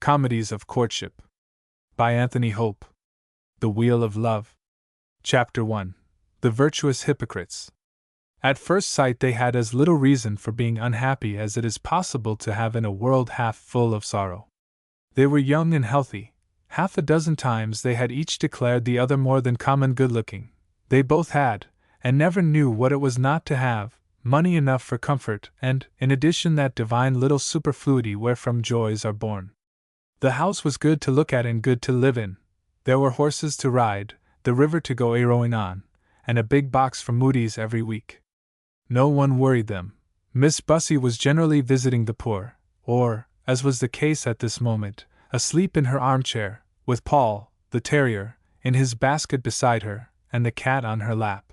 Comedies of Courtship. By Anthony Hope. The Wheel of Love. Chapter 1. The Virtuous Hypocrites. At first sight they had as little reason for being unhappy as it is possible to have in a world half full of sorrow. They were young and healthy. Half a dozen times they had each declared the other more than common good-looking. They both had, and never knew what it was not to have, money enough for comfort and, in addition, that divine little superfluity wherefrom joys are born. The house was good to look at and good to live in. There were horses to ride, the river to go a-rowing on, and a big box from Moody's every week. No one worried them. Miss Bussy was generally visiting the poor, or, as was the case at this moment, asleep in her armchair, with Paul, the terrier, in his basket beside her, and the cat on her lap.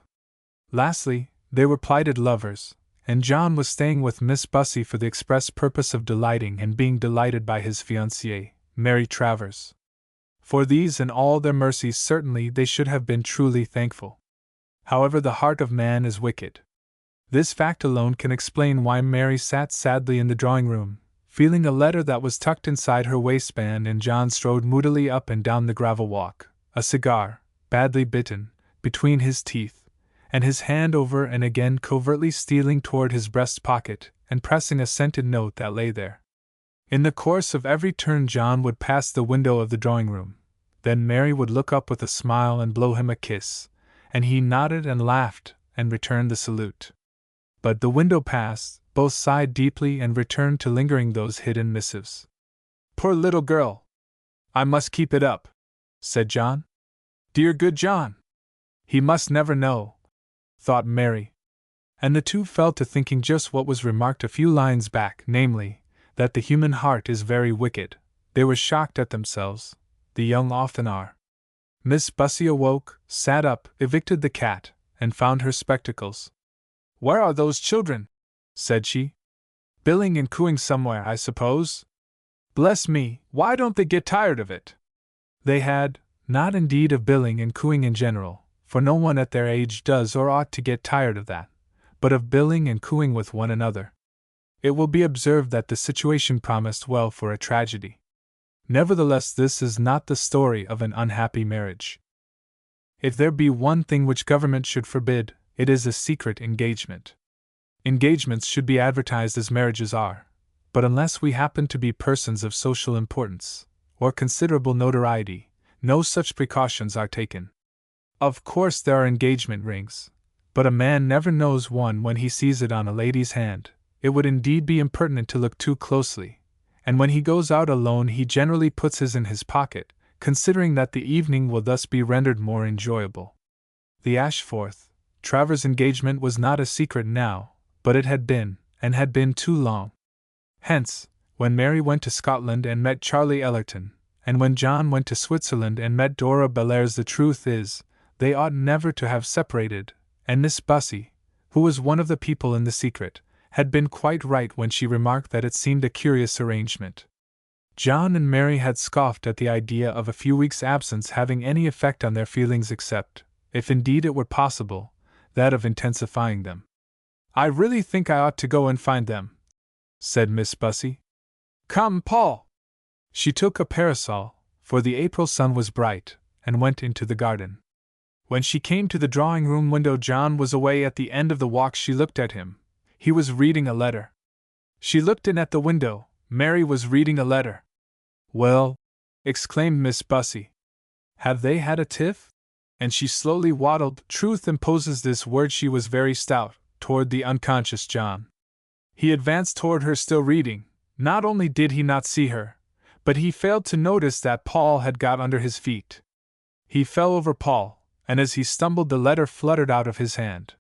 Lastly, they were plighted lovers, and John was staying with Miss Bussy for the express purpose of delighting and being delighted by his fiancée, Mary Travers. For these and all their mercies certainly they should have been truly thankful. However, the heart of man is wicked. This fact alone can explain why Mary sat sadly in the drawing-room, feeling a letter that was tucked inside her waistband, and John strode moodily up and down the gravel walk, a cigar, badly bitten, between his teeth, and his hand over and again covertly stealing toward his breast pocket and pressing a scented note that lay there. In the course of every turn John would pass the window of the drawing-room. Then Mary would look up with a smile and blow him a kiss, and he nodded and laughed and returned the salute. But the window passed, both sighed deeply and returned to lingering those hidden missives. "Poor little girl! I must keep it up," said John. "Dear good John! He must never know," thought Mary. And the two fell to thinking just what was remarked a few lines back, namely, that the human heart is very wicked. They were shocked at themselves. The young often are. Miss Bussy awoke, sat up, evicted the cat, and found her spectacles. "Where are those children?" said she. "Billing and cooing somewhere, I suppose. Bless me, why don't they get tired of it?" They had, not indeed of billing and cooing in general, for no one at their age does or ought to get tired of that, but of billing and cooing with one another. It will be observed that the situation promised well for a tragedy. Nevertheless, this is not the story of an unhappy marriage. If there be one thing which government should forbid, it is a secret engagement. Engagements should be advertised as marriages are, but unless we happen to be persons of social importance, or considerable notoriety, no such precautions are taken. Of course there are engagement rings, but a man never knows one when he sees it on a lady's hand. It would indeed be impertinent to look too closely, and when he goes out alone he generally puts his in his pocket, considering that the evening will thus be rendered more enjoyable. The Ashforth Travers engagement was not a secret now, but it had been, and had been too long. Hence, when Mary went to Scotland and met Charlie Ellerton, and when John went to Switzerland and met Dora Bellairs, the truth is, they ought never to have separated, and Miss Bussy, who was one of the people in the secret, had been quite right when she remarked that it seemed a curious arrangement. John and Mary had scoffed at the idea of a few weeks' absence having any effect on their feelings except, if indeed it were possible, that of intensifying them. "I really think I ought to go and find them," said Miss Bussy. "Come, Paul!" She took a parasol, for the April sun was bright, and went into the garden. When she came to the drawing-room window, John was away at the end of the walk. She looked at him. He was reading a letter. She looked in at the window. Mary was reading a letter. "Well," exclaimed Miss Bussy, "have they had a tiff?" And she slowly waddled, truth imposes this word, she was very stout, toward the unconscious John. He advanced toward her, still reading. Not only did he not see her, but he failed to notice that Paul had got under his feet. He fell over Paul, and as he stumbled the letter fluttered out of his hand.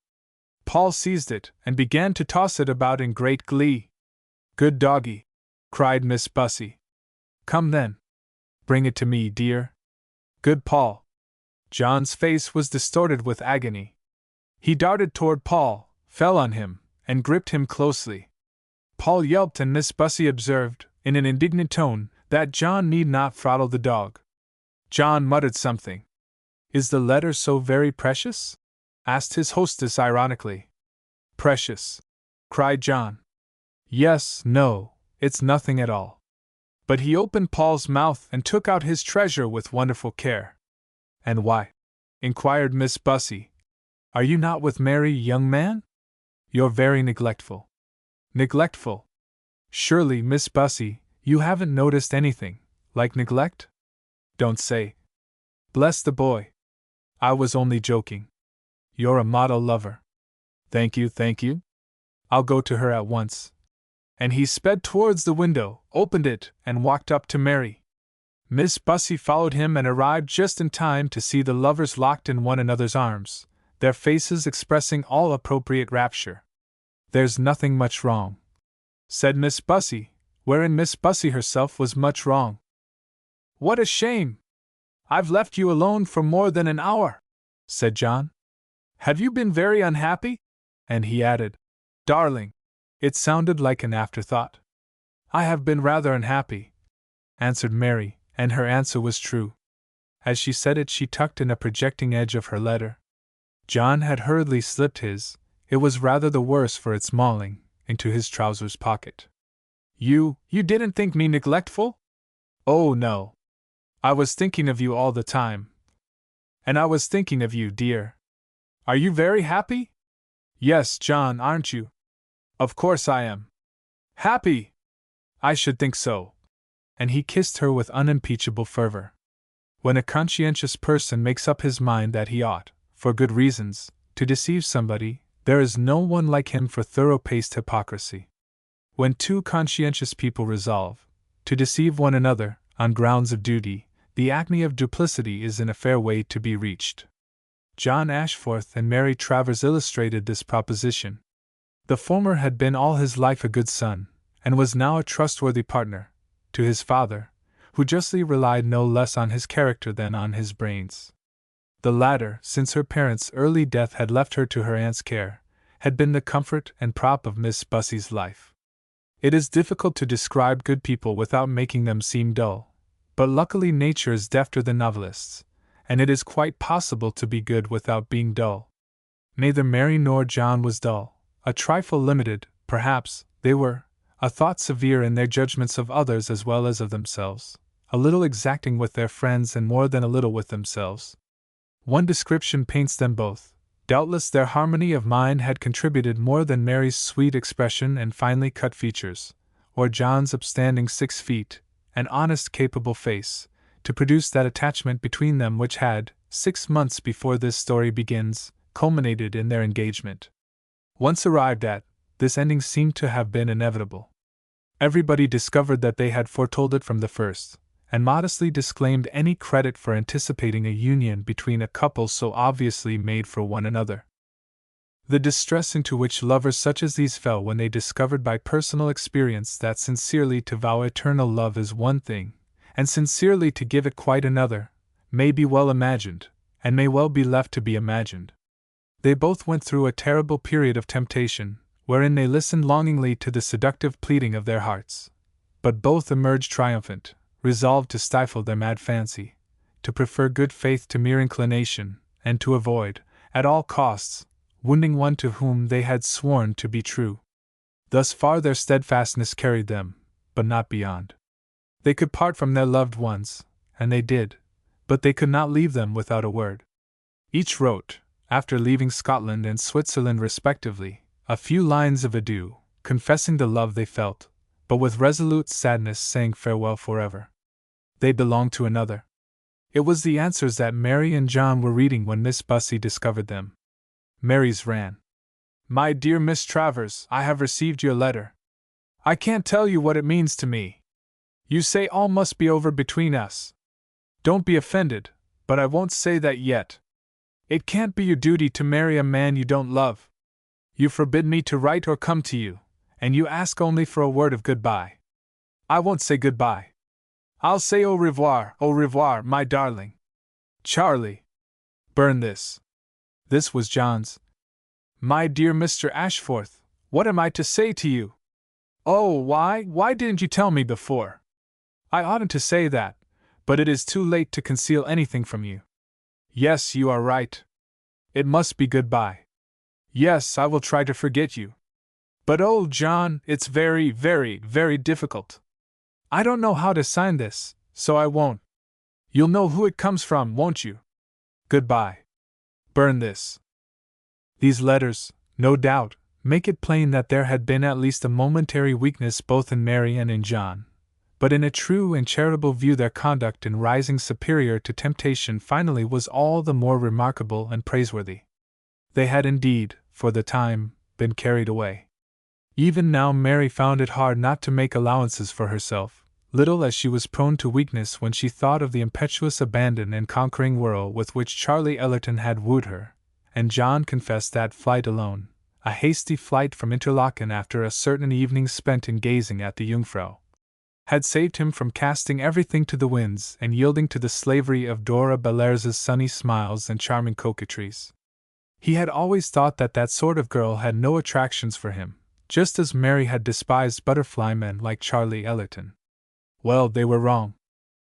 Paul seized it and began to toss it about in great glee. "Good doggie!" cried Miss Bussy. "Come then. Bring it to me, dear. Good Paul." John's face was distorted with agony. He darted toward Paul, fell on him, and gripped him closely. Paul yelped, and Miss Bussy observed, in an indignant tone, that John need not throttle the dog. John muttered something. "Is the letter so very precious?" asked his hostess ironically. "Precious!" cried John. "Yes, no, it's nothing at all. But he opened Paul's mouth and took out his treasure with wonderful care. "And why?" inquired Miss Bussy. "Are you not with Mary, young man? You're very neglectful." "Neglectful? Surely, Miss Bussy, you haven't noticed anything like neglect?" "Don't say." "Bless the boy. I was only joking. You're a model lover." "Thank you, thank you. I'll go to her at once." And he sped towards the window, opened it, and walked up to Mary. Miss Bussy followed him and arrived just in time to see the lovers locked in one another's arms, their faces expressing all appropriate rapture. "There's nothing much wrong," said Miss Bussy, wherein Miss Bussy herself was much wrong. "What a shame! I've left you alone for more than an hour," said John. "Have you been very unhappy?" And he added, "Darling." It sounded like an afterthought. "I have been rather unhappy," answered Mary, and her answer was true. As she said it, she tucked in a projecting edge of her letter. John had hurriedly slipped his, it was rather the worse for its mauling, into his trousers pocket. You didn't think me neglectful?" "Oh, no. I was thinking of you all the time. And I was thinking of you, dear. Are you very happy?" "Yes, John, aren't you?" "Of course I am." "Happy? I should think so." And he kissed her with unimpeachable fervor. When a conscientious person makes up his mind that he ought, for good reasons, to deceive somebody, there is no one like him for thorough-paced hypocrisy. When two conscientious people resolve to deceive one another on grounds of duty, the acme of duplicity is in a fair way to be reached. John Ashforth and Mary Travers illustrated this proposition. The former had been all his life a good son, and was now a trustworthy partner to his father, who justly relied no less on his character than on his brains. The latter, since her parents' early death had left her to her aunt's care, had been the comfort and prop of Miss Bussy's life. It is difficult to describe good people without making them seem dull, but luckily nature is defter than novelists, and it is quite possible to be good without being dull. Neither Mary nor John was dull. A trifle limited, perhaps, they were, a thought severe in their judgments of others as well as of themselves, a little exacting with their friends and more than a little with themselves. One description paints them both. Doubtless their harmony of mind had contributed more than Mary's sweet expression and finely cut features, or John's upstanding 6 feet, and honest, capable face, to produce that attachment between them which had, 6 months before this story begins, culminated in their engagement. Once arrived at, this ending seemed to have been inevitable. Everybody discovered that they had foretold it from the first, and modestly disclaimed any credit for anticipating a union between a couple so obviously made for one another. The distress into which lovers such as these fell when they discovered by personal experience that sincerely to vow eternal love is one thing, and sincerely to give it quite another, may be well imagined, and may well be left to be imagined. They both went through a terrible period of temptation, wherein they listened longingly to the seductive pleading of their hearts. But both emerged triumphant, resolved to stifle their mad fancy, to prefer good faith to mere inclination, and to avoid, at all costs, wounding one to whom they had sworn to be true. Thus far their steadfastness carried them, but not beyond. They could part from their loved ones, and they did, but they could not leave them without a word. Each wrote, after leaving Scotland and Switzerland respectively, a few lines of adieu, confessing the love they felt, but with resolute sadness saying farewell forever. They belonged to another. It was the answers that Mary and John were reading when Miss Bussy discovered them. Mary's ran. "My dear Miss Travers, I have received your letter. I can't tell you what it means to me. You say all must be over between us. Don't be offended, but I won't say that yet. It can't be your duty to marry a man you don't love. You forbid me to write or come to you, and you ask only for a word of goodbye. I won't say goodbye. I'll say au revoir, my darling. Charlie. Burn this." This was John's. "My dear Mr. Ashforth, what am I to say to you? Oh, why didn't you tell me before? I oughtn't to say that, but it is too late to conceal anything from you. Yes, you are right. It must be goodbye. Yes, I will try to forget you. But oh, John, it's very, very, very difficult. I don't know how to sign this, so I won't. You'll know who it comes from, won't you? Goodbye. Burn this. These letters, no doubt, make it plain that there had been at least a momentary weakness both in Mary and in John, but in a true and charitable view their conduct in rising superior to temptation finally was all the more remarkable and praiseworthy. They had indeed, for the time, been carried away. Even now Mary found it hard not to make allowances for herself, little as she was prone to weakness when she thought of the impetuous abandon and conquering whirl with which Charlie Ellerton had wooed her, and John confessed that flight alone, a hasty flight from Interlaken after a certain evening spent in gazing at the Jungfrau, had saved him from casting everything to the winds and yielding to the slavery of Dora Bellairs's sunny smiles and charming coquetries. He had always thought that that sort of girl had no attractions for him, just as Mary had despised butterfly men like Charlie Ellerton. Well, they were wrong.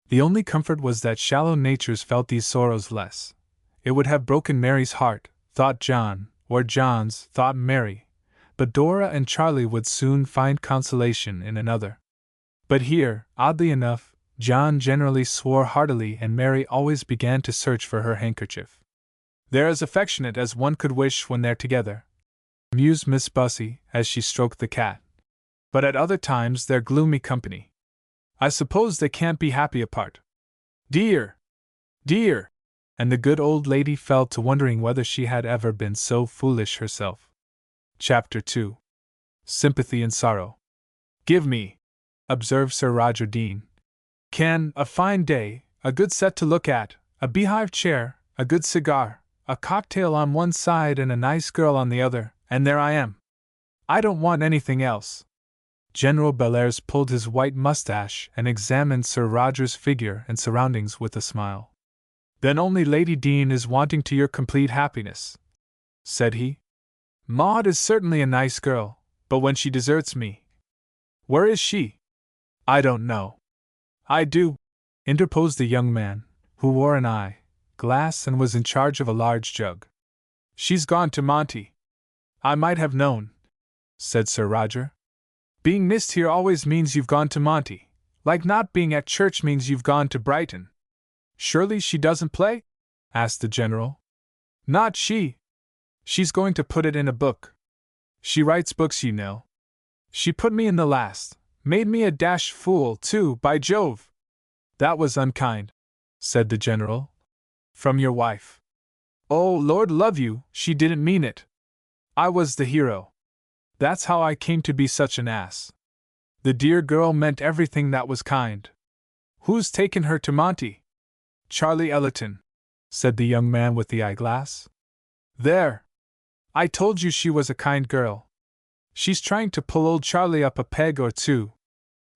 The only comfort was that shallow natures felt these sorrows less. It would have broken Mary's heart, thought John, or John's, thought Mary, but Dora and Charlie would soon find consolation in another. But here, oddly enough, John generally swore heartily and Mary always began to search for her handkerchief. They're as affectionate as one could wish when they're together, mused Miss Bussy as she stroked the cat. But at other times they're gloomy company. I suppose they can't be happy apart. Dear! Dear! And the good old lady fell to wondering whether she had ever been so foolish herself. Chapter 2. Sympathy and Sorrow. Give me, observed Sir Roger Dean, a fine day, a good set to look at, a beehive chair, a good cigar, a cocktail on one side and a nice girl on the other, and there I am. I don't want anything else. General Bellairs pulled his white mustache and examined Sir Roger's figure and surroundings with a smile. Then only Lady Dean is wanting to your complete happiness, said he. Maud is certainly a nice girl, but when she deserts me. Where is she? I don't know. I do, interposed the young man, who wore an eye-glass and was in charge of a large jug. She's gone to Monty. I might have known, said Sir Roger. Being missed here always means you've gone to Monty, like not being at church means you've gone to Brighton. Surely she doesn't play? Asked the general. Not she. She's going to put it in a book. She writes books, you know. She put me in the last, made me a dashed fool, too, by Jove. That was unkind, said the general. From your wife. Oh, Lord love you, she didn't mean it. I was the hero. That's how I came to be such an ass. The dear girl meant everything that was kind. Who's taken her to Monty? Charlie Ellerton, said the young man with the eyeglass. There! I told you she was a kind girl. She's trying to pull old Charlie up a peg or two.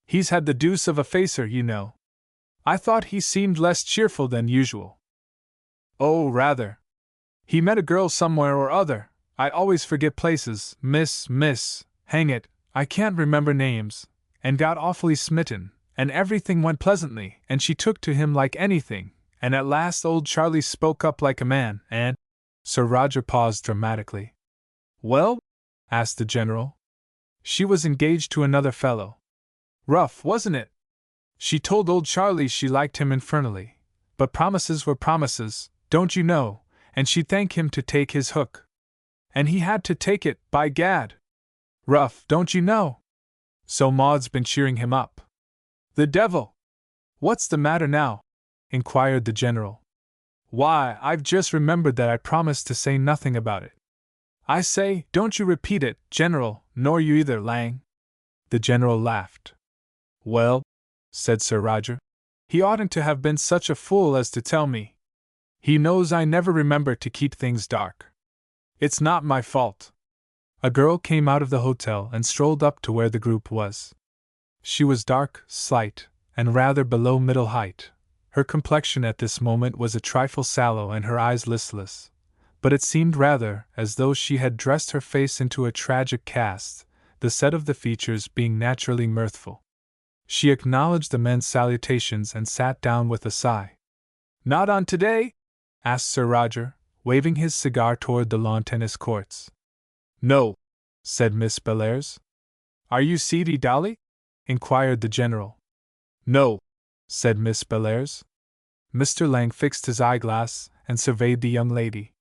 He's had the deuce of a facer, you know. I thought he seemed less cheerful than usual. Oh, rather. He met a girl somewhere or other. I always forget places, miss, hang it, I can't remember names, and got awfully smitten, and everything went pleasantly, and she took to him like anything, and at last old Charlie spoke up like a man, and… Sir Roger paused dramatically. Well? Asked the general. She was engaged to another fellow. Rough, wasn't it? She told old Charlie she liked him infernally, but promises were promises, don't you know, and she'd thank him to take his hook. And he had to take it, by gad. Rough, don't you know? So Maud's been cheering him up. The devil! What's the matter now? Inquired the general. Why, I've just remembered that I promised to say nothing about it. I say, don't you repeat it, General, nor you either, Lang. The general laughed. Well, said Sir Roger, he oughtn't to have been such a fool as to tell me. He knows I never remember to keep things dark. It's not my fault. A girl came out of the hotel and strolled up to where the group was. She was dark, slight, and rather below middle height. Her complexion at this moment was a trifle sallow and her eyes listless, but it seemed rather as though she had dressed her face into a tragic cast, the set of the features being naturally mirthful. She acknowledged the men's salutations and sat down with a sigh. Not on today? Asked Sir Roger, waving his cigar toward the lawn tennis courts. No, said Miss Bellairs. Are you seedy, Dolly? Inquired the general. No, said Miss Bellairs. Mr. Lang fixed his eyeglass and surveyed the young lady.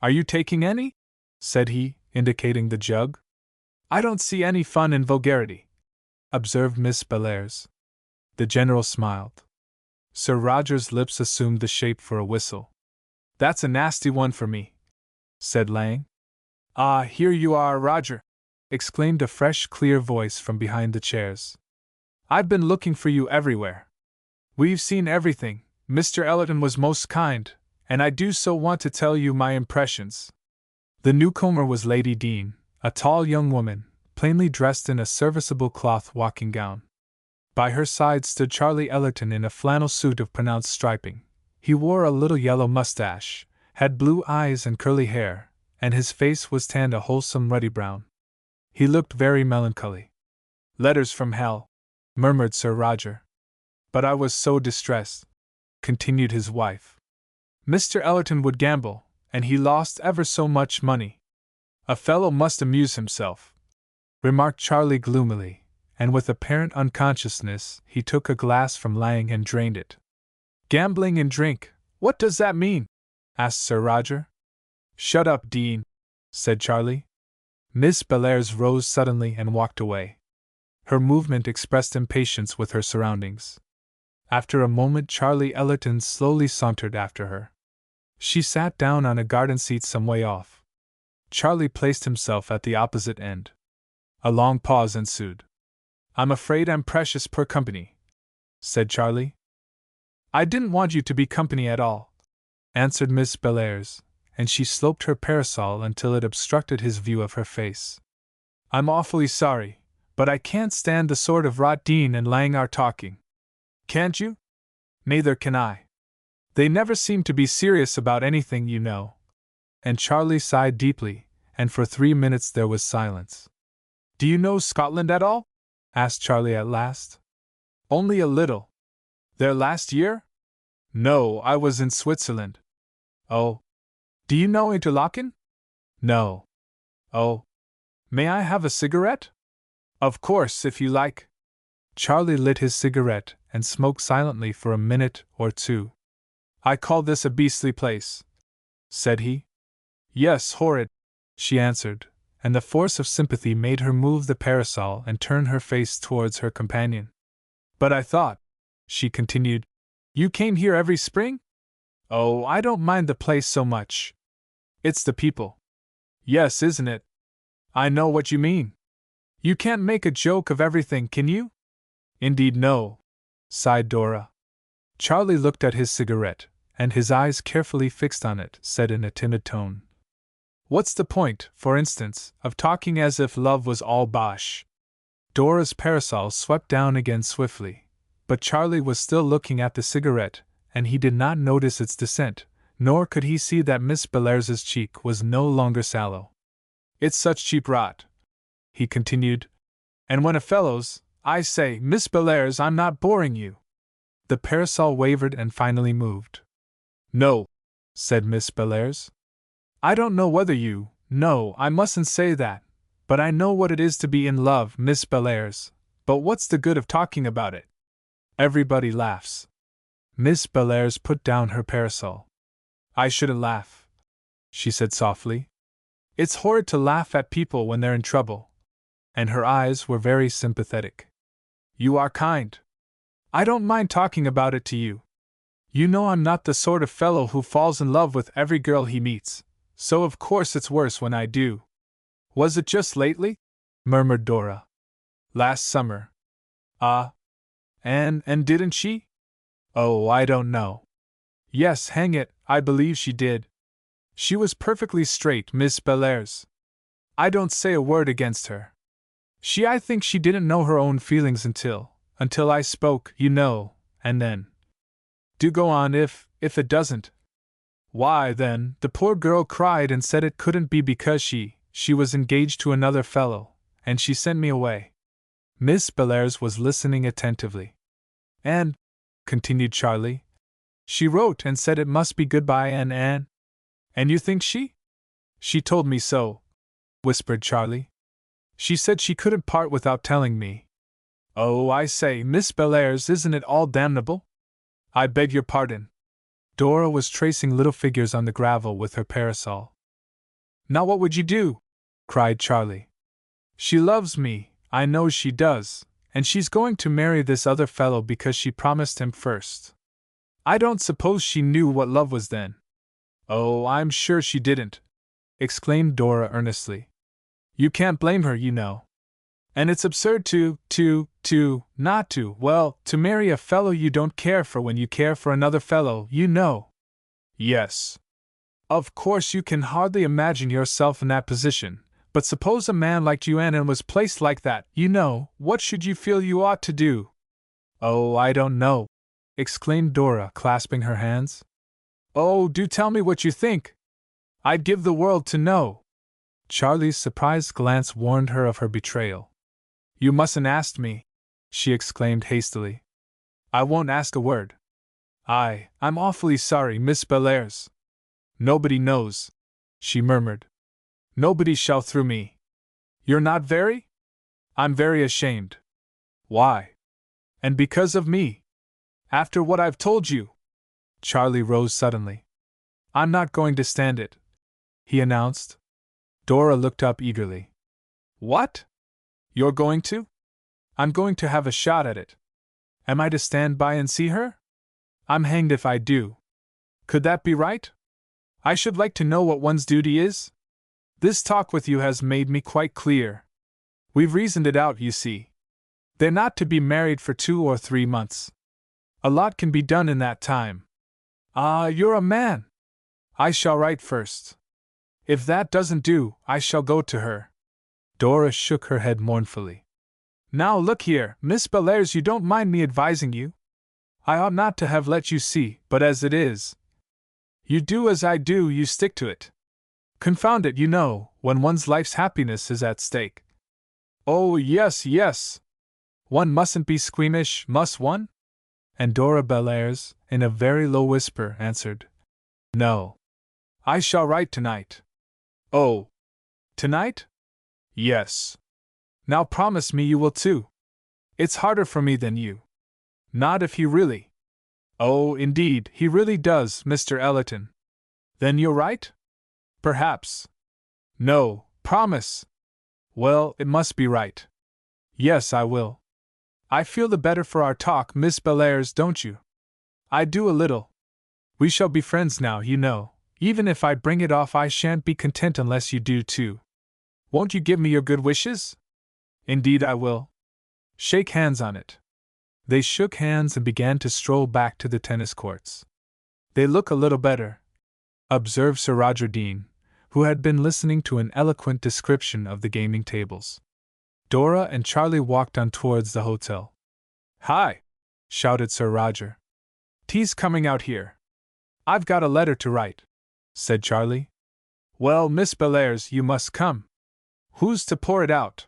Are you taking any? Said he, indicating the jug. I don't see any fun in vulgarity, observed Miss Bellairs. The General smiled. Sir Roger's lips assumed the shape for a whistle. That's a nasty one for me, said Lang. Ah, here you are, Roger, exclaimed a fresh, clear voice from behind the chairs. I've been looking for you everywhere. We've seen everything. Mr. Ellerton was most kind, and I do so want to tell you my impressions. The newcomer was Lady Dean, a tall young woman, plainly dressed in a serviceable cloth walking gown. By her side stood Charlie Ellerton in a flannel suit of pronounced striping. He wore a little yellow mustache, had blue eyes and curly hair, and his face was tanned a wholesome ruddy brown. He looked very melancholy. Letters from hell, murmured Sir Roger. But I was so distressed, continued his wife. Mr. Ellerton would gamble, and he lost ever so much money. A fellow must amuse himself, remarked Charlie gloomily, and with apparent unconsciousness he took a glass from Lang and drained it. Gambling and drink, what does that mean? Asked Sir Roger. Shut up, Dean, said Charlie. Miss Bellairs rose suddenly and walked away. Her movement expressed impatience with her surroundings. After a moment Charlie Ellerton slowly sauntered after her. She sat down on a garden seat some way off. Charlie placed himself at the opposite end. A long pause ensued. I'm afraid I'm precious poor company, said Charlie. I didn't want you to be company at all, answered Miss Bellairs, and she sloped her parasol until it obstructed his view of her face. I'm awfully sorry, but I can't stand the sort of rot Dean and Lang are talking. Can't you? Neither can I. They never seem to be serious about anything, you know. And Charlie sighed deeply, and for 3 minutes there was silence. Do you know Scotland at all? Asked Charlie at last. Only a little. There last year? No, I was in Switzerland. Oh. Do you know Interlaken? No. Oh. May I have a cigarette? Of course, if you like. Charlie lit his cigarette and smoked silently for a minute or two. I call this a beastly place, said he. Yes, horrid, she answered, and the force of sympathy made her move the parasol and turn her face towards her companion. But I thought, she continued, you came here every spring? Oh, I don't mind the place so much. It's the people. Yes, isn't it? I know what you mean. You can't make a joke of everything, can you? Indeed, no, sighed Dora. Charlie looked at his cigarette, and his eyes carefully fixed on it, said in a timid tone. What's the point, for instance, of talking as if love was all bosh? Dora's parasol swept down again swiftly, but Charlie was still looking at the cigarette, and he did not notice its descent, nor could he see that Miss Bellairs's cheek was no longer sallow. It's such cheap rot, he continued. And when a fellow's, I say, Miss Bellairs, I'm not boring you. The parasol wavered and finally moved. No, said Miss Bellairs. I don't know whether you, no, I mustn't say that, but I know what it is to be in love, Miss Bellairs, but what's the good of talking about it? Everybody laughs. Miss Bellairs put down her parasol. I shouldn't laugh, she said softly. It's horrid to laugh at people when they're in trouble. And her eyes were very sympathetic. You are kind. I don't mind talking about it to you. You know I'm not the sort of fellow who falls in love with every girl he meets, so of course it's worse when I do. Was it just lately? Murmured Dora. Last summer. Ah. And didn't she? Oh, I don't know. Yes, hang it, I believe she did. She was perfectly straight, Miss Bellairs. I don't say a word against her. I think she didn't know her own feelings until I spoke, you know, and then. Do go on if it doesn't. Why, then, the poor girl cried and said it couldn't be because she was engaged to another fellow, and she sent me away. Miss Bellairs was listening attentively. And, continued Charlie, she wrote and said it must be goodbye and you think she? She told me so, whispered Charlie. She said she couldn't part without telling me. Oh, I say, Miss Bellairs, isn't it all damnable? I beg your pardon. Dora was tracing little figures on the gravel with her parasol. Now what would you do? Cried Charlie. She loves me, I know she does, and she's going to marry this other fellow because she promised him first. I don't suppose she knew what love was then. Oh, I'm sure she didn't, exclaimed Dora earnestly. You can't blame her, you know. And it's absurd not to marry a fellow you don't care for when you care for another fellow, you know. Yes. Of course you can hardly imagine yourself in that position, but suppose a man liked you and was placed like that, you know, what should you feel you ought to do? Oh, I don't know, exclaimed Dora, clasping her hands. Oh, do tell me what you think. I'd give the world to know. Charlie's surprised glance warned her of her betrayal. You mustn't ask me, she exclaimed hastily. I won't ask a word. I'm awfully sorry, Miss Bellairs. Nobody knows, she murmured. Nobody shall through me. You're not very? I'm very ashamed. Why? And because of me. After what I've told you. Charlie rose suddenly. I'm not going to stand it, he announced. Dora looked up eagerly. What? You're going to? I'm going to have a shot at it. Am I to stand by and see her? I'm hanged if I do. Could that be right? I should like to know what one's duty is. This talk with you has made me quite clear. We've reasoned it out, you see. They're not to be married for 2 or 3 months. A lot can be done in that time. Ah, you're a man. I shall write first. If that doesn't do, I shall go to her. Dora shook her head mournfully. Now look here, Miss Bellairs, you don't mind me advising you? I ought not to have let you see, but as it is, you do as I do, you stick to it. Confound it, you know, when one's life's happiness is at stake. Oh, yes, yes. One mustn't be squeamish, must one? And Dora Bellairs, in a very low whisper, answered, No. I shall write tonight. Oh. Tonight? Yes. Now promise me you will too. It's harder for me than you. Not if he really. Oh, indeed, he really does, Mr. Ellerton. Then you'll write? Perhaps. No, promise. Well, it must be right. Yes, I will. I feel the better for our talk, Miss Bellairs, don't you? I do a little. We shall be friends now, you know. Even if I bring it off, I shan't be content unless you do too. Won't you give me your good wishes? Indeed I will. Shake hands on it. They shook hands and began to stroll back to the tennis courts. They look a little better, observed Sir Roger Dean, who had been listening to an eloquent description of the gaming tables. Dora and Charlie walked on towards the hotel. Hi! Shouted Sir Roger. Tea's coming out here. I've got a letter to write, said Charlie. Well, Miss Bellairs, you must come. Who's to pour it out?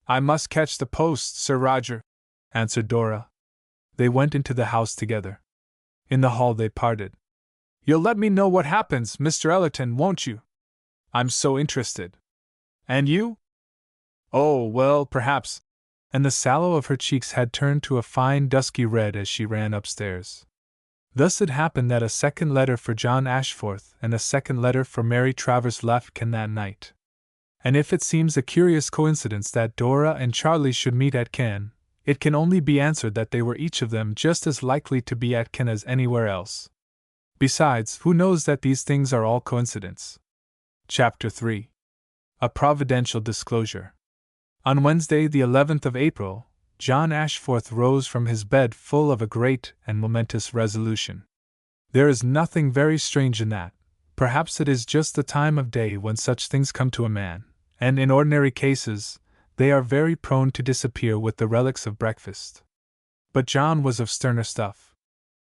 I must catch the post, Sir Roger, answered Dora. They went into the house together. In the hall they parted. You'll let me know what happens, Mr. Ellerton, won't you? I'm so interested. And you? Oh, well, perhaps. And the sallow of her cheeks had turned to a fine dusky red as she ran upstairs. Thus it happened that a second letter for John Ashforth and a second letter for Mary Travers left Cannes that night. And if it seems a curious coincidence that Dora and Charlie should meet at Cannes, it can only be answered that they were each of them just as likely to be at Cannes as anywhere else. Besides, who knows that these things are all coincidence? Chapter 3. A Providential Disclosure. On Wednesday, the 11th of April, John Ashforth rose from his bed full of a great and momentous resolution. There is nothing very strange in that. Perhaps it is just the time of day when such things come to a man, and in ordinary cases, they are very prone to disappear with the relics of breakfast. But John was of sterner stuff.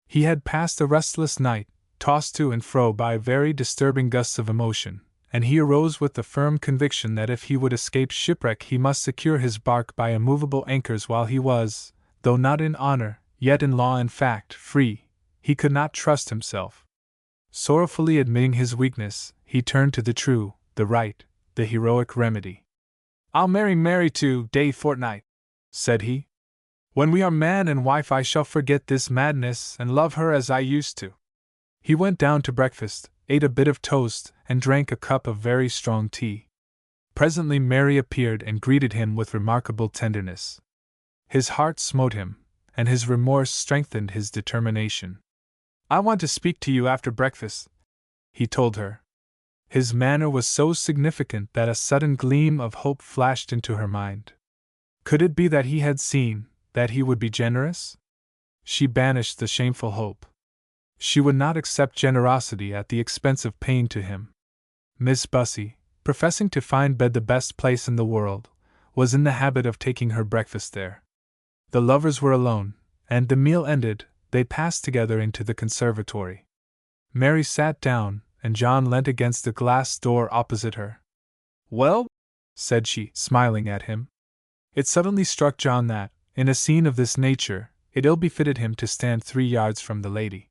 He had passed a restless night, tossed to and fro by very disturbing gusts of emotion, and he arose with the firm conviction that if he would escape shipwreck he must secure his bark by immovable anchors while he was, though not in honor, yet in law and fact, free. He could not trust himself. Sorrowfully admitting his weakness, he turned to the true, the right, the heroic remedy. I'll marry Mary to-day fortnight, said he. When we are man and wife, I shall forget this madness and love her as I used to. He went down to breakfast, ate a bit of toast, and drank a cup of very strong tea. Presently Mary appeared and greeted him with remarkable tenderness. His heart smote him, and his remorse strengthened his determination. I want to speak to you after breakfast, he told her. His manner was so significant that a sudden gleam of hope flashed into her mind. Could it be that he had seen that he would be generous? She banished the shameful hope. She would not accept generosity at the expense of pain to him. Miss Bussy, professing to find bed the best place in the world, was in the habit of taking her breakfast there. The lovers were alone, and the meal ended, they passed together into the conservatory. Mary sat down, and John leant against the glass door opposite her. Well? Said she, smiling at him. It suddenly struck John that, in a scene of this nature, it ill befitted him to stand 3 yards from the lady.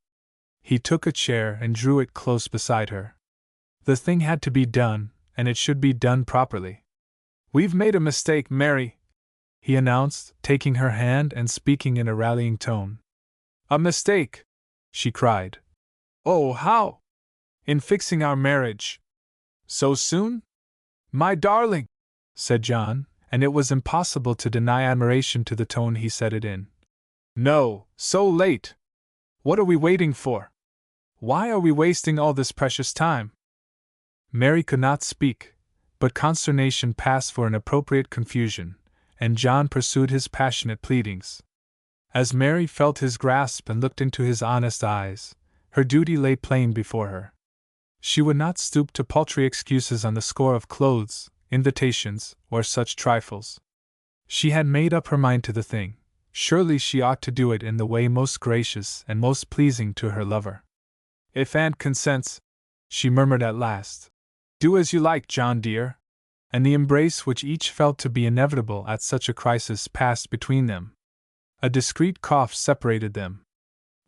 He took a chair and drew it close beside her. The thing had to be done, and it should be done properly. We've made a mistake, Mary, he announced, taking her hand and speaking in a rallying tone. A mistake? She cried. Oh, how? In fixing our marriage. So soon? My darling, said John, and it was impossible to deny admiration to the tone he said it in. No, so late. What are we waiting for? Why are we wasting all this precious time? Mary could not speak, but consternation passed for an appropriate confusion, and John pursued his passionate pleadings. As Mary felt his grasp and looked into his honest eyes, her duty lay plain before her. She would not stoop to paltry excuses on the score of clothes, invitations, or such trifles. She had made up her mind to the thing. Surely she ought to do it in the way most gracious and most pleasing to her lover. If Aunt consents, she murmured at last, do as you like, John dear. And the embrace which each felt to be inevitable at such a crisis passed between them. A discreet cough separated them.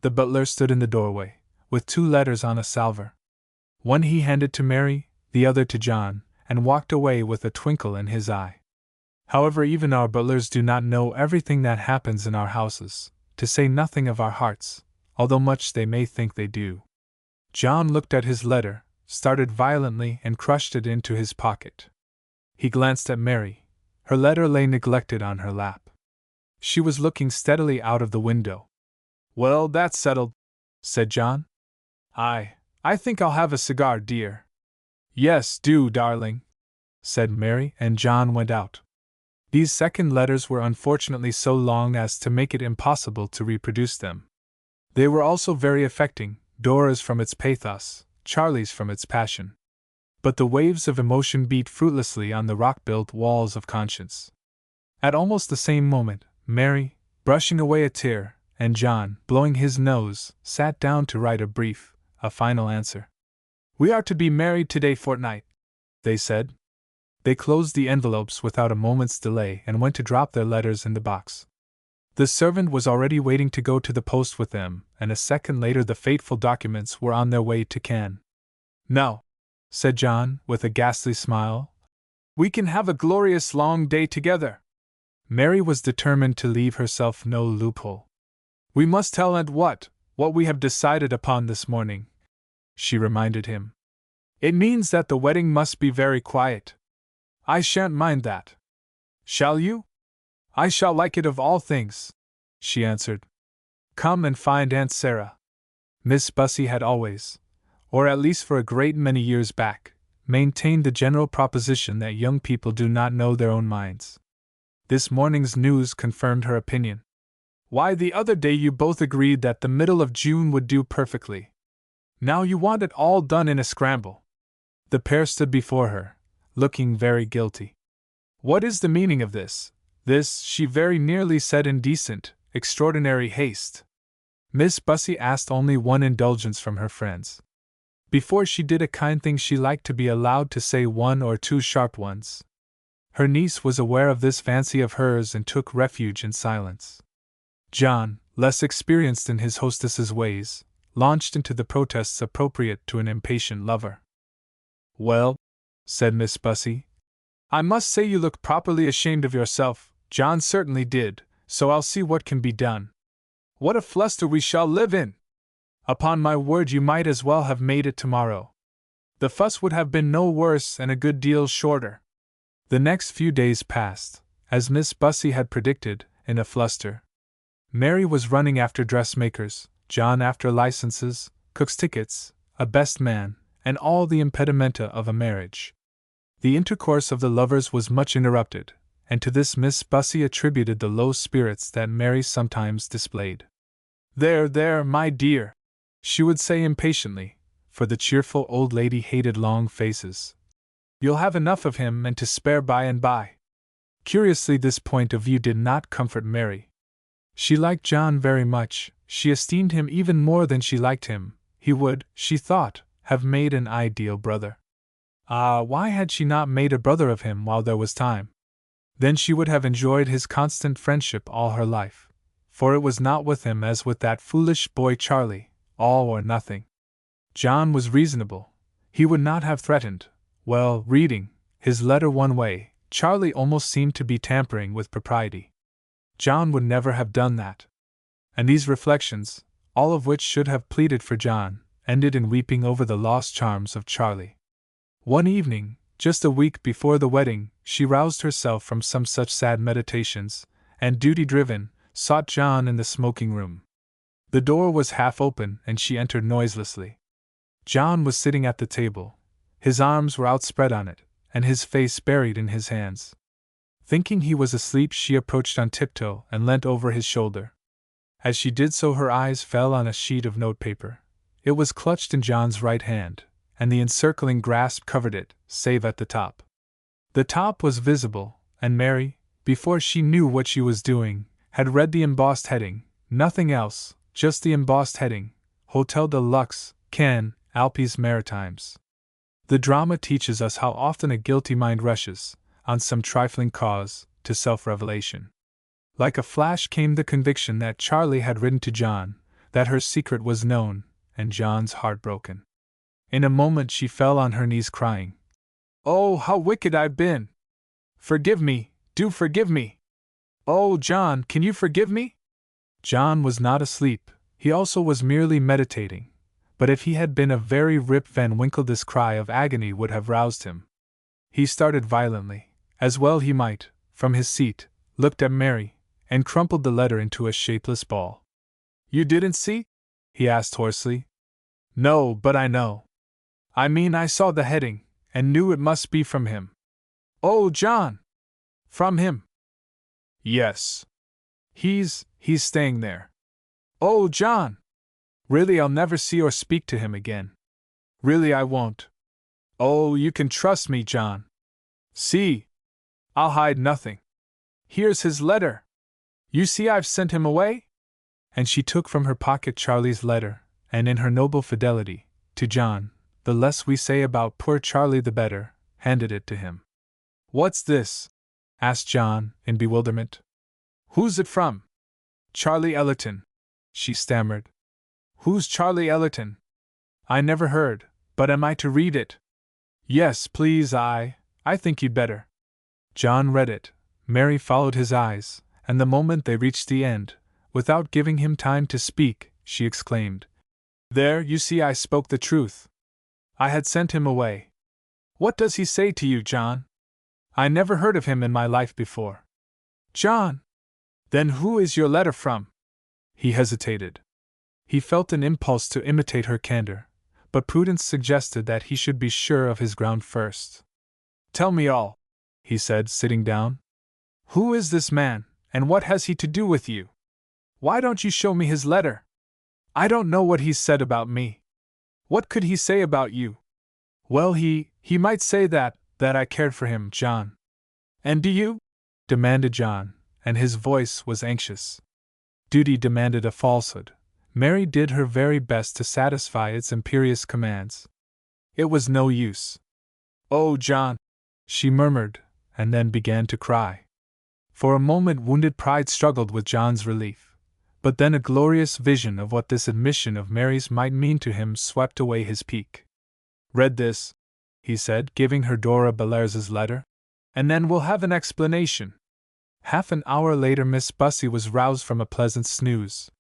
The butler stood in the doorway, with 2 letters on a salver. One he handed to Mary, the other to John, and walked away with a twinkle in his eye. However, even our butlers do not know everything that happens in our houses, to say nothing of our hearts, although much they may think they do. John looked at his letter, started violently, and crushed it into his pocket. He glanced at Mary. Her letter lay neglected on her lap. She was looking steadily out of the window. Well, that's settled, said John. I think I'll have a cigar, dear. Yes, do, darling, said Mary, and John went out. These second letters were unfortunately so long as to make it impossible to reproduce them. They were also very affecting, Dora's from its pathos, Charlie's from its passion. But the waves of emotion beat fruitlessly on the rock-built walls of conscience. At almost the same moment, Mary, brushing away a tear, and John, blowing his nose, sat down to write a final answer. We are to be married today fortnight, they said. They closed the envelopes without a moment's delay and went to drop their letters in the box. The servant was already waiting to go to the post with them, and a second later the fateful documents were on their way to Cannes. Now, said John, with a ghastly smile, we can have a glorious long day together. Mary was determined to leave herself no loophole. We must tell Aunt what we have decided upon this morning, she reminded him. It means that the wedding must be very quiet. I shan't mind that. Shall you? I shall like it of all things, she answered. Come and find Aunt Sarah. Miss Bussy had always, or at least for a great many years back, maintained the general proposition that young people do not know their own minds. This morning's news confirmed her opinion. Why, the other day you both agreed that the middle of June would do perfectly. Now you want it all done in a scramble. The pair stood before her, looking very guilty. What is the meaning of this, she very nearly said, indecent, extraordinary haste? Miss Bussy asked only one indulgence from her friends. Before she did a kind thing she liked to be allowed to say 1 or 2 sharp ones. Her niece was aware of this fancy of hers and took refuge in silence. John, less experienced in his hostess's ways, launched into the protests appropriate to an impatient lover. Well, said Miss Bussy, I must say you look properly ashamed of yourself. John certainly did, so I'll see what can be done. What a fluster we shall live in! Upon my word, you might as well have made it tomorrow. The fuss would have been no worse and a good deal shorter. The next few days passed, as Miss Bussy had predicted, in a fluster. Mary was running after dressmakers, John after licenses, cook's tickets, a best man, and all the impedimenta of a marriage. The intercourse of the lovers was much interrupted, and to this Miss Bussy attributed the low spirits that Mary sometimes displayed. There, my dear," she would say impatiently, for the cheerful old lady hated long faces. "You'll have enough of him and to spare by and by." Curiously, this point of view did not comfort Mary. She liked John very much, she esteemed him even more than she liked him. He would, she thought, have made an ideal brother. Ah, why had she not made a brother of him while there was time? Then she would have enjoyed his constant friendship all her life, for it was not with him as with that foolish boy Charlie, all or nothing. John was reasonable. He would not have threatened. Well, reading his letter one way, Charlie almost seemed to be tampering with propriety. John would never have done that. And these reflections, all of which should have pleaded for John, ended in weeping over the lost charms of Charlie. One evening, just a week before the wedding, she roused herself from some such sad meditations, and, duty-driven, sought John in the smoking room. The door was half open, and she entered noiselessly. John was sitting at the table. His arms were outspread on it, and his face buried in his hands. Thinking he was asleep, she approached on tiptoe and leant over his shoulder. As she did so, her eyes fell on a sheet of notepaper. It was clutched in John's right hand, and the encircling grasp covered it, save at the top. The top was visible, and Mary, before she knew what she was doing, had read the embossed heading, nothing else, just the embossed heading, Hotel de Luxe, Cannes, Alpes Maritimes. The drama teaches us how often a guilty mind rushes, on some trifling cause, to self-revelation. Like a flash came the conviction that Charlie had written to John, that her secret was known, and John's heart broken. In a moment she fell on her knees crying, "Oh, how wicked I've been! Forgive me, do forgive me! Oh, John, can you forgive me?" John was not asleep, he also was merely meditating, but if he had been a very Rip Van Winkle, this cry of agony would have roused him. He started violently, as well he might, from his seat, looked at Mary, and crumpled the letter into a shapeless ball. "You didn't see?" he asked hoarsely. "No, but I know. I mean, I saw the heading, and knew it must be from him." "Oh, John! From him?" "Yes. He's staying there." "Oh, John! Really, I'll never see or speak to him again. Really, I won't. Oh, you can trust me, John. See, I'll hide nothing. Here's his letter. You see, I've sent him away?" And she took from her pocket Charlie's letter, and in her noble fidelity to John, the less we say about poor Charlie the better, handed it to him. "What's this?" asked John, in bewilderment. "Who's it from?" "Charlie Ellerton," she stammered. "Who's Charlie Ellerton? I never heard, but am I to read it?" "Yes, please, I think you'd better." John read it. Mary followed his eyes, and the moment they reached the end, without giving him time to speak, she exclaimed, "There, you see, I spoke the truth. I had sent him away. What does he say to you, John? I never heard of him in my life before." "John! Then who is your letter from?" He hesitated. He felt an impulse to imitate her candor, but prudence suggested that he should be sure of his ground first. "Tell me all," he said, sitting down. "Who is this man, and what has he to do with you? Why don't you show me his letter? I don't know what he's said about me. What could he say about you?" "Well, he might say that I cared for him, John." "And do you?" demanded John, and his voice was anxious. Duty demanded a falsehood. Mary did her very best to satisfy its imperious commands. It was no use. "Oh, John," she murmured, and then began to cry. For a moment wounded pride struggled with John's relief, but then a glorious vision of what this admission of Mary's might mean to him swept away his pique. "Read this," he said, giving her Dora Bellairs's letter, "and then we'll have an explanation." Half an hour later, Miss Bussy was roused from a pleasant snooze.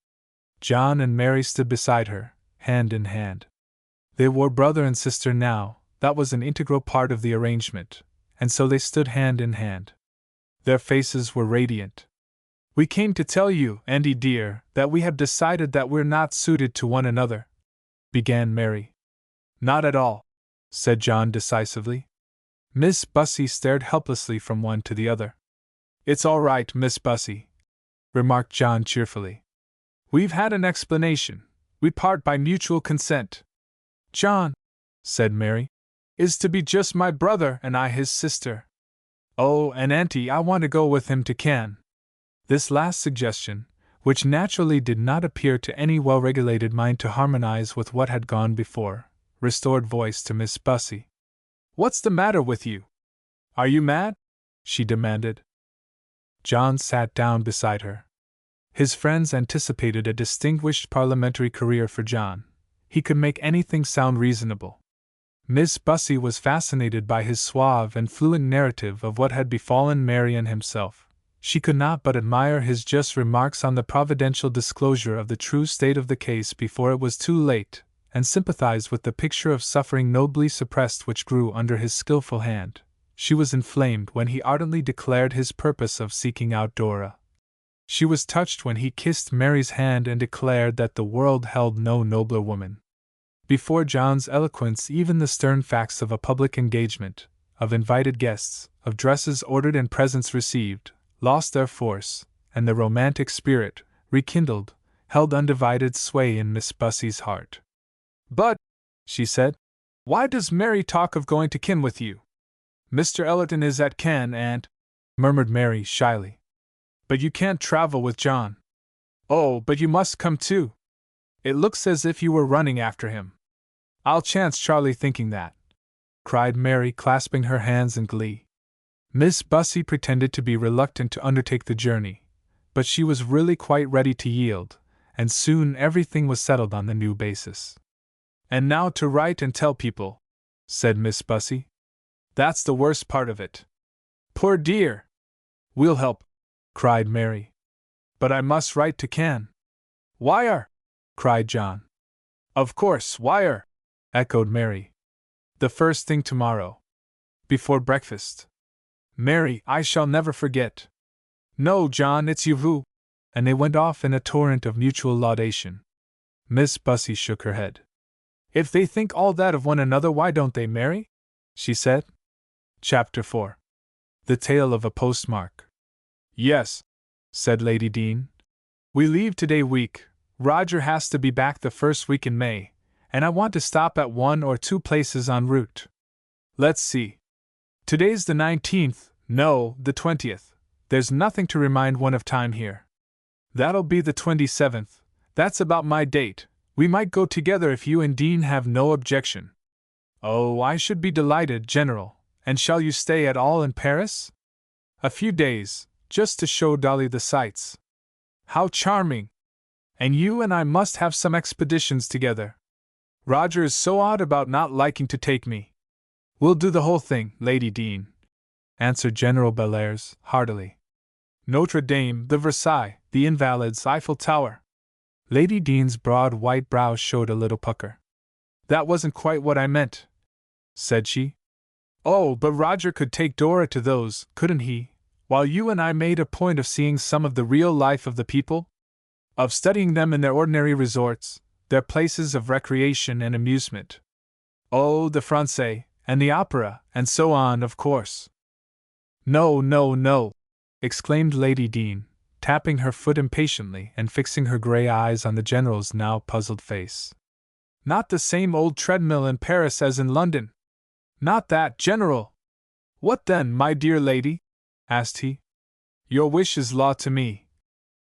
John and Mary stood beside her, hand in hand. They were brother and sister now, that was an integral part of the arrangement, and so they stood hand in hand. Their faces were radiant. "We came to tell you, Auntie dear, that we have decided that we're not suited to one another," began Mary. "Not at all," said John decisively. Miss Bussy stared helplessly from one to the other. "It's all right, Miss Bussy," remarked John cheerfully. "We've had an explanation. We part by mutual consent. John," said Mary, "is to be just my brother and I his sister. Oh, and Auntie, I want to go with him to Cannes." This last suggestion, which naturally did not appear to any well-regulated mind to harmonize with what had gone before, restored voice to Miss Bussy. "What's the matter with you? Are you mad?" she demanded. John sat down beside her. His friends anticipated a distinguished parliamentary career for John. He could make anything sound reasonable. Miss Bussy was fascinated by his suave and fluent narrative of what had befallen Mary and himself. She could not but admire his just remarks on the providential disclosure of the true state of the case before it was too late, and sympathize with the picture of suffering nobly suppressed which grew under his skillful hand. She was inflamed when he ardently declared his purpose of seeking out Dora. She was touched when he kissed Mary's hand and declared that the world held no nobler woman. Before John's eloquence, even the stern facts of a public engagement, of invited guests, of dresses ordered and presents received, lost their force, and the romantic spirit, rekindled, held undivided sway in Miss Bussy's heart. "But," she said, "why does Mary talk of going to Cannes with you?" "Mr. Ellerton is at Cannes and," murmured Mary shyly. "But you can't travel with John." "Oh, but you must come too. It looks as if you were running after him." "I'll chance Charlie thinking that," cried Mary, clasping her hands in glee. Miss Bussy pretended to be reluctant to undertake the journey, but she was really quite ready to yield, and soon everything was settled on the new basis. "And now to write and tell people," said Miss Bussy. "That's the worst part of it." "Poor dear!" "We'll help," cried Mary. "But I must write to Cannes." "Wire!" cried John. "Of course, wire!" echoed Mary. "The first thing tomorrow. Before breakfast. Mary, I shall never forget." "No, John, it's you who—" And they went off in a torrent of mutual laudation. Miss Bussy shook her head. "If they think all that of one another, why don't they, Mary?" she said. Chapter 4. The Tale of a Postmark. "Yes," said Lady Dean. "We leave today week. Roger has to be back the first week in May, and I want to stop at one or two places en route. Let's see. Today's the 19th, no, the 20th. There's nothing to remind one of time here. That'll be the 27th. That's about my date. We might go together if you and Dean have no objection." "Oh, I should be delighted, General. And shall you stay at all in Paris?" "A few days, just to show Dolly the sights." "How charming! And you and I must have some expeditions together. Roger is so odd about not liking to take me." "We'll do the whole thing, Lady Dean," answered General Bellairs, heartily. "Notre Dame, the Versailles, the Invalides, Eiffel Tower." Lady Dean's broad white brow showed a little pucker. "That wasn't quite what I meant," said she. "Oh, but Roger could take Dora to those, couldn't he, while you and I made a point of seeing some of the real life of the people? Of studying them in their ordinary resorts, their places of recreation and amusement. Oh, the Francais, and the opera, and so on, of course." "No, no, no!" exclaimed Lady Dean, tapping her foot impatiently and fixing her gray eyes on the General's now puzzled face. "Not the same old treadmill in Paris as in London. Not that, General!" "What then, my dear lady?" asked he. "Your wish is law to me."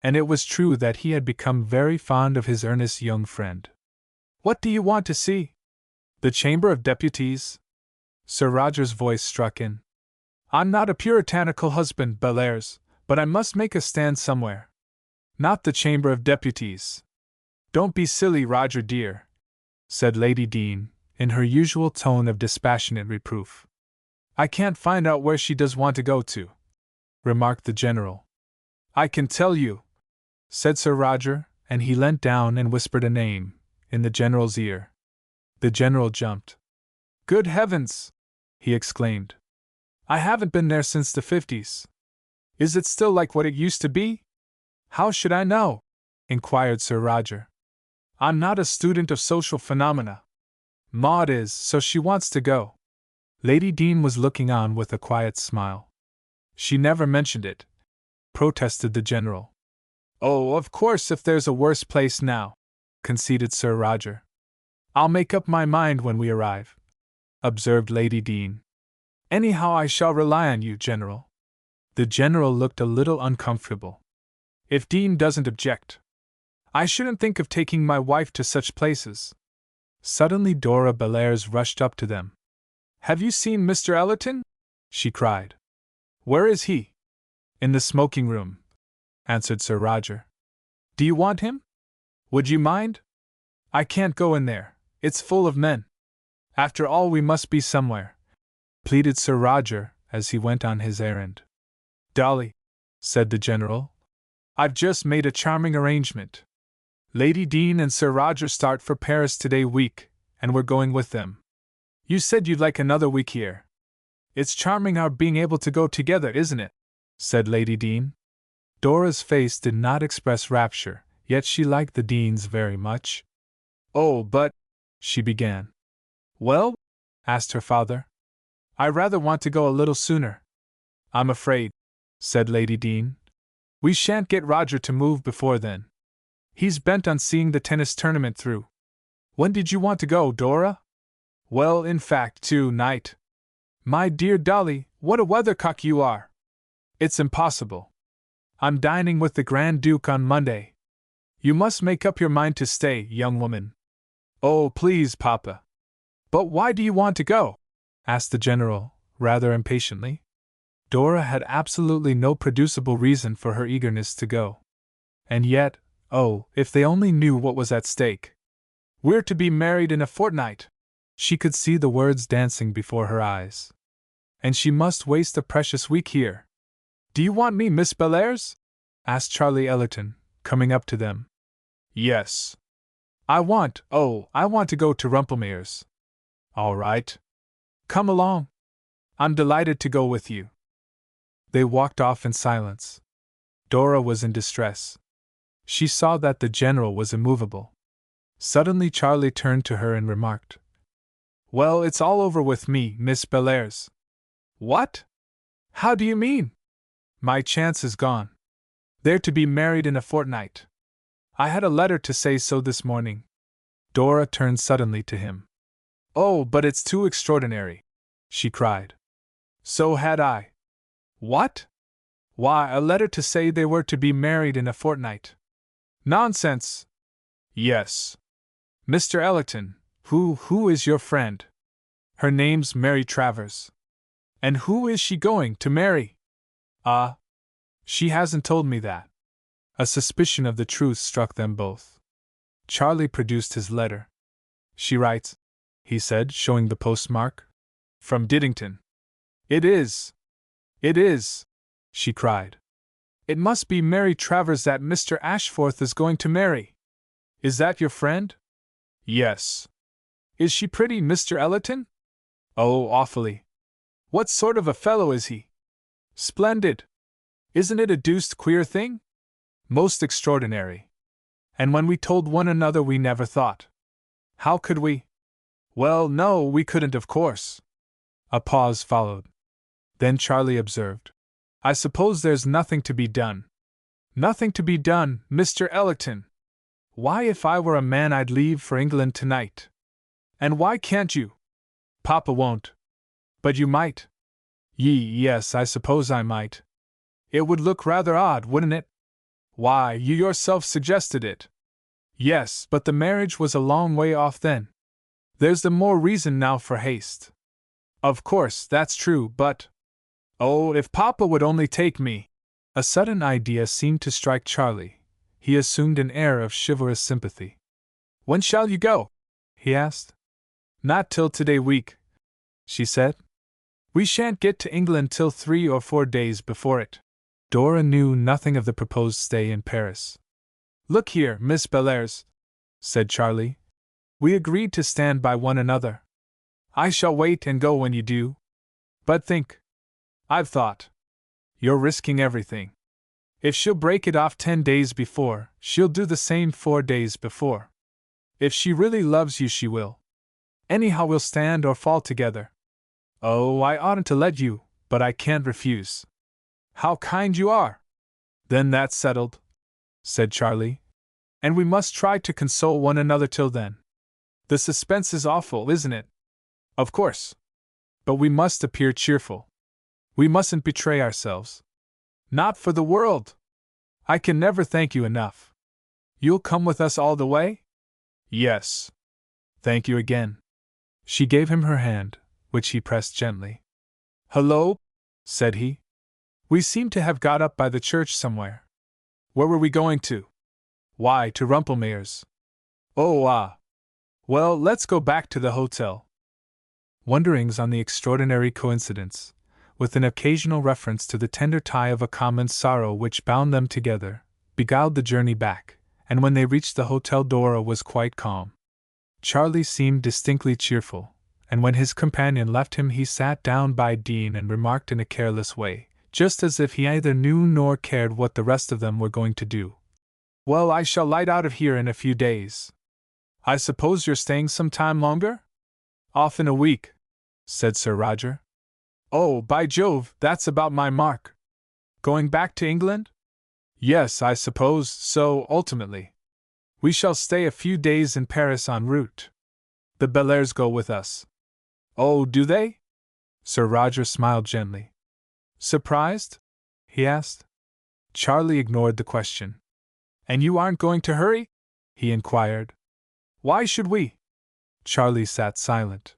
And it was true that he had become very fond of his earnest young friend. "What do you want to see?" "The Chamber of Deputies?" Sir Roger's voice struck in. "I'm not a puritanical husband, Bellairs, but I must make a stand somewhere. Not the Chamber of Deputies." "Don't be silly, Roger dear," said Lady Dean, in her usual tone of dispassionate reproof. "I can't find out where she does want to go to," remarked the General, I can tell you, said Sir Roger, and he leant down and whispered a name in the General's ear. The General jumped. Good heavens! He exclaimed. I haven't been there since the 50s. Is it still like what it used to be? How should I know? Inquired Sir Roger. I'm not a student of social phenomena. Maud is, so she wants to go. Lady Dean was looking on with a quiet smile. She never mentioned it, protested the General. Oh, of course, if there's a worse place now, conceded Sir Roger. I'll make up my mind when we arrive, observed Lady Dean. Anyhow, I shall rely on you, General. The General looked a little uncomfortable. If Dean doesn't object, I shouldn't think of taking my wife to such places. Suddenly Dora Bellairs rushed up to them. Have you seen Mr. Ellerton? She cried. Where is he? In the smoking room, answered Sir Roger. Do you want him? Would you mind? I can't go in there, it's full of men. After all, we must be somewhere, pleaded Sir Roger as he went on his errand. Dolly, said the General, I've just made a charming arrangement. Lady Dean and Sir Roger start for Paris today week, and we're going with them. You said you'd like another week here. It's charming our being able to go together, isn't it? Said Lady Dean. Dora's face did not express rapture, yet she liked the Deans very much. Oh, but, she began. Well? Asked her father. I rather want to go a little sooner. I'm afraid, said Lady Dean, we shan't get Roger to move before then. He's bent on seeing the tennis tournament through. When did you want to go, Dora? Well, in fact, tonight. My dear Dolly, what a weathercock you are! It's impossible. I'm dining with the Grand Duke on Monday. You must make up your mind to stay, young woman. Oh, please, Papa. But why do you want to go? Asked the General, rather impatiently. Dora had absolutely no producible reason for her eagerness to go. And yet, oh, if they only knew what was at stake. We're to be married in a fortnight. She could see the words dancing before her eyes. And she must waste a precious week here. Do you want me, Miss Bellairs? Asked Charlie Ellerton, coming up to them. Yes. I want to go to Rumpelmayer's. All right. Come along. I'm delighted to go with you. They walked off in silence. Dora was in distress. She saw that the General was immovable. Suddenly Charlie turned to her and remarked, Well, it's all over with me, Miss Bellairs. What? How do you mean? My chance is gone. They're to be married in a fortnight. I had a letter to say so this morning. Dora turned suddenly to him. Oh, but it's too extraordinary, she cried. So had I. What? Why, a letter to say they were to be married in a fortnight. Nonsense. Yes. Mr. Ellerton, who is your friend? Her name's Mary Travers. And who is she going to marry? She hasn't told me that. A suspicion of the truth struck them both. Charlie produced his letter. She writes, he said, showing the postmark. From Diddington. It is, she cried. It must be Mary Travers that Mr. Ashforth is going to marry. Is that your friend? Yes. Is she pretty, Mr. Ellerton? Oh, awfully. What sort of a fellow is he? Splendid. Isn't it a deuced queer thing? Most extraordinary. And when we told one another we never thought. How could we? Well, no, we couldn't, of course. A pause followed. Then Charlie observed, I suppose there's nothing to be done. Nothing to be done, Mr. Ellerton. Why, if I were a man, I'd leave for England tonight. And why can't you? Papa won't. But you might. Yes, I suppose I might. It would look rather odd, wouldn't it? Why, you yourself suggested it. Yes, but the marriage was a long way off then. There's the more reason now for haste. Of course, that's true, but… Oh, if Papa would only take me! A sudden idea seemed to strike Charlie. He assumed an air of chivalrous sympathy. When shall you go? He asked. Not till today week, she said. We shan't get to England till 3 or 4 days before it. Dora knew nothing of the proposed stay in Paris. "Look here, Miss Bellairs," said Charlie. "We agreed to stand by one another. I shall wait and go when you do. But think. I've thought. You're risking everything. If she'll break it off 10 days before, she'll do the same 4 days before. If she really loves you, she will. Anyhow, we'll stand or fall together. Oh, I oughtn't to let you, but I can't refuse." "How kind you are!" "Then that's settled," said Charlie. "And we must try to console one another till then. The suspense is awful, isn't it?" "Of course. But we must appear cheerful. We mustn't betray ourselves." "Not for the world! I can never thank you enough. You'll come with us all the way?" "Yes. Thank you again." She gave him her hand, which he pressed gently. "Hello," said he. "We seem to have got up by the church somewhere. Where were we going to?" "Why, to Rumpelmayer's." "Oh, ah. Well, let's go back to the hotel." Wonderings on the extraordinary coincidence, with an occasional reference to the tender tie of a common sorrow which bound them together, beguiled the journey back, and when they reached the hotel Dora was quite calm. Charlie seemed distinctly cheerful, and when his companion left him he sat down by Dean and remarked in a careless way, just as if he either knew nor cared what the rest of them were going to do: "Well, I shall light out of here in a few days. I suppose you're staying some time longer?" "Off in a week," said Sir Roger. "Oh, by Jove, that's about my mark. Going back to England?" "Yes, I suppose so, ultimately. We shall stay a few days in Paris en route. The Bellairs go with us." "Oh, do they?" Sir Roger smiled gently. "Surprised?" he asked. Charlie ignored the question. "And you aren't going to hurry?" he inquired. "Why should we?" Charlie sat silent.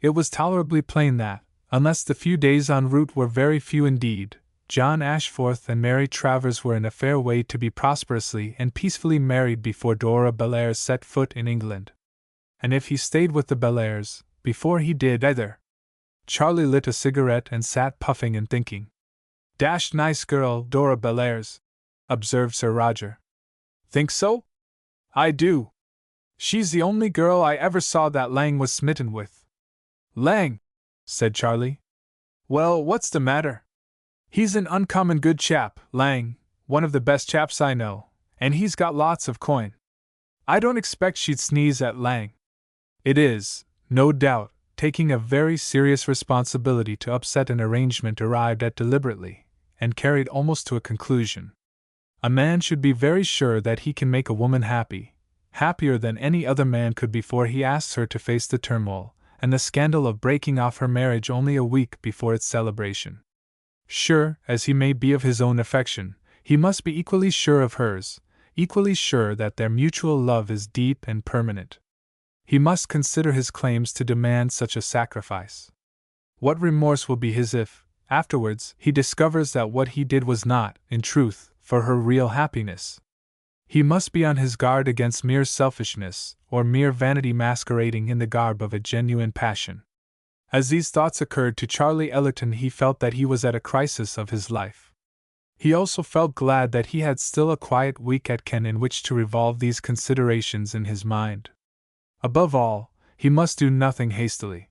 It was tolerably plain that, unless the few days en route were very few indeed, John Ashforth and Mary Travers were in a fair way to be prosperously and peacefully married before Dora Bellairs set foot in England. And if he stayed with the Bellairs, before he did either. Charlie lit a cigarette and sat puffing and thinking. "Dashed nice girl, Dora Bellairs," observed Sir Roger. "Think so?" "I do. She's the only girl I ever saw that Lang was smitten with." "Lang?" said Charlie. "Well, what's the matter? He's an uncommon good chap, Lang, one of the best chaps I know, and he's got lots of coin. I don't expect she'd sneeze at Lang. It is, no doubt, taking a very serious responsibility to upset an arrangement arrived at deliberately, and carried almost to a conclusion. A man should be very sure that he can make a woman happy, happier than any other man could before he asks her to face the turmoil and the scandal of breaking off her marriage only a week before its celebration. Sure as he may be of his own affection, he must be equally sure of hers, equally sure that their mutual love is deep and permanent. He must consider his claims to demand such a sacrifice. What remorse will be his if, afterwards, he discovers that what he did was not, in truth, for her real happiness? He must be on his guard against mere selfishness, or mere vanity masquerading in the garb of a genuine passion. As these thoughts occurred to Charlie Ellerton, he felt that he was at a crisis of his life. He also felt glad that he had still a quiet week at Cannes in which to revolve these considerations in his mind. Above all, he must do nothing hastily.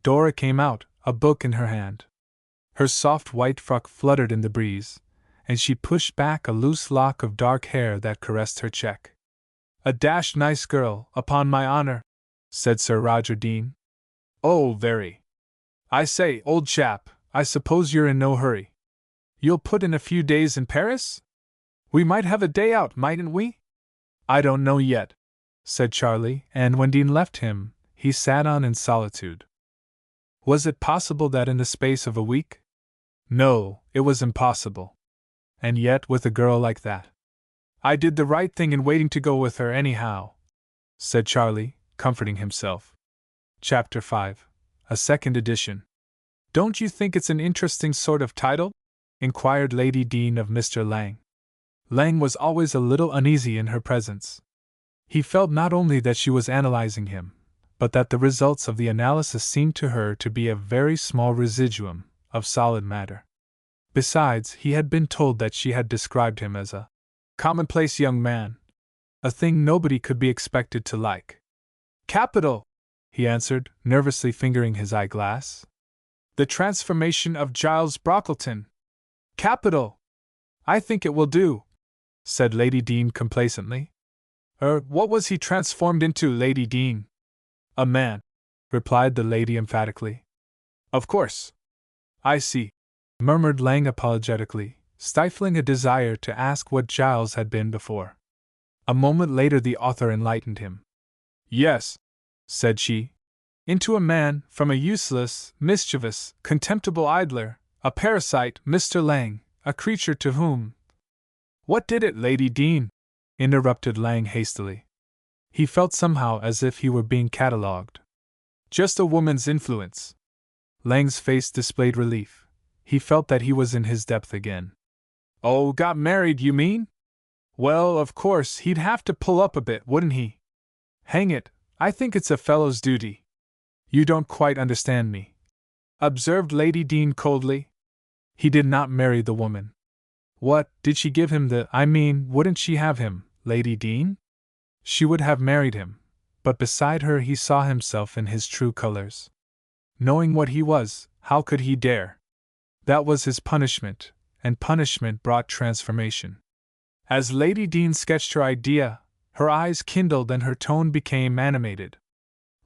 Dora came out, a book in her hand. Her soft white frock fluttered in the breeze, and she pushed back a loose lock of dark hair that caressed her cheek. "A dashed nice girl, upon my honor," said Sir Roger Dean. "Oh, very. I say, old chap, I suppose you're in no hurry. You'll put in a few days in Paris? We might have a day out, mightn't we?" "I don't know yet," said Charlie, and when Dean left him, he sat on in solitude. Was it possible that in the space of a week? No, it was impossible. And yet, with a girl like that, "I did the right thing in waiting to go with her, anyhow," said Charlie, comforting himself. Chapter 5, a second edition. "Don't you think it's an interesting sort of title?" inquired Lady Dean of Mr. Lang. Lang was always a little uneasy in her presence. He felt not only that she was analyzing him, but that the results of the analysis seemed to her to be a very small residuum of solid matter. Besides, he had been told that she had described him as a commonplace young man, a thing nobody could be expected to like. Capital, he answered, nervously fingering his eyeglass. The transformation of Giles Brockleton. Capital! I think it will do, said Lady Dean complacently. What was he transformed into, Lady Dean? A man, replied the lady emphatically. Of course. I see, murmured Lang apologetically, stifling a desire to ask what Giles had been before. A moment later the author enlightened him. Yes, said she, into a man, from a useless, mischievous, contemptible idler, a parasite, Mr. Lang, a creature to whom— What did it, Lady Dean? Interrupted Lang hastily. He felt somehow as if he were being catalogued. Just a woman's influence. Lang's face displayed relief. He felt that he was in his depth again. Oh, got married, you mean? Well, of course, he'd have to pull up a bit, wouldn't he? Hang it, I think it's a fellow's duty. You don't quite understand me, observed Lady Dean coldly. He did not marry the woman. What, did she give him wouldn't she have him, Lady Dean? She would have married him, but beside her he saw himself in his true colors. Knowing what he was, how could he dare? That was his punishment, and punishment brought transformation. As Lady Dean sketched her idea, her eyes kindled and her tone became animated.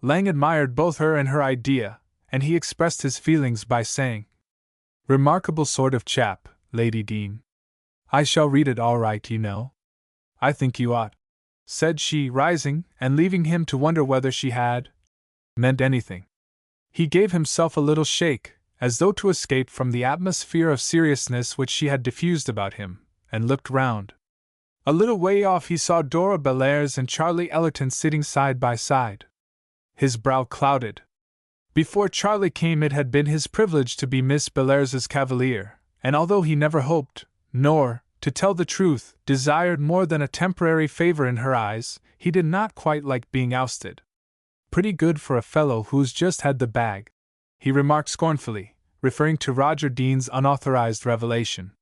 Lang admired both her and her idea, and he expressed his feelings by saying, Remarkable sort of chap, Lady Dean. I shall read it all right, you know. I think you ought, said she, rising, and leaving him to wonder whether she had meant anything. He gave himself a little shake, as though to escape from the atmosphere of seriousness which she had diffused about him, and looked round. A little way off he saw Dora Bellairs and Charlie Ellerton sitting side by side. His brow clouded. Before Charlie came it had been his privilege to be Miss Bellairs's cavalier, and although he never hoped, nor, to tell the truth, desired more than a temporary favor in her eyes, he did not quite like being ousted. Pretty good for a fellow who's just had the bag, he remarked scornfully, referring to Roger Dean's unauthorized revelation.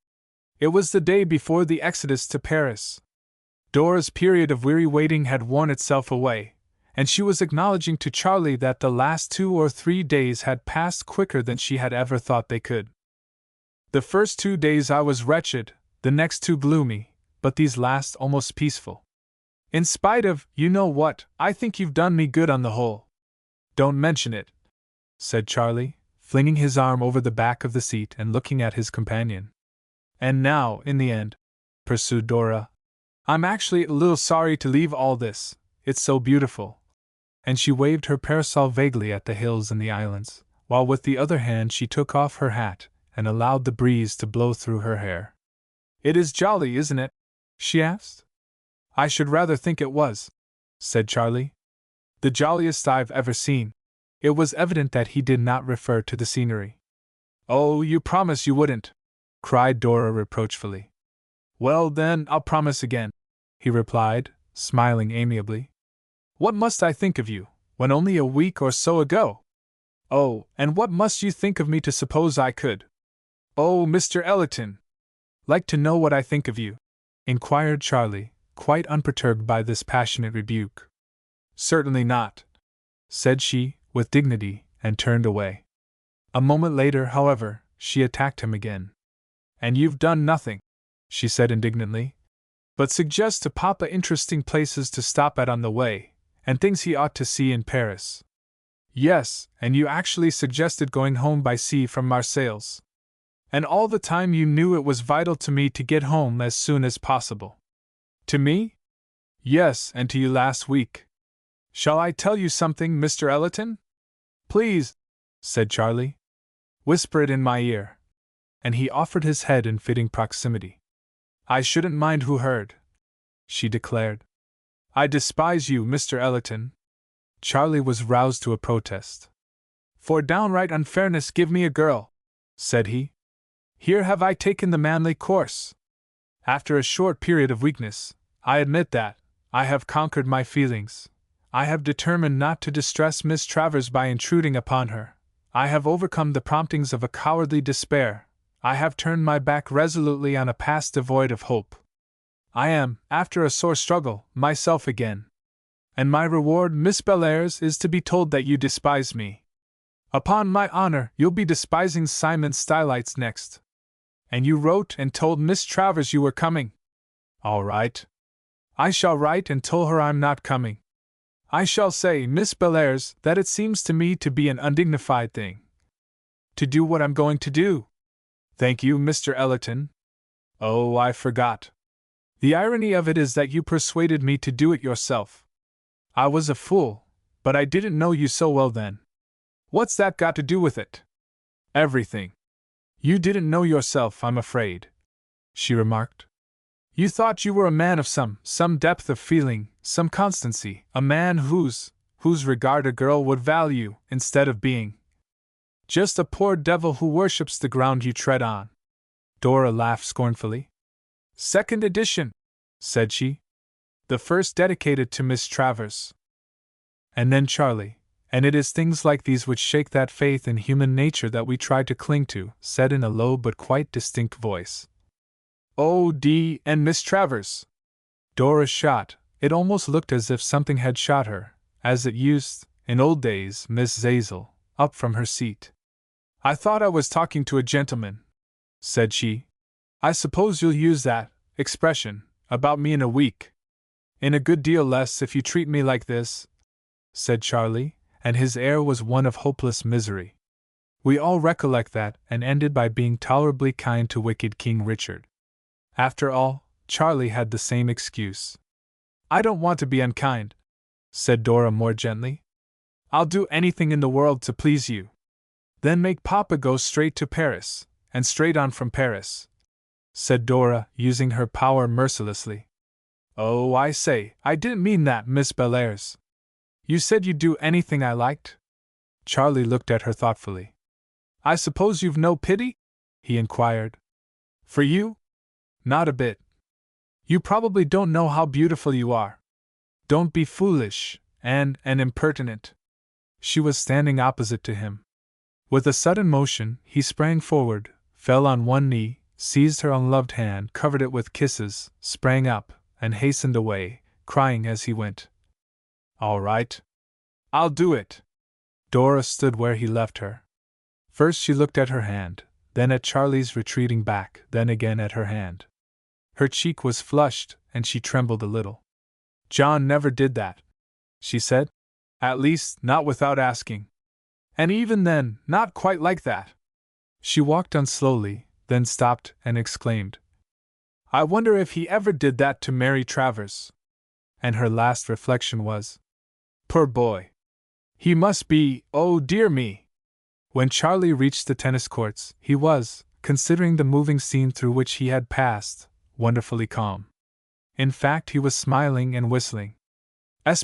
It was the day before the exodus to Paris. Dora's period of weary waiting had worn itself away, and she was acknowledging to Charlie that the last 2 or 3 days had passed quicker than she had ever thought they could. The first 2 days I was wretched, the next 2 gloomy, but these last almost peaceful. In spite of, you know what, I think you've done me good on the whole. Don't mention it, said Charlie, flinging his arm over the back of the seat and looking at his companion. And now, in the end, pursued Dora, I'm actually a little sorry to leave all this, it's so beautiful. And she waved her parasol vaguely at the hills and the islands, while with the other hand she took off her hat and allowed the breeze to blow through her hair. It is jolly, isn't it? She asked. I should rather think it was, said Charlie. The jolliest I've ever seen. It was evident that he did not refer to the scenery. Oh, you promise you wouldn't, cried Dora reproachfully. Well, then, I'll promise again, he replied, smiling amiably. What must I think of you, when only a week or so ago? Oh, and what must you think of me to suppose I could? Oh, Mr. Ellerton! Like to know what I think of you? Inquired Charlie, quite unperturbed by this passionate rebuke. Certainly not, said she, with dignity, and turned away. A moment later, however, she attacked him again. And you've done nothing, she said indignantly, but suggest to Papa interesting places to stop at on the way, and things he ought to see in Paris. Yes, and you actually suggested going home by sea from Marseilles. And all the time you knew it was vital to me to get home as soon as possible. To me? Yes, and to you last week. Shall I tell you something, Mr. Ellerton? Please, said Charlie. Whisper it in my ear. And he offered his head in fitting proximity. I shouldn't mind who heard, she declared. I despise you, Mr. Ellerton. Charlie was roused to a protest. For downright unfairness, give me a girl, said he. Here have I taken the manly course. After a short period of weakness, I admit that, I have conquered my feelings. I have determined not to distress Miss Travers by intruding upon her. I have overcome the promptings of a cowardly despair, I have turned my back resolutely on a past devoid of hope. I am, after a sore struggle, myself again. And my reward, Miss Bellairs, is to be told that you despise me. Upon my honor, you'll be despising Simon Stylites next. And you wrote and told Miss Travers you were coming. All right. I shall write and tell her I'm not coming. I shall say, Miss Bellairs, that it seems to me to be an undignified thing to do what I'm going to do. Thank you, Mr. Ellerton. Oh, I forgot. The irony of it is that you persuaded me to do it yourself. I was a fool, but I didn't know you so well then. What's that got to do with it? Everything. You didn't know yourself, I'm afraid, she remarked. You thought you were a man of some depth of feeling, some constancy, a man whose regard a girl would value, instead of being just a poor devil who worships the ground you tread on. Dora laughed scornfully. Second edition, said she. The first dedicated to Miss Travers. And then Charlie, and it is things like these which shake that faith in human nature that we try to cling to, said in a low but quite distinct voice. Oh, D. and Miss Travers! Dora shot. It almost looked as if something had shot her, as it used, in old days, Miss Zazel, up from her seat. I thought I was talking to a gentleman, said she. I suppose you'll use that expression about me in a week. In a good deal less if you treat me like this, said Charlie, and his air was one of hopeless misery. We all recollect that, and ended by being tolerably kind to wicked King Richard. After all, Charlie had the same excuse. I don't want to be unkind, said Dora more gently. I'll do anything in the world to please you. Then make Papa go straight to Paris, and straight on from Paris, said Dora, using her power mercilessly. Oh, I say, I didn't mean that, Miss Bellairs. You said you'd do anything I liked? Charlie looked at her thoughtfully. I suppose you've no pity? He inquired. For you? Not a bit. You probably don't know how beautiful you are. Don't be foolish, and impertinent. She was standing opposite to him. With a sudden motion, he sprang forward, fell on one knee, seized her unloved hand, covered it with kisses, sprang up, and hastened away, crying as he went. All right. I'll do it. Dora stood where he left her. First she looked at her hand, then at Charlie's retreating back, then again at her hand. Her cheek was flushed, and she trembled a little. John never did that, she said. At least, not without asking. And even then, not quite like that. She walked on slowly, then stopped and exclaimed, I wonder if he ever did that to Mary Travers. And her last reflection was, poor boy. He must be, oh dear me. When Charlie reached the tennis courts, he was, considering the moving scene through which he had passed, wonderfully calm. In fact, he was smiling and whistling.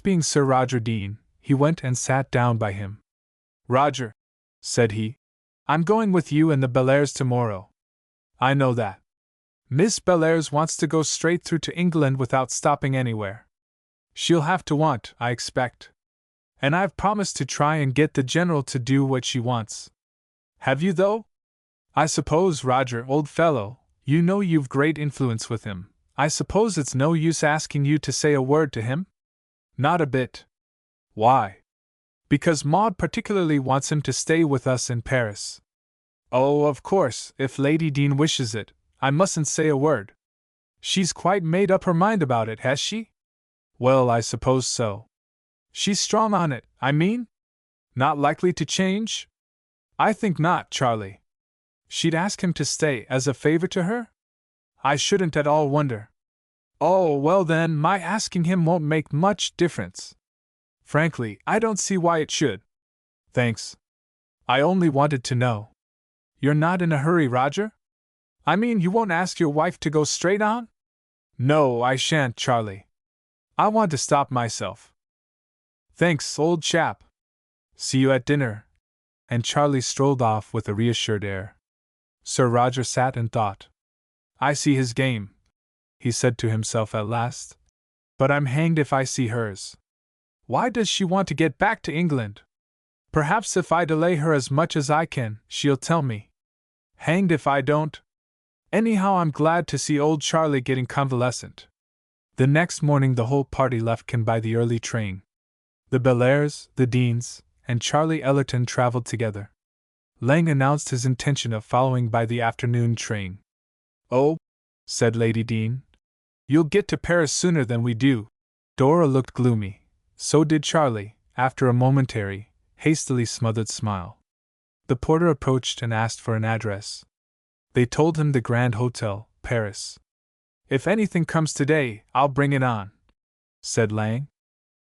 Being Sir Roger Dean, he went and sat down by him. Roger, said he, I'm going with you and the Bellairs tomorrow. I know that. Miss Bellairs wants to go straight through to England without stopping anywhere. She'll have to want, I expect. And I've promised to try and get the General to do what she wants. Have you, though? I suppose, Roger, old fellow, you know you've great influence with him. I suppose it's no use asking you to say a word to him? Not a bit. Why? Because Maud particularly wants him to stay with us in Paris. Oh, of course, if Lady Dean wishes it, I mustn't say a word. She's quite made up her mind about it, has she? Well, I suppose so. She's strong on it, I mean? Not likely to change? I think not, Charlie. She'd ask him to stay as a favor to her? I shouldn't at all wonder. Oh, well then, my asking him won't make much difference. Frankly, I don't see why it should. Thanks. I only wanted to know. You're not in a hurry, Roger? I mean, you won't ask your wife to go straight on? No, I shan't, Charlie. I want to stop myself. Thanks, old chap. See you at dinner. And Charlie strolled off with a reassured air. Sir Roger sat and thought. I see his game, he said to himself at last. But I'm hanged if I see hers. Why does she want to get back to England? Perhaps if I delay her as much as I can, she'll tell me. Hanged if I don't. Anyhow, I'm glad to see old Charlie getting convalescent. The next morning the whole party left Cannes by the early train. The Bellairs, the Deans, and Charlie Ellerton traveled together. Lang announced his intention of following by the afternoon train. "Oh," said Lady Dean, "you'll get to Paris sooner than we do." Dora looked gloomy. So did Charlie, after a momentary, hastily smothered smile. The porter approached and asked for an address. They told him the Grand Hotel, Paris. "If anything comes today, I'll bring it on," said Lang.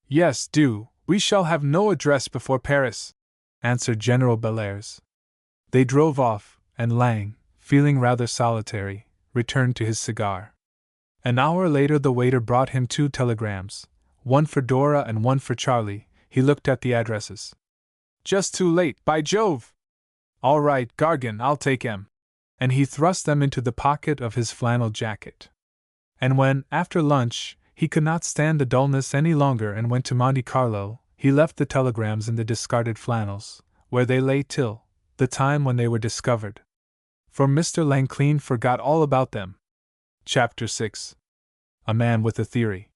"Yes, do, we shall have no address before Paris," answered General Bellairs. They drove off, and Lang, feeling rather solitary, returned to his cigar. An hour later the waiter brought him 2 telegrams, one for Dora and one for Charlie. He looked at the addresses. "Just too late, by Jove! All right, Gargan, I'll take 'em." And he thrust them into the pocket of his flannel jacket. And when, after lunch, he could not stand the dullness any longer and went to Monte Carlo, he left the telegrams in the discarded flannels, where they lay till the time when they were discovered. For Mr. Lang clean forgot all about them. Chapter 6. A Man with a Theory.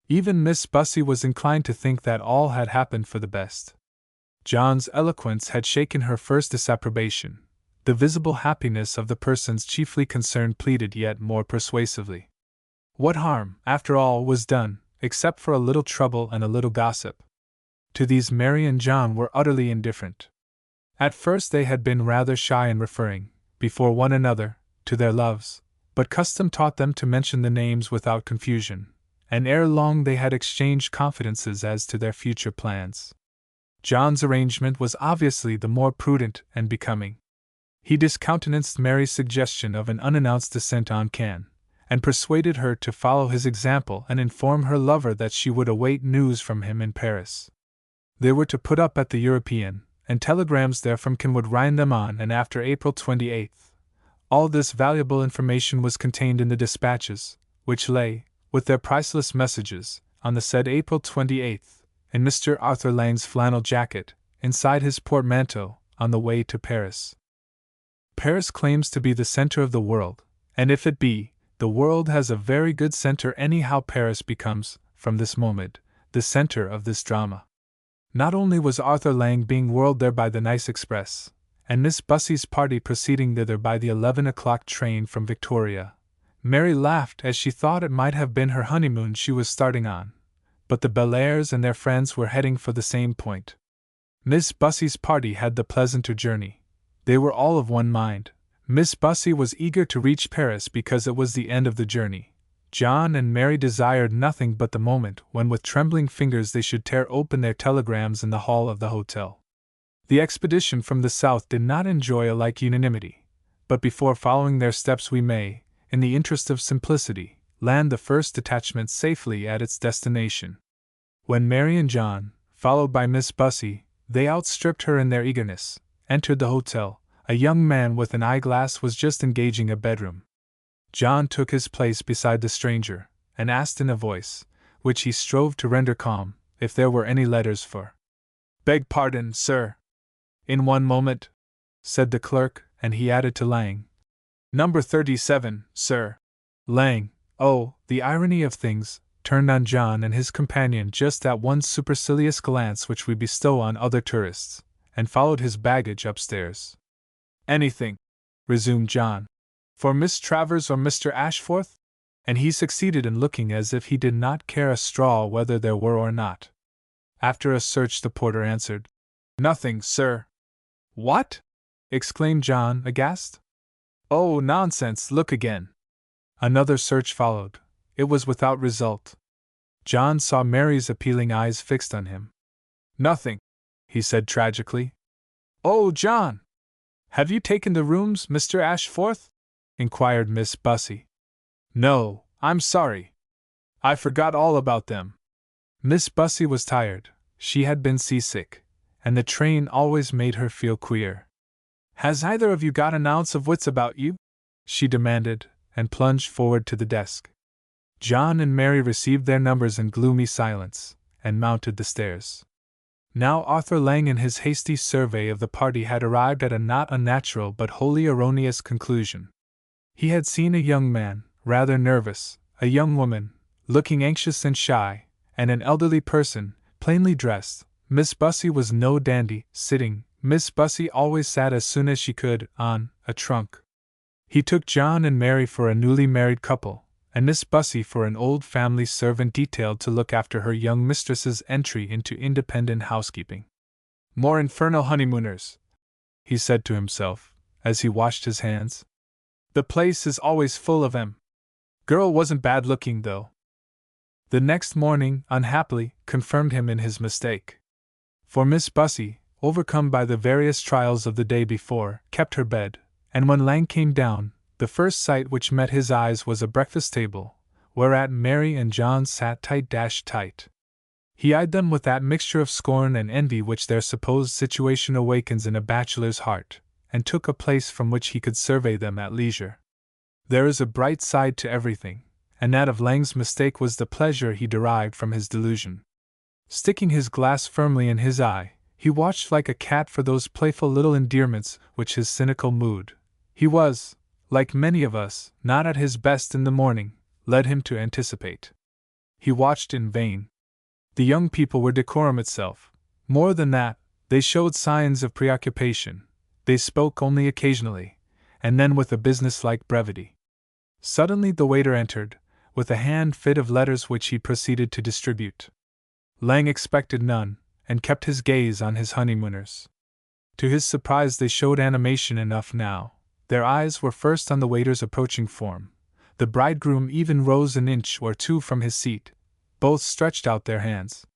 Even Miss Bussy was inclined to think that all had happened for the best. John's eloquence had shaken her first disapprobation. The visible happiness of the persons chiefly concerned pleaded yet more persuasively. What harm, after all, was done, except for a little trouble and a little gossip? To these Mary and John were utterly indifferent. At first they had been rather shy in referring, before one another, to their loves, but custom taught them to mention the names without confusion, and ere long they had exchanged confidences as to their future plans. John's arrangement was obviously the more prudent and becoming. He discountenanced Mary's suggestion of an unannounced descent on Cannes, and persuaded her to follow his example and inform her lover that she would await news from him in Paris. They were to put up at the European, and telegrams there from Cannes would rind them on, and after April 28th. All this valuable information was contained in the dispatches, which lay, with their priceless messages, on the said April 28th, in Mr. Arthur Lang's flannel jacket, inside his portmanteau, on the way to Paris. Paris claims to be the center of the world, and if it be, the world has a very good center anyhow. Paris becomes, from this moment, the center of this drama. Not only was Arthur Lang being whirled there by the nice express, and Miss Bussy's party proceeding thither by the 11 o'clock train from Victoria. Mary laughed as she thought it might have been her honeymoon she was starting on, but the Bellairs and their friends were heading for the same point. Miss Bussy's party had the pleasanter journey. They were all of one mind. Miss Bussy was eager to reach Paris because it was the end of the journey. John and Mary desired nothing but the moment when with trembling fingers they should tear open their telegrams in the hall of the hotel. The expedition from the south did not enjoy a like unanimity, but before following their steps we may, in the interest of simplicity, land the first detachment safely at its destination. When Mary and John, followed by Miss Bussy, they outstripped her in their eagerness, entered the hotel, a young man with an eyeglass was just engaging a bedroom. John took his place beside the stranger, and asked in a voice, which he strove to render calm, if there were any letters for. "Beg pardon, sir." "In one moment," said the clerk, and he added to Lang. "Number 37, sir." Lang, oh, the irony of things, turned on John and his companion just that one supercilious glance which we bestow on other tourists, and followed his baggage upstairs. "Anything," resumed John, "for Miss Travers or Mr. Ashforth?" And he succeeded in looking as if he did not care a straw whether there were or not. After a search the porter answered, "Nothing, sir." "What?" exclaimed John, aghast. "Oh, nonsense, look again." Another search followed. It was without result. John saw Mary's appealing eyes fixed on him. "Nothing," he said tragically. "Oh, John! Have you taken the rooms, Mr. Ashforth?" inquired Miss Bussy. "No, I'm sorry. I forgot all about them." Miss Bussy was tired. She had been seasick, and the train always made her feel queer. "Has either of you got an ounce of wits about you?" she demanded, and plunged forward to the desk. John and Mary received their numbers in gloomy silence, and mounted the stairs. Now Arthur Lang in his hasty survey of the party had arrived at a not unnatural but wholly erroneous conclusion. He had seen a young man, rather nervous, a young woman, looking anxious and shy, and an elderly person, plainly dressed. Miss Bussy was no dandy, sitting. Miss Bussy always sat as soon as she could, on a trunk. He took John and Mary for a newly married couple, and Miss Bussy for an old family servant detailed to look after her young mistress's entry into independent housekeeping. More infernal honeymooners, he said to himself, as he washed his hands. The place is always full of 'em. Girl wasn't bad looking, though. The next morning, unhappily, confirmed him in his mistake. For Miss Bussy, overcome by the various trials of the day before, kept her bed, and when Lang came down, the first sight which met his eyes was a breakfast table, whereat Mary and John sat tight. He eyed them with that mixture of scorn and envy which their supposed situation awakens in a bachelor's heart, and took a place from which he could survey them at leisure. There is a bright side to everything, and that of Lang's mistake was the pleasure he derived from his delusion. Sticking his glass firmly in his eye, he watched like a cat for those playful little endearments which his cynical mood, he was, like many of us, not at his best in the morning, led him to anticipate. He watched in vain. The young people were decorum itself. More than that, they showed signs of preoccupation. They spoke only occasionally, and then with a business-like brevity. Suddenly the waiter entered, with a hand fit of letters which he proceeded to distribute. Lang expected none, and kept his gaze on his honeymooners. To his surprise they showed animation enough now. Their eyes were first on the waiter's approaching form. The bridegroom even rose an inch or two from his seat. Both stretched out their hands.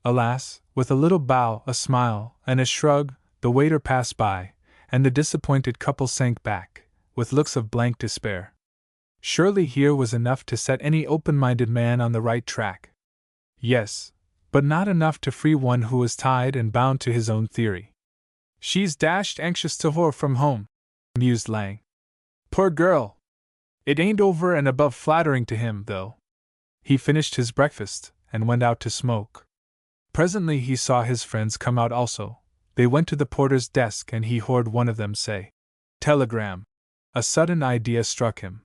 Alas, with a little bow, a smile, and a shrug, the waiter passed by, and the disappointed couple sank back, with looks of blank despair. Surely here was enough to set any open-minded man on the right track. Yes, but not enough to free one who was tied and bound to his own theory. She's dashed anxious to whore from home, mused Lang. Poor girl! It ain't over and above flattering to him, though. He finished his breakfast, and went out to smoke. Presently he saw his friends come out also. They went to the porter's desk and he heard one of them say, "Telegram." A sudden idea struck him.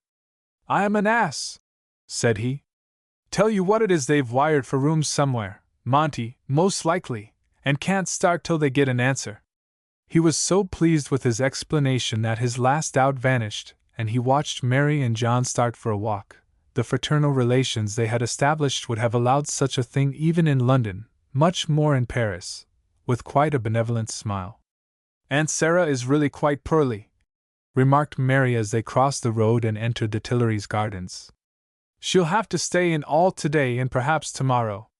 "I am an ass," said he. "Tell you what it is, they've wired for rooms somewhere, Monty, most likely, and can't start till they get an answer." He was so pleased with his explanation that his last doubt vanished, and he watched Mary and John start for a walk. The fraternal relations they had established would have allowed such a thing even in London, much more in Paris, with quite a benevolent smile. "Aunt Sarah is really quite poorly," remarked Mary as they crossed the road and entered the Tuileries Gardens. "She'll have to stay in all today and perhaps tomorrow.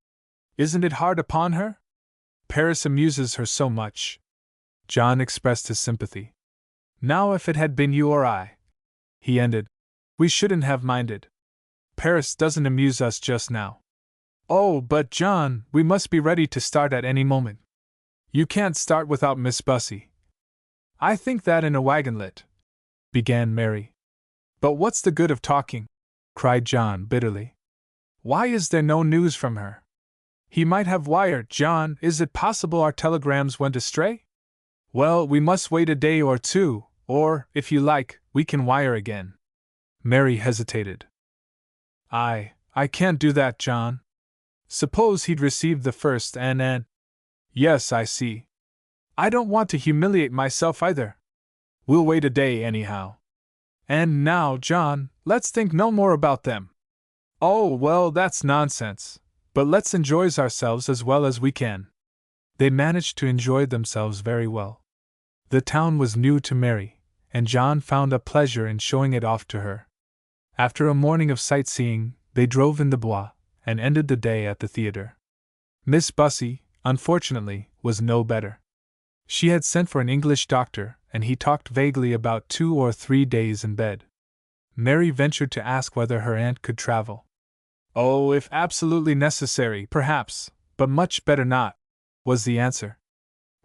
Isn't it hard upon her? Paris amuses her so much." John expressed his sympathy. "Now if it had been you or I," he ended, "we shouldn't have minded. Paris doesn't amuse us just now." "Oh, but John, we must be ready to start at any moment." "You can't start without Miss Bussy." "I think that in a wagonlet," began Mary. "But what's the good of talking?" cried John bitterly. "Why is there no news from her? He might have wired. John, is it possible our telegrams went astray? Well, we must wait a day or two, or, if you like, we can wire again." Mary hesitated. I can't do that, John. Suppose he'd received the first and. Yes, I see. I don't want to humiliate myself either. We'll wait a day anyhow. And now, John, let's think no more about them. Oh, well, that's nonsense. But let's enjoy ourselves as well as we can. They managed to enjoy themselves very well. The town was new to Mary, and John found a pleasure in showing it off to her. After a morning of sightseeing, they drove in the Bois, and ended the day at the theatre. Miss Bussy, unfortunately, was no better. She had sent for an English doctor, and he talked vaguely about 2 or 3 days in bed. Mary ventured to ask whether her aunt could travel. Oh, if absolutely necessary, perhaps, but much better not, was the answer.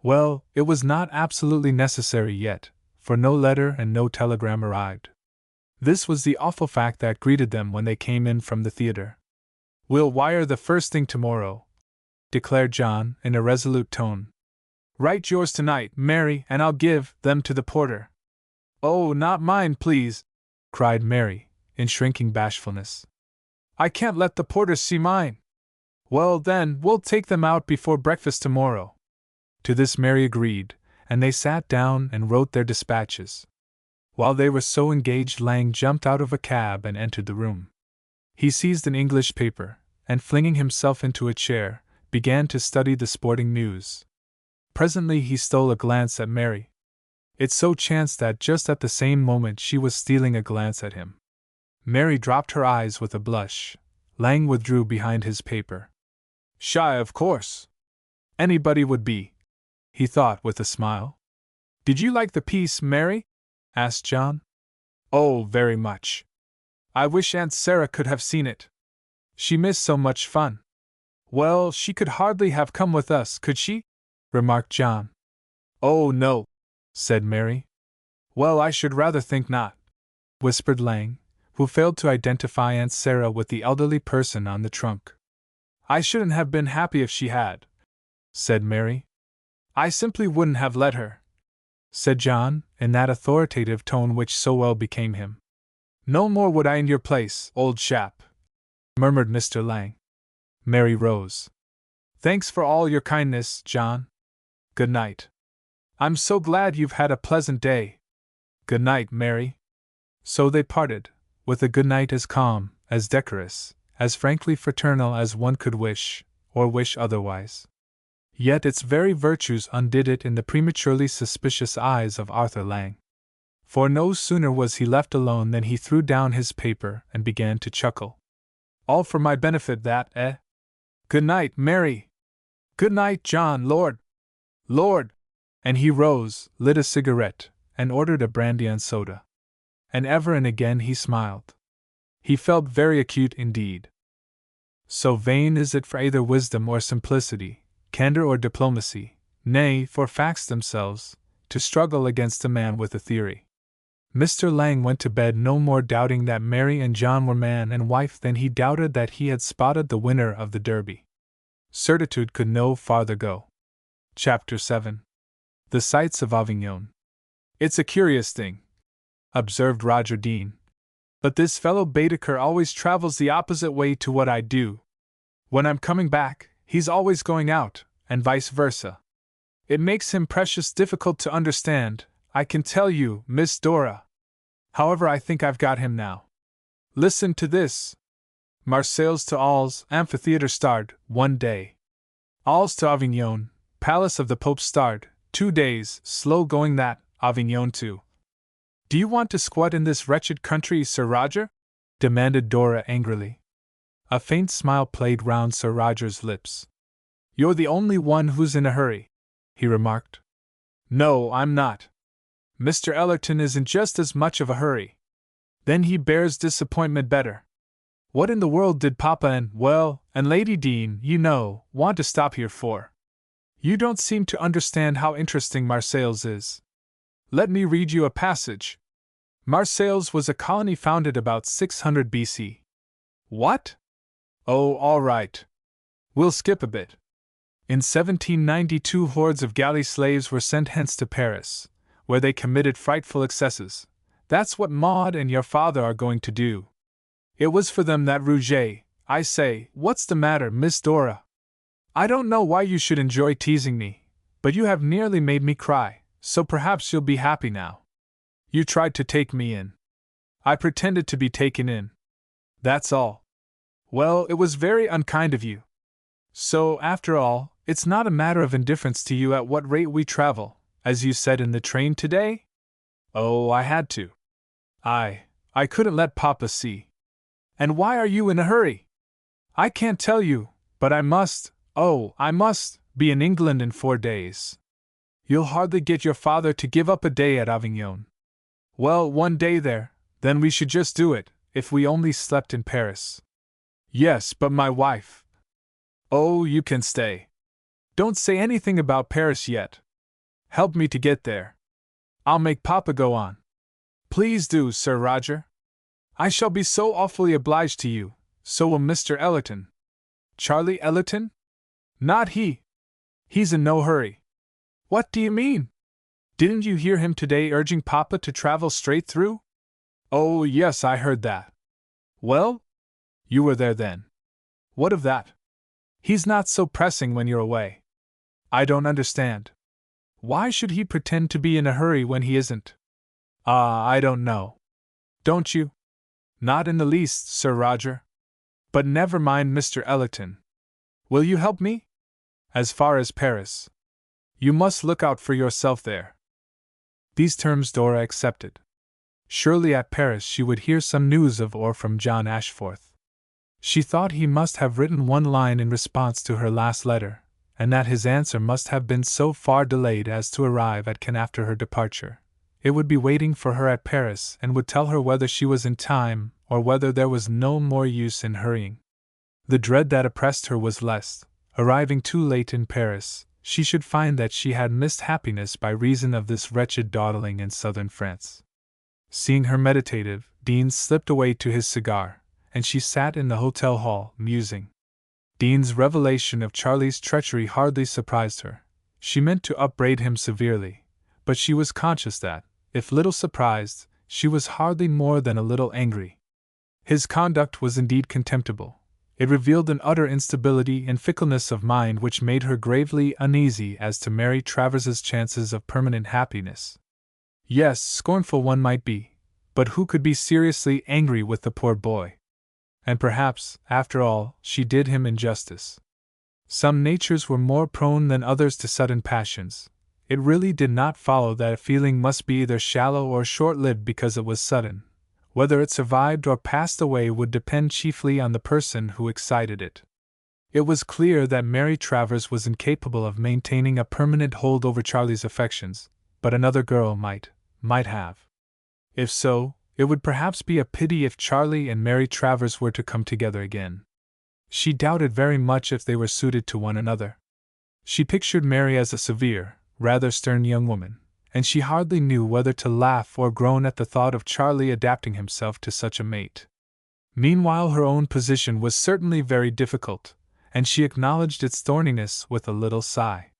Well, it was not absolutely necessary yet, for no letter and no telegram arrived. This was the awful fact that greeted them when they came in from the theatre. We'll wire the first thing tomorrow, declared John, in a resolute tone. Write yours tonight, Mary, and I'll give them to the porter. Oh, not mine, please, cried Mary, in shrinking bashfulness. I can't let the porter see mine. Well, then, we'll take them out before breakfast tomorrow. To this Mary agreed, and they sat down and wrote their dispatches. While they were so engaged, Lang jumped out of a cab and entered the room. He seized an English paper, and flinging himself into a chair, began to study the sporting news. Presently he stole a glance at Mary. It so chanced that just at the same moment she was stealing a glance at him. Mary dropped her eyes with a blush. Lang withdrew behind his paper. Shy, of course. Anybody would be, he thought with a smile. Did you like the piece, Mary? Asked John. Oh, very much. I wish Aunt Sarah could have seen it. She missed so much fun. Well, she could hardly have come with us, could she? Remarked John. Oh, no, said Mary. Well, I should rather think not, whispered Lang, who failed to identify Aunt Sarah with the elderly person on the trunk. I shouldn't have been happy if she had, said Mary. I simply wouldn't have let her, said John, in that authoritative tone which so well became him. No more would I in your place, old chap, murmured Mr. Lang. Mary rose. Thanks for all your kindness, John. Good night. I'm so glad you've had a pleasant day. Good night, Mary. So they parted, with a good night as calm, as decorous, as frankly fraternal as one could wish, or wish otherwise. Yet its very virtues undid it in the prematurely suspicious eyes of Arthur Lang. For no sooner was he left alone than he threw down his paper and began to chuckle. All for my benefit, that, eh? Good night, Mary. Good night, John, Lord. And he rose, lit a cigarette, and ordered a brandy and soda. And ever and again he smiled. He felt very acute indeed. So vain is it for either wisdom or simplicity, candor or diplomacy, nay, for facts themselves, to struggle against a man with a theory. Mr. Lang went to bed no more doubting that Mary and John were man and wife than he doubted that he had spotted the winner of the Derby. Certitude could no farther go. Chapter 7. The Sights of Avignon. It's a curious thing, observed Roger Dean, but this fellow Baedeker always travels the opposite way to what I do. When I'm coming back, he's always going out, and vice versa. It makes him precious difficult to understand, I can tell you, Miss Dora. However, I think I've got him now. Listen to this. Marseilles to Arles, amphitheatre starred, 1 day. Arles to Avignon, palace of the Pope starred, 2 days, slow going that, Avignon too. Do you want to squat in this wretched country, Sir Roger? Demanded Dora angrily. A faint smile played round Sir Roger's lips. You're the only one who's in a hurry, he remarked. No, I'm not. Mr. Ellerton is in just as much of a hurry. Then he bears disappointment better. What in the world did Papa and Lady Dean, you know, want to stop here for? You don't seem to understand how interesting Marseilles is. Let me read you a passage. Marseilles was a colony founded about 600 BC. What? Oh, all right. We'll skip a bit. In 1792 hordes of galley slaves were sent hence to Paris, where they committed frightful excesses. That's what Maud and your father are going to do. It was for them that Rouget, I say, what's the matter, Miss Dora? I don't know why you should enjoy teasing me, but you have nearly made me cry, so perhaps you'll be happy now. You tried to take me in. I pretended to be taken in. That's all. Well, it was very unkind of you. So, after all, it's not a matter of indifference to you at what rate we travel, as you said in the train today? Oh, I had to. I couldn't let Papa see. And why are you in a hurry? I can't tell you, but I must be in England in 4 days. You'll hardly get your father to give up a day at Avignon. Well, 1 day there, then we should just do it, if we only slept in Paris. Yes, but my wife. Oh, you can stay. Don't say anything about Paris yet. Help me to get there. I'll make Papa go on. Please do, Sir Roger. I shall be so awfully obliged to you, so will Mr. Ellerton. Charlie Ellerton? Not he. He's in no hurry. What do you mean? Didn't you hear him today urging Papa to travel straight through? Oh, yes, I heard that. Well? You were there then. What of that? He's not so pressing when you're away. I don't understand. Why should he pretend to be in a hurry when he isn't? I don't know. Don't you? Not in the least, Sir Roger. But never mind Mr. Ellerton. Will you help me? As far as Paris. You must look out for yourself there. These terms Dora accepted. Surely at Paris she would hear some news of or from John Ashforth. She thought he must have written one line in response to her last letter, and that his answer must have been so far delayed as to arrive at Cannes after her departure. It would be waiting for her at Paris and would tell her whether she was in time or whether there was no more use in hurrying. The dread that oppressed her was lest, arriving too late in Paris, she should find that she had missed happiness by reason of this wretched dawdling in southern France. Seeing her meditative, Dean slipped away to his cigar, and she sat in the hotel hall, musing. Dean's revelation of Charlie's treachery hardly surprised her. She meant to upbraid him severely, but she was conscious that, if little surprised, she was hardly more than a little angry. His conduct was indeed contemptible. It revealed an utter instability and fickleness of mind which made her gravely uneasy as to Mary Travers's chances of permanent happiness. Yes, scornful one might be, but who could be seriously angry with the poor boy? And perhaps, after all, she did him injustice. Some natures were more prone than others to sudden passions. It really did not follow that a feeling must be either shallow or short-lived because it was sudden. Whether it survived or passed away would depend chiefly on the person who excited it. It was clear that Mary Travers was incapable of maintaining a permanent hold over Charlie's affections, but another girl might have. If so, it would perhaps be a pity if Charlie and Mary Travers were to come together again. She doubted very much if they were suited to one another. She pictured Mary as a severe, rather stern young woman, and she hardly knew whether to laugh or groan at the thought of Charlie adapting himself to such a mate. Meanwhile her own position was certainly very difficult, and she acknowledged its thorniness with a little sigh.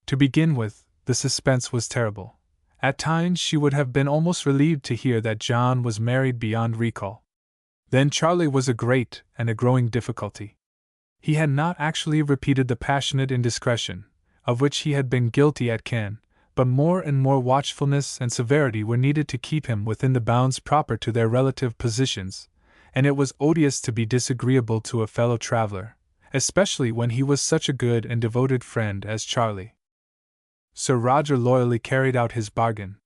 To begin with, the suspense was terrible. At times she would have been almost relieved to hear that John was married beyond recall. Then Charlie was a great and a growing difficulty. He had not actually repeated the passionate indiscretion, of which he had been guilty at Cannes, but more and more watchfulness and severity were needed to keep him within the bounds proper to their relative positions, and it was odious to be disagreeable to a fellow traveler, especially when he was such a good and devoted friend as Charlie. Sir Roger loyally carried out his bargain.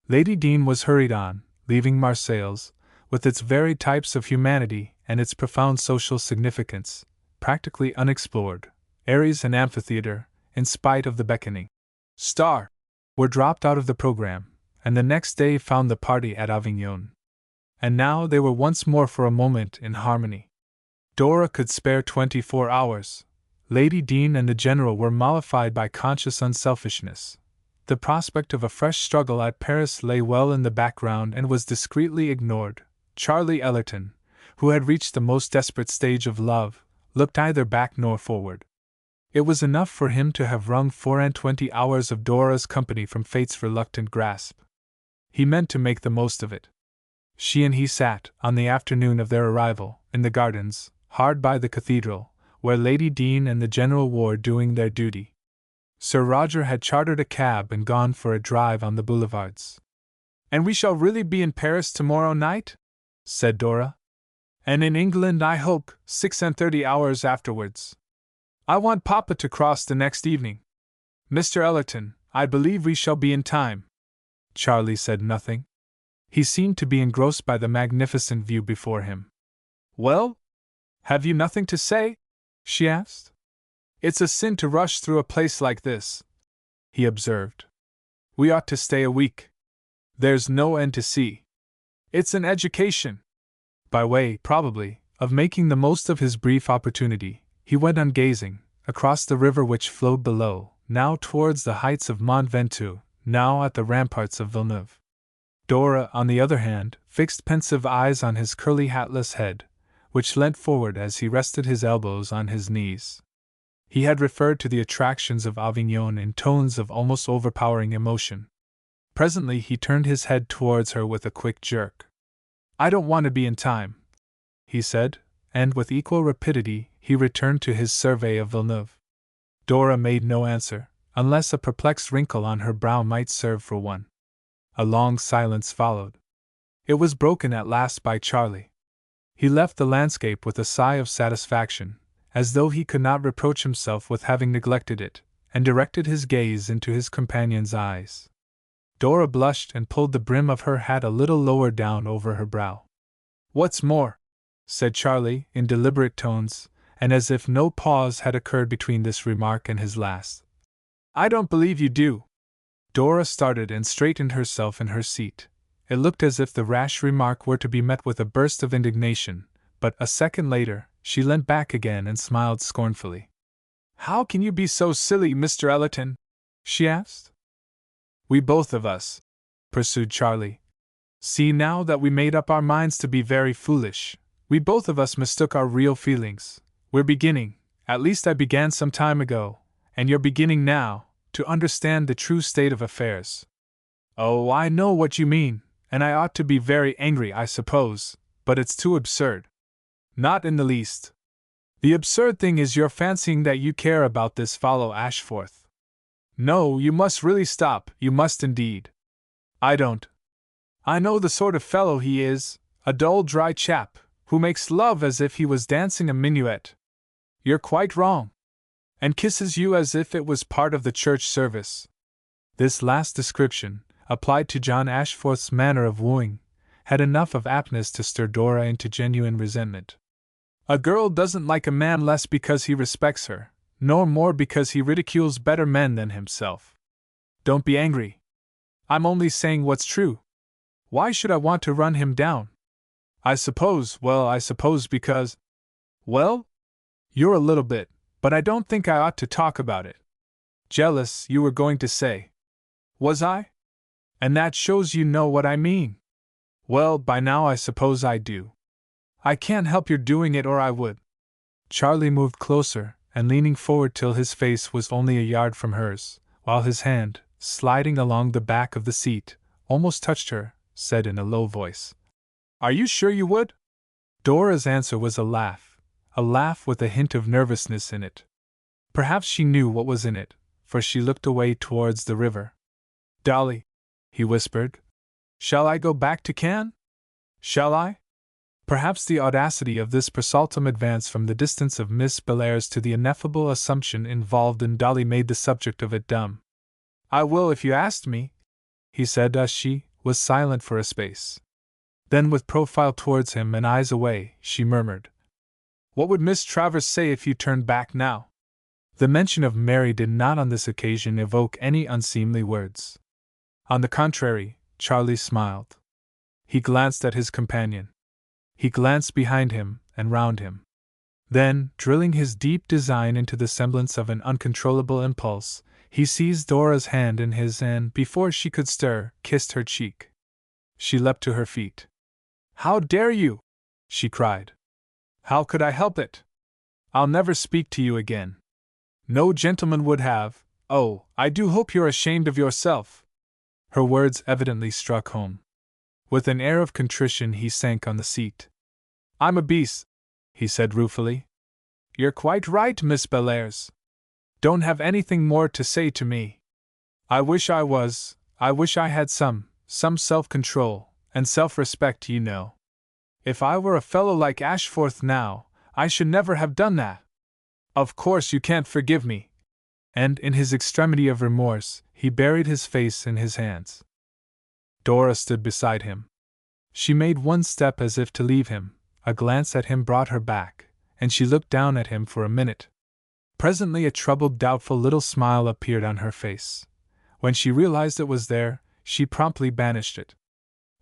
Lady Dean was hurried on, leaving Marseilles, with its varied types of humanity and its profound social significance, practically unexplored. Aries and amphitheater, in spite of the beckoning star, were dropped out of the program, and the next day found the party at Avignon. And now they were once more for a moment in harmony. Dora could spare 24 hours. Lady Dean and the General were mollified by conscious unselfishness. The prospect of a fresh struggle at Paris lay well in the background and was discreetly ignored. Charlie Ellerton, who had reached the most desperate stage of love, looked neither back nor forward. It was enough for him to have wrung 24 hours of Dora's company from fate's reluctant grasp. He meant to make the most of it. She and he sat, on the afternoon of their arrival, in the gardens, hard by the cathedral, where Lady Dean and the General were doing their duty. Sir Roger had chartered a cab and gone for a drive on the boulevards. "And we shall really be in Paris tomorrow night?" said Dora. "And in England, I hope, 36 hours afterwards. I want Papa to cross the next evening. Mr. Ellerton, I believe we shall be in time." Charlie said nothing. He seemed to be engrossed by the magnificent view before him. "Well? Have you nothing to say?" she asked. "It's a sin to rush through a place like this," he observed. "We ought to stay a week. There's no end to see. It's an education." By way, probably, of making the most of his brief opportunity, he went on gazing, across the river which flowed below, now towards the heights of Mont Ventoux, now at the ramparts of Villeneuve. Dora, on the other hand, fixed pensive eyes on his curly hatless head, which leant forward as he rested his elbows on his knees. He had referred to the attractions of Avignon in tones of almost overpowering emotion. Presently he turned his head towards her with a quick jerk. "I don't want to be in time," he said, and with equal rapidity he returned to his survey of Villeneuve. Dora made no answer, unless a perplexed wrinkle on her brow might serve for one. A long silence followed. It was broken at last by Charlie. He left the landscape with a sigh of satisfaction, as though he could not reproach himself with having neglected it, and directed his gaze into his companion's eyes. Dora blushed and pulled the brim of her hat a little lower down over her brow. "What's more," said Charlie, in deliberate tones, and as if no pause had occurred between this remark and his last, "I don't believe you do." Dora started and straightened herself in her seat. It looked as if the rash remark were to be met with a burst of indignation, but a second later, she leant back again and smiled scornfully. "How can you be so silly, Mr. Ellerton?" she asked. "We both of us," pursued Charlie, "see now that we made up our minds to be very foolish. We both of us mistook our real feelings. We're beginning, at least I began some time ago, and you're beginning now, to understand the true state of affairs. Oh, I know what you mean, and I ought to be very angry, I suppose, but it's too absurd." "Not in the least. The absurd thing is your fancying that you care about this fellow Ashforth. No, you must really stop, you must indeed. I don't. I know the sort of fellow he is, a dull, dry chap, who makes love as if he was dancing a minuet. You're quite wrong. And kisses you as if it was part of the church service." This last description, applied to John Ashforth's manner of wooing, had enough of aptness to stir Dora into genuine resentment. A girl doesn't like a man less because he respects her, nor more because he ridicules better men than himself. Don't be angry. I'm only saying what's true. Why should I want to run him down? I suppose because... Well? You're a little bit, but I don't think I ought to talk about it. Jealous, you were going to say. Was I? And that shows you know what I mean. Well, by now I suppose I do. I can't help your doing it or I would. Charlie moved closer, and leaning forward till his face was only a yard from hers, while his hand, sliding along the back of the seat, almost touched her, said in a low voice, "Are you sure you would?" Dora's answer was a laugh with a hint of nervousness in it. Perhaps she knew what was in it, for she looked away towards the river. "Dolly," he whispered, "shall I go back to Cannes? Shall I?" Perhaps the audacity of this persaltum advance from the distance of Miss Bellairs to the ineffable assumption involved in Dolly made the subject of it dumb. "I will if you asked me," he said as she was silent for a space. Then with profile towards him and eyes away, she murmured, "What would Miss Travers say if you turned back now?" The mention of Mary did not on this occasion evoke any unseemly words. On the contrary, Charlie smiled. He glanced at his companion. He glanced behind him and round him. Then, drilling his deep design into the semblance of an uncontrollable impulse, he seized Dora's hand in his and, before she could stir, kissed her cheek. She leapt to her feet. "How dare you?" she cried. "How could I help it? I'll never speak to you again. No gentleman would have. Oh, I do hope you're ashamed of yourself." Her words evidently struck home. With an air of contrition he sank on the seat. "I'm a beast," he said ruefully. "You're quite right, Miss Bellairs. Don't have anything more to say to me. I wish I had some self-control, and self-respect, you know. If I were a fellow like Ashforth now, I should never have done that. Of course you can't forgive me." And in his extremity of remorse, he buried his face in his hands. Dora stood beside him. She made one step as if to leave him, a glance at him brought her back, and she looked down at him for a minute. Presently a troubled, doubtful little smile appeared on her face. When she realized it was there, she promptly banished it.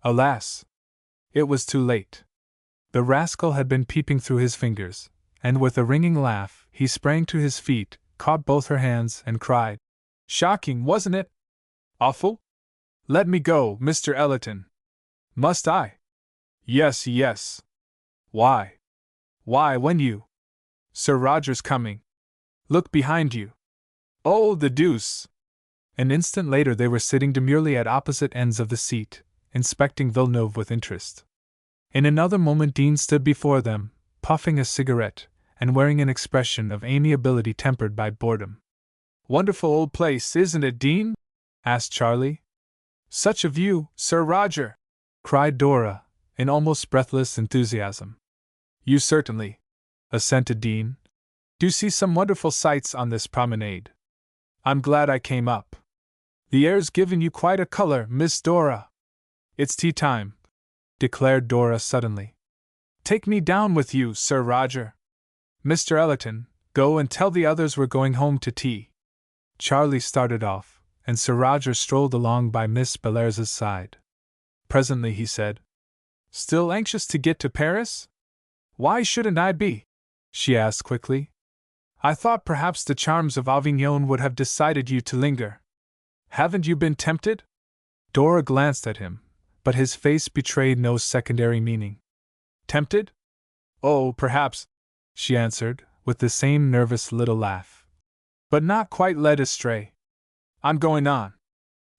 Alas! It was too late. The rascal had been peeping through his fingers, and with a ringing laugh, he sprang to his feet, caught both her hands, and cried, "Shocking, wasn't it? Awful? Let me go, Mr. Ellerton." "Must I?" "Yes, yes." "Why? Why, when you... Sir Roger's coming." Look behind you. Oh, the deuce! An instant later they were sitting demurely at opposite ends of the seat, inspecting Villeneuve with interest. In another moment Dean stood before them, puffing a cigarette, and wearing an expression of amiability tempered by boredom. Wonderful old place, isn't it, Dean? Asked Charlie. Such a view, Sir Roger! Cried Dora, in almost breathless enthusiasm. You certainly, assented Dean, do see some wonderful sights on this promenade. I'm glad I came up. The air's given you quite a color, Miss Dora. It's tea time, declared Dora suddenly. Take me down with you, Sir Roger. Mr. Ellerton, go and tell the others we're going home to tea. Charlie started off, and Sir Roger strolled along by Miss Bellairs' side. Presently he said, Still anxious to get to Paris? Why shouldn't I be? She asked quickly. I thought perhaps the charms of Avignon would have decided you to linger. Haven't you been tempted? Dora glanced at him, but his face betrayed no secondary meaning. Tempted? Oh, perhaps, she answered, with the same nervous little laugh. But not quite led astray. I'm going on.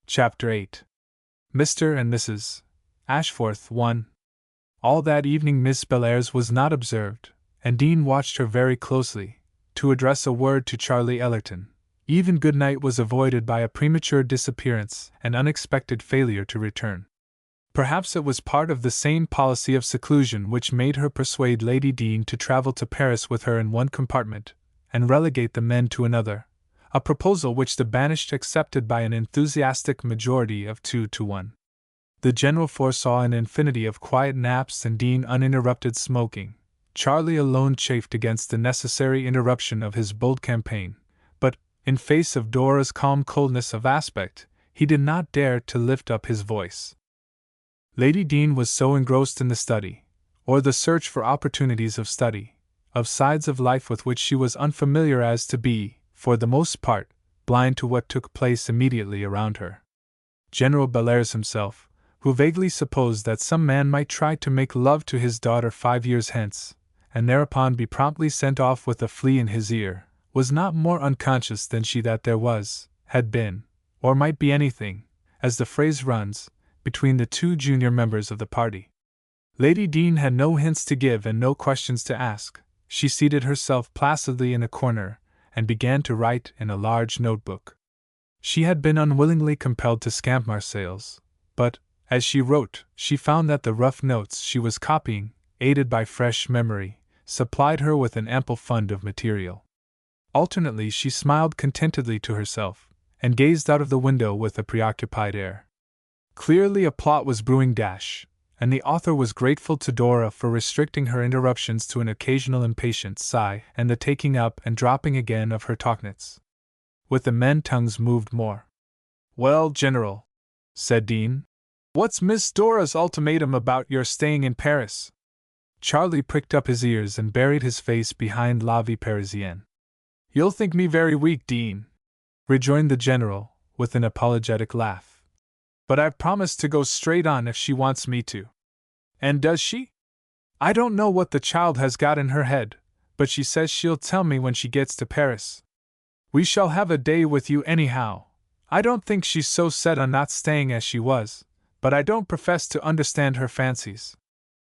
Chapter 8. Mr. and Mrs. Ashforth 1. All that evening Miss Bellairs was not observed, and Dean watched her very closely, to address a word to Charlie Ellerton. Even good night was avoided by a premature disappearance and unexpected failure to return. Perhaps it was part of the same policy of seclusion which made her persuade Lady Dean to travel to Paris with her in one compartment, and relegate the men to another, a proposal which the banished accepted by an enthusiastic majority of 2-1. The General foresaw an infinity of quiet naps and Dean uninterrupted smoking. Charlie alone chafed against the necessary interruption of his bold campaign, but, in face of Dora's calm coldness of aspect, he did not dare to lift up his voice. Lady Dean was so engrossed in the study, or the search for opportunities of study, of sides of life with which she was unfamiliar as to be, for the most part, blind to what took place immediately around her. General Bellairs himself, who vaguely supposed that some man might try to make love to his daughter 5 years hence, and thereupon be promptly sent off with a flea in his ear, was not more unconscious than she that there was, had been, or might be anything, as the phrase runs, between the two junior members of the party. Lady Dean had no hints to give and no questions to ask. She seated herself placidly in a corner, and began to write in a large notebook. She had been unwillingly compelled to scamp Marseilles, but, as she wrote, she found that the rough notes she was copying, aided by fresh memory, supplied her with an ample fund of material. Alternately she smiled contentedly to herself, and gazed out of the window with a preoccupied air. Clearly a plot was brewing, and the author was grateful to Dora for restricting her interruptions to an occasional impatient sigh and the taking up and dropping again of her talknets. With the men tongues moved more. Well, General, said Dean, what's Miss Dora's ultimatum about your staying in Paris? Charlie pricked up his ears and buried his face behind La Vie Parisienne. You'll think me very weak, Dean, rejoined the General, with an apologetic laugh. But I've promised to go straight on if she wants me to. And does she? I don't know what the child has got in her head, but she says she'll tell me when she gets to Paris. We shall have a day with you anyhow. I don't think she's so set on not staying as she was, but I don't profess to understand her fancies.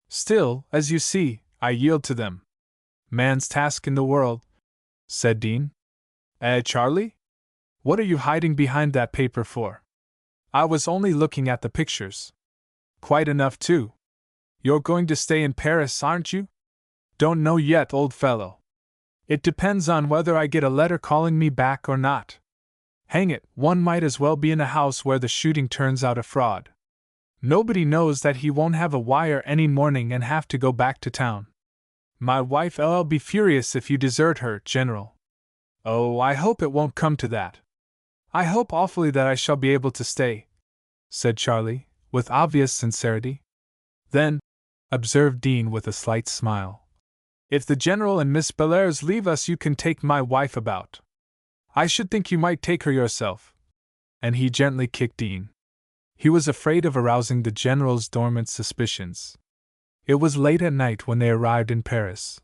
Still, as you see, I yield to them. Man's task in the world, said Dean. Charlie? What are you hiding behind that paper for? I was only looking at the pictures. Quite enough, too. You're going to stay in Paris, aren't you? Don't know yet, old fellow. It depends on whether I get a letter calling me back or not. Hang it, one might as well be in a house where the shooting turns out a fraud. Nobody knows that he won't have a wire any morning and have to go back to town. My wife'll be furious if you desert her, General. Oh, I hope it won't come to that. I hope awfully that I shall be able to stay, said Charlie, with obvious sincerity. Then, observed Dean with a slight smile, if the General and Miss Bellairs leave us, you can take my wife about. I should think you might take her yourself. And he gently kicked Dean. He was afraid of arousing the General's dormant suspicions. It was late at night when they arrived in Paris,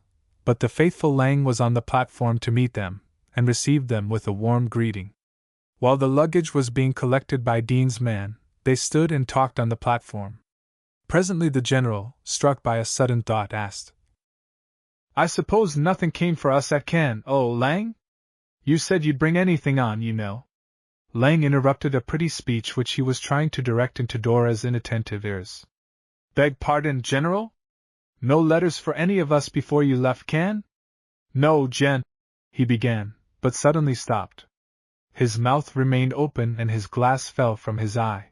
but the faithful Lang was on the platform to meet them, and received them with a warm greeting. While the luggage was being collected by Dean's man, they stood and talked on the platform. Presently the general, struck by a sudden thought, asked, "I suppose nothing came for us at Cannes, oh, Lang? You said you'd bring anything on, you know." Lang interrupted a pretty speech which he was trying to direct into Dora's inattentive ears. "Beg pardon, General? No letters for any of us before you left Cannes?" "No, Gen," he began, but suddenly stopped. His mouth remained open and his glass fell from his eye.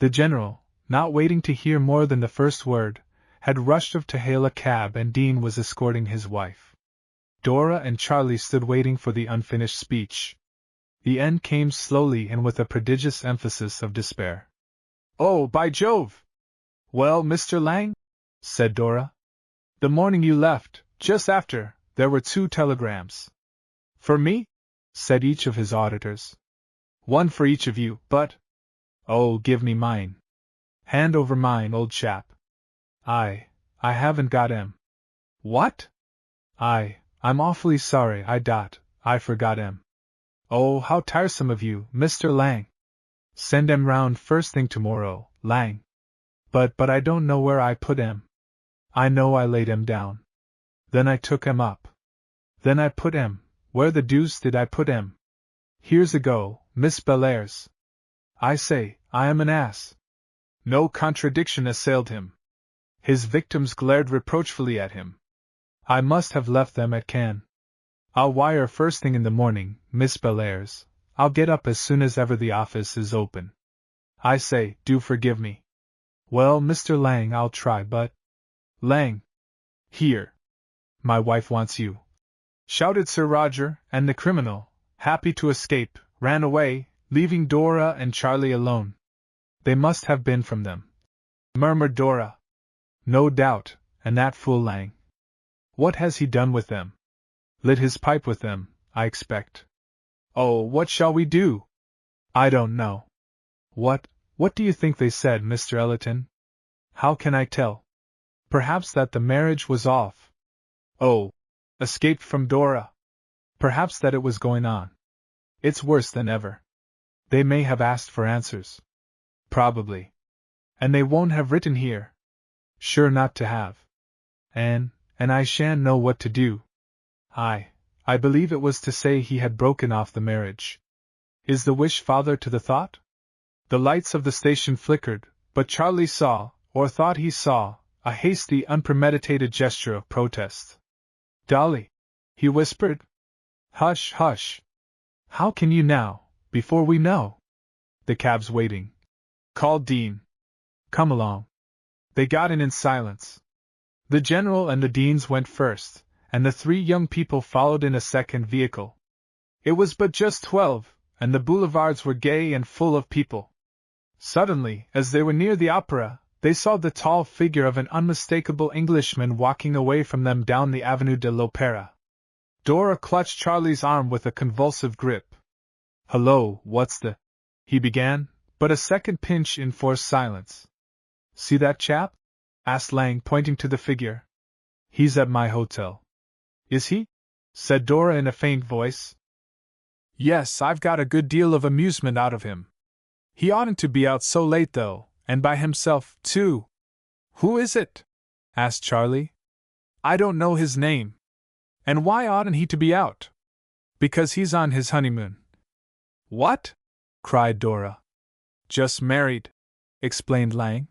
The general, not waiting to hear more than the first word, had rushed off to hail a cab, and Dean was escorting his wife. Dora and Charlie stood waiting for the unfinished speech. The end came slowly and with a prodigious emphasis of despair. "Oh, by Jove! Well, Mr. Lang?" said Dora. "The morning you left, just after, there were 2 telegrams." "For me?" said each of his auditors. "One for each of you, but—" "Oh, give me mine. Hand over mine, old chap." I haven't got 'em." "What?" I'm awfully sorry, I forgot 'em." "Oh, how tiresome of you, Mr. Lang." "Send 'em round first thing tomorrow, Lang." But I don't know where I put 'em." "I know I laid 'em down. Then I took 'em up. Then I put 'em, where the deuce did I put 'em? Here's a go, Miss Bellairs." "I say, I am an ass." No contradiction assailed him. His victims glared reproachfully at him. "I must have left them at Cannes. I'll wire first thing in the morning, Miss Bellairs. I'll get up as soon as ever the office is open. I say, do forgive me." "Well, Mr. Lang, I'll try, but—" "Lang! Here! My wife wants you!" shouted Sir Roger, and the criminal, happy to escape, ran away, leaving Dora and Charlie alone. "They must have been from them," murmured Dora. "No doubt, and that fool Lang. What has he done with them?" "Lit his pipe with them, I expect." "Oh, what shall we do?" "I don't know." What do you think they said, Mr. Ellerton?" "How can I tell? Perhaps that the marriage was off." "Oh!" escaped from Dora. "Perhaps that it was going on." "It's worse than ever." "They may have asked for answers." "Probably." "And they won't have written here." "Sure not to have." And I shan't know what to do." I believe it was to say he had broken off the marriage." "Is the wish father to the thought?" The lights of the station flickered, but Charlie saw, or thought he saw, a hasty, unpremeditated gesture of protest. "Dolly," he whispered. "Hush, hush! How can you now, before we know?" "The cab's waiting," called Dean. "Come along." They got in silence. The general and the Deans went first, and the 3 young people followed in a second vehicle. It was but just 12, and the boulevards were gay and full of people. Suddenly, as they were near the opera, they saw the tall figure of an unmistakable Englishman walking away from them down the Avenue de l'Opéra. Dora clutched Charlie's arm with a convulsive grip. "Hello, what's the—" he began, but a second pinch enforced silence. "See that chap?" asked Lang, pointing to the figure. "He's at my hotel." "Is he?" said Dora in a faint voice. "Yes, I've got a good deal of amusement out of him. He oughtn't to be out so late, though, and by himself, too." "Who is it?" asked Charlie. "I don't know his name." "And why oughtn't he to be out?" "Because he's on his honeymoon." "What?" cried Dora. "Just married," explained Lang.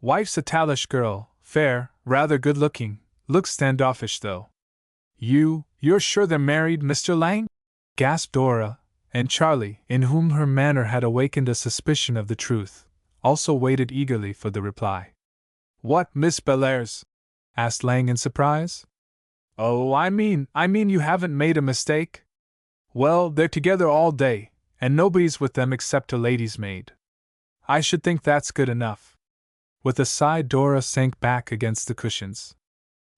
"Wife's a Talish girl, fair, rather good-looking, looks standoffish, though." You're sure they're married, Mr. Lang?" gasped Dora, and Charlie, in whom her manner had awakened a suspicion of the truth, also waited eagerly for the reply. "What, Miss Bellairs?" asked Lang in surprise. "Oh, I mean you haven't made a mistake? Well, they're together all day, and nobody's with them except a lady's maid. I should think that's good enough." With a sigh, Dora sank back against the cushions.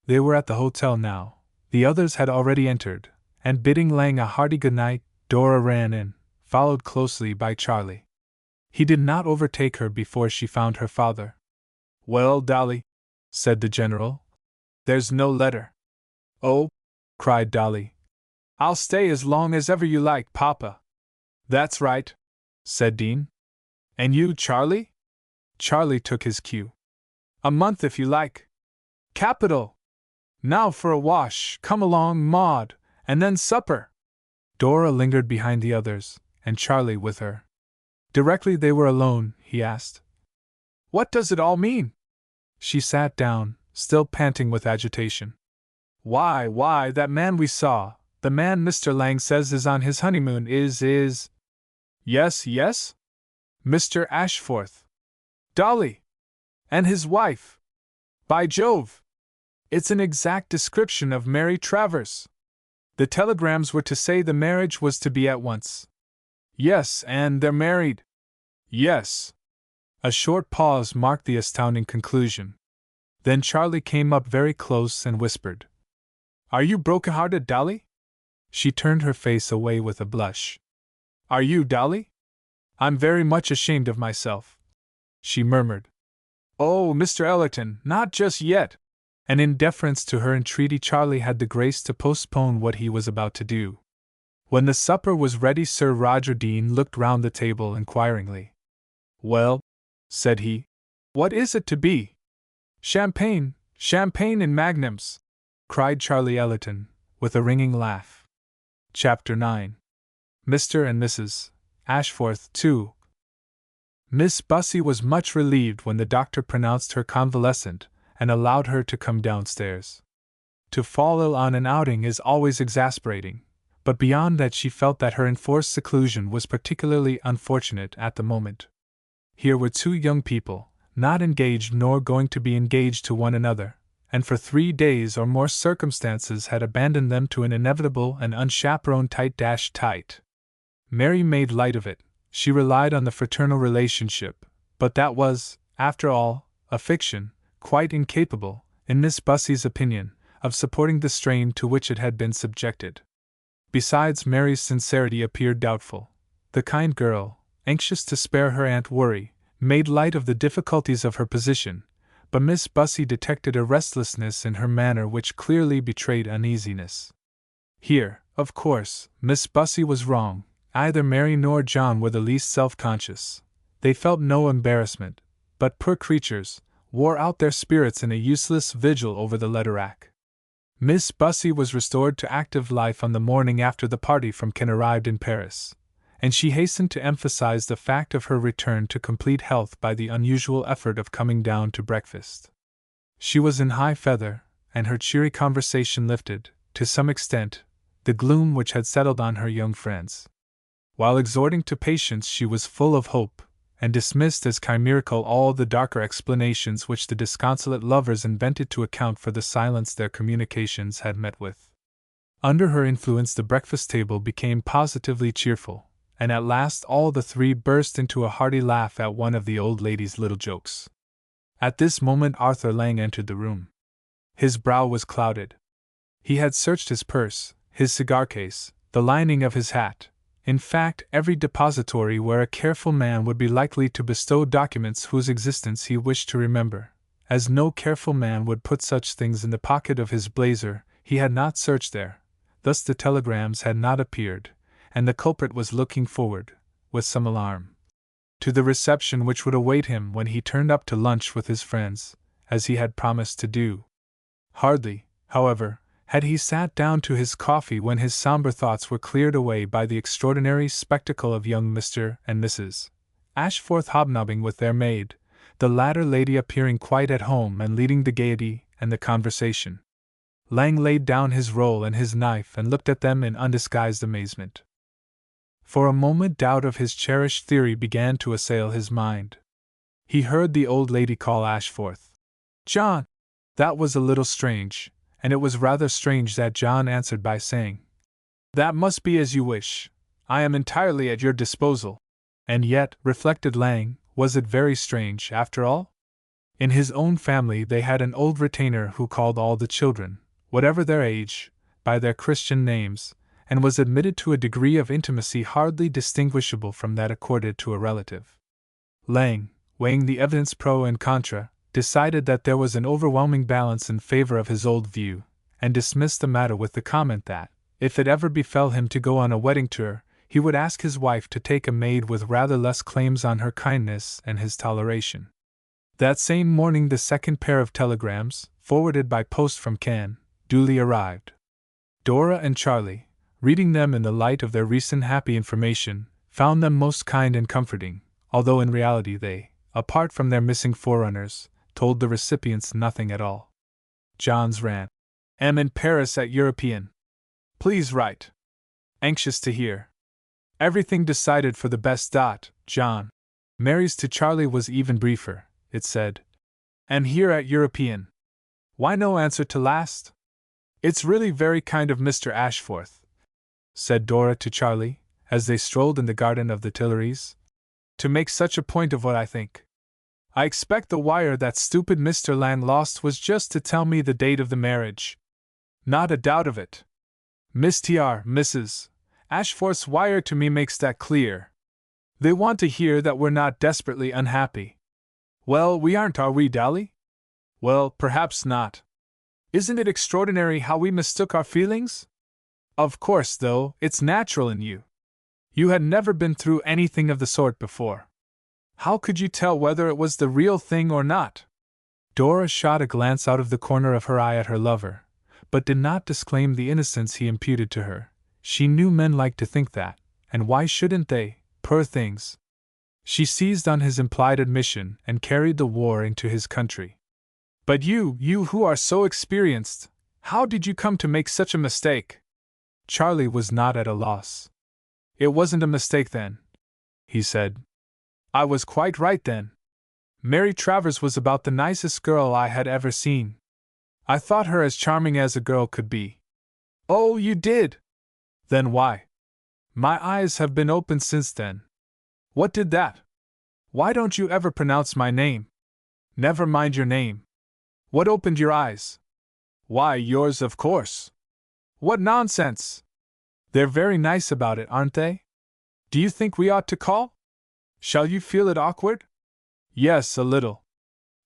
They were at the hotel now. The others had already entered, and bidding Lang a hearty good night, Dora ran in, followed closely by Charlie. He did not overtake her before she found her father. "Well, Dolly," said the general, "there's no letter." "Oh!" cried Dolly. I'll stay as long as ever you like, Papa. That's right, said Dean. And you, Charlie? Charlie took his cue. A month if you like. Capital! Now for a wash, come along, Maud, and then supper. Dora lingered behind the others, and Charlie with her. Directly they were alone, he asked, What does it all mean? She sat down, still panting with agitation. Why, that man we saw, the man Mr. Lang says is on his honeymoon is. Yes? Mr. Ashforth. Dolly! And his wife! By Jove! It's an exact description of Mary Travers. The telegrams were to say the marriage was to be at once. Yes, and they're married. Yes. A short pause marked the astounding conclusion. Then Charlie came up very close and whispered, Are you broken-hearted, Dolly? She turned her face away with a blush. Are you, Dolly? I'm very much ashamed of myself, she murmured. Oh, Mr. Ellerton, not just yet. And in deference to her entreaty, Charlie had the grace to postpone what he was about to do. When the supper was ready, Sir Roger Dean looked round the table inquiringly. Well, said he, what is it to be? Champagne in magnums, cried Charlie Ellerton, with a ringing laugh. Chapter 9. Mr. and Mrs. Ashforth, too. Miss Bussy was much relieved when the doctor pronounced her convalescent, and allowed her to come downstairs. To fall ill on an outing is always exasperating, but beyond that she felt that her enforced seclusion was particularly unfortunate at the moment. Here were two young people, not engaged nor going to be engaged to one another, and for 3 days or more circumstances had abandoned them to an inevitable and unchaperoned tight. Mary made light of it, she relied on the fraternal relationship, but that was, after all, a fiction, quite incapable, in Miss Bussy's opinion, of supporting the strain to which it had been subjected. Besides, Mary's sincerity appeared doubtful. The kind girl, anxious to spare her aunt worry, made light of the difficulties of her position, but Miss Bussy detected a restlessness in her manner which clearly betrayed uneasiness. Here, of course, Miss Bussy was wrong. Neither Mary nor John were the least self-conscious. They felt no embarrassment, but, poor creatures, wore out their spirits in a useless vigil over the letter rack. Miss Bussy was restored to active life on the morning after the party from Cannes arrived in Paris, and she hastened to emphasize the fact of her return to complete health by the unusual effort of coming down to breakfast. She was in high feather, and her cheery conversation lifted, to some extent, the gloom which had settled on her young friends. While exhorting to patience, she was full of hope, and dismissed as chimerical all the darker explanations which the disconsolate lovers invented to account for the silence their communications had met with. Under her influence the breakfast table became positively cheerful, and at last all the three burst into a hearty laugh at one of the old lady's little jokes. At this moment Arthur Lang entered the room. His brow was clouded. He had searched his purse, his cigar-case, the lining of his hat, in fact, every depository where a careful man would be likely to bestow documents whose existence he wished to remember. As no careful man would put such things in the pocket of his blazer, he had not searched there. Thus the telegrams had not appeared, and the culprit was looking forward, with some alarm, to the reception which would await him when he turned up to lunch with his friends, as he had promised to do. Hardly, however, had he sat down to his coffee when his somber thoughts were cleared away by the extraordinary spectacle of young Mr. and Mrs. Ashforth hobnobbing with their maid, the latter lady appearing quite at home and leading the gaiety and the conversation. Lang laid down his roll and his knife and looked at them in undisguised amazement. For a moment doubt of his cherished theory began to assail his mind. He heard the old lady call Ashforth, "John!" That was a little strange, and it was rather strange that John answered by saying, "That must be as you wish. I am entirely at your disposal." And yet, reflected Lang, was it very strange, after all? In his own family they had an old retainer who called all the children, whatever their age, by their Christian names, and was admitted to a degree of intimacy hardly distinguishable from that accorded to a relative. Lang, weighing the evidence pro and contra, decided that there was an overwhelming balance in favor of his old view, and dismissed the matter with the comment that, If it ever befell him to go on a wedding tour, he would ask his wife to take a maid with rather less claims on her kindness and his toleration. That same morning the second pair of telegrams, forwarded by post from Cannes, duly arrived. Dora and Charlie, reading them in the light of their recent happy information, found them most kind and comforting, although in reality they, apart from their missing forerunners, told the recipients nothing at all. John's ran. Am in Paris at European. Please write. Anxious to hear. Everything decided for the best. John. Mary's to Charlie was even briefer. It said, Am here at European. Why no answer to last? It's really very kind of Mr. Ashforth, said Dora to Charlie, as they strolled in the garden of the Tuileries, to make such a point of what I think. I expect the wire that stupid Mr. Lang lost was just to tell me the date of the marriage. Not a doubt of it. Mrs. Ashforth's wire to me makes that clear. They want to hear that we're not desperately unhappy. Well, we aren't, are we, Dolly? Well, perhaps not. Isn't it extraordinary how we mistook our feelings? Of course, though, it's natural in you. You had never been through anything of the sort before. How could you tell whether it was the real thing or not? Dora shot a glance out of the corner of her eye at her lover, but did not disclaim the innocence he imputed to her. She knew men liked to think that, and why shouldn't they, poor things? She seized on his implied admission and carried the war into his country. But you who are so experienced, how did you come to make such a mistake? Charlie was not at a loss. It wasn't a mistake then, he said. I was quite right then. Mary Travers was about the nicest girl I had ever seen. I thought her as charming as a girl could be. Oh, you did? Then why? My eyes have been opened since then. What did that? Why don't you ever pronounce my name? Never mind your name. What opened your eyes? Why, yours, of course. What nonsense! They're very nice about it, aren't they? Do you think we ought to call? Shall you feel it awkward? Yes, a little.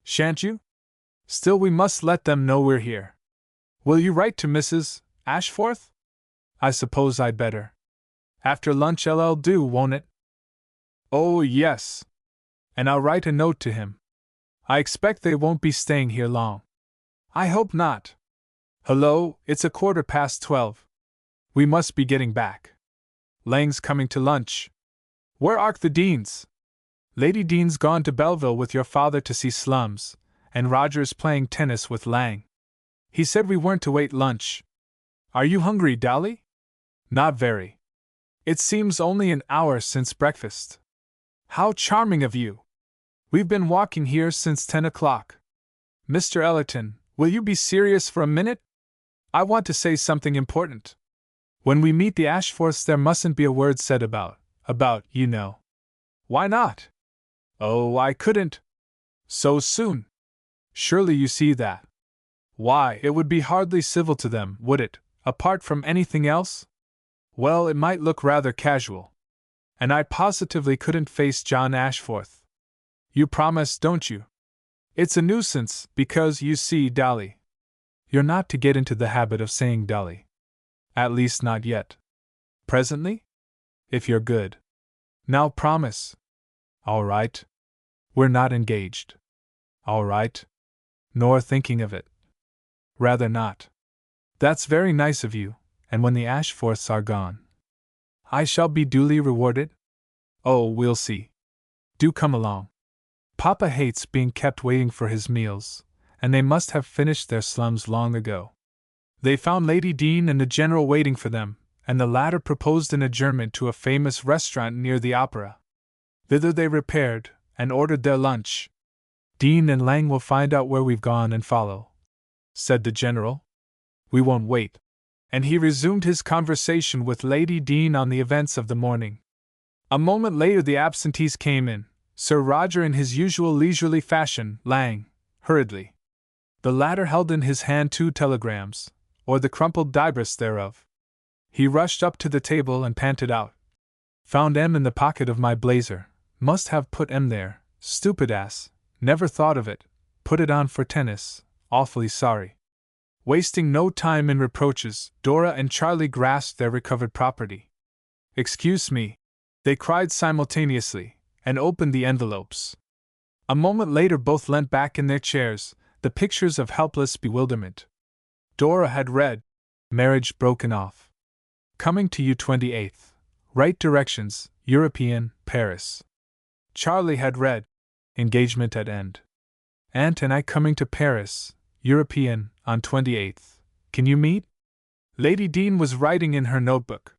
Shan't you? Still, we must let them know we're here. Will you write to Mrs. Ashforth? I suppose I'd better. After lunch I'll do, won't it? Oh, yes. And I'll write a note to him. I expect they won't be staying here long. I hope not. Hello, it's 12:15. We must be getting back. Lang's coming to lunch. Where are the Deans? Lady Dean's gone to Belleville with your father to see Slums, and Roger's playing tennis with Lang. He said we weren't to wait lunch. Are you hungry, Dolly? Not very. It seems only an hour since breakfast. How charming of you! We've been walking here since 10 o'clock. Mr. Ellerton, will you be serious for a minute? I want to say something important. When we meet the Ashforths there mustn't be a word said about, you know. Why not? Oh, I couldn't. So soon. Surely you see that. Why, it would be hardly civil to them, would it, apart from anything else? Well, it might look rather casual. And I positively couldn't face John Ashforth. You promise, don't you? It's a nuisance, because, you see, Dolly. You're not to get into the habit of saying Dolly. At least not yet. Presently? If you're good. Now promise. All right. We're not engaged. All right. Nor thinking of it. Rather not. That's very nice of you, and when the Ashforths are gone, I shall be duly rewarded? Oh, we'll see. Do come along. Papa hates being kept waiting for his meals, and they must have finished their Slums long ago. They found Lady Dean and the General waiting for them, and the latter proposed an adjournment to a famous restaurant near the opera. Thither they repaired, and ordered their lunch. Dean and Lang will find out where we've gone and follow, said the General. We won't wait. And he resumed his conversation with Lady Dean on the events of the morning. A moment later the absentees came in, Sir Roger in his usual leisurely fashion, Lang, hurriedly. The latter held in his hand 2 telegrams, or the crumpled dibris thereof. He rushed up to the table and panted out. Found M in the pocket of my blazer. Must have put M there. Stupid ass. Never thought of it. Put it on for tennis. Awfully sorry. Wasting no time in reproaches, Dora and Charlie grasped their recovered property. "Excuse me," they cried simultaneously, and opened the envelopes. A moment later both leant back in their chairs, the pictures of helpless bewilderment. Dora had read, "Marriage broken off. Coming to you 28th. Right directions, European, Paris." Charlie had read, "Engagement at end. Aunt and I coming to Paris, European, on 28th. Can you meet?" Lady Dean was writing in her notebook.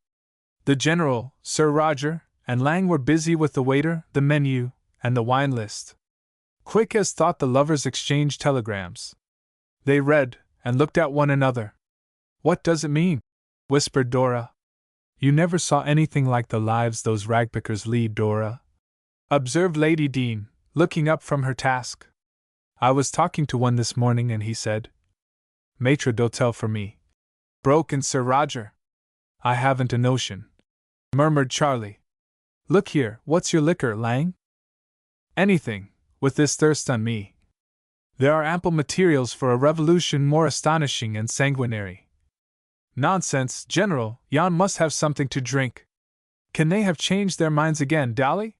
The General, Sir Roger, and Lang were busy with the waiter, the menu, and the wine list. Quick as thought the lovers exchanged telegrams. They read, and looked at one another. "What does it mean?" whispered Dora. "You never saw anything like the lives those ragpickers lead, Dora," observed Lady Dean, looking up from her task. "I was talking to one this morning and he said, 'Maitre d'hotel for me,'" broke in Sir Roger. "I haven't a notion," murmured Charlie. "Look here, what's your liquor, Lang?" "Anything, with this thirst on me. There are ample materials for a revolution more astonishing and sanguinary." "Nonsense, General, Jan must have something to drink." "Can they have changed their minds again, Dolly?"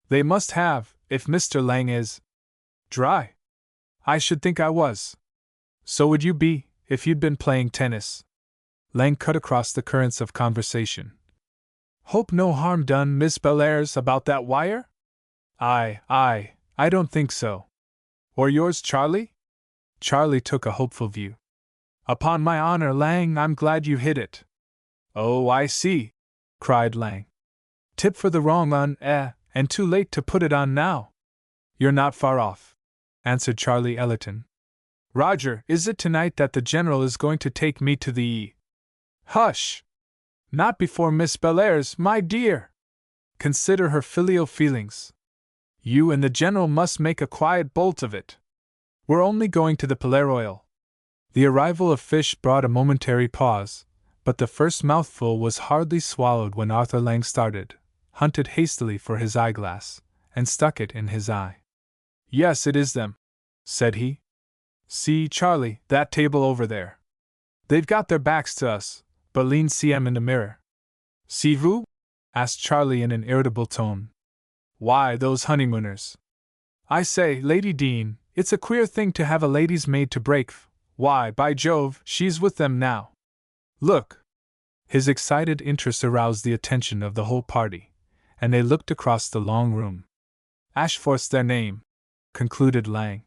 "They must have, if Mr. Lang is dry." "I should think I was." "So would you be, if you'd been playing tennis." Lang cut across the currents of conversation. "Hope no harm done Miss Bellairs about that wire?" I don't think so." "Or yours, Charlie?" Charlie took a hopeful view. "Upon my honor, Lang, I'm glad you hit it." "Oh, I see," cried Lang. "Tip for the wrong un, and too late to put it on now." "You're not far off," answered Charlie Ellerton. "Roger, is it tonight that the General is going to take me to the—" "Hush! Not before Miss Bellairs, my dear! Consider her filial feelings. You and the General must make a quiet bolt of it. We're only going to the Palais Royal." The arrival of fish brought a momentary pause, but the first mouthful was hardly swallowed when Arthur Lang started, hunted hastily for his eyeglass, and stuck it in his eye. "Yes, it is them," said he. "See, Charlie, that table over there. They've got their backs to us, but lean see 'em in the mirror." "See vous?" asked Charlie in an irritable tone. "Why, those honeymooners. I say, Lady Dean, it's a queer thing to have a lady's maid to break. Why, by Jove, she's with them now. Look!" His excited interest aroused the attention of the whole party, and they looked across the long room. "Ashforth's their name," concluded Lang.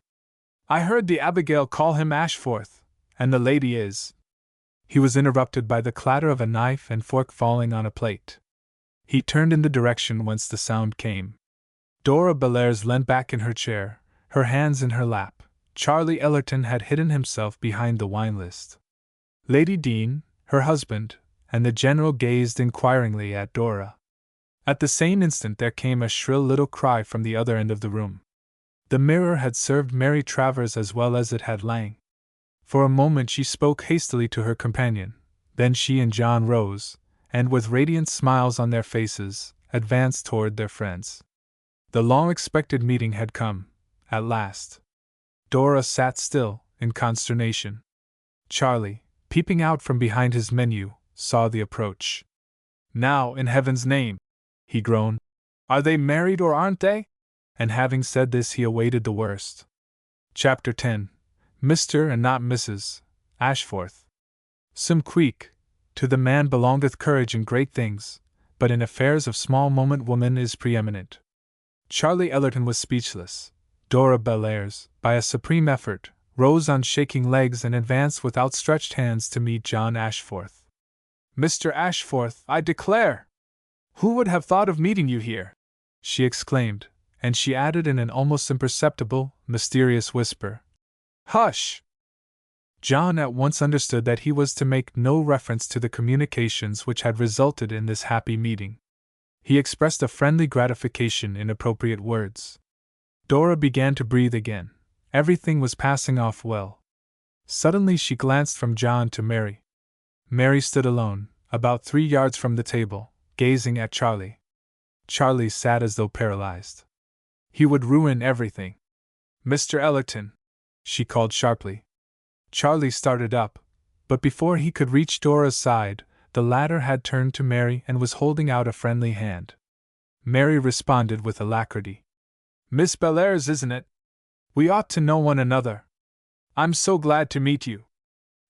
"I heard the Abigail call him Ashforth, and the lady is—" He was interrupted by the clatter of a knife and fork falling on a plate. He turned in the direction whence the sound came. Dora Bellairs leant back in her chair, her hands in her lap. Charlie Ellerton had hidden himself behind the wine list. Lady Dean, her husband, and the General gazed inquiringly at Dora. At the same instant there came a shrill little cry from the other end of the room. The mirror had served Mary Travers as well as it had Lang. For a moment she spoke hastily to her companion, then she and John rose, and with radiant smiles on their faces, advanced toward their friends. The long-expected meeting had come, at last. Dora sat still, in consternation. Charlie, peeping out from behind his menu, saw the approach. "Now, in heaven's name," he groaned, "are they married or aren't they?" And having said this he awaited the worst. Chapter 10. Mr. and not Mrs. Ashforth. Some queek, to the man belongeth courage in great things, but in affairs of small moment woman is preeminent. Charlie Ellerton was speechless. Dora Bellairs, by a supreme effort, rose on shaking legs and advanced with outstretched hands to meet John Ashforth. "Mr. Ashforth, I declare! Who would have thought of meeting you here?" she exclaimed, and she added in an almost imperceptible, mysterious whisper, "Hush!" John at once understood that he was to make no reference to the communications which had resulted in this happy meeting. He expressed a friendly gratification in appropriate words. Dora began to breathe again. Everything was passing off well. Suddenly she glanced from John to Mary. Mary stood alone, about 3 yards from the table, gazing at Charlie. Charlie sat as though paralyzed. He would ruin everything. "Mr. Ellerton," she called sharply. Charlie started up, but before he could reach Dora's side, the latter had turned to Mary and was holding out a friendly hand. Mary responded with alacrity. Miss Bellairs, isn't it? We ought to know one another. I'm so glad to meet you.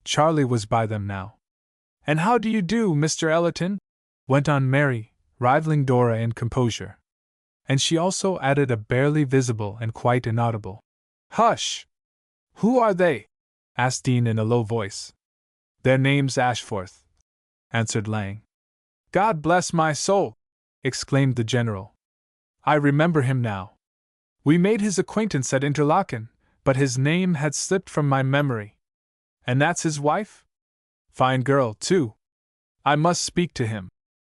Charlie was by them now. And how do you do, Mr. Ellerton? Went on Mary, rivaling Dora in composure. And she also added a barely visible and quite inaudible hush! Who are they? Asked Dean in a low voice. Their name's Ashforth, answered Lang. God bless my soul! Exclaimed the General. I remember him now. We made his acquaintance at Interlaken, but his name had slipped from my memory. And that's his wife? Fine girl, too. I must speak to him.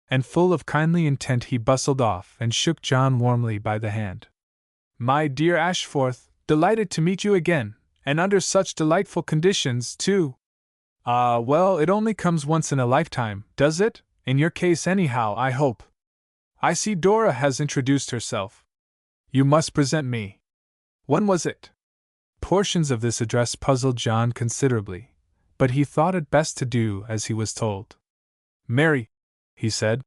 And full of kindly intent he bustled off and shook John warmly by the hand. My dear Ashforth, delighted to meet you again, and under such delightful conditions, too. Well, it only comes once in a lifetime, does it? In your case anyhow, I hope. I see Dora has introduced herself. You must present me. When was it? Portions of this address puzzled John considerably, but he thought it best to do as he was told. Mary, he said,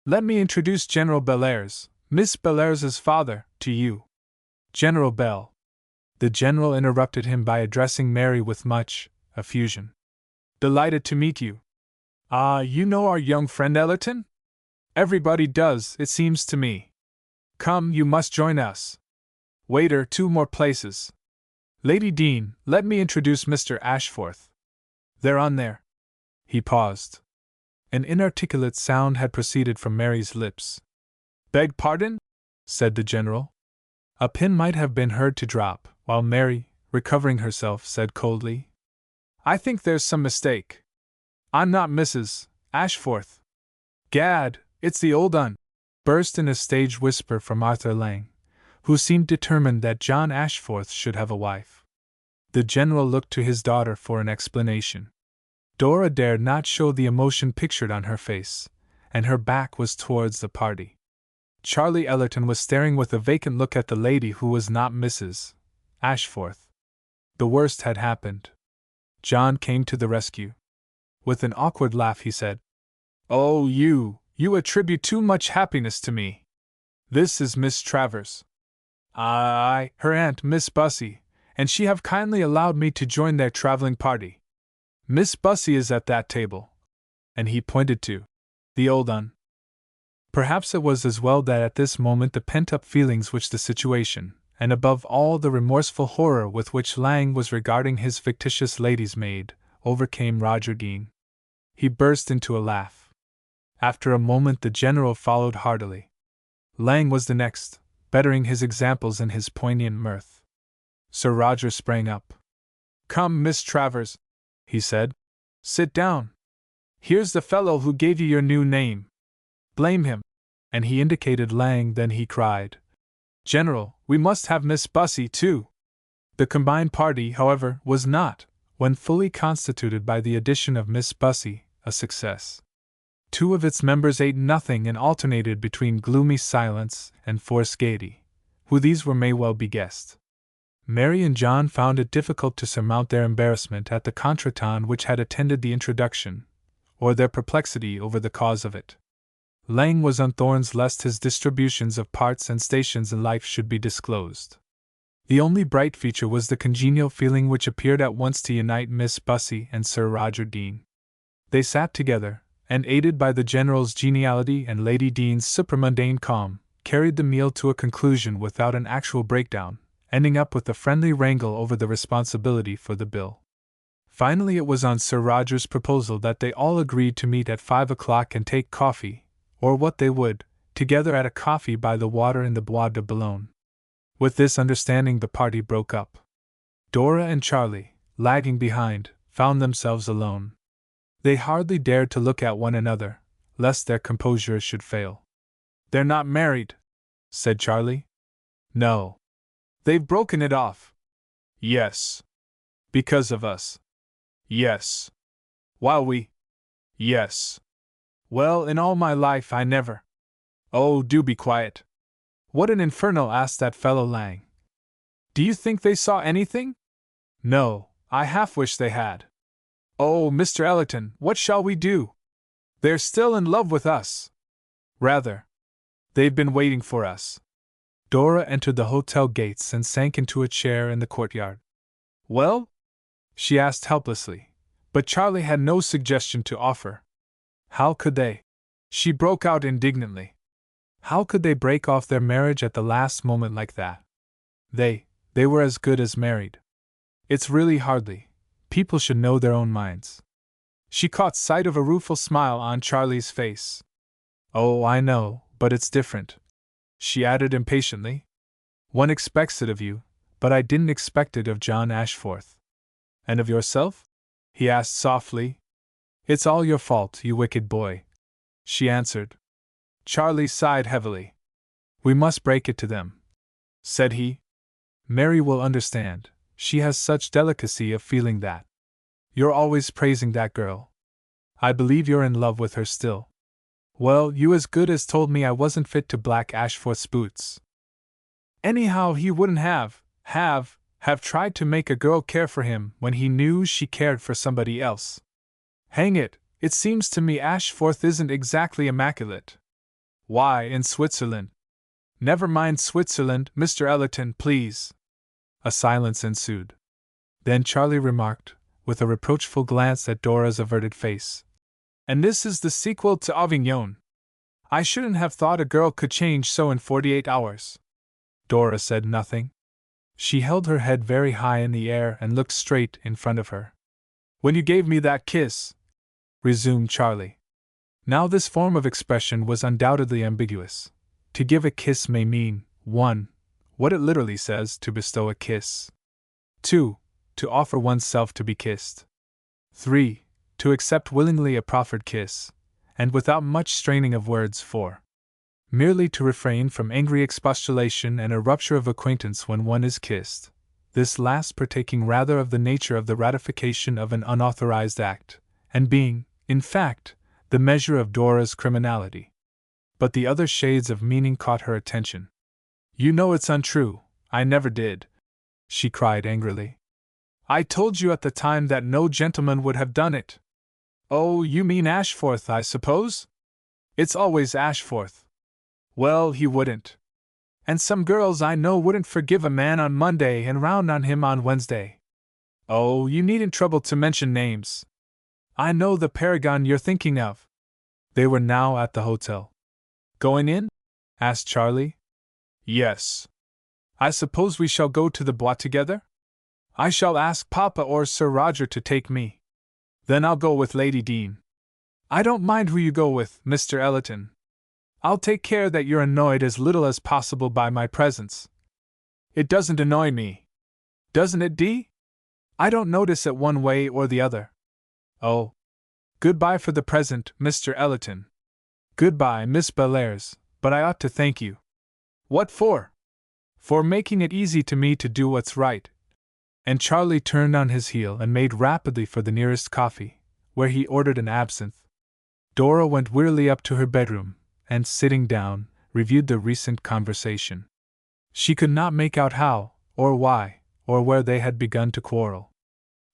let me introduce General Bellairs, Miss Bellairs's father, to you. General Bell. The General interrupted him by addressing Mary with much effusion. Delighted to meet you. You know our young friend Ellerton? Everybody does, it seems to me. Come, you must join us. Waiter, 2 more places. Lady Dean, let me introduce Mr. Ashforth. They're on there. He paused. An inarticulate sound had proceeded from Mary's lips. Beg pardon? Said the General. A pin might have been heard to drop, while Mary, recovering herself, said coldly, I think there's some mistake. I'm not Mrs. Ashforth. Gad, it's the old un, burst in a stage whisper from Arthur Lang, who seemed determined that John Ashforth should have a wife. The General looked to his daughter for an explanation. Dora dared not show the emotion pictured on her face, and her back was towards the party. Charlie Ellerton was staring with a vacant look at the lady who was not Mrs. Ashforth. The worst had happened. John came to the rescue. With an awkward laugh he said, Oh, you attribute too much happiness to me. This is Miss Travers. Aye, her aunt, Miss Bussy, and she have kindly allowed me to join their traveling party. Miss Bussy is at that table. And he pointed to the old un. Perhaps it was as well that at this moment the pent-up feelings which the situation, and above all the remorseful horror with which Lang was regarding his fictitious lady's maid, overcame Roger Dean. He burst into a laugh. After a moment the General followed heartily. Lang was the next, bettering his examples in his poignant mirth. Sir Roger sprang up. Come, Miss Travers, he said. Sit down. Here's the fellow who gave you your new name. Blame him. And he indicated Lang, then he cried, General, we must have Miss Bussy too. The combined party, however, was not, when fully constituted by the addition of Miss Bussy, a success. 2 of its members ate nothing and alternated between gloomy silence and forced gaiety. Who these were may well be guessed. Mary and John found it difficult to surmount their embarrassment at the contretemps which had attended the introduction, or their perplexity over the cause of it. Lang was on thorns lest his distributions of parts and stations in life should be disclosed. The only bright feature was the congenial feeling which appeared at once to unite Miss Bussy and Sir Roger Dean. They sat together, and aided by the General's geniality and Lady Dean's supramundane calm, carried the meal to a conclusion without an actual breakdown, ending up with a friendly wrangle over the responsibility for the bill. Finally it was on Sir Roger's proposal that they all agreed to meet at 5 o'clock and take coffee, or what they would, together at a coffee by the water in the Bois de Boulogne. With this understanding the party broke up. Dora and Charlie, lagging behind, found themselves alone. They hardly dared to look at one another, lest their composure should fail. They're not married, said Charlie. No. They've broken it off. Yes. Because of us. Yes. While we. Yes. Well, in all my life I never. Oh, do be quiet. What an infernal ass that fellow Lang. Do you think they saw anything? No, I half wish they had. Oh, Mr. Ellerton, what shall we do? They're still in love with us. Rather. They've been waiting for us. Dora entered the hotel gates and sank into a chair in the courtyard. Well? She asked helplessly, but Charlie had no suggestion to offer. How could they? She broke out indignantly. How could they break off their marriage at the last moment like that? They were as good as married. It's really hardly. People should know their own minds. She caught sight of a rueful smile on Charlie's face. Oh, I know, but it's different, she added impatiently. One expects it of you, but I didn't expect it of John Ashforth. And of yourself? He asked softly. It's all your fault, you wicked boy, she answered. Charlie sighed heavily. We must break it to them, said he. Mary will understand. She has such delicacy of feeling that. You're always praising that girl. I believe you're in love with her still. Well, you as good as told me I wasn't fit to black Ashforth's boots. Anyhow, he wouldn't have tried to make a girl care for him when he knew she cared for somebody else. Hang it, it seems to me Ashforth isn't exactly immaculate. Why, in Switzerland. Never mind Switzerland, Mr. Ellerton, please. A silence ensued. Then Charlie remarked, with a reproachful glance at Dora's averted face. And this is the sequel to Avignon. I shouldn't have thought a girl could change so in 48 hours. Dora said nothing. She held her head very high in the air and looked straight in front of her. When you gave me that kiss, resumed Charlie. Now this form of expression was undoubtedly ambiguous. To give a kiss may mean, 1. What it literally says, to bestow a kiss. 2. To offer oneself to be kissed. 3. To accept willingly a proffered kiss, and without much straining of words. 4. Merely to refrain from angry expostulation and a rupture of acquaintance when one is kissed, this last partaking rather of the nature of the ratification of an unauthorized act, and being, in fact, the measure of Dora's criminality. But the other shades of meaning caught her attention. You know it's untrue, I never did, she cried angrily. I told you at the time that no gentleman would have done it. Oh, you mean Ashforth, I suppose? It's always Ashforth. Well, he wouldn't. And some girls I know wouldn't forgive a man on Monday and round on him on Wednesday. Oh, you needn't trouble to mention names. I know the paragon you're thinking of. They were now at the hotel. Going in? Asked Charlie. Yes. I suppose we shall go to the Bois together? I shall ask Papa or Sir Roger to take me. Then I'll go with Lady Dean. I don't mind who you go with, Mr. Ellerton. I'll take care that you're annoyed as little as possible by my presence. It doesn't annoy me. Doesn't it, Dee? I don't notice it one way or the other. Oh. Goodbye for the present, Mr. Ellerton. Goodbye, Miss Bellairs, but I ought to thank you. What for? For making it easy to me to do what's right. And Charlie turned on his heel and made rapidly for the nearest coffee, where he ordered an absinthe. Dora went wearily up to her bedroom, and sitting down, reviewed the recent conversation. She could not make out how, or why, or where they had begun to quarrel.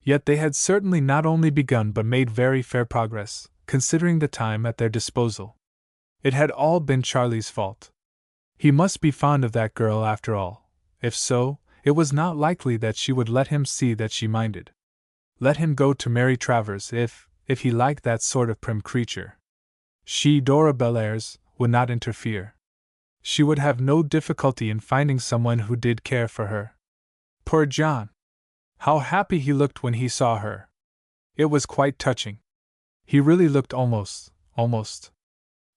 Yet they had certainly not only begun but made very fair progress, considering the time at their disposal. It had all been Charlie's fault. He must be fond of that girl after all. If so, it was not likely that she would let him see that she minded. Let him go to Mary Travers if he liked that sort of prim creature. She, Dora Bellairs, would not interfere. She would have no difficulty in finding someone who did care for her. Poor John! How happy he looked when he saw her! It was quite touching. He really looked almost.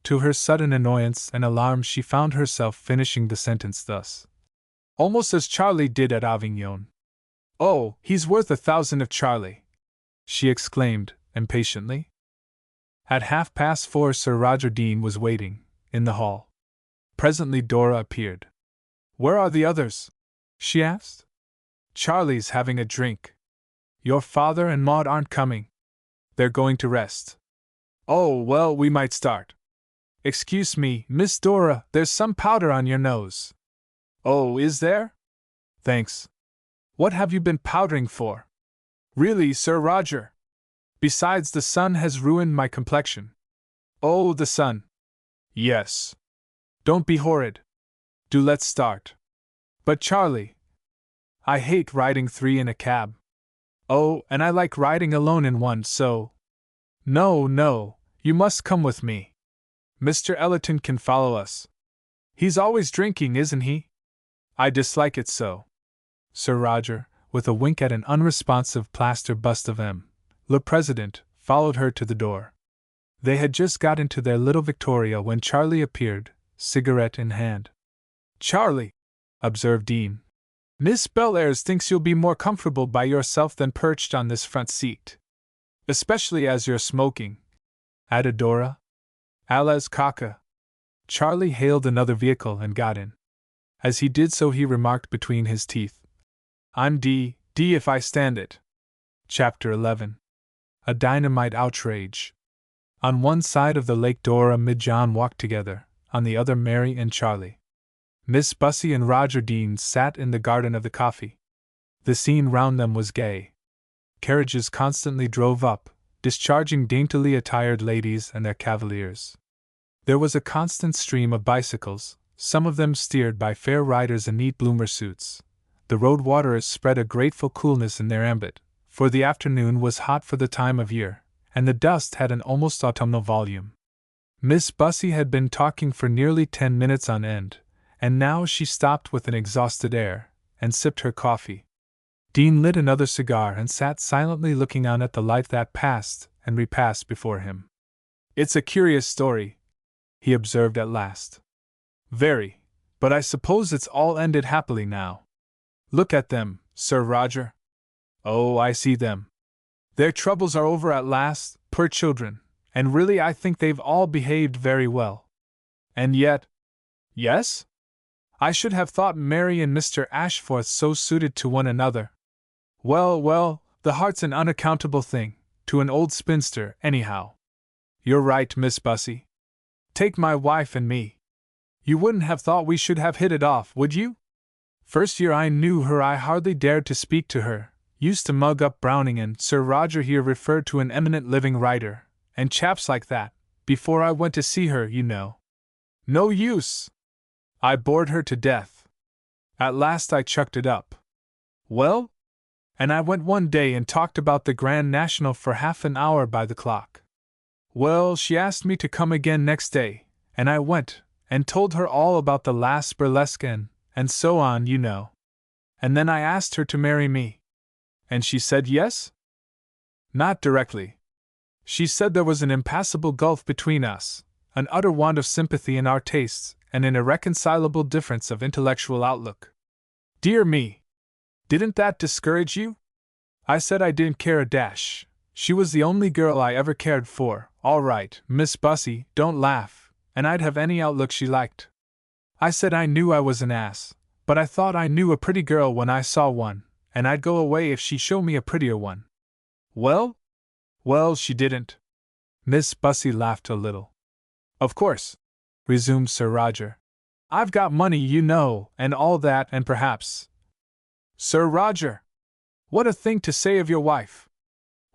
To her sudden annoyance and alarm she found herself finishing the sentence thus. Almost as Charlie did at Avignon. Oh, he's worth 1,000 of Charlie! She exclaimed, impatiently. At 4:30 Sir Roger Dean was waiting, in the hall. Presently Dora appeared. Where are the others? She asked. Charlie's having a drink. Your father and Maud aren't coming. They're going to rest. Oh, well, we might start. Excuse me, Miss Dora, there's some powder on your nose. Oh, is there? Thanks. What have you been powdering for? Really, Sir Roger? Besides, the sun has ruined my complexion. Oh, the sun. Yes. Don't be horrid. Do let's start. But Charlie, I hate riding three in a cab. Oh, and I like riding alone in one, so. No, no, you must come with me. Mr. Ellerton can follow us. He's always drinking, isn't he? I dislike it so. Sir Roger, with a wink at an unresponsive plaster bust of le President, followed her to the door. They had just got into their little victoria when Charlie appeared, cigarette in hand. Charlie, observed Dean, Miss Bellairs thinks you'll be more comfortable by yourself than perched on this front seat. Especially as you're smoking, added Dora. Allez caca. Charlie hailed another vehicle and got in. As he did so, he remarked between his teeth, I'm D if I stand it. Chapter 11. A Dynamite Outrage. On one side of the lake, Dora and John walked together, on the other Mary and Charlie. Miss Bussy and Roger Dean sat in the garden of the coffee. The scene round them was gay. Carriages constantly drove up, discharging daintily attired ladies and their cavaliers. There was a constant stream of bicycles, some of them steered by fair riders in neat bloomer suits. The road waters spread a grateful coolness in their ambit, for the afternoon was hot for the time of year, and the dust had an almost autumnal volume. Miss Bussy had been talking for nearly 10 minutes on end, and now she stopped with an exhausted air, and sipped her coffee. Dean lit another cigar and sat silently looking on at the light that passed and repassed before him. It's a curious story, he observed at last. Very, but I suppose it's all ended happily now. Look at them, Sir Roger. Oh, I see them. Their troubles are over at last, poor children, and really I think they've all behaved very well. And yet… Yes? I should have thought Mary and Mr. Ashforth so suited to one another. Well, the heart's an unaccountable thing, to an old spinster, anyhow. You're right, Miss Bussy. Take my wife and me. You wouldn't have thought we should have hit it off, would you? First year I knew her I hardly dared to speak to her, used to mug up Browning, and Sir Roger here referred to an eminent living writer, and chaps like that, before I went to see her, you know. No use! I bored her to death. At last I chucked it up. Well? And I went one day and talked about the Grand National for half an hour by the clock. Well, she asked me to come again next day, and I went, and told her all about the last burlesque and so on, you know. And then I asked her to marry me. And she said yes? Not directly. She said there was an impassable gulf between us, an utter want of sympathy in our tastes, and an irreconcilable difference of intellectual outlook. Dear me! Didn't that discourage you? I said I didn't care a dash. She was the only girl I ever cared for. All right, Miss Bussy, don't laugh, and I'd have any outlook she liked. I said I knew I was an ass, but I thought I knew a pretty girl when I saw one, and I'd go away if she showed me a prettier one. Well, she didn't. Miss Bussy laughed a little. Of course, resumed Sir Roger. I've got money, you know, and all that, and perhaps… Sir Roger! What a thing to say of your wife!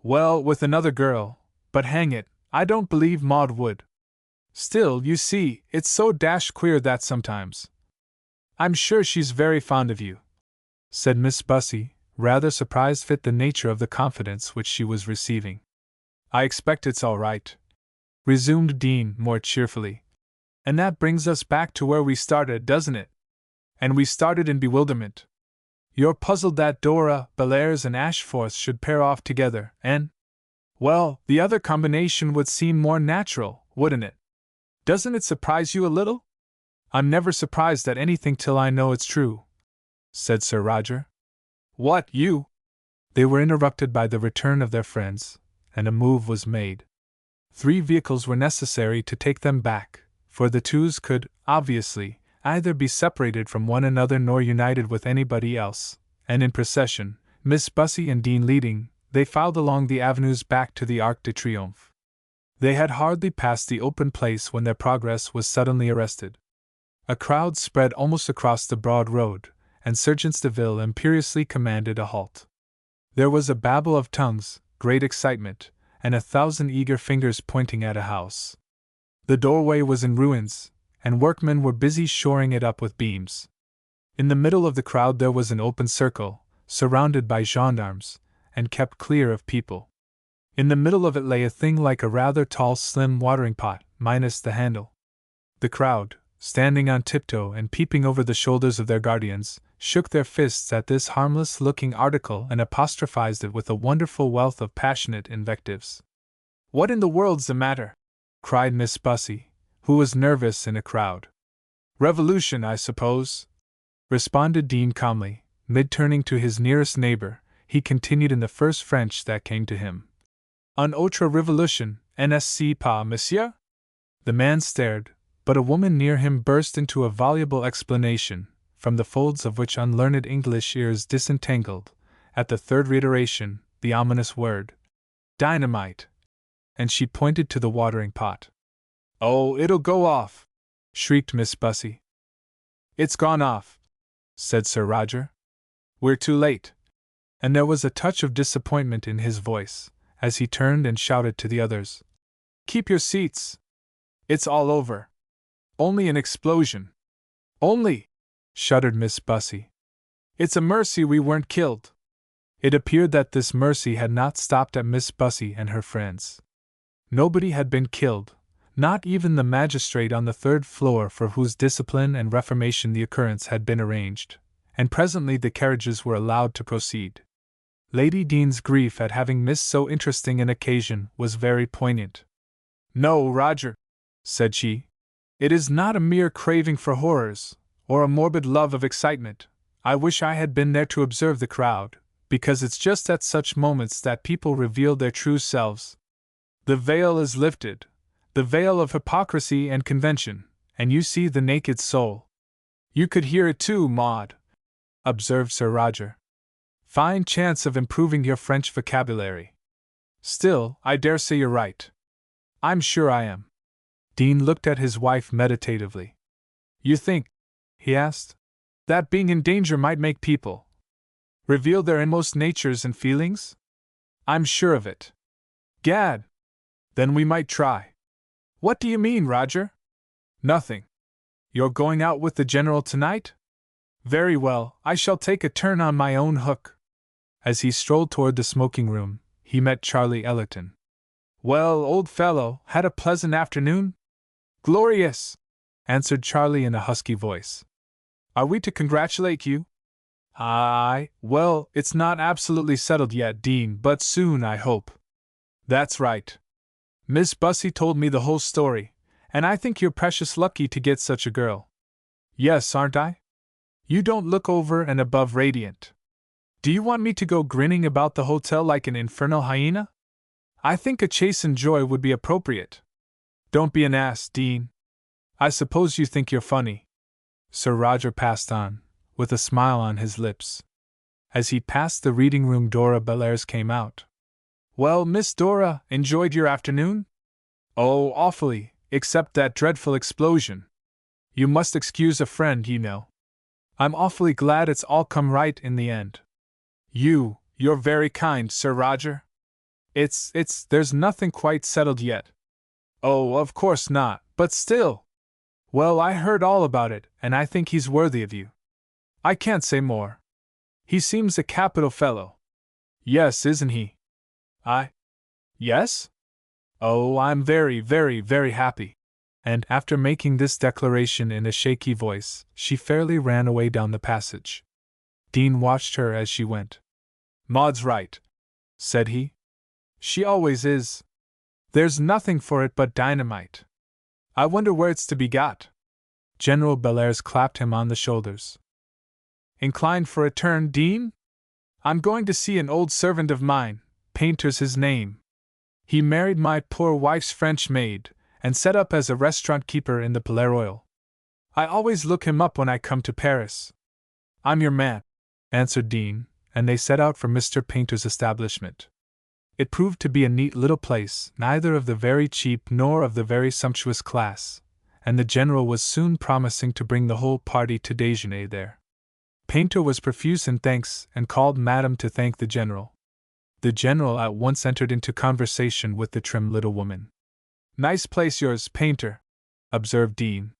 Well, with another girl, but hang it, I don't believe Maud would. Still, you see, it's so dashed queer that sometimes… I'm sure she's very fond of you, said Miss Bussy, rather surprised at the nature of the confidence which she was receiving. I expect it's all right, resumed Dean more cheerfully. And that brings us back to where we started, doesn't it? And we started in bewilderment. You're puzzled that Dora, Bellairs, and Ashforth should pair off together, and… Well, the other combination would seem more natural, wouldn't it? Doesn't it surprise you a little? I'm never surprised at anything till I know it's true, said Sir Roger. What, you? They were interrupted by the return of their friends, and a move was made. 3 vehicles were necessary to take them back, for the twos could, obviously, either be separated from one another nor united with anybody else, and in procession, Miss Bussy and Dean leading, they filed along the avenues back to the Arc de Triomphe. They had hardly passed the open place when their progress was suddenly arrested. A crowd spread almost across the broad road, and Sergeant de Ville imperiously commanded a halt. There was a babble of tongues, great excitement, and 1,000 eager fingers pointing at a house. The doorway was in ruins, and workmen were busy shoring it up with beams. In the middle of the crowd there was an open circle, surrounded by gendarmes, and kept clear of people. In the middle of it lay a thing like a rather tall, slim watering pot, minus the handle. The crowd, standing on tiptoe and peeping over the shoulders of their guardians, shook their fists at this harmless-looking article and apostrophized it with a wonderful wealth of passionate invectives. "What in the world's the matter?" cried Miss Bussy, who was nervous in a crowd. "Revolution, I suppose," responded Dean calmly. Mid-turning to his nearest neighbor, he continued in the first French that came to him. "Un autre révolution, n'est-ce pas, monsieur?" The man stared, but a woman near him burst into a voluble explanation, from the folds of which unlearned English ears disentangled, at the third reiteration, the ominous word, "dynamite," and she pointed to the watering pot. "Oh, it'll go off!" shrieked Miss Bussy. "It's gone off," said Sir Roger. "We're too late." And there was a touch of disappointment in his voice, as he turned and shouted to the others, "Keep your seats! It's all over. Only an explosion." "Only!" shuddered Miss Bussy. "It's a mercy we weren't killed." It appeared that this mercy had not stopped at Miss Bussy and her friends. Nobody had been killed, not even the magistrate on the third floor for whose discipline and reformation the occurrence had been arranged, and presently the carriages were allowed to proceed. Lady Dean's grief at having missed so interesting an occasion was very poignant. "No, Roger," said she, "it is not a mere craving for horrors, or a morbid love of excitement. I wish I had been there to observe the crowd, because it's just at such moments that people reveal their true selves. The veil is lifted, the veil of hypocrisy and convention, and you see the naked soul." "You could hear it too, Maud," observed Sir Roger. "Fine chance of improving your French vocabulary. Still, I dare say you're right." "I'm sure I am." Dean looked at his wife meditatively. "You think," he asked, "that being in danger might make people reveal their inmost natures and feelings?" "I'm sure of it." "Gad! Then we might try." "What do you mean, Roger?" "Nothing. You're going out with the General tonight? Very well, I shall take a turn on my own hook." As he strolled toward the smoking room, he met Charlie Ellerton. "Well, old fellow, had a pleasant afternoon?" "Glorious!" answered Charlie in a husky voice. "Are we to congratulate you?" "Aye, well, it's not absolutely settled yet, Dean, but soon, I hope." "That's right. Miss Bussy told me the whole story, and I think you're precious lucky to get such a girl." "Yes, aren't I? You don't look over and above radiant. Do you want me to go grinning about the hotel like an infernal hyena? I think a chastened joy would be appropriate." "Don't be an ass, Dean. I suppose you think you're funny." Sir Roger passed on, with a smile on his lips. As he passed the reading room, Dora Bellairs came out. "Well, Miss Dora, enjoyed your afternoon?" "Oh, awfully, except that dreadful explosion. You must excuse a friend, you know." "I'm awfully glad it's all come right in the end." You're very kind, Sir Roger." There's nothing quite settled yet." "Oh, of course not, but still." "Well, I heard all about it, and I think he's worthy of you. I can't say more. He seems a capital fellow." "Yes, isn't he?" Yes? Oh, I'm very, very, very happy." And after making this declaration in a shaky voice, she fairly ran away down the passage. Dean watched her as she went. "Maud's right," said he. "She always is. There's nothing for it but dynamite. I wonder where it's to be got." General Bellairs clapped him on the shoulders. "Inclined for a turn, Dean? I'm going to see an old servant of mine, Painter's his name. He married my poor wife's French maid, and set up as a restaurant keeper in the Palais Royal. I always look him up when I come to Paris." "I'm your man," answered Dean, and they set out for Mr. Painter's establishment. It proved to be a neat little place, neither of the very cheap nor of the very sumptuous class, and the General was soon promising to bring the whole party to déjeuner there. Painter was profuse in thanks and called Madame to thank the General. The general at once entered into conversation with the trim little woman. "Nice place yours, painter," observed Dean.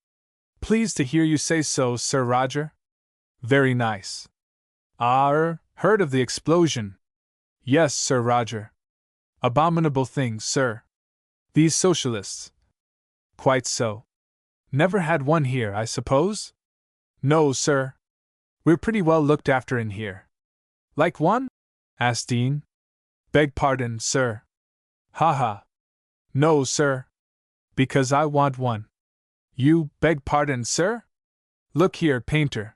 "Pleased to hear you say so, Sir Roger." "Very nice." Heard of the explosion?" "Yes, Sir Roger." "Abominable things, sir. These socialists." "Quite so. Never had one here, I suppose?" "No, sir. We're pretty well looked after in here." "Like one?" asked Dean. "Beg pardon, sir." "Ha ha. No, sir. Because I want one." "You beg pardon, sir?" "Look here, painter.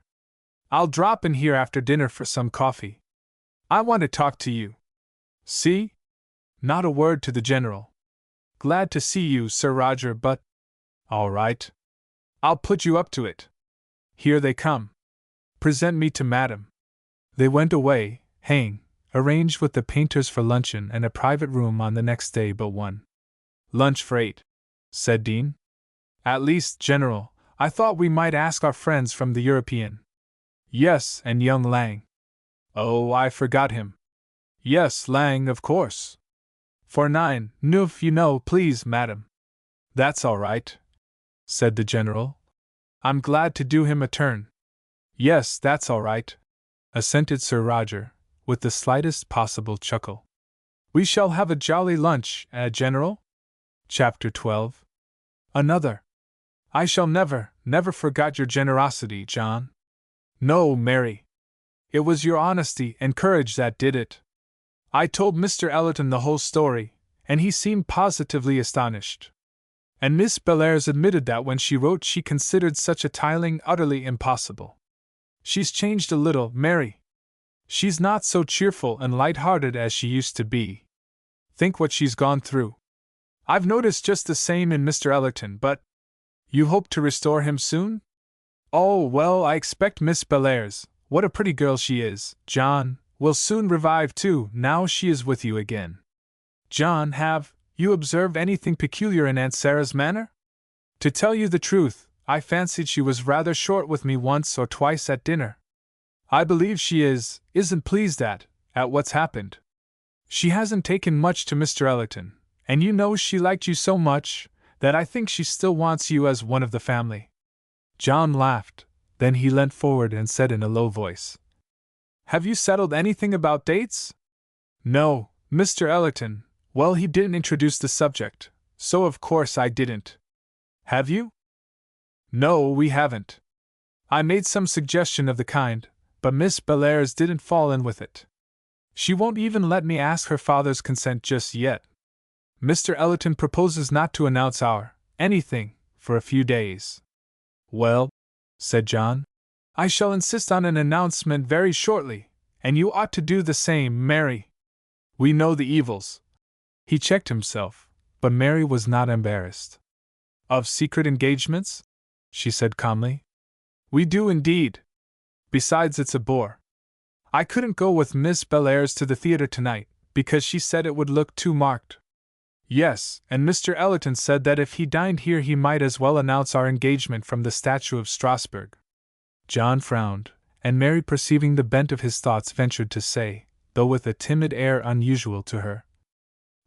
I'll drop in here after dinner for some coffee. I want to talk to you. See? Not a word to the general. Glad to see you, Sir Roger, but. All right. I'll put you up to it. Here they come. Present me to madam." They went away, arranged with the painters for luncheon and a private room on the next day but one. "Lunch for 8, said Dean. "At least, General, I thought we might ask our friends from the European." "Yes, and young Lang." "Oh, I forgot him." "Yes, Lang, of course." "For 9, if you know, please, madam." "That's all right," said the general. "I'm glad to do him a turn." "Yes, that's all right," assented Sir Roger, with the slightest possible chuckle. "We shall have a jolly lunch, General?" Chapter 12. Another. "I shall never forget your generosity, John." "No, Mary. It was your honesty and courage that did it. I told Mr. Ellerton the whole story, and he seemed positively astonished. And Miss Bellairs admitted that when she wrote she considered such a tiling utterly impossible. She's changed a little, Mary. She's not so cheerful and light-hearted as she used to be. Think what she's gone through. I've noticed just the same in Mr. Ellerton, but you hope to restore him soon?" "Oh, well, I expect Miss Bellairs, what a pretty girl she is, John, will soon revive too, now she is with you again. John, have you observed anything peculiar in Aunt Sarah's manner? To tell you the truth, I fancied she was rather short with me once or twice at dinner. I believe she isn't pleased at what's happened. She hasn't taken much to Mr. Ellerton, and you know she liked you so much that I think she still wants you as one of the family." John laughed, then he leant forward and said in a low voice, "Have you settled anything about dates?" "No, Mr. Ellerton, well, he didn't introduce the subject, so of course I didn't. Have you?" "No, we haven't. I made some suggestion of the kind, but Miss Bellairs didn't fall in with it. She won't even let me ask her father's consent just yet. Mr. Ellerton proposes not to announce anything for a few days." "Well," said John, "I shall insist on an announcement very shortly, and you ought to do the same, Mary. We know the evils." He checked himself, but Mary was not embarrassed. "Of secret engagements?" she said calmly. "We do indeed. Besides, it's a bore. I couldn't go with Miss Bellairs to the theater tonight, because she said it would look too marked. Yes, and Mr. Ellerton said that if he dined here he might as well announce our engagement from the statue of Strasbourg." John frowned, and Mary, perceiving the bent of his thoughts, ventured to say, though with a timid air unusual to her,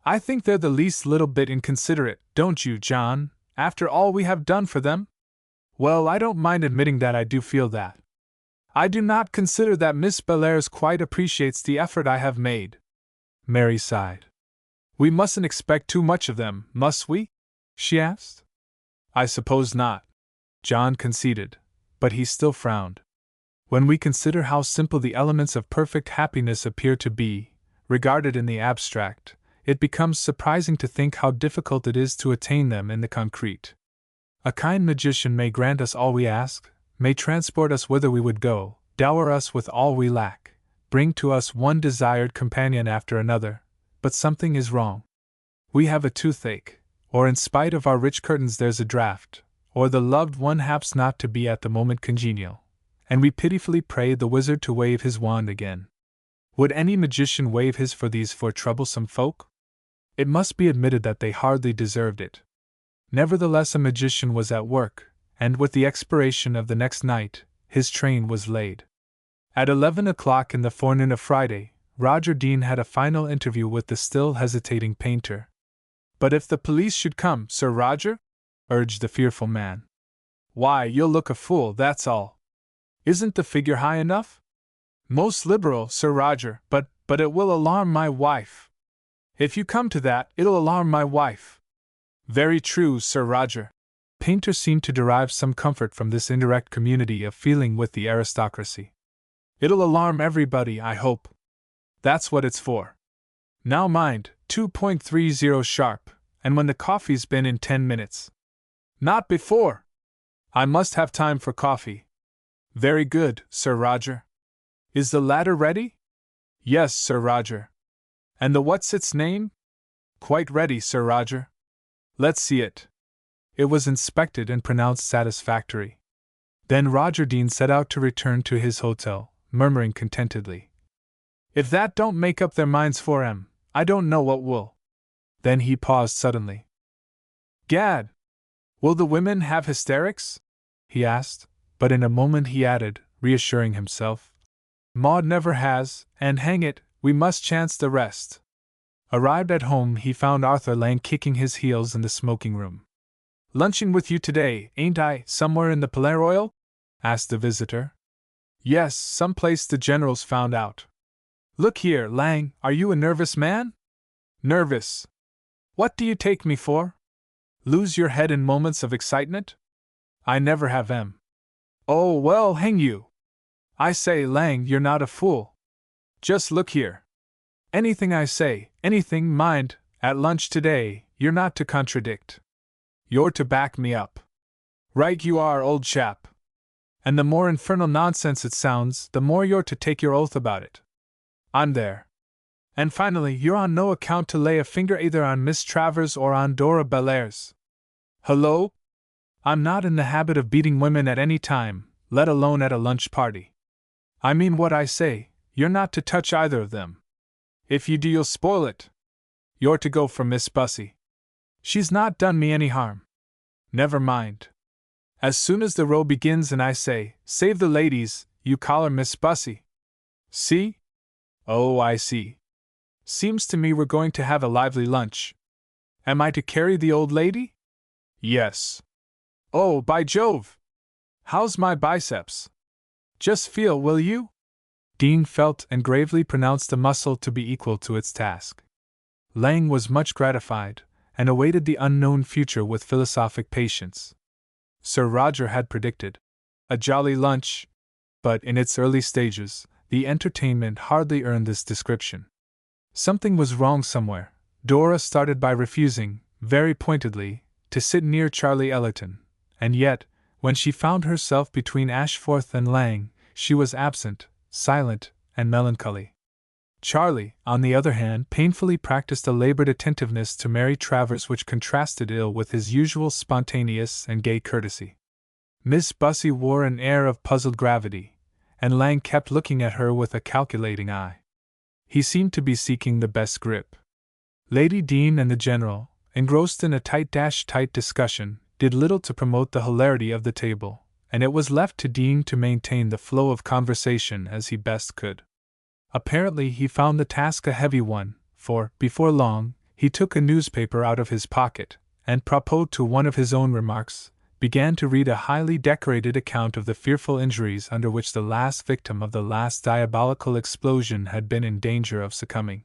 "I think they're the least little bit inconsiderate, don't you, John, after all we have done for them?" "Well, I don't mind admitting that I do feel that. I do not consider that Miss Bellairs quite appreciates the effort I have made." Mary sighed. "We mustn't expect too much of them, must we?" she asked. "I suppose not," John conceded, but he still frowned. When we consider how simple the elements of perfect happiness appear to be, regarded in the abstract, it becomes surprising to think how difficult it is to attain them in the concrete. A kind magician may grant us all we ask, may transport us whither we would go, dower us with all we lack, bring to us one desired companion after another, but something is wrong. We have a toothache, or in spite of our rich curtains there's a draught, or the loved one haps not to be at the moment congenial, and we pitifully pray the wizard to wave his wand again. Would any magician wave his for these four troublesome folk? It must be admitted that they hardly deserved it. Nevertheless, a magician was at work, and with the expiration of the next night, his train was laid. At 11 o'clock in the forenoon of Friday, Roger Dean had a final interview with the still hesitating painter. "But if the police should come, Sir Roger?" urged the fearful man. "Why, you'll look a fool, that's all. Isn't the figure high enough?" "Most liberal, Sir Roger, but it will alarm my wife." "If you come to that, it'll alarm my wife." "Very true, Sir Roger." Painter seemed to derive some comfort from this indirect community of feeling with the aristocracy. "It'll alarm everybody, I hope. That's what it's for. Now mind, 2.30 sharp, and when the coffee's been in 10 minutes. Not before! I must have time for coffee." "Very good, Sir Roger." "Is the ladder ready?" "Yes, Sir Roger." "And the what's its name?" "Quite ready, Sir Roger." "Let's see it." It was inspected and pronounced satisfactory. Then Roger Dean set out to return to his hotel, murmuring contentedly, "If that don't make up their minds for 'em, I don't know what will." Then he paused suddenly. "Gad! Will the women have hysterics?" he asked, but in a moment he added, reassuring himself, "Maud never has, and hang it, we must chance the rest." Arrived at home, he found Arthur Lang kicking his heels in the smoking room. "Lunching with you today, ain't I, somewhere in the Palais Royal?" asked the visitor. "Yes, some place the general's found out." "Look here, Lang, are you a nervous man?" "Nervous? What do you take me for? Lose your head in moments of excitement?" "I never have em." "Oh, well, hang you! I say, Lang, you're not a fool. Just look here. Anything I say, anything, mind, at lunch today, you're not to contradict. You're to back me up. Right you are, old chap. And the more infernal nonsense it sounds, the more you're to take your oath about it. I'm there. And finally, you're on no account to lay a finger either on Miss Travers or on Dora Bellairs. Hullo? I'm not in the habit of beating women at any time, let alone at a lunch party. I mean what I say, you're not to touch either of them. If you do, you'll spoil it. You're to go for Miss Bussy. She's not done me any harm. Never mind. As soon as the row begins and I say, 'Save the ladies,' you call her Miss Bussy. See? Oh, I see. Seems to me we're going to have a lively lunch. Am I to carry the old lady?" "Yes." "Oh, by Jove! How's my biceps? Just feel, will you?" Dean felt and gravely pronounced the muscle to be equal to its task. Lang was much gratified, and awaited the unknown future with philosophic patience. Sir Roger had predicted a jolly lunch, but in its early stages, the entertainment hardly earned this description. Something was wrong somewhere. Dora started by refusing, very pointedly, to sit near Charlie Ellerton, and yet, when she found herself between Ashforth and Lang, she was absent, silent, and melancholy. Charlie, on the other hand, painfully practiced a labored attentiveness to Mary Travers which contrasted ill with his usual spontaneous and gay courtesy. Miss Bussy wore an air of puzzled gravity, and Lang kept looking at her with a calculating eye. He seemed to be seeking the best grip. Lady Dean and the General, engrossed in a tight discussion, did little to promote the hilarity of the table, and it was left to Dean to maintain the flow of conversation as he best could. Apparently he found the task a heavy one, for, before long, he took a newspaper out of his pocket, and, propos to one of his own remarks, began to read a highly decorated account of the fearful injuries under which the last victim of the last diabolical explosion had been in danger of succumbing.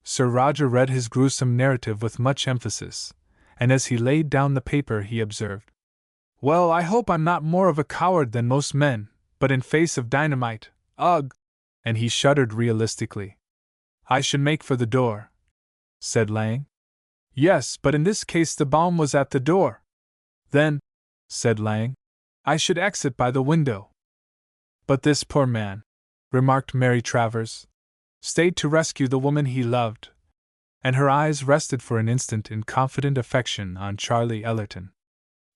Sir Roger read his gruesome narrative with much emphasis, and as he laid down the paper he observed, "Well, I hope I'm not more of a coward than most men, but in face of dynamite, ugh!" And he shuddered realistically. "I should make for the door," said Lang. "Yes, but in this case the bomb was at the door." "Then," said Lang, "I should exit by the window." "But this poor man," remarked Mary Travers, "stayed to rescue the woman he loved," and her eyes rested for an instant in confident affection on Charlie Ellerton.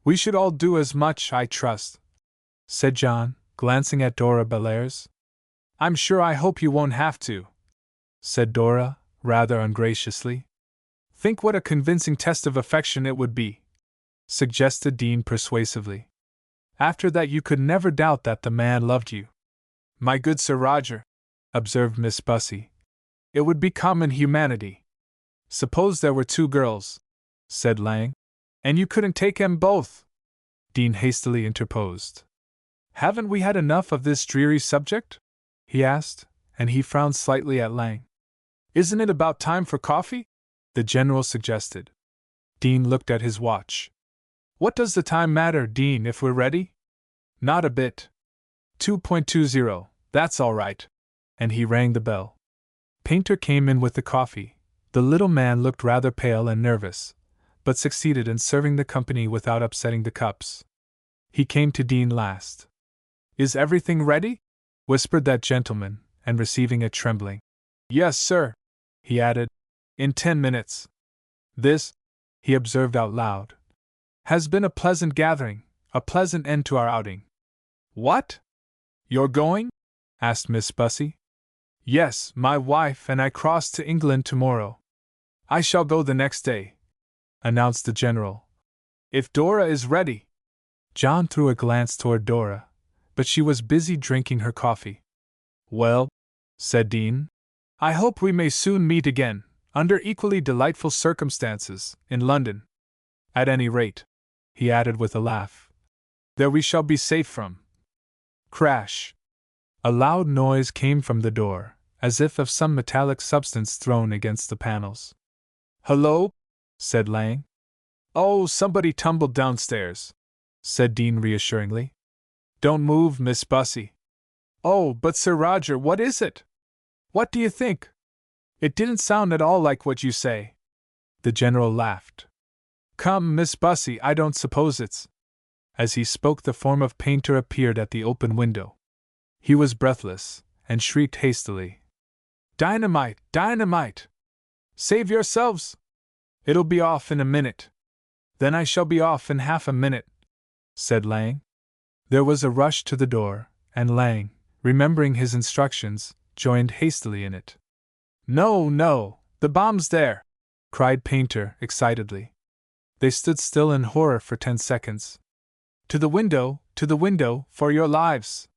"We should all do as much, I trust," said John, glancing at Dora Bellairs. "I'm sure I hope you won't have to," said Dora, rather ungraciously. "Think what a convincing test of affection it would be," suggested Dean persuasively. "After that you could never doubt that the man loved you." "My good Sir Roger," observed Miss Bussy, It would be common humanity. Suppose there were two girls, said Lang, and you couldn't take 'em both. Dean hastily interposed. Haven't we had enough of this dreary subject? He asked, and he frowned slightly at Lang. Isn't it about time for coffee? The general suggested. Dean looked at his watch. What does the time matter, Dean, if we're ready? Not a bit. 2:20, that's all right. And he rang the bell. Painter came in with the coffee. The little man looked rather pale and nervous, but succeeded in serving the company without upsetting the cups. He came to Dean last. Is everything ready? Whispered that gentleman, and receiving it trembling. Yes, sir, he added. In 10 minutes. This, he observed out loud, has been a pleasant gathering, a pleasant end to our outing. What? You're going? Asked Miss Bussy. Yes, my wife and I cross to England tomorrow. I shall go the next day, announced the general. If Dora is ready. John threw a glance toward Dora, but she was busy drinking her coffee. Well, said Dean, I hope we may soon meet again, under equally delightful circumstances, in London. At any rate, he added with a laugh, there we shall be safe from. Crash! A loud noise came from the door, as if of some metallic substance thrown against the panels. Hello? Said Lang. Oh, somebody tumbled downstairs, said Dean reassuringly. Don't move, Miss Bussy. Oh, but Sir Roger, what is it? What do you think? It didn't sound at all like what you say. The general laughed. Come, Miss Bussy, I don't suppose it's. As he spoke, the form of Painter appeared at the open window. He was breathless, and shrieked hastily. Dynamite! Dynamite! Save yourselves! It'll be off in a minute. Then I shall be off in half a minute, said Lang. There was a rush to the door, and Lang, remembering his instructions, joined hastily in it. No, no, the bomb's there, cried Painter excitedly. They stood still in horror for 10 seconds. To the window, for your lives!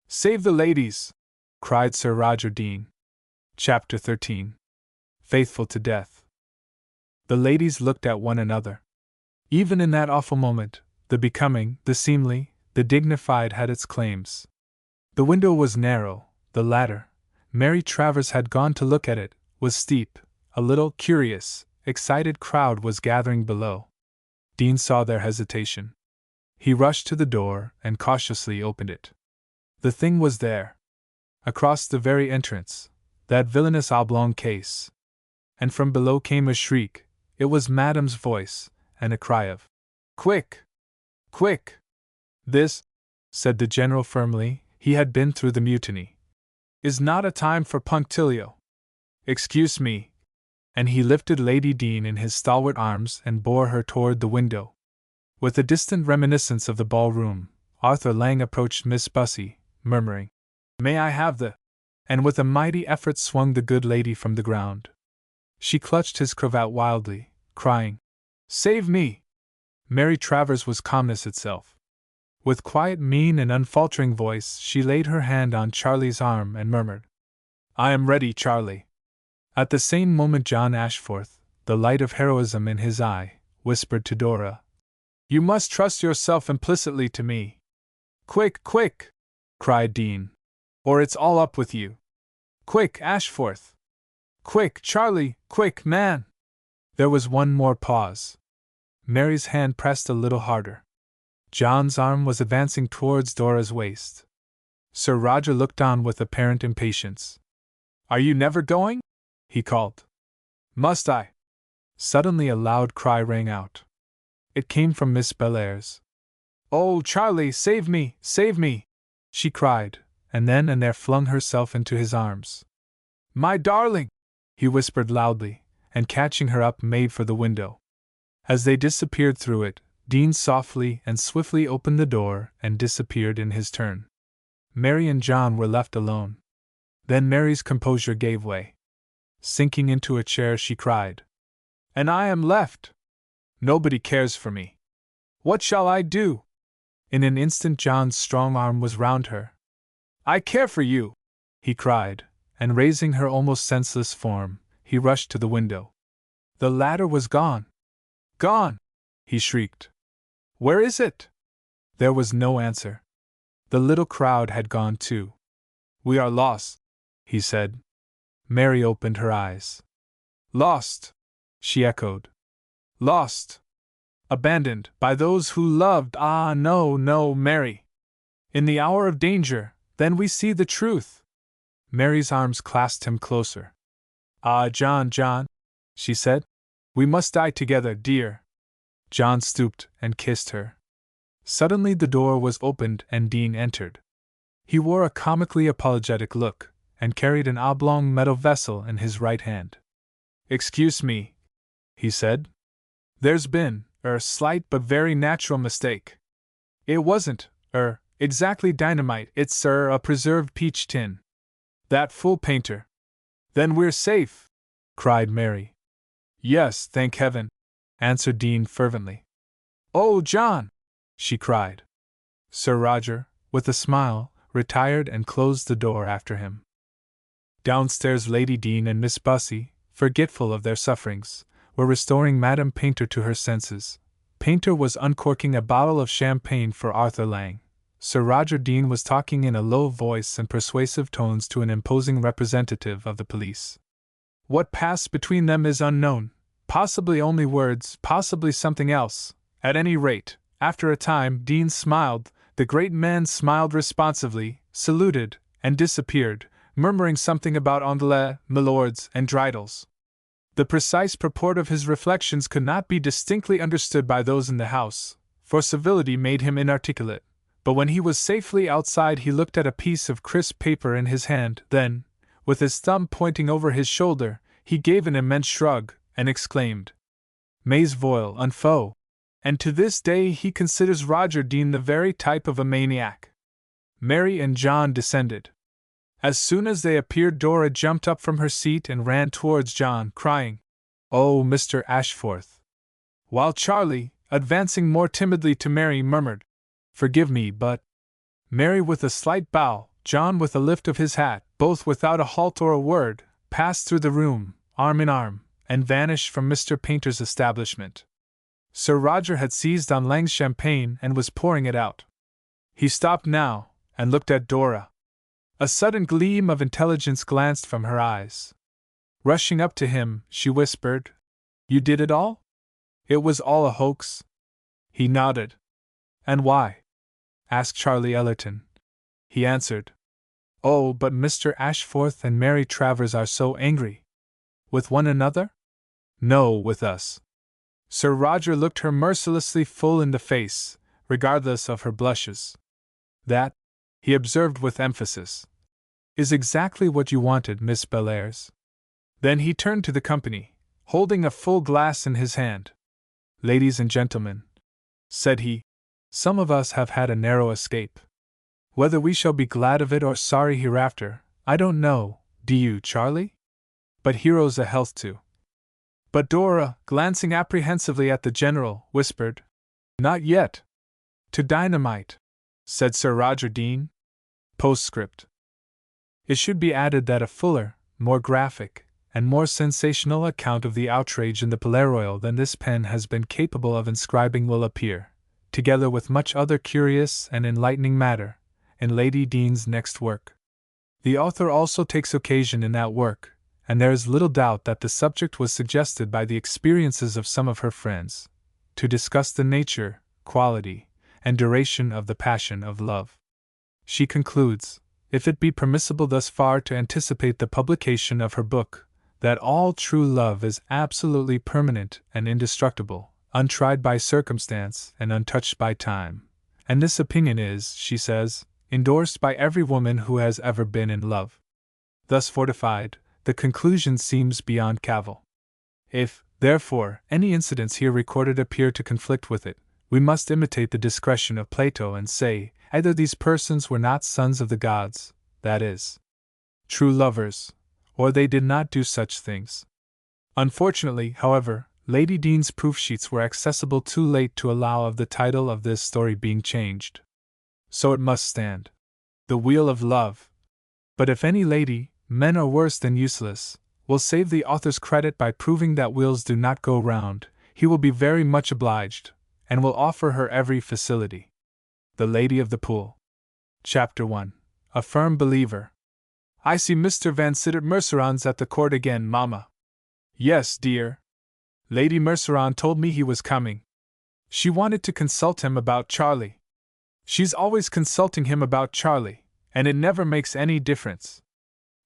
Save the ladies! Cried Sir Roger Dean. Chapter 13. Faithful to Death. The ladies looked at one another. Even in that awful moment, the becoming, the seemly, the dignified had its claims. The window was narrow, the ladder, Mary Travers had gone to look at it, was steep, a little curious, excited crowd was gathering below. Dean saw their hesitation. He rushed to the door and cautiously opened it. The thing was there. Across the very entrance, that villainous oblong case. And from below came a shriek. It was Madame's voice, and a cry of, Quick! Quick! This, said the general firmly, he had been through the mutiny, is not a time for punctilio. Excuse me. And he lifted Lady Dean in his stalwart arms and bore her toward the window. With a distant reminiscence of the ballroom, Arthur Lang approached Miss Bussy, murmuring, May I have the... and with a mighty effort swung the good lady from the ground. She clutched his cravat wildly, crying, Save me! Mary Travers was calmness itself. With quiet mien and unfaltering voice, she laid her hand on Charlie's arm and murmured, I am ready, Charlie. At the same moment John Ashforth, the light of heroism in his eye, whispered to Dora, You must trust yourself implicitly to me. Quick, quick! Cried Dean. Or it's all up with you. Quick, Ashforth! Quick, Charlie, quick, man! There was one more pause. Mary's hand pressed a little harder. John's arm was advancing towards Dora's waist. Sir Roger looked on with apparent impatience. Are you never going? He called. Must I? Suddenly a loud cry rang out. It came from Miss Bellairs. Oh, Charlie, save me, she cried, and then and there flung herself into his arms. My darling! He whispered loudly, and catching her up made for the window. As they disappeared through it, Dean softly and swiftly opened the door and disappeared in his turn. Mary and John were left alone. Then Mary's composure gave way. Sinking into a chair, she cried, And I am left! Nobody cares for me. What shall I do? In an instant John's strong arm was round her. I care for you, he cried, and raising her almost senseless form, he rushed to the window. The ladder was gone. Gone! He shrieked. Where is it? There was no answer. The little crowd had gone too. We are lost, he said. Mary opened her eyes. Lost, she echoed. Lost. Abandoned by those who loved. Ah, no, no, Mary. In the hour of danger, then we see the truth. Mary's arms clasped him closer. Ah, John, John, she said. We must die together, dear. John stooped and kissed her. Suddenly the door was opened and Dean entered. He wore a comically apologetic look, and carried an oblong metal vessel in his right hand. Excuse me, he said. There's been, slight but very natural mistake. It wasn't, exactly dynamite, it's, a preserved peach tin. That fool painter. Then we're safe, cried Mary. Yes, thank heaven, answered Dean fervently. Oh, John, she cried. Sir Roger, with a smile, retired and closed the door after him. Downstairs Lady Dean and Miss Bussy, forgetful of their sufferings, were restoring Madame Painter to her senses. Painter was uncorking a bottle of champagne for Arthur Lang. Sir Roger Dean was talking in a low voice and persuasive tones to an imposing representative of the police. What passed between them is unknown, possibly only words, possibly something else. At any rate, after a time, Dean smiled, the great man smiled responsively, saluted, and disappeared, murmuring something about Anglais, milords, and dreidels. The precise purport of his reflections could not be distinctly understood by those in the house, for civility made him inarticulate. But when he was safely outside, he looked at a piece of crisp paper in his hand, then, with his thumb pointing over his shoulder, he gave an immense shrug, and exclaimed, Mais voile un faux! And to this day he considers Roger Dean the very type of a maniac. Mary and John descended. As soon as they appeared, Dora jumped up from her seat and ran towards John, crying, Oh, Mr. Ashforth! While Charlie, advancing more timidly to Mary, murmured, Forgive me, but… Mary with a slight bow, John with a lift of his hat, both without a halt or a word, passed through the room, arm in arm, and vanished from Mr. Painter's establishment. Sir Roger had seized on Lang's champagne and was pouring it out. He stopped now, and looked at Dora. A sudden gleam of intelligence glanced from her eyes. Rushing up to him, she whispered, You did it all? It was all a hoax? He nodded. And why? Asked Charlie Ellerton. He answered, Oh, but Mr. Ashforth and Mary Travers are so angry. With one another? No, with us. Sir Roger looked her mercilessly full in the face, regardless of her blushes. That, he observed with emphasis, is exactly what you wanted, Miss Bellairs. Then he turned to the company, holding a full glass in his hand. Ladies and gentlemen, said he, some of us have had a narrow escape. Whether we shall be glad of it or sorry hereafter, I don't know, do you, Charlie? But here's a health to. But Dora, glancing apprehensively at the general, whispered, Not yet. To dynamite, said Sir Roger Dean. Postscript. It should be added that a fuller, more graphic, and more sensational account of the outrage in the Palais Royal than this pen has been capable of inscribing will appear, together with much other curious and enlightening matter, in Lady Dean's next work. The author also takes occasion in that work, and there is little doubt that the subject was suggested by the experiences of some of her friends, to discuss the nature, quality, and duration of the passion of love. She concludes, if it be permissible thus far to anticipate the publication of her book, that all true love is absolutely permanent and indestructible, untried by circumstance and untouched by time. And this opinion is, she says, endorsed by every woman who has ever been in love. Thus fortified, the conclusion seems beyond cavil. If, therefore, any incidents here recorded appear to conflict with it, we must imitate the discretion of Plato and say, either these persons were not sons of the gods, that is, true lovers, or they did not do such things. Unfortunately, however, Lady Dean's proof sheets were accessible too late to allow of the title of this story being changed. So it must stand. The Wheel of Love. But if any lady, men are worse than useless, will save the author's credit by proving that wheels do not go round, he will be very much obliged, and will offer her every facility. The Lady of the Pool. Chapter 1. A Firm Believer. I see Mr. Vansittart Mercerans at the court again, Mamma. Yes, dear. Lady Merceran told me he was coming. She wanted to consult him about Charlie. She's always consulting him about Charlie, and it never makes any difference.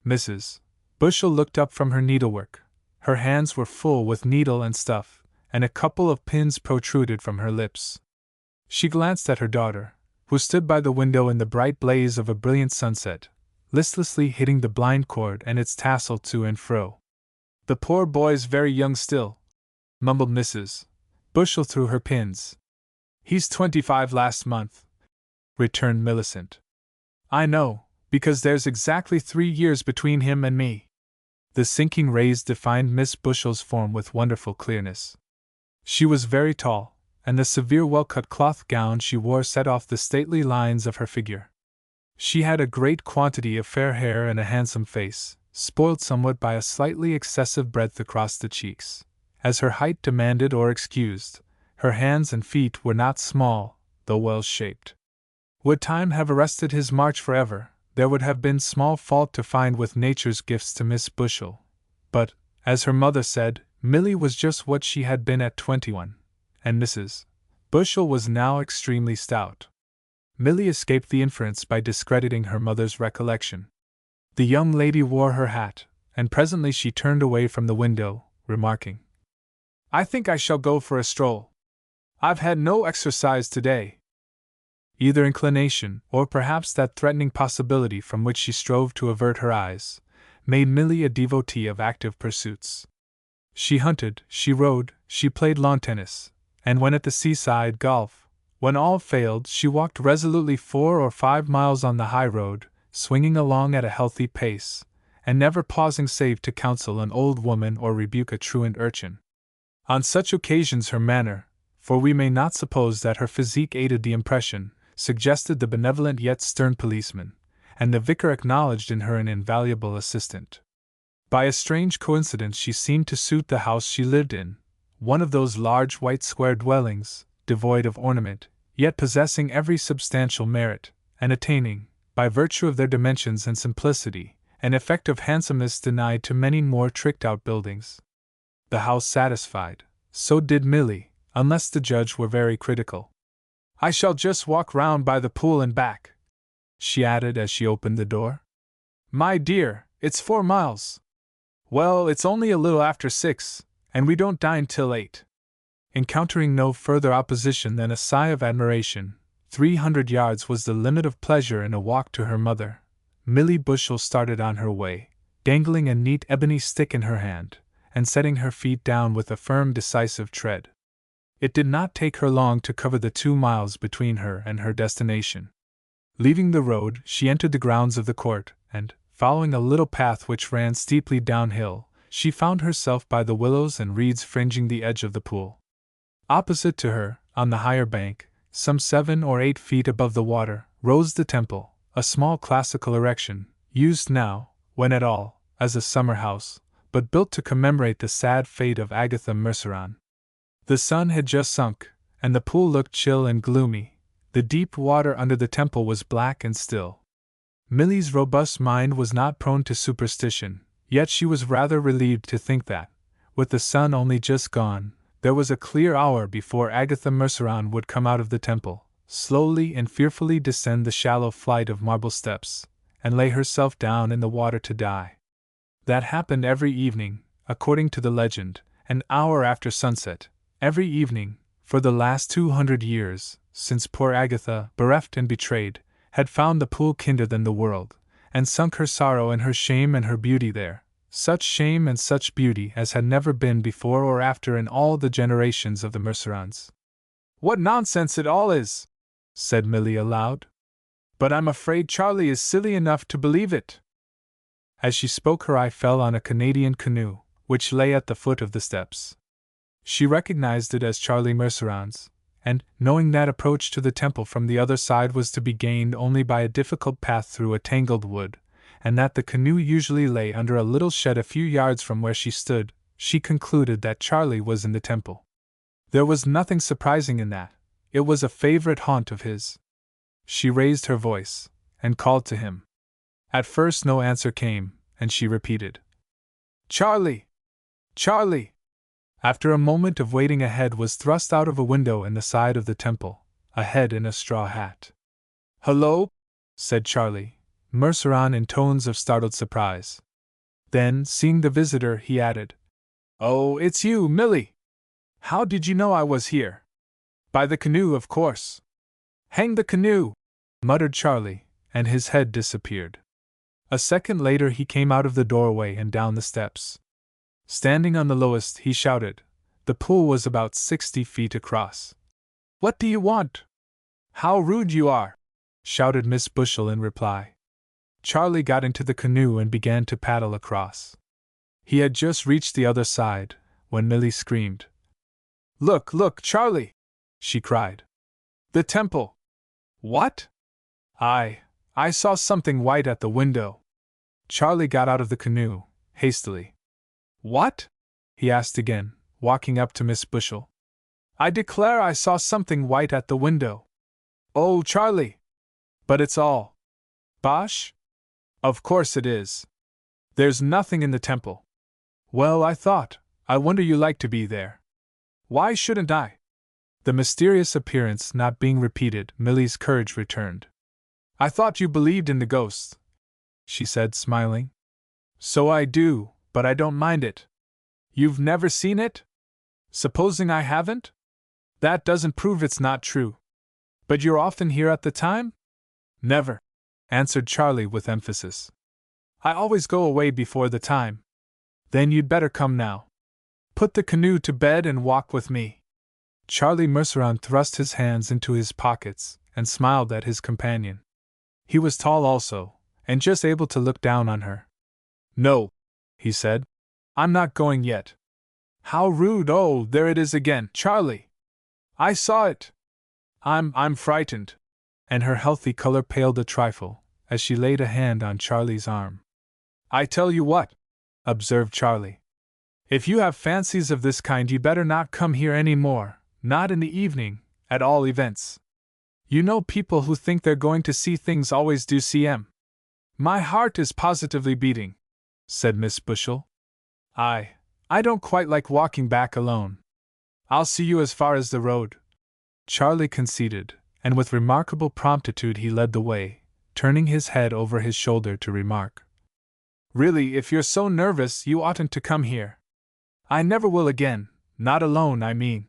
Mrs. Bushel looked up from her needlework. Her hands were full with needle and stuff, and a couple of pins protruded from her lips. She glanced at her daughter, who stood by the window in the bright blaze of a brilliant sunset, listlessly hitting the blind cord and its tassel to and fro. The poor boy's very young still, mumbled Mrs. Bushel through her pins. He's 25 last month, returned Millicent. I know, because there's exactly 3 years between him and me. The sinking rays defined Miss Bushel's form with wonderful clearness. She was very tall, and the severe well-cut cloth gown she wore set off the stately lines of her figure. She had a great quantity of fair hair and a handsome face, spoiled somewhat by a slightly excessive breadth across the cheeks. As her height demanded or excused, her hands and feet were not small, though well-shaped. Would time have arrested his march forever, there would have been small fault to find with nature's gifts to Miss Bushel. But, as her mother said, Milly was just what she had been at 21, and Mrs. Bushel was now extremely stout. Milly escaped the inference by discrediting her mother's recollection. The young lady wore her hat, and presently she turned away from the window, remarking, I think I shall go for a stroll. I've had no exercise today. Either inclination, or perhaps that threatening possibility from which she strove to avert her eyes, made Milly a devotee of active pursuits. She hunted, she rode, she played lawn tennis, and when at the seaside, golf. When all failed, she walked resolutely 4 or 5 miles on the high road, swinging along at a healthy pace, and never pausing save to counsel an old woman or rebuke a truant urchin. On such occasions her manner, for we may not suppose that her physique aided the impression, suggested the benevolent yet stern policeman, and the vicar acknowledged in her an invaluable assistant. By a strange coincidence she seemed to suit the house she lived in, one of those large white square dwellings, devoid of ornament, yet possessing every substantial merit, and attaining, by virtue of their dimensions and simplicity, an effect of handsomeness denied to many more tricked-out buildings. The house satisfied, so did Milly, unless the judge were very critical. I shall just walk round by the pool and back, she added as she opened the door. My dear, it's 4 miles. Well, it's only a little after 6, and we don't dine till 8. Encountering no further opposition than a sigh of admiration, 300 yards was the limit of pleasure in a walk to her mother. Milly Bushel started on her way, dangling a neat ebony stick in her hand, and setting her feet down with a firm, decisive tread. It did not take her long to cover the 2 miles between her and her destination. Leaving the road, she entered the grounds of the court, and, following a little path which ran steeply downhill, she found herself by the willows and reeds fringing the edge of the pool. Opposite to her, on the higher bank, some 7 or 8 feet above the water, rose the temple, a small classical erection, used now, when at all, as a summer house, but built to commemorate the sad fate of Agatha Merceran. The sun had just sunk, and the pool looked chill and gloomy. The deep water under the temple was black and still. Milly's robust mind was not prone to superstition, yet she was rather relieved to think that, with the sun only just gone, there was a clear hour before Agatha Merceran would come out of the temple, slowly and fearfully descend the shallow flight of marble steps, and lay herself down in the water to die. That happened every evening, according to the legend, an hour after sunset, every evening, for the last 200 years, since poor Agatha, bereft and betrayed, had found the pool kinder than the world, and sunk her sorrow and her shame and her beauty there, such shame and such beauty as had never been before or after in all the generations of the Mercerans. What nonsense it all is, said Milly aloud. But I'm afraid Charlie is silly enough to believe it. As she spoke her eye fell on a Canadian canoe, which lay at the foot of the steps. She recognized it as Charlie Merceran's, and, knowing that approach to the temple from the other side was to be gained only by a difficult path through a tangled wood, and that the canoe usually lay under a little shed a few yards from where she stood, she concluded that Charlie was in the temple. There was nothing surprising in that. It was a favorite haunt of his. She raised her voice and called to him. At first no answer came, and she repeated, "Charlie! Charlie!" After a moment of waiting, a head was thrust out of a window in the side of the temple, a head in a straw hat. "Hello?" said Charlie, Merceron in tones of startled surprise. Then, seeing the visitor, he added, "Oh, it's you, Millie! How did you know I was here?" "By the canoe, of course." "Hang the canoe!" muttered Charlie, and his head disappeared. A second later he came out of the doorway and down the steps. Standing on the lowest, he shouted. The pool was about 60 feet across. "What do you want?" "How rude you are!" shouted Miss Bushel in reply. Charlie got into the canoe and began to paddle across. He had just reached the other side when Millie screamed. "Look, look, Charlie!" she cried. "The temple!" "What?" I saw something white at the window." Charlie got out of the canoe, hastily. "What?" he asked again, walking up to Miss Bushel. "I declare I saw something white at the window." "Oh, Charlie!" "But it's all bosh?" "Of course it is. There's nothing in the temple." "Well, I wonder you like to be there." "Why shouldn't I?" The mysterious appearance not being repeated, Millie's courage returned. "I thought you believed in the ghosts," she said, smiling. "So I do, but I don't mind it." "You've never seen it?" "Supposing I haven't?" "That doesn't prove it's not true." "But you're often here at the time?" "Never," answered Charlie with emphasis. "I always go away before the time." "Then you'd better come now. Put the canoe to bed and walk with me." Charlie Merceron thrust his hands into his pockets and smiled at his companion. He was tall also, and just able to look down on her. "No," he said. "I'm not going yet." "How rude! Oh, there it is again, Charlie! I saw it! I'm frightened." And her healthy color paled a trifle as she laid a hand on Charlie's arm. "I tell you what," observed Charlie. "If you have fancies of this kind, you'd better not come here any more, not in the evening, at all events. You know people who think they're going to see things always do see 'em." "My heart is positively beating," said Miss Bushel. I don't quite like walking back alone." "I'll see you as far as the road," Charlie conceded, and with remarkable promptitude he led the way, turning his head over his shoulder to remark, "Really, if you're so nervous, you oughtn't to come here." "I never will again, not alone, I mean."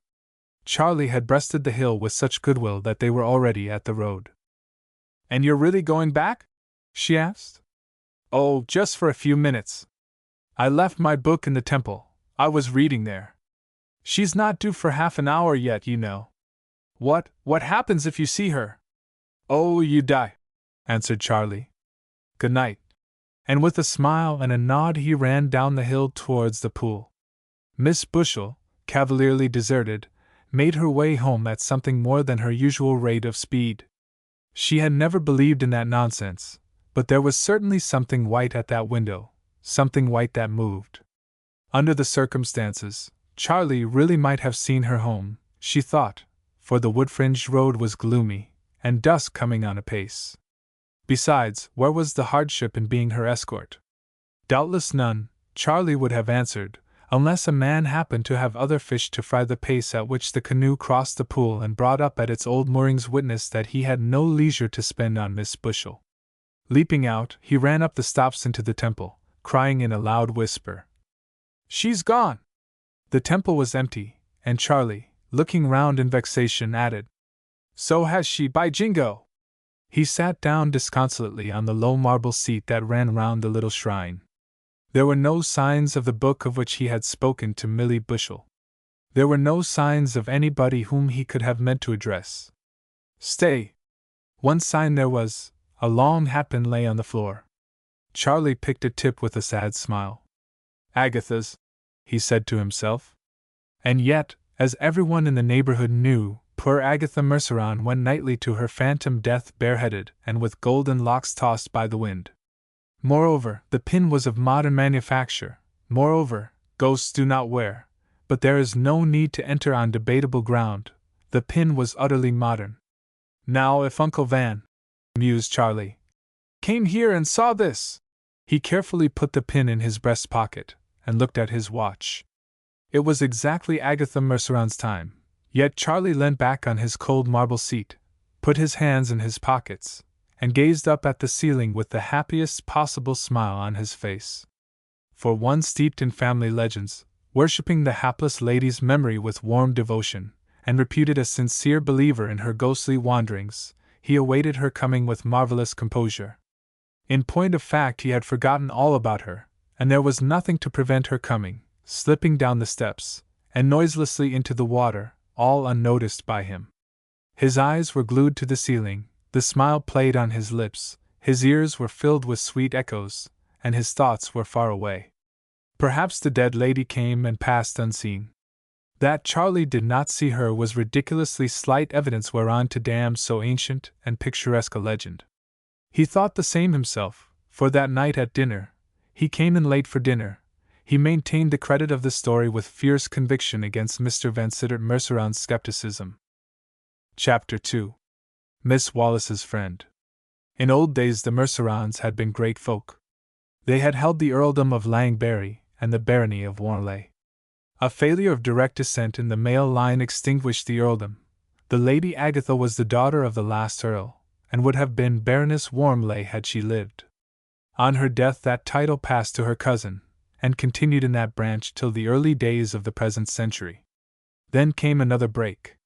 Charlie had breasted the hill with such goodwill that they were already at the road. "And you're really going back?" she asked. "Oh, just for a few minutes. I left my book in the temple. I was reading there. She's not due for half an hour yet, you know." What happens if you see her?" "Oh, you die," answered Charlie. "Good night." And with a smile and a nod he ran down the hill towards the pool. Miss Bushel, cavalierly deserted, made her way home at something more than her usual rate of speed. She had never believed in that nonsense, but there was certainly something white at that window, something white that moved. Under the circumstances, Charlie really might have seen her home, she thought, for the wood-fringed road was gloomy, and dusk coming on apace. Besides, where was the hardship in being her escort? Doubtless none, Charlie would have answered, unless a man happened to have other fish to fry. The pace at which the canoe crossed the pool and brought up at its old moorings witnessed that he had no leisure to spend on Miss Bushel. Leaping out, he ran up the steps into the temple, crying in a loud whisper, "She's gone!" The temple was empty, and Charlie, looking round in vexation, added, "So has she, by jingo!" He sat down disconsolately on the low marble seat that ran round the little shrine. There were no signs of the book of which he had spoken to Millie Bushel. There were no signs of anybody whom he could have meant to address. Stay! One sign there was: a long hatpin lay on the floor. Charlie picked a tip with a sad smile. "Agatha's," he said to himself. And yet, as everyone in the neighborhood knew, poor Agatha Merceron went nightly to her phantom death bareheaded and with golden locks tossed by the wind. Moreover, the pin was of modern manufacture. Moreover, ghosts do not wear. But there is no need to enter on debatable ground. The pin was utterly modern. Now, if Uncle Van, mused Charlie, came here and saw this. He carefully put the pin in his breast pocket and looked at his watch. It was exactly Agatha Merceron's time, yet Charlie leant back on his cold marble seat, put his hands in his pockets, and gazed up at the ceiling with the happiest possible smile on his face. For one steeped in family legends, worshipping the hapless lady's memory with warm devotion, and reputed a sincere believer in her ghostly wanderings, he awaited her coming with marvelous composure. In point of fact, he had forgotten all about her, and there was nothing to prevent her coming, slipping down the steps, and noiselessly into the water, all unnoticed by him. His eyes were glued to the ceiling, the smile played on his lips, his ears were filled with sweet echoes, and his thoughts were far away. Perhaps the dead lady came and passed unseen. That Charlie did not see her was ridiculously slight evidence whereon to damn so ancient and picturesque a legend. He thought the same himself, for that night at dinner, he came in late for dinner. He maintained the credit of the story with fierce conviction against Mr. Vansittart Merceron's skepticism. Chapter 2. Miss Wallace's Friend. In old days the Mercerons had been great folk. They had held the earldom of Langberry and the barony of Warnley. A failure of direct descent in the male line extinguished the earldom. The Lady Agatha was the daughter of the last earl, and would have been Baroness Warmley had she lived. On her death that title passed to her cousin, and continued in that branch till the early days of the present century. Then came another break.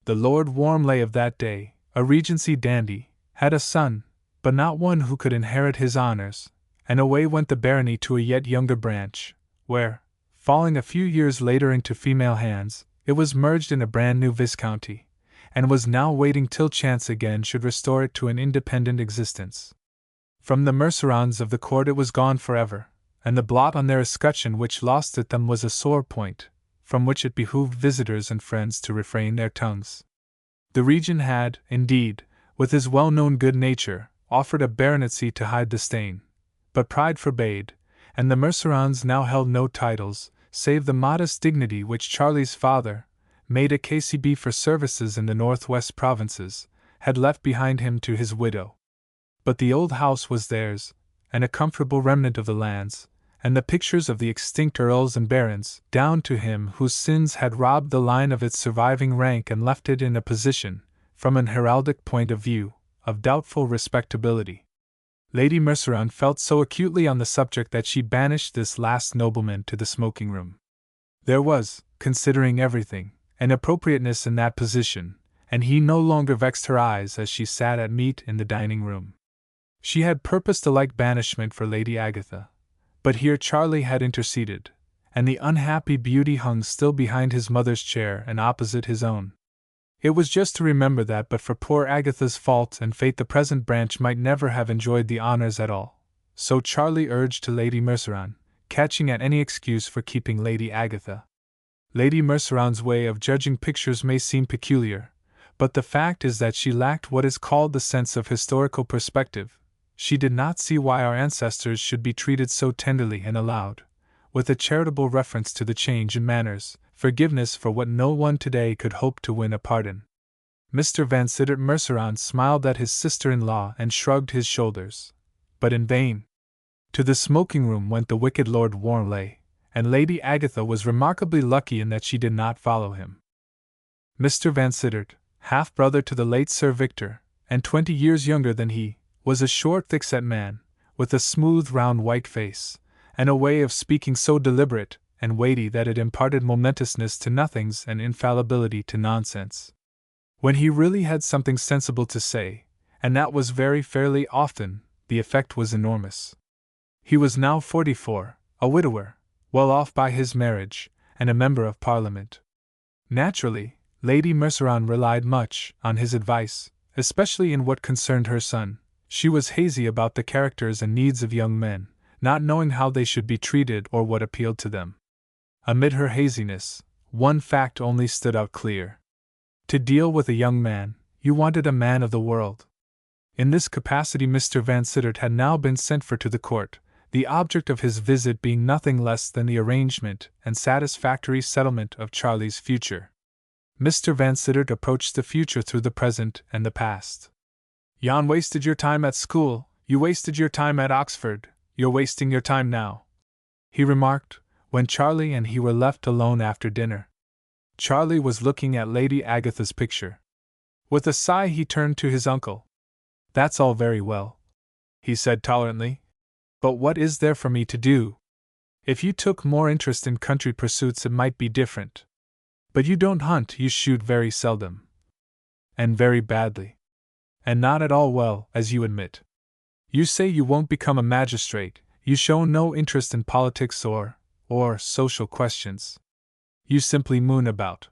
The Lord Warmley of that day, a Regency dandy, had a son, but not one who could inherit his honors, and away went the barony to a yet younger branch, where, falling a few years later into female hands, it was merged in a brand new viscounty, and was now waiting till chance again should restore it to an independent existence. From the Mercerons of the court it was gone forever, and the blot on their escutcheon which lost it them was a sore point, from which it behooved visitors and friends to refrain their tongues. The Regent had, indeed, with his well-known good nature, offered a baronetcy to hide the stain, but pride forbade, and the Mercerons now held no titles, save the modest dignity which Charlie's father, made a KCB for services in the northwest provinces, had left behind him to his widow. But the old house was theirs, and a comfortable remnant of the lands, and the pictures of the extinct earls and barons, down to him whose sins had robbed the line of its surviving rank and left it in a position, from an heraldic point of view, of doubtful respectability. Lady Merceron felt so acutely on the subject that she banished this last nobleman to the smoking-room. There was, considering everything, an appropriateness in that position, and he no longer vexed her eyes as she sat at meat in the dining-room. She had purposed a like banishment for Lady Agatha, but here Charlie had interceded, and the unhappy beauty hung still behind his mother's chair and opposite his own. It was just to remember that but for poor Agatha's fault and fate the present branch might never have enjoyed the honors at all, so Charlie urged to Lady Merceron, catching at any excuse for keeping Lady Agatha. Lady Merceron's way of judging pictures may seem peculiar, but the fact is that she lacked what is called the sense of historical perspective. She did not see why our ancestors should be treated so tenderly and allowed, with a charitable reference to the change in manners, forgiveness for what no one today could hope to win a pardon. Mr. Vansittart Merceron smiled at his sister-in-law and shrugged his shoulders, but in vain. To the smoking-room went the wicked Lord Warmley, and Lady Agatha was remarkably lucky in that she did not follow him. Mr. Vansittart, half-brother to the late Sir Victor, and 20 years younger than he, was a short, thick-set man, with a smooth, round, white face, and a way of speaking so deliberate and weighty that it imparted momentousness to nothings and infallibility to nonsense. When he really had something sensible to say, and that was very fairly often, the effect was enormous. He was now 44, a widower, well off by his marriage, and a member of Parliament. Naturally, Lady Merceron relied much on his advice, especially in what concerned her son. She was hazy about the characters and needs of young men, not knowing how they should be treated or what appealed to them. Amid her haziness, one fact only stood out clear. To deal with a young man, you wanted a man of the world. In this capacity Mr. Vansittart had now been sent for to the court, the object of his visit being nothing less than the arrangement and satisfactory settlement of Charlie's future. Mr. Vansittart approached the future through the present and the past. "Yon wasted your time at school, you wasted your time at Oxford, you're wasting your time now," he remarked, when Charlie and he were left alone after dinner. Charlie was looking at Lady Agatha's picture. With a sigh he turned to his uncle. "That's all very well," he said tolerantly, "but what is there for me to do? If you took more interest in country pursuits it might be different. But you don't hunt, you shoot very seldom. And very badly. And not at all well, as you admit. You say you won't become a magistrate, you show no interest in politics or social questions. You simply moon about."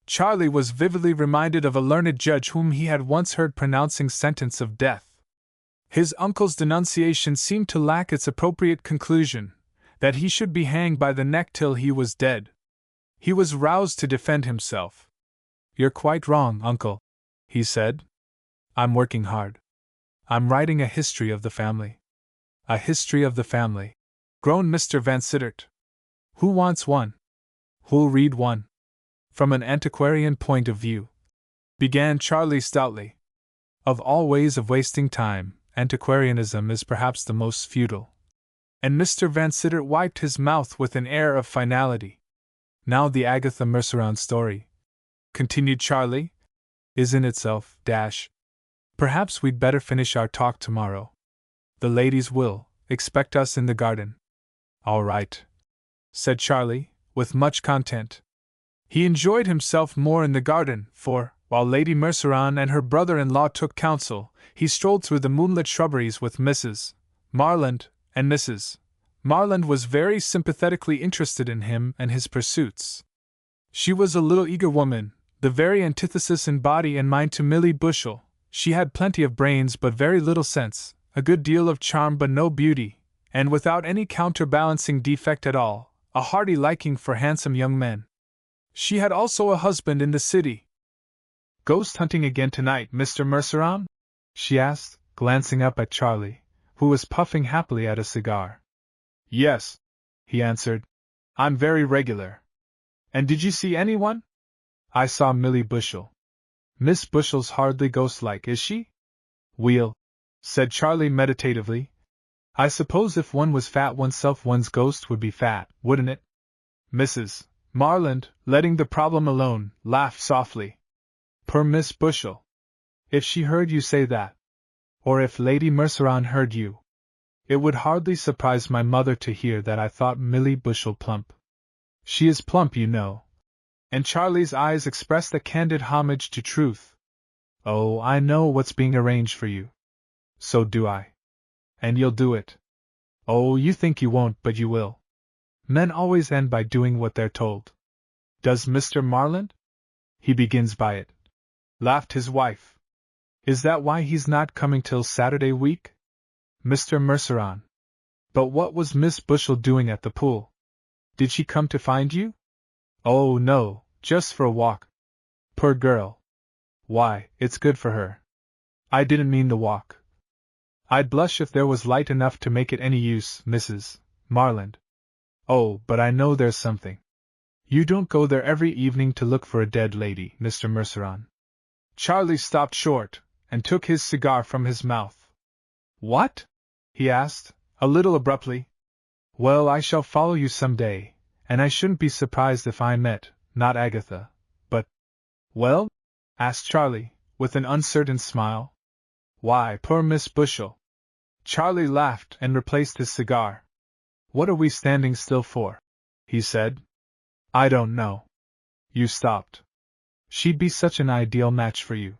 Charlie was vividly reminded of a learned judge whom he had once heard pronouncing sentence of death. His uncle's denunciation seemed to lack its appropriate conclusion, that he should be hanged by the neck till he was dead. He was roused to defend himself. "You're quite wrong, uncle," he said. "I'm working hard. I'm writing a history of the family." "A history of the family," groaned Mr. Vansittart. "Who wants one? Who'll read one?" "From an antiquarian point of view," began Charlie stoutly. "Of all ways of wasting time, antiquarianism is perhaps the most futile." And Mr. Vansittart wiped his mouth with an air of finality. "Now the Agatha Merceron story," continued Charlie, "is in itself, Perhaps we'd better finish our talk tomorrow. The ladies will expect us in the garden." "All right," said Charlie, with much content. He enjoyed himself more in the garden, for, while Lady Merceron and her brother-in-law took counsel, he strolled through the moonlit shrubberies with Mrs. Marland, and Mrs. Marland was very sympathetically interested in him and his pursuits. She was a little eager woman, the very antithesis in body and mind to Millie Bushell. She had plenty of brains but very little sense, a good deal of charm but no beauty, and without any counterbalancing defect at all, a hearty liking for handsome young men. She had also a husband in the city. "Ghost hunting again tonight, Mr. Merceron?" she asked, glancing up at Charlie, who was puffing happily at a cigar. "Yes," he answered. "I'm very regular." "And did you see anyone?" "I saw Millie Bushell." "Miss Bushell's hardly ghost-like, is she?" "Well," said Charlie meditatively, "I suppose if one was fat oneself one's ghost would be fat, wouldn't it?" Mrs. Marland, letting the problem alone, laughed softly. "Poor Miss Bushell! If she heard you say that, or if Lady Merceron heard you, it would hardly surprise my mother to hear that I thought Millie Bushell plump. She is plump, you know." And Charlie's eyes expressed a candid homage to truth. "Oh, I know what's being arranged for you." "So do I." "And you'll do it." "Oh, you think you won't, but you will. Men always end by doing what they're told." "Does Mr. Marland?" "He begins by it," laughed his wife. "Is that why he's not coming till Saturday week?" "Mr. Merceron. But what was Miss Bushell doing at the pool? Did she come to find you?" "Oh, no, just for a walk." "Poor girl. Why, it's good for her." "I didn't mean the walk. I'd blush if there was light enough to make it any use, Mrs. Marland." "Oh, but I know there's something. You don't go there every evening to look for a dead lady, Mr. Merceron." Charlie stopped short, and took his cigar from his mouth. "What?" he asked, a little abruptly. "Well, I shall follow you some day, and I shouldn't be surprised if I met, not Agatha, but—" "Well?" asked Charlie, with an uncertain smile. "Why, poor Miss Bushell." Charlie laughed and replaced his cigar. "What are we standing still for?" he said. "I don't know." "You stopped. She'd be such an ideal match for you."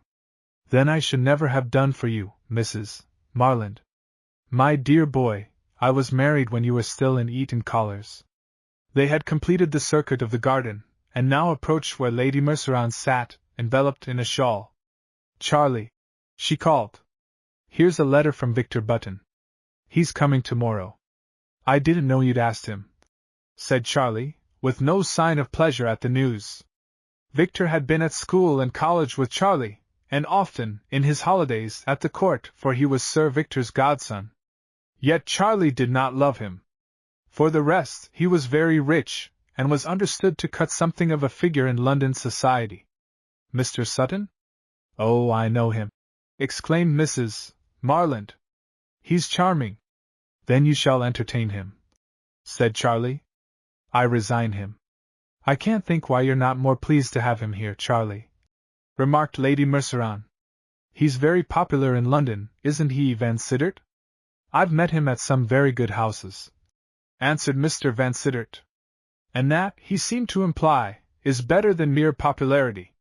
"Then I should never have done for you, Mrs. Marland." "My dear boy, I was married when you were still in Eton collars." They had completed the circuit of the garden, and now approached where Lady Merceron sat, enveloped in a shawl. "Charlie," she called, "here's a letter from Victor Button. He's coming tomorrow." "I didn't know you'd asked him," said Charlie, with no sign of pleasure at the news. Victor had been at school and college with Charlie, and often, in his holidays, at the court, for he was Sir Victor's godson. Yet Charlie did not love him. For the rest, he was very rich, and was understood to cut something of a figure in London society. Mr. Sutton? Oh, I know him, exclaimed Mrs. Marland. He's charming. Then you shall entertain him, said Charlie. I resign him. I can't think why you're not more pleased to have him here, Charlie, remarked Lady Merceron. He's very popular in London, isn't he, VanSittart? I've met him at some very good houses, answered Mr. VanSittart. And that, he seemed to imply, is better than mere popularity.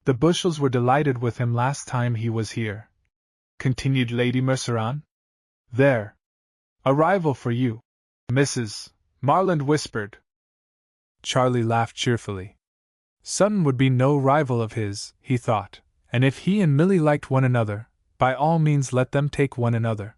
The Bushels were delighted with him last time he was here, continued Lady Merceron. There. A rival for you, Mrs. Marland whispered. Charlie laughed cheerfully. Sutton would be no rival of his, he thought, and if he and Milly liked one another, by all means let them take one another.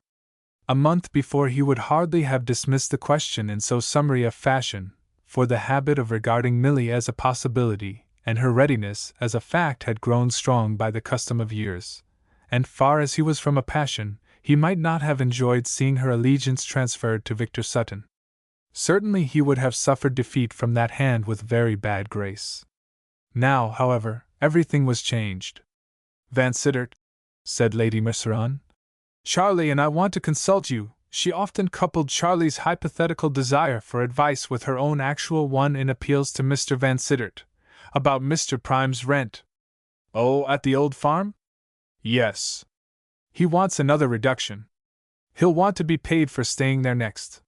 A month before he would hardly have dismissed the question in so summary a fashion, for the habit of regarding Milly as a possibility, and her readiness as a fact had grown strong by the custom of years, and far as he was from a passion, he might not have enjoyed seeing her allegiance transferred to Victor Sutton. Certainly he would have suffered defeat from that hand with very bad grace. Now, however, everything was changed. VanSittart, said Lady Merceron, Charlie and I want to consult you. She often coupled Charlie's hypothetical desire for advice with her own actual one in appeals to Mr. VanSittart about Mr. Prime's rent. Oh, at the old farm? Yes. He wants another reduction. He'll want to be paid for staying there next.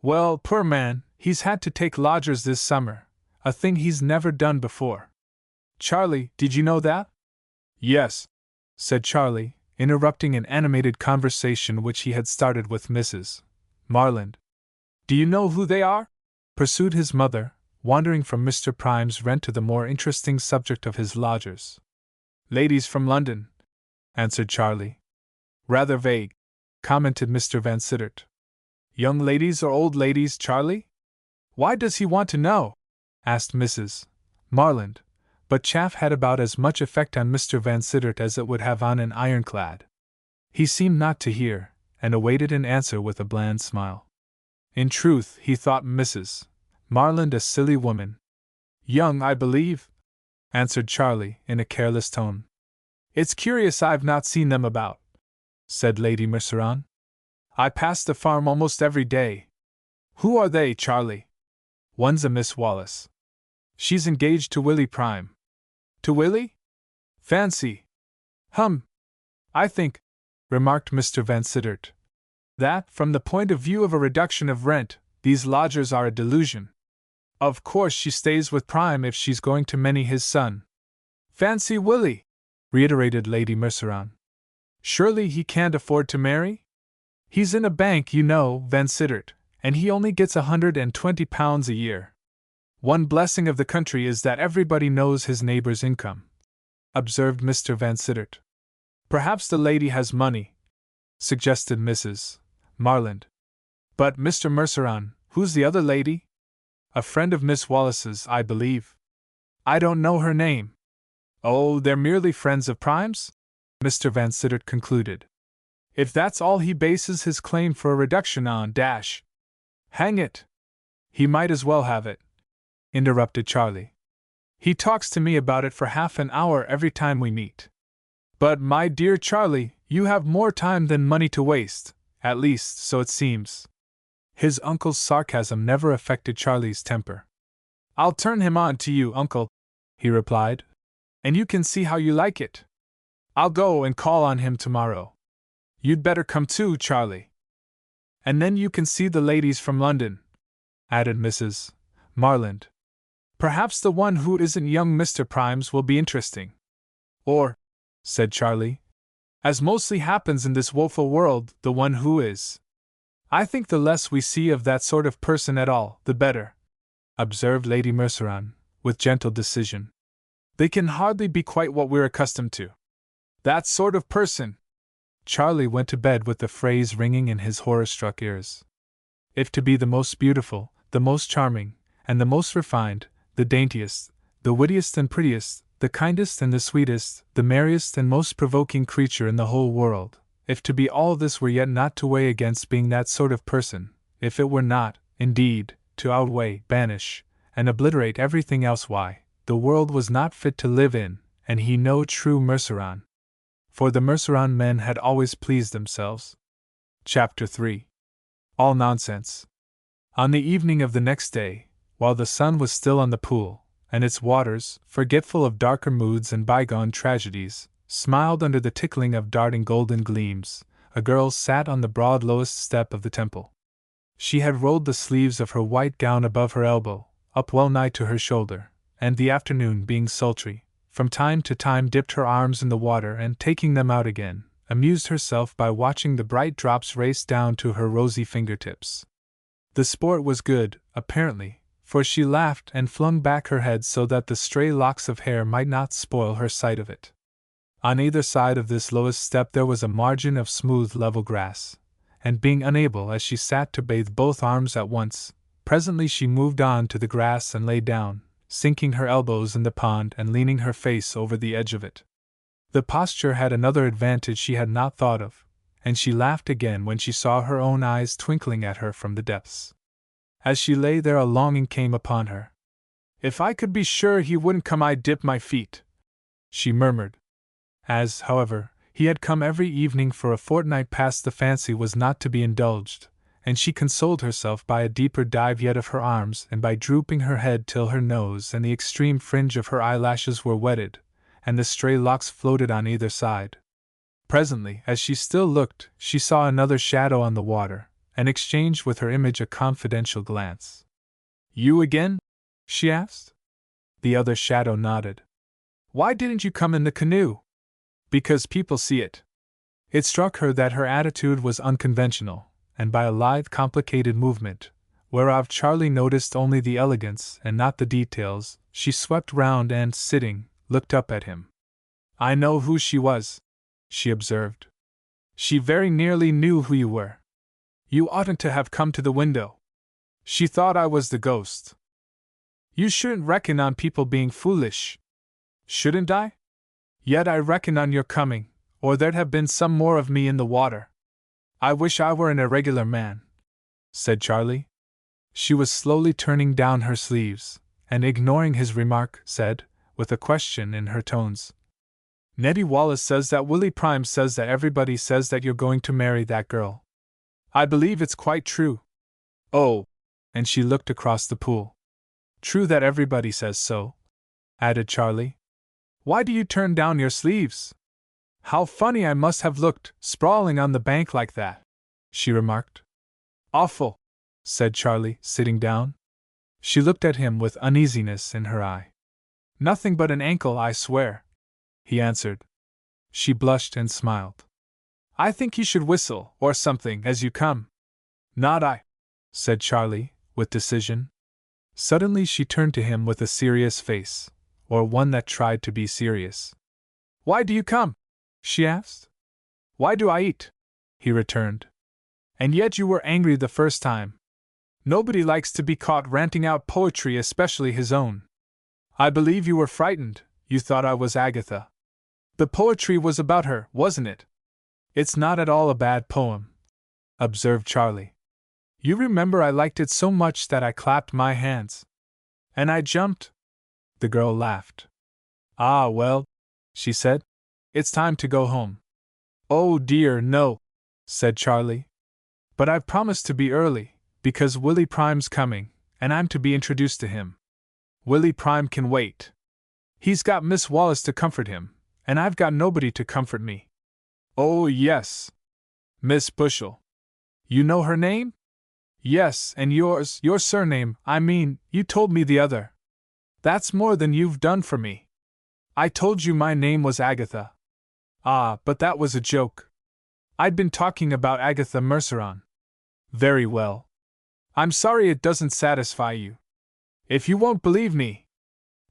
Well, poor man, he's had to take lodgers this summer, a thing he's never done before. Charlie, did you know that? Yes, said Charlie, interrupting an animated conversation which he had started with Mrs. Marland. Do you know who they are? Pursued his mother, wandering from Mr. Prime's rent to the more interesting subject of his lodgers. Ladies from London, answered Charlie. Rather vague, commented Mr. VanSittart. Young ladies or old ladies, Charlie? Why does he want to know? Asked Mrs. Marland, but chaff had about as much effect on Mr. VanSittart as it would have on an ironclad. He seemed not to hear, and awaited an answer with a bland smile. In truth, he thought Mrs. Marland a silly woman. Young, I believe, answered Charlie, in a careless tone. It's curious I've not seen them about, said Lady Merceron. I pass the farm almost every day. Who are they, Charlie? One's a Miss Wallace. She's engaged to Willie Prime. To Willie? Fancy. I think, remarked Mr. VanSittart, that, from the point of view of a reduction of rent, these lodgers are a delusion. Of course she stays with Prime if she's going to many his son. Fancy Willie, reiterated Lady Merceron. Surely he can't afford to marry? He's in a bank, you know, VanSittart, and he only gets £120 a year. One blessing of the country is that everybody knows his neighbor's income, observed Mr. VanSittart. Perhaps the lady has money, suggested Mrs. Marland. But, Mr. Merceron, who's the other lady? A friend of Miss Wallace's, I believe. I don't know her name. Oh, they're merely friends of Prime's? Mr. VanSittart concluded. If that's all he bases his claim for a reduction on, hang it! He might as well have it, interrupted Charlie. He talks to me about it for half an hour every time we meet. But, my dear Charlie, you have more time than money to waste, at least, so it seems. His uncle's sarcasm never affected Charlie's temper. I'll turn him on to you, uncle, he replied, and you can see how you like it. I'll go and call on him tomorrow. You'd better come too, Charlie. And then you can see the ladies from London, added Mrs. Marland. Perhaps the one who isn't young Mr. Prime's will be interesting. Or, said Charlie, as mostly happens in this woeful world, the one who is. I think the less we see of that sort of person at all, the better, observed Lady Merceron, with gentle decision. They can hardly be quite what we're accustomed to. That sort of person. Charlie went to bed with the phrase ringing in his horror-struck ears. If to be the most beautiful, the most charming, and the most refined, the daintiest, the wittiest and prettiest, the kindest and the sweetest, the merriest and most provoking creature in the whole world. If to be all this were yet not to weigh against being that sort of person, if it were not, indeed, to outweigh, banish, and obliterate everything else, why, the world was not fit to live in, and he no true Merceron. For the Merceron men had always pleased themselves. Chapter 3. All nonsense. On the evening of the next day, while the sun was still on the pool, and its waters, forgetful of darker moods and bygone tragedies, smiled under the tickling of darting golden gleams, a girl sat on the broad lowest step of the temple. She had rolled the sleeves of her white gown above her elbow, up well nigh to her shoulder, and the afternoon being sultry, from time to time dipped her arms in the water and, taking them out again, amused herself by watching the bright drops race down to her rosy fingertips. The sport was good, apparently, for she laughed and flung back her head so that the stray locks of hair might not spoil her sight of it. On either side of this lowest step there was a margin of smooth level grass, and being unable as she sat to bathe both arms at once, presently she moved on to the grass and lay down, sinking her elbows in the pond and leaning her face over the edge of it. The posture had another advantage she had not thought of, and she laughed again when she saw her own eyes twinkling at her from the depths. As she lay there a longing came upon her. "If I could be sure he wouldn't come I'd dip my feet," she murmured. As, however, he had come every evening for a fortnight past, the fancy was not to be indulged, and she consoled herself by a deeper dive yet of her arms and by drooping her head till her nose and the extreme fringe of her eyelashes were wetted, and the stray locks floated on either side. Presently, as she still looked, she saw another shadow on the water, and exchanged with her image a confidential glance. "You again?" she asked. The other shadow nodded. "Why didn't you come in the canoe?" "Because people see it." It struck her that her attitude was unconventional, and by a lithe, complicated movement, whereof Charlie noticed only the elegance and not the details, she swept round and, sitting, looked up at him. "I know who she was," she observed. "She very nearly knew who you were. You oughtn't to have come to the window. She thought I was the ghost. You shouldn't reckon on people being foolish." "Shouldn't I? Yet I reckon on your coming, or there'd have been some more of me in the water. I wish I were an irregular man," said Charlie. She was slowly turning down her sleeves, and ignoring his remark, said, with a question in her tones, "Nettie Wallace says that Willie Prime says that everybody says that you're going to marry that girl. I believe it's quite true." "Oh," and she looked across the pool. "True that everybody says so," added Charlie. "Why do you turn down your sleeves? How funny I must have looked, sprawling on the bank like that," she remarked. "Awful," said Charlie, sitting down. She looked at him with uneasiness in her eye. "Nothing but an ankle, I swear," he answered. She blushed and smiled. "I think you should whistle, or something, as you come." "Not I," said Charlie, with decision. Suddenly she turned to him with a serious face, or one that tried to be serious. "Why do you come?" she asked. "Why do I eat?" he returned. "And yet you were angry the first time. Nobody likes to be caught ranting out poetry, especially his own. I believe you were frightened, you thought I was Agatha. The poetry was about her, wasn't it?" "It's not at all a bad poem," observed Charlie. "You remember I liked it so much that I clapped my hands. And I jumped." The girl laughed. "Ah, well," she said, "it's time to go home." "Oh dear, no," said Charlie. "But I've promised to be early, because Willie Prime's coming, and I'm to be introduced to him." "Willie Prime can wait. He's got Miss Wallace to comfort him, and I've got nobody to comfort me." "Oh, yes. Miss Bushel. You know her name?" "Yes, and yours, your surname, I mean, you told me the other." "That's more than you've done for me. I told you my name was Agatha." "Ah, but that was a joke. I'd been talking about Agatha Merceron." "Very well. I'm sorry it doesn't satisfy you. If you won't believe me.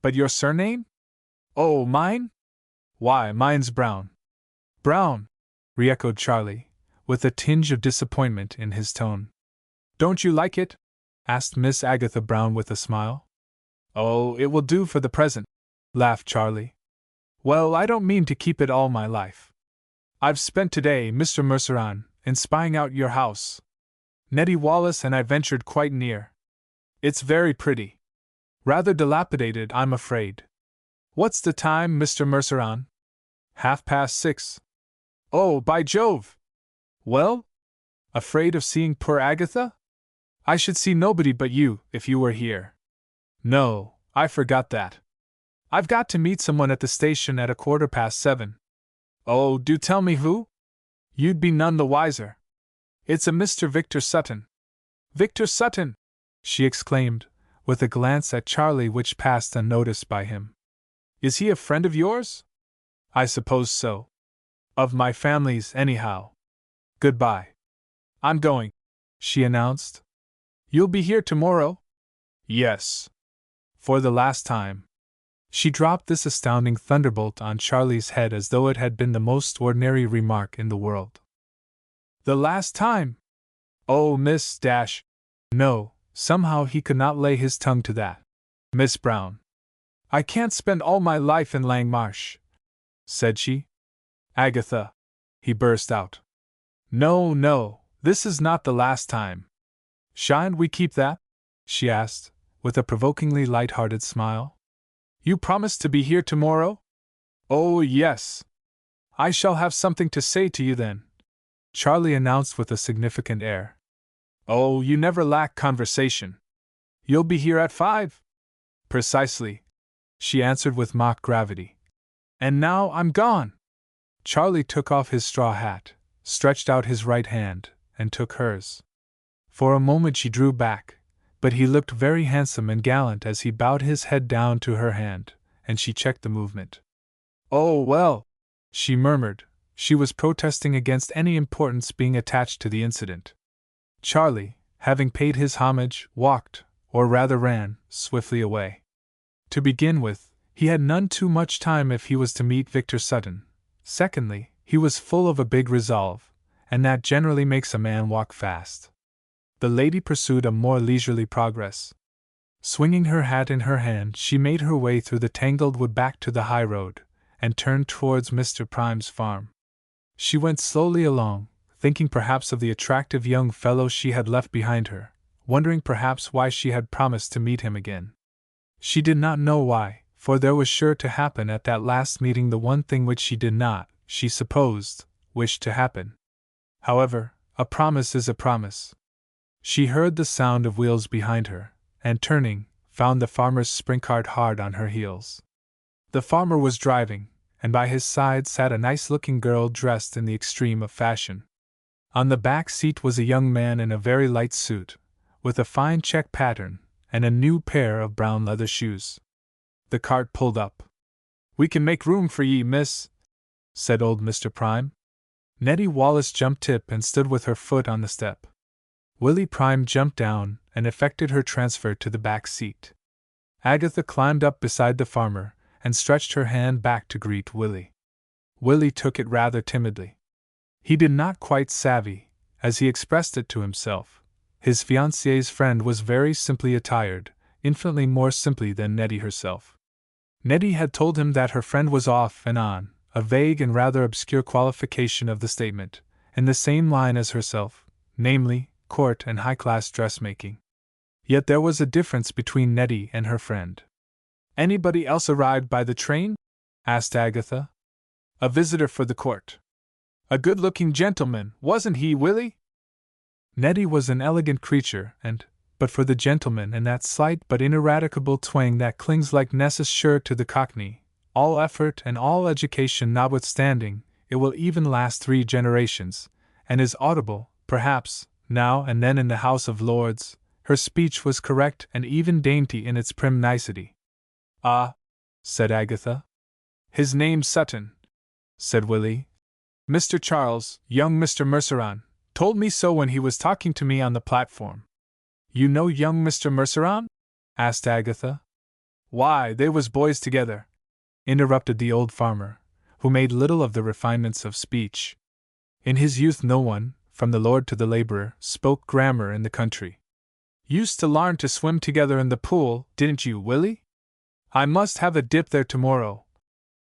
But your surname?" "Oh, mine? Why, mine's Brown." "Brown?" re-echoed Charlie, with a tinge of disappointment in his tone. "Don't you like it?" asked Miss Agatha Brown with a smile. "Oh, it will do for the present," laughed Charlie. Well, I don't mean to keep it all my life. I've spent today, Mr. Merceron, in spying out your house. Nettie Wallace and I ventured quite near. It's very pretty. Rather dilapidated, I'm afraid. What's the time, Mr. Merceron? 6:30. Oh, by Jove! Well? Afraid of seeing poor Agatha? I should see nobody but you, if you were here. No, I forgot that. I've got to meet someone at the station at 7:15. Oh, do tell me who? You'd be none the wiser. It's a Mr. Victor Sutton. Victor Sutton! She exclaimed, with a glance at Charlie which passed unnoticed by him. Is he a friend of yours? I suppose so. Of my family's, anyhow. Goodbye. I'm going, she announced. You'll be here tomorrow? Yes. For the last time. She dropped this astounding thunderbolt on Charlie's head as though it had been the most ordinary remark in the world. The last time? Oh, Miss Dash. No, somehow he could not lay his tongue to that. Miss Brown. I can't spend all my life in Langmarsh, said she. Agatha. He burst out. No, no, this is not the last time. Shan't we keep that? She asked, with a provokingly light-hearted smile. You promise to be here tomorrow? Oh, yes. I shall have something to say to you then, Charlie announced with a significant air. Oh, you never lack conversation. You'll be here at 5? Precisely, she answered with mock gravity. And now I'm gone. Charlie took off his straw hat, stretched out his right hand, and took hers. For a moment she drew back, but he looked very handsome and gallant as he bowed his head down to her hand, and she checked the movement. Oh, well, she murmured. She was protesting against any importance being attached to the incident. Charlie, having paid his homage, walked, or rather ran, swiftly away. To begin with, he had none too much time if he was to meet Victor Sutton. Secondly, he was full of a big resolve, and that generally makes a man walk fast. The lady pursued a more leisurely progress. Swinging her hat in her hand, she made her way through the tangled wood back to the high road, and turned towards Mr. Prime's farm. She went slowly along, thinking perhaps of the attractive young fellow she had left behind her, wondering perhaps why she had promised to meet him again. She did not know why, for there was sure to happen at that last meeting the one thing which she did not, she supposed, wish to happen. However, a promise is a promise. She heard the sound of wheels behind her, and turning, found the farmer's spring cart hard on her heels. The farmer was driving, and by his side sat a nice-looking girl dressed in the extreme of fashion. On the back seat was a young man in a very light suit, with a fine check pattern, and a new pair of brown leather shoes. The cart pulled up. We can make room for ye, miss, said old Mr. Prime. Nettie Wallace jumped tip and stood with her foot on the step. Willie Prime jumped down and effected her transfer to the back seat. Agatha climbed up beside the farmer and stretched her hand back to greet Willie. Willie took it rather timidly. He did not quite savvy, as he expressed it to himself. His fiancée's friend was very simply attired, infinitely more simply than Nettie herself. Nettie had told him that her friend was off and on, a vague and rather obscure qualification of the statement, in the same line as herself, namely, court and high-class dressmaking. Yet there was a difference between Nettie and her friend. Anybody else arrived by the train? Asked Agatha. A visitor for the court. A good-looking gentleman, wasn't he, Willie? Nettie was an elegant creature, and, but for the gentleman and that slight but ineradicable twang that clings like Nessus sure to the Cockney, all effort and all education notwithstanding, it will even last 3 generations, and is audible, perhaps, now and then in the House of Lords. Her speech was correct and even dainty in its prim nicety. Ah, said Agatha. His name's Sutton, said Willie. Mr. Charles, young Mr. Merceron, told me so when he was talking to me on the platform. You know young Mr. Merceron? Asked Agatha. Why, they was boys together, interrupted the old farmer, who made little of the refinements of speech. In his youth no one, from the lord to the laborer, spoke grammar in the country. Used to larn to swim together in the pool, didn't you, Willie? I must have a dip there tomorrow,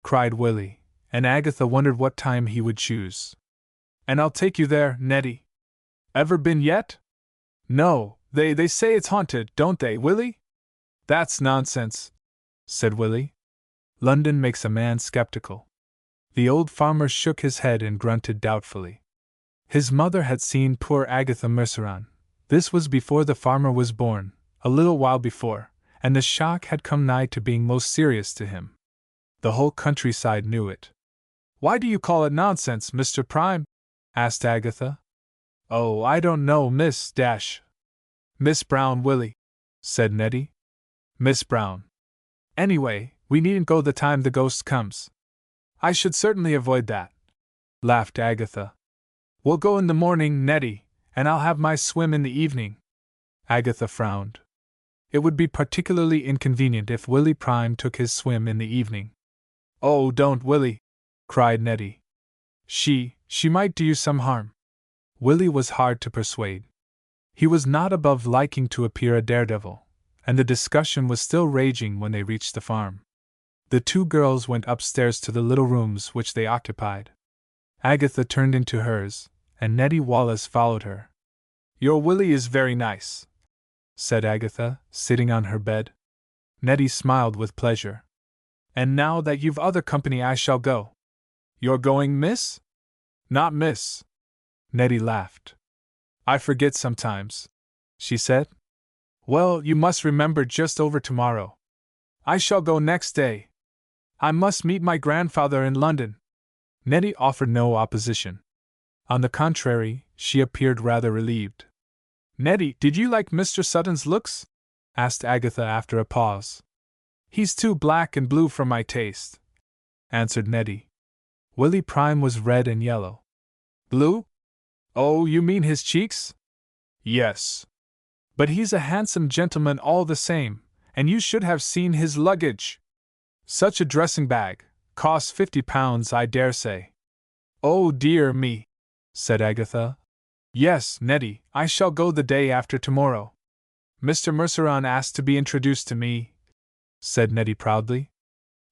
cried Willie, and Agatha wondered what time he would choose. And I'll take you there, Nettie. Ever been yet? No, they say it's haunted, don't they, Willie? That's nonsense, said Willie. London makes a man skeptical. The old farmer shook his head and grunted doubtfully. His mother had seen poor Agatha Merceron. This was before the farmer was born, a little while before, and the shock had come nigh to being most serious to him. The whole countryside knew it. Why do you call it nonsense, Mr. Prime? Asked Agatha. Oh, I don't know, Miss Dash. Miss Brown, Willie, said Nettie. Miss Brown. Anyway, we needn't go the time the ghost comes. I should certainly avoid that, laughed Agatha. We'll go in the morning, Nettie, and I'll have my swim in the evening. Agatha frowned. It would be particularly inconvenient if Willie Prime took his swim in the evening. Oh, don't, Willie, cried Nettie. She might do you some harm. Willie was hard to persuade. He was not above liking to appear a daredevil, and the discussion was still raging when they reached the farm. The two girls went upstairs to the little rooms which they occupied. Agatha turned into hers, and Nettie Wallace followed her. Your Willie is very nice, said Agatha, sitting on her bed. Nettie smiled with pleasure. And now that you've other company, I shall go. You're going, miss? Not miss. Nettie laughed. I forget sometimes, she said. Well, you must remember just over tomorrow. I shall go next day. I must meet my grandfather in London. Nettie offered no opposition. On the contrary, she appeared rather relieved. Nettie, did you like Mr. Sutton's looks? Asked Agatha after a pause. He's too black and blue for my taste, answered Nettie. Willie Prime was red and yellow. Blue? Oh, you mean his cheeks? Yes. But he's a handsome gentleman all the same, and you should have seen his luggage. Such a dressing bag, costs £50, I dare say. Oh dear me, said Agatha. Yes, Nettie, I shall go the day after tomorrow. Mr. Merceron asked to be introduced to me, said Nettie proudly.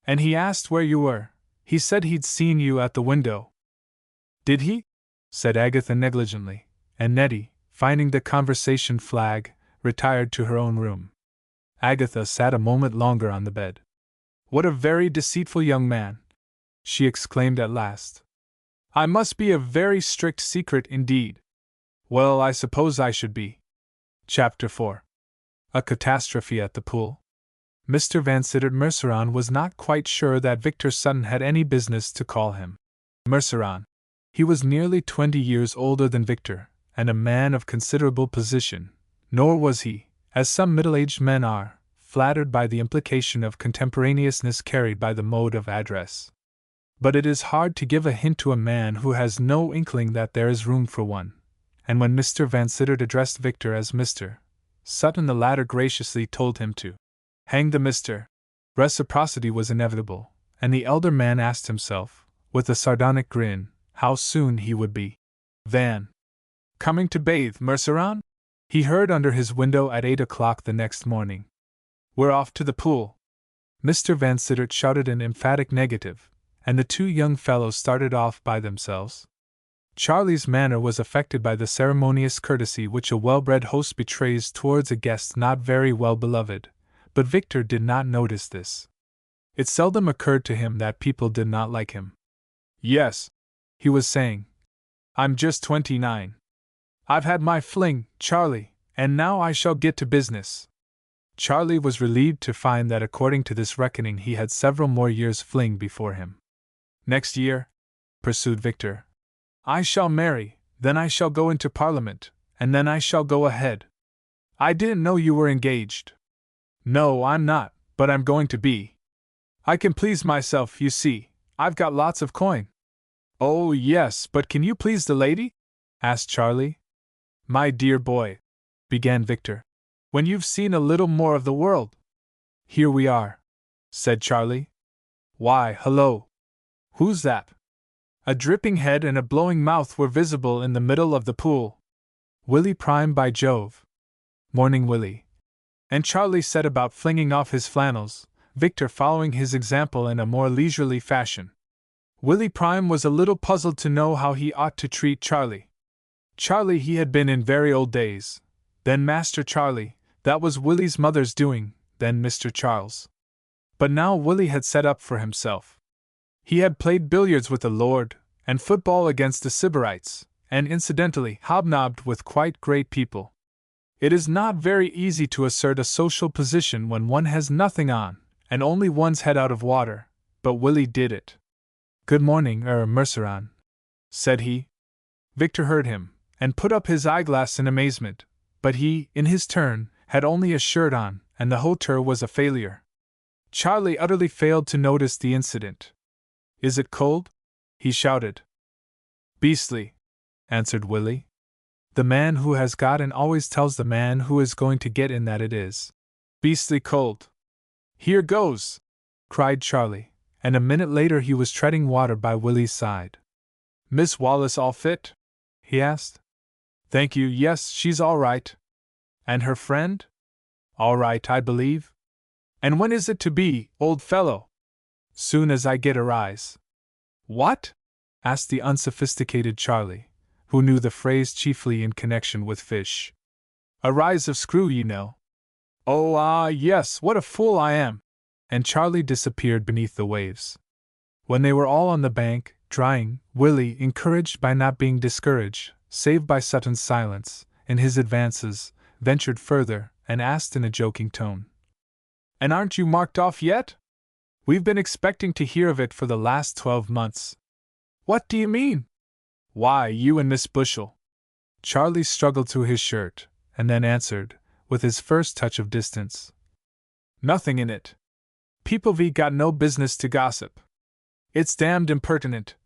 And he asked where you were. He said he'd seen you at the window. Did he? Said Agatha negligently, and Nettie, finding the conversation flag, retired to her own room. Agatha sat a moment longer on the bed. What a very deceitful young man, she exclaimed at last. I must be a very strict secret indeed. Well, I suppose I should be. Chapter 4. A catastrophe at the pool. Mr. Vansittart Merceron was not quite sure that Victor Sutton had any business to call him Merceron. He was nearly 20 years older than Victor, and a man of considerable position, nor was he, as some middle-aged men are, flattered by the implication of contemporaneousness carried by the mode of address. But it is hard to give a hint to a man who has no inkling that there is room for one, and when Mr. Vansittart addressed Victor as Mr. Sutton, the latter graciously told him to hang the Mr. Reciprocity was inevitable, and the elder man asked himself, with a sardonic grin, how soon he would be. Van. Coming to bathe, Merceron? He heard under his window at 8 o'clock the next morning. We're off to the pool. Mr. Vansittart shouted an emphatic negative, and the two young fellows started off by themselves. Charlie's manner was affected by the ceremonious courtesy which a well-bred host betrays towards a guest not very well beloved, but Victor did not notice this. It seldom occurred to him that people did not like him. Yes, he was saying, I'm just 29. I've had my fling, Charlie, and now I shall get to business. Charlie was relieved to find that according to this reckoning he had several more years' fling before him. Next year, pursued Victor, I shall marry, then I shall go into Parliament, and then I shall go ahead. I didn't know you were engaged. No, I'm not, but I'm going to be. I can please myself, you see, I've got lots of coin. Oh, yes, but can you please the lady? Asked Charlie. My dear boy, began Victor, when you've seen a little more of the world. Here we are, said Charlie. Why, hello. Who's that? A dripping head and a blowing mouth were visible in the middle of the pool. Willie Prime, by Jove. Morning, Willie. And Charlie set about flinging off his flannels, Victor following his example in a more leisurely fashion. Willie Prime was a little puzzled to know how he ought to treat Charlie. Charlie he had been in very old days, then Master Charlie, that was Willie's mother's doing, then Mr. Charles. But now Willie had set up for himself. He had played billiards with the Lord, and football against the Sybarites, and incidentally hobnobbed with quite great people. It is not very easy to assert a social position when one has nothing on, and only one's head out of water, but Willie did it. "Good morning, Merceron," said he. Victor heard him, and put up his eyeglass in amazement, but he, in his turn, had only a shirt on, and the hauteur was a failure. Charlie utterly failed to notice the incident. "Is it cold?" he shouted. "Beastly," answered Willie. "The man who has got in always tells the man who is going to get in that it is beastly cold." "Here goes!" cried Charlie, and a minute later he was treading water by Willie's side. "Miss Wallace all fit?" he asked. "Thank you, yes, she's all right." "And her friend?" "All right, I believe." "And when is it to be, old fellow?" "Soon as I get a rise." "What?" asked the unsophisticated Charlie, who knew the phrase chiefly in connection with fish. "A rise of screw, you know." "Oh, ah, yes, what a fool I am!" And Charlie disappeared beneath the waves. When they were all on the bank, drying, Willie, encouraged by not being discouraged, save by Sutton's silence, in his advances, ventured further, and asked in a joking tone, "And aren't you marked off yet? We've been expecting to hear of it for the last 12 months. "What do you mean?" "Why, you and Miss Bushell." Charlie struggled through his shirt, and then answered, with his first touch of distance, "Nothing in it. People got no business to gossip." "It's damned impertinent,"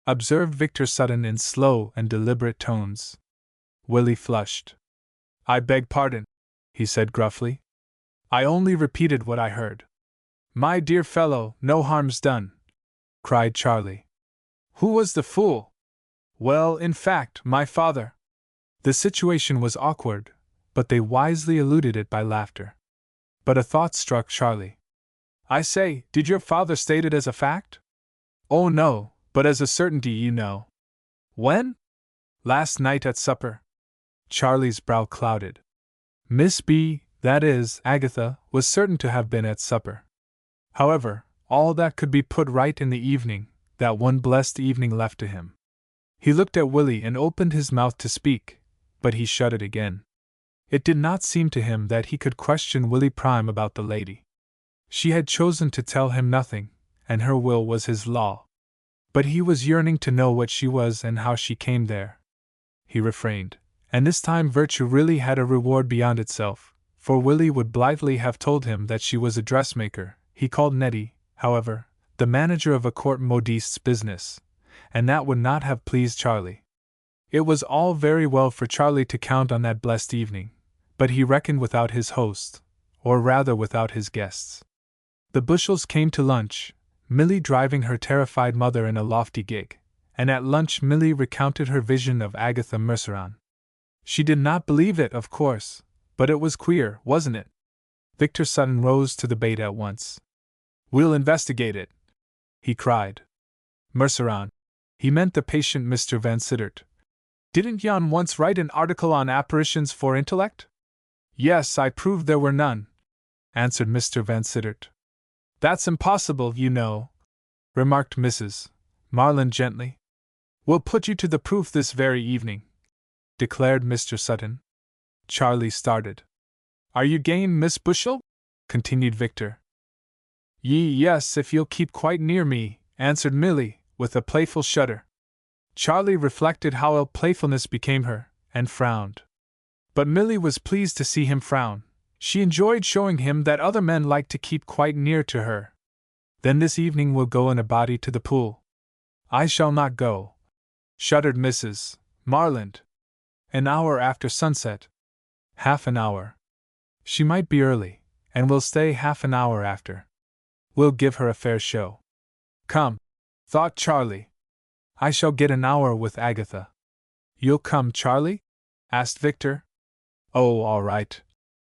observed Victor Sutton in slow and deliberate tones. Willie flushed. "I beg pardon," he said gruffly. "I only repeated what I heard." "My dear fellow, no harm's done," cried Charlie. "Who was the fool?" "Well, in fact, my father." The situation was awkward, but they wisely eluded it by laughter. But a thought struck Charlie. "I say, did your father state it as a fact?" "Oh no, but as a certainty, you know." "When?" "Last night at supper." Charlie's brow clouded. Miss B., that is, Agatha, was certain to have been at supper. However, all that could be put right in the evening, that one blessed evening left to him. He looked at Willie and opened his mouth to speak, but he shut it again. It did not seem to him that he could question Willie Prime about the lady. She had chosen to tell him nothing, and her will was his law. But he was yearning to know what she was and how she came there. He refrained, and this time virtue really had a reward beyond itself, for Willie would blithely have told him that she was a dressmaker. He called Nettie, however, the manager of a court modiste's business, and that would not have pleased Charlie. It was all very well for Charlie to count on that blessed evening, but he reckoned without his host, or rather without his guests. The Bushells came to lunch, Millie driving her terrified mother in a lofty gig, and at lunch Millie recounted her vision of Agatha Merceron. She did not believe it, of course, but it was queer, wasn't it? Victor Sutton rose to the bait at once. "We'll investigate it," he cried. "Merceron," he meant the patient Mr. VanSittert. "Didn't Jan once write an article on apparitions for intellect?" "Yes, I proved there were none," answered Mr. VanSittert. "That's impossible, you know," remarked Mrs. Marland gently. "We'll put you to the proof this very evening," declared Mr. Sutton. Charlie started. "Are you game, Miss Bushell?" continued Victor. Yes, if you'll keep quite near me," answered Millie, with a playful shudder. Charlie reflected how ill playfulness became her, and frowned. But Millie was pleased to see him frown. She enjoyed showing him that other men liked to keep quite near to her. "Then this evening we'll go in a body to the pool." "I shall not go," shuddered Mrs. Marland. "An hour after sunset." "Half an hour." "She might be early, and we'll stay half an hour after. We'll give her a fair show." "Come," thought Charlie. "I shall get an hour with Agatha." "You'll come, Charlie?" asked Victor. "Oh, all right,"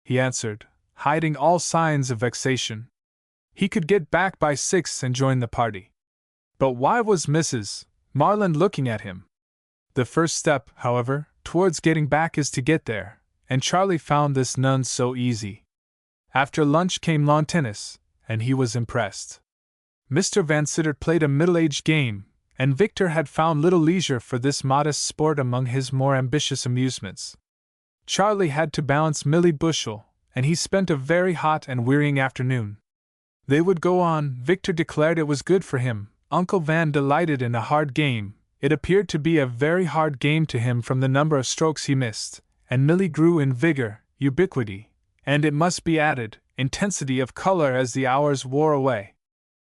he answered, hiding all signs of vexation. He could get back by 6 and join the party. But why was Mrs. Marland looking at him? The first step, however, towards getting back is to get there, and Charlie found this none so easy. After lunch came lawn tennis, and he was impressed. Mr. Vansittart played a middle-aged game, and Victor had found little leisure for this modest sport among his more ambitious amusements. Charlie had to balance Millie Bushel, and he spent a very hot and wearying afternoon. They would go on. Victor declared it was good for him. Uncle Van delighted in a hard game. It appeared to be a very hard game to him from the number of strokes he missed, and Millie grew in vigor, ubiquity, and it must be added, intensity of color as the hours wore away.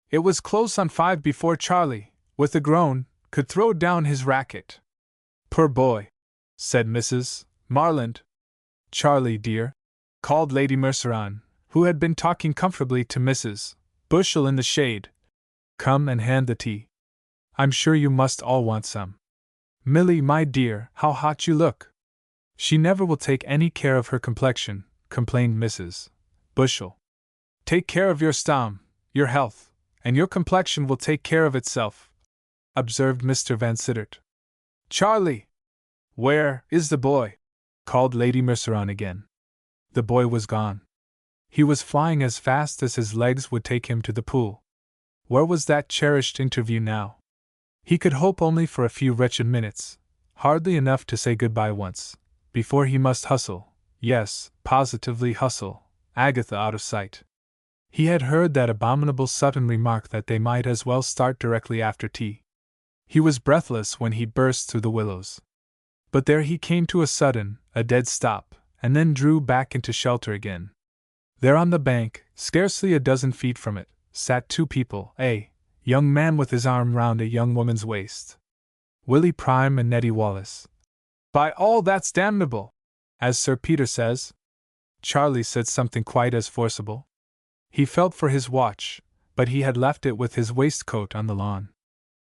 It was close on 5 before Charlie, with a groan, could throw down his racket. "Poor boy," said Mrs. Marland. "Charlie, dear," called Lady Merceron, who had been talking comfortably to Mrs. Bushel in the shade, "come and hand the tea. I'm sure you must all want some. Millie, my dear, how hot you look." "She never will take any care of her complexion," complained Mrs. Bushel. "Take care of your stomach, your health, and your complexion will take care of itself," observed Mr. Vansittart. "Charlie! Where is the boy?" called Lady Merceron again. The boy was gone. He was flying as fast as his legs would take him to the pool. Where was that cherished interview now? He could hope only for a few wretched minutes, hardly enough to say good-bye once, before he must hustle, yes, positively hustle, Agatha out of sight. He had heard that abominable Sutton remark that they might as well start directly after tea. He was breathless when he burst through the willows. But there he came to a sudden, a dead stop, and then drew back into shelter again. There on the bank, scarcely a dozen feet from it, sat 2 people, a young man with his arm round a young woman's waist. Willie Prime and Nettie Wallace. "By all that's damnable, as Sir Peter says." Charlie said something quite as forcible. He felt for his watch, but he had left it with his waistcoat on the lawn.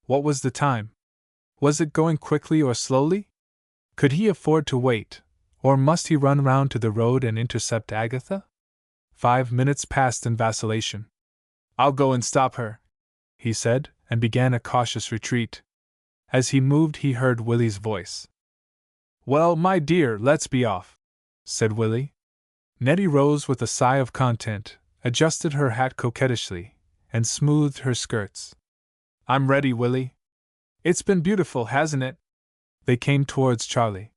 What was the time? Was it going quickly or slowly? Could he afford to wait, or must he run round to the road and intercept Agatha? 5 minutes passed in vacillation. "I'll go and stop her," he said, and began a cautious retreat. As he moved, he heard Willie's voice. "Well, my dear, let's be off," said Willie. Nettie rose with a sigh of content, adjusted her hat coquettishly, and smoothed her skirts. "I'm ready, Willie. It's been beautiful, hasn't it?" They came towards Charlie.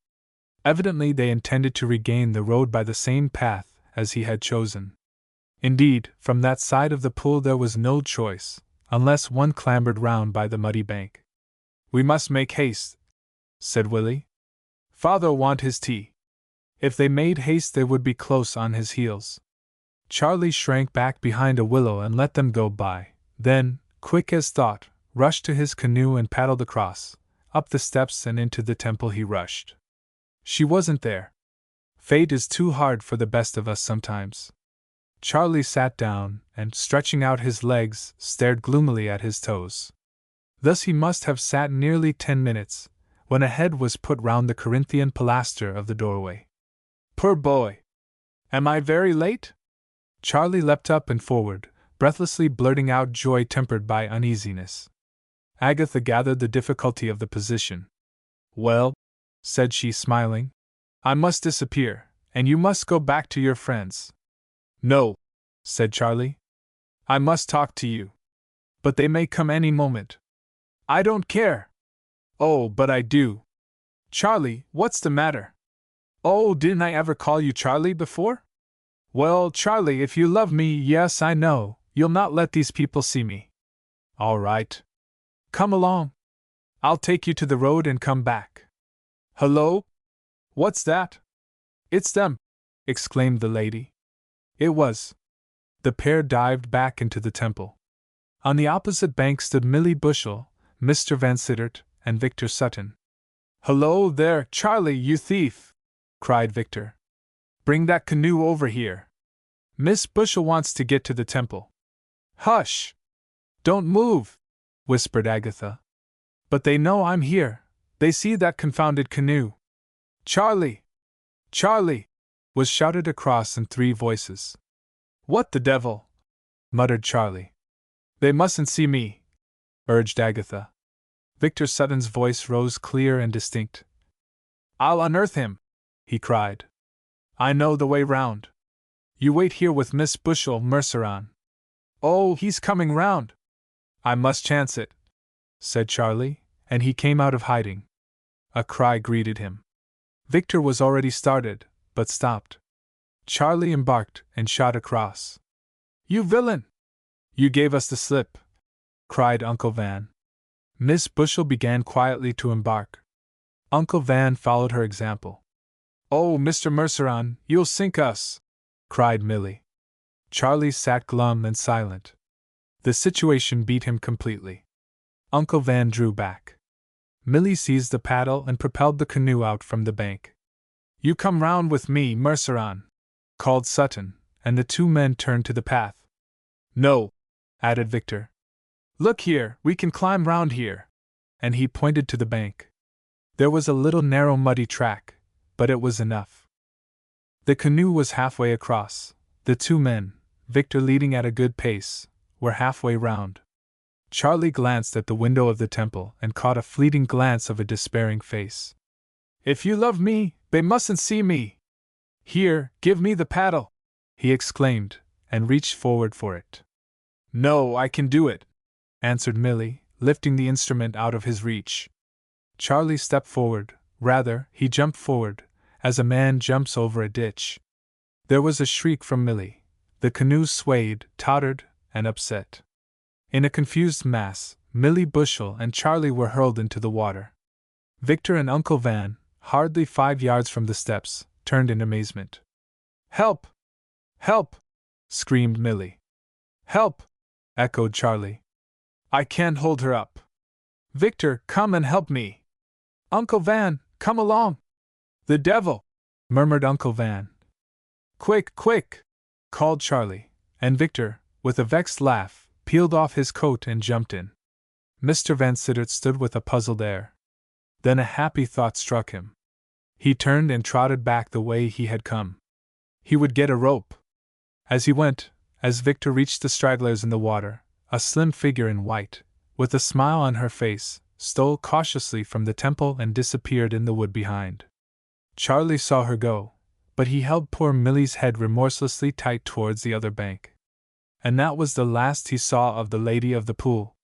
Evidently they intended to regain the road by the same path as he had chosen. Indeed, from that side of the pool there was no choice, unless one clambered round by the muddy bank. "We must make haste," said Willie. "Father'll want his tea." If they made haste they would be close on his heels. Charlie shrank back behind a willow and let them go by, then, quick as thought, rushed to his canoe and paddled across. Up the steps and into the temple he rushed. She wasn't there. Fate is too hard for the best of us sometimes. Charlie sat down and, stretching out his legs, stared gloomily at his toes. Thus he must have sat nearly 10 minutes, when a head was put round the Corinthian pilaster of the doorway. "Poor boy! Am I very late?" Charlie leapt up and forward, breathlessly blurting out joy tempered by uneasiness. Agatha gathered the difficulty of the position. "Well," said she, smiling, "I must disappear, and you must go back to your friends." "No," said Charlie. "I must talk to you. But they may come any moment." "I don't care." "Oh, but I do." "Charlie, what's the matter?" "Oh, didn't I ever call you Charlie before?" "Well, Charlie, if you love me, yes, I know, you'll not let these people see me." "All right. Come along. I'll take you to the road and come back." "Hello? What's that?" "It's them!" exclaimed the lady. It was. The pair dived back into the temple. On the opposite bank stood Millie Bushel, Mr. Vansittart, and Victor Sutton. "Hello there, Charlie, you thief!" cried Victor. "Bring that canoe over here. Miss Bushel wants to get to the temple." "Hush! Don't move!" whispered Agatha. "But they know I'm here. They see that confounded canoe." "Charlie! Charlie!" was shouted across in 3 voices. "What the devil?" muttered Charlie. They mustn't see me, urged Agatha. Victor Sutton's voice rose clear and distinct. I'll unearth him, he cried. I know the way round. You wait here with Miss Bushel Merceron. Oh, he's coming round. I must chance it, said Charlie, and he came out of hiding. A cry greeted him. Victor was already started, but stopped. Charlie embarked and shot across. You villain! You gave us the slip, cried Uncle Van. Miss Bushel began quietly to embark. Uncle Van followed her example. Oh, Mr. Merceron, you'll sink us, cried Milly. Charlie sat glum and silent. The situation beat him completely. Uncle Van drew back. Milly seized the paddle and propelled the canoe out from the bank. You come round with me, Merceron, called Sutton, and the two men turned to the path. No, added Victor. Look here, we can climb round here. And he pointed to the bank. There was a little narrow muddy track, but it was enough. The canoe was halfway across. The two men, Victor leading at a good pace, were halfway round. Charlie glanced at the window of the temple and caught a fleeting glance of a despairing face. If you love me, they mustn't see me. Here, give me the paddle, he exclaimed, and reached forward for it. No, I can do it, answered Milly, lifting the instrument out of his reach. Charlie stepped forward, rather, he jumped forward, as a man jumps over a ditch. There was a shriek from Milly. The canoe swayed, tottered, and upset. In a confused mass, Milly Bushel and Charlie were hurled into the water. Victor and Uncle Van, hardly 5 yards from the steps, turned in amazement. Help! Help! Screamed Milly. Help! Echoed Charlie. I can't hold her up. Victor, come and help me. Uncle Van, come along. The devil! Murmured Uncle Van. Quick, quick! Called Charlie, and Victor, with a vexed laugh, peeled off his coat and jumped in. Mr. Van Sittert stood with a puzzled air. Then a happy thought struck him. He turned and trotted back the way he had come. He would get a rope. As he went, as Victor reached the stragglers in the water, a slim figure in white, with a smile on her face, stole cautiously from the temple and disappeared in the wood behind. Charlie saw her go, but he held poor Milly's head remorselessly tight towards the other bank. And that was the last he saw of the lady of the pool.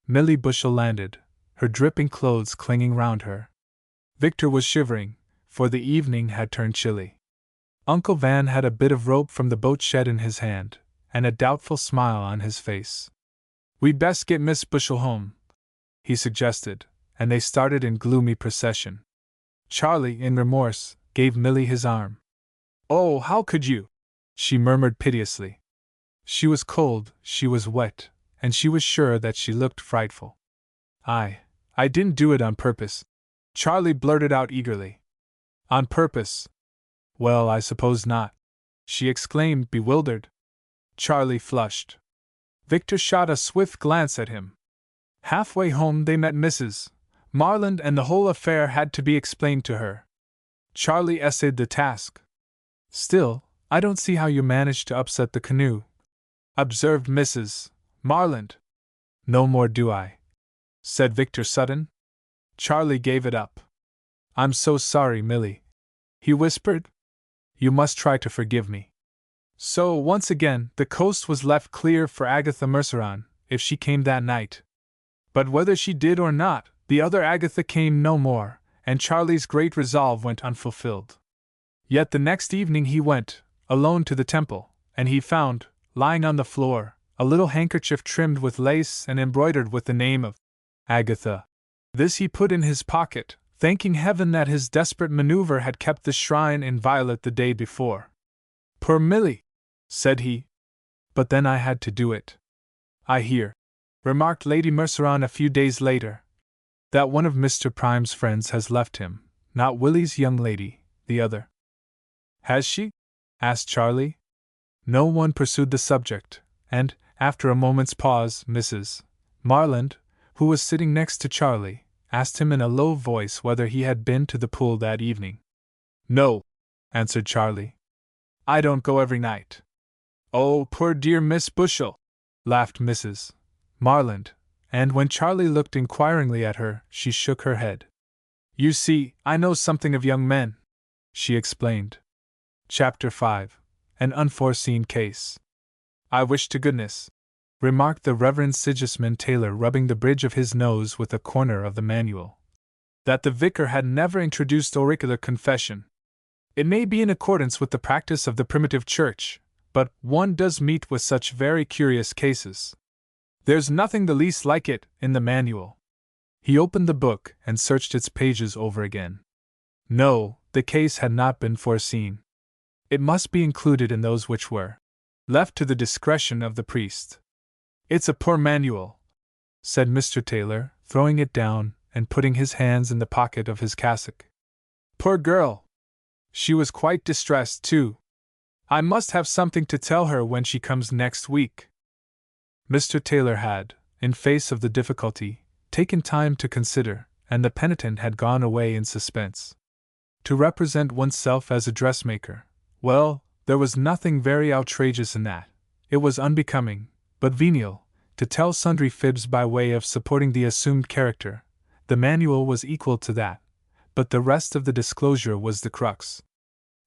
Milly Bushel landed, her dripping clothes clinging round her. Victor was shivering, for the evening had turned chilly. Uncle Van had a bit of rope from the boat shed in his hand, and a doubtful smile on his face. We'd best get Miss Bushel home, he suggested, and they started in gloomy procession. Charlie, in remorse, gave Milly his arm. Oh, how could you? She murmured piteously. She was cold, she was wet, and she was sure that she looked frightful. I didn't do it on purpose, Charlie blurted out eagerly. On purpose? Well, I suppose not, she exclaimed, bewildered. Charlie flushed. Victor shot a swift glance at him. Halfway home they met Mrs. Marland, and the whole affair had to be explained to her. Charlie essayed the task. Still, I don't see how you managed to upset the canoe, observed Mrs. Marland. No more do I, said Victor Sutton. Charlie gave it up. I'm so sorry, Milly, he whispered. You must try to forgive me. So, once again, the coast was left clear for Agatha Merceron, if she came that night. But whether she did or not, the other Agatha came no more, and Charlie's great resolve went unfulfilled. Yet the next evening he went, alone, to the temple, and he found, lying on the floor, a little handkerchief trimmed with lace and embroidered with the name of Agatha. This he put in his pocket, thanking heaven that his desperate maneuver had kept the shrine inviolate the day before. Poor Milly, said he. But then I had to do it. I hear, remarked Lady Merceron a few days later, that one of Mr. Prime's friends has left him, not Willie's young lady, the other. Has she? Asked Charlie. No one pursued the subject, and, after a moment's pause, Mrs. Marland, who was sitting next to Charlie, asked him in a low voice whether he had been to the pool that evening. No, answered Charlie. I don't go every night. Oh, poor dear Miss Bushel, laughed Mrs. Marland, and when Charlie looked inquiringly at her, she shook her head. You see, I know something of young men, she explained. Chapter 5. An Unforeseen Case. I wish to goodness, remarked the Reverend Sigismund Taylor, rubbing the bridge of his nose with a corner of the manual, that the vicar had never introduced auricular confession. It may be in accordance with the practice of the primitive church, but one does meet with such very curious cases. There's nothing the least like it in the manual. He opened the book and searched its pages over again. No, the case had not been foreseen. It must be included in those which were left to the discretion of the priest. It's a poor manual, said Mr. Taylor, throwing it down and putting his hands in the pocket of his cassock. Poor girl! She was quite distressed, too. I must have something to tell her when she comes next week. Mr. Taylor had, in face of the difficulty, taken time to consider, and the penitent had gone away in suspense. To represent oneself as a dressmaker, well, there was nothing very outrageous in that. It was unbecoming, but venial, to tell sundry fibs by way of supporting the assumed character. The manual was equal to that, but the rest of the disclosure was the crux.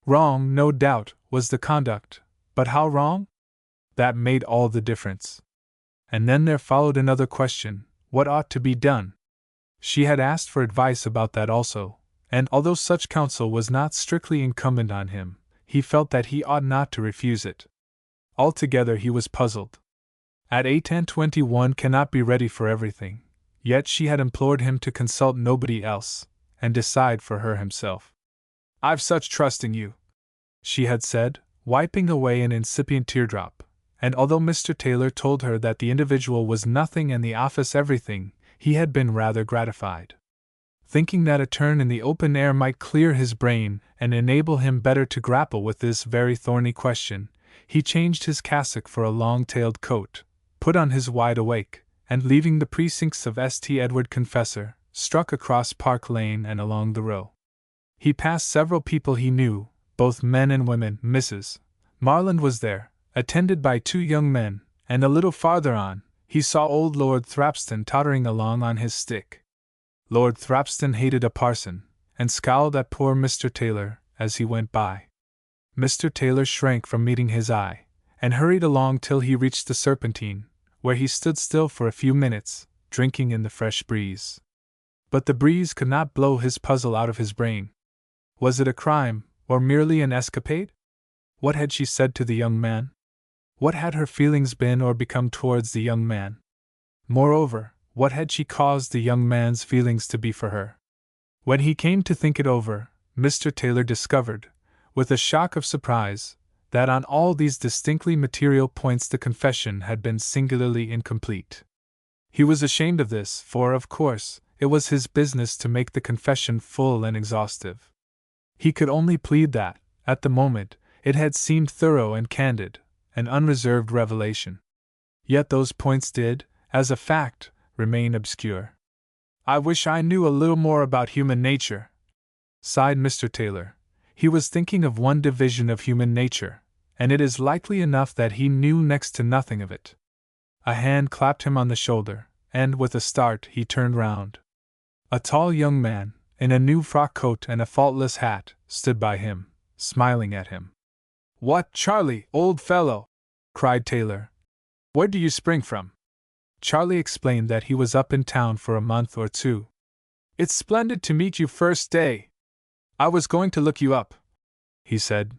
Wrong, no doubt, was the conduct, but how wrong? That made all the difference. And then there followed another question: what ought to be done? She had asked for advice about that also, and although such counsel was not strictly incumbent on him, he felt that he ought not to refuse it. Altogether he was puzzled. At 8:20 one cannot be ready for everything, yet she had implored him to consult nobody else, and decide for her himself. I've such trust in you, she had said, wiping away an incipient teardrop, and although Mr. Taylor told her that the individual was nothing and the office everything, he had been rather gratified. Thinking that a turn in the open air might clear his brain and enable him better to grapple with this very thorny question, he changed his cassock for a long-tailed coat, put on his wide-awake, and leaving the precincts of St. Edward Confessor, struck across Park Lane and along the Row. He passed several people he knew, both men and women. Mrs. Marland was there, attended by 2 young men, and a little farther on, he saw old Lord Thrapston tottering along on his stick. Lord Thrapston hated a parson, and scowled at poor Mr. Taylor as he went by. Mr. Taylor shrank from meeting his eye, and hurried along till he reached the Serpentine, where he stood still for a few minutes, drinking in the fresh breeze. But the breeze could not blow his puzzle out of his brain. Was it a crime, or merely an escapade? What had she said to the young man? What had her feelings been or become towards the young man? Moreover, what had she caused the young man's feelings to be for her? When he came to think it over, Mr. Taylor discovered, with a shock of surprise, that on all these distinctly material points the confession had been singularly incomplete. He was ashamed of this, for, of course, it was his business to make the confession full and exhaustive. He could only plead that, at the moment, it had seemed thorough and candid, an unreserved revelation. Yet those points did, as a fact, remain obscure. I wish I knew a little more about human nature, sighed Mr. Taylor. He was thinking of one division of human nature, and it is likely enough that he knew next to nothing of it. A hand clapped him on the shoulder, and with a start he turned round. A tall young man, in a new frock coat and a faultless hat, stood by him, smiling at him. What, Charlie, old fellow! Cried Taylor. Where do you spring from? Charlie explained that he was up in town for a month or 2. It's splendid to meet you first day. I was going to look you up, he said.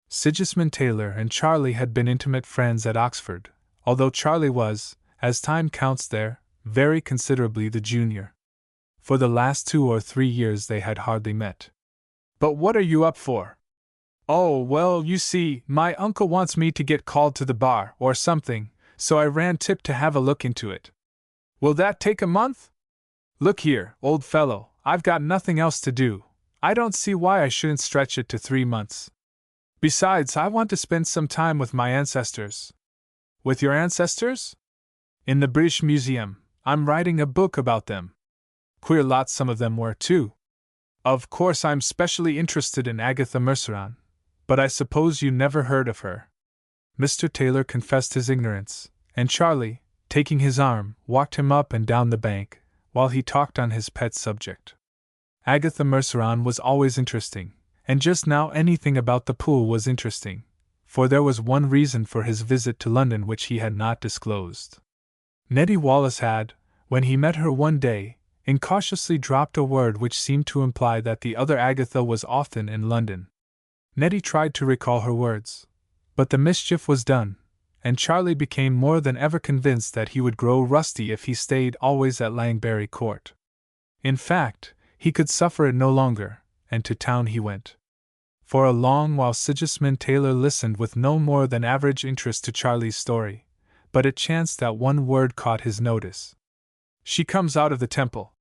Sigismund Taylor and Charlie had been intimate friends at Oxford, although Charlie was, as time counts there, very considerably the junior. For the last 2 or 3 years they had hardly met. But what are you up for? Oh, well, you see, my uncle wants me to get called to the bar or something, so I ran tip to have a look into it. Will that take a month? Look here, old fellow, I've got nothing else to do. I don't see why I shouldn't stretch it to 3 months. Besides, I want to spend some time with my ancestors. With your ancestors? In the British Museum. I'm writing a book about them. Queer lots some of them were, too. Of course I'm specially interested in Agatha Merceron, but I suppose you never heard of her. Mr. Taylor confessed his ignorance, and Charlie, taking his arm, walked him up and down the bank, while he talked on his pet subject. Agatha Merceron was always interesting, and just now anything about the pool was interesting, for there was one reason for his visit to London which he had not disclosed. Nettie Wallace had, when he met her one day, incautiously dropped a word which seemed to imply that the other Agatha was often in London. Nettie tried to recall her words, but the mischief was done, and Charlie became more than ever convinced that he would grow rusty if he stayed always at Langbury Court. In fact, he could suffer it no longer, and to town he went. For a long while Sigismund Taylor listened with no more than average interest to Charlie's story, but it chanced that one word caught his notice. "She comes out of the Temple,"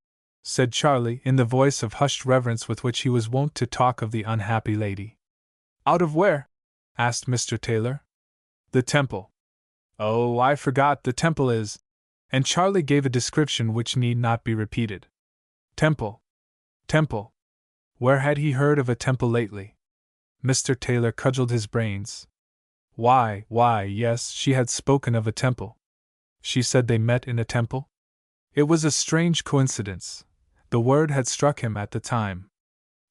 said Charlie in the voice of hushed reverence with which he was wont to talk of the unhappy lady. "Out of where?" asked Mr. Taylor. "The Temple." "Oh, I forgot, the Temple is—" and Charlie gave a description which need not be repeated. Temple. Temple. Where had he heard of a temple lately? Mr. Taylor cudgelled his brains. Why, yes, she had spoken of a temple. She said they met in a temple? It was a strange coincidence. The word had struck him at the time.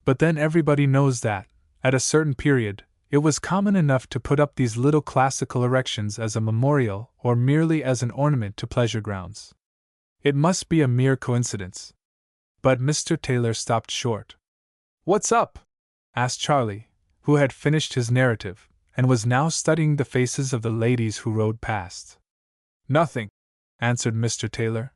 But then everybody knows that, at a certain period, it was common enough to put up these little classical erections as a memorial or merely as an ornament to pleasure grounds. It must be a mere coincidence. But Mr. Taylor stopped short. "What's up?" asked Charlie, who had finished his narrative, and was now studying the faces of the ladies who rode past. "Nothing," answered Mr. Taylor.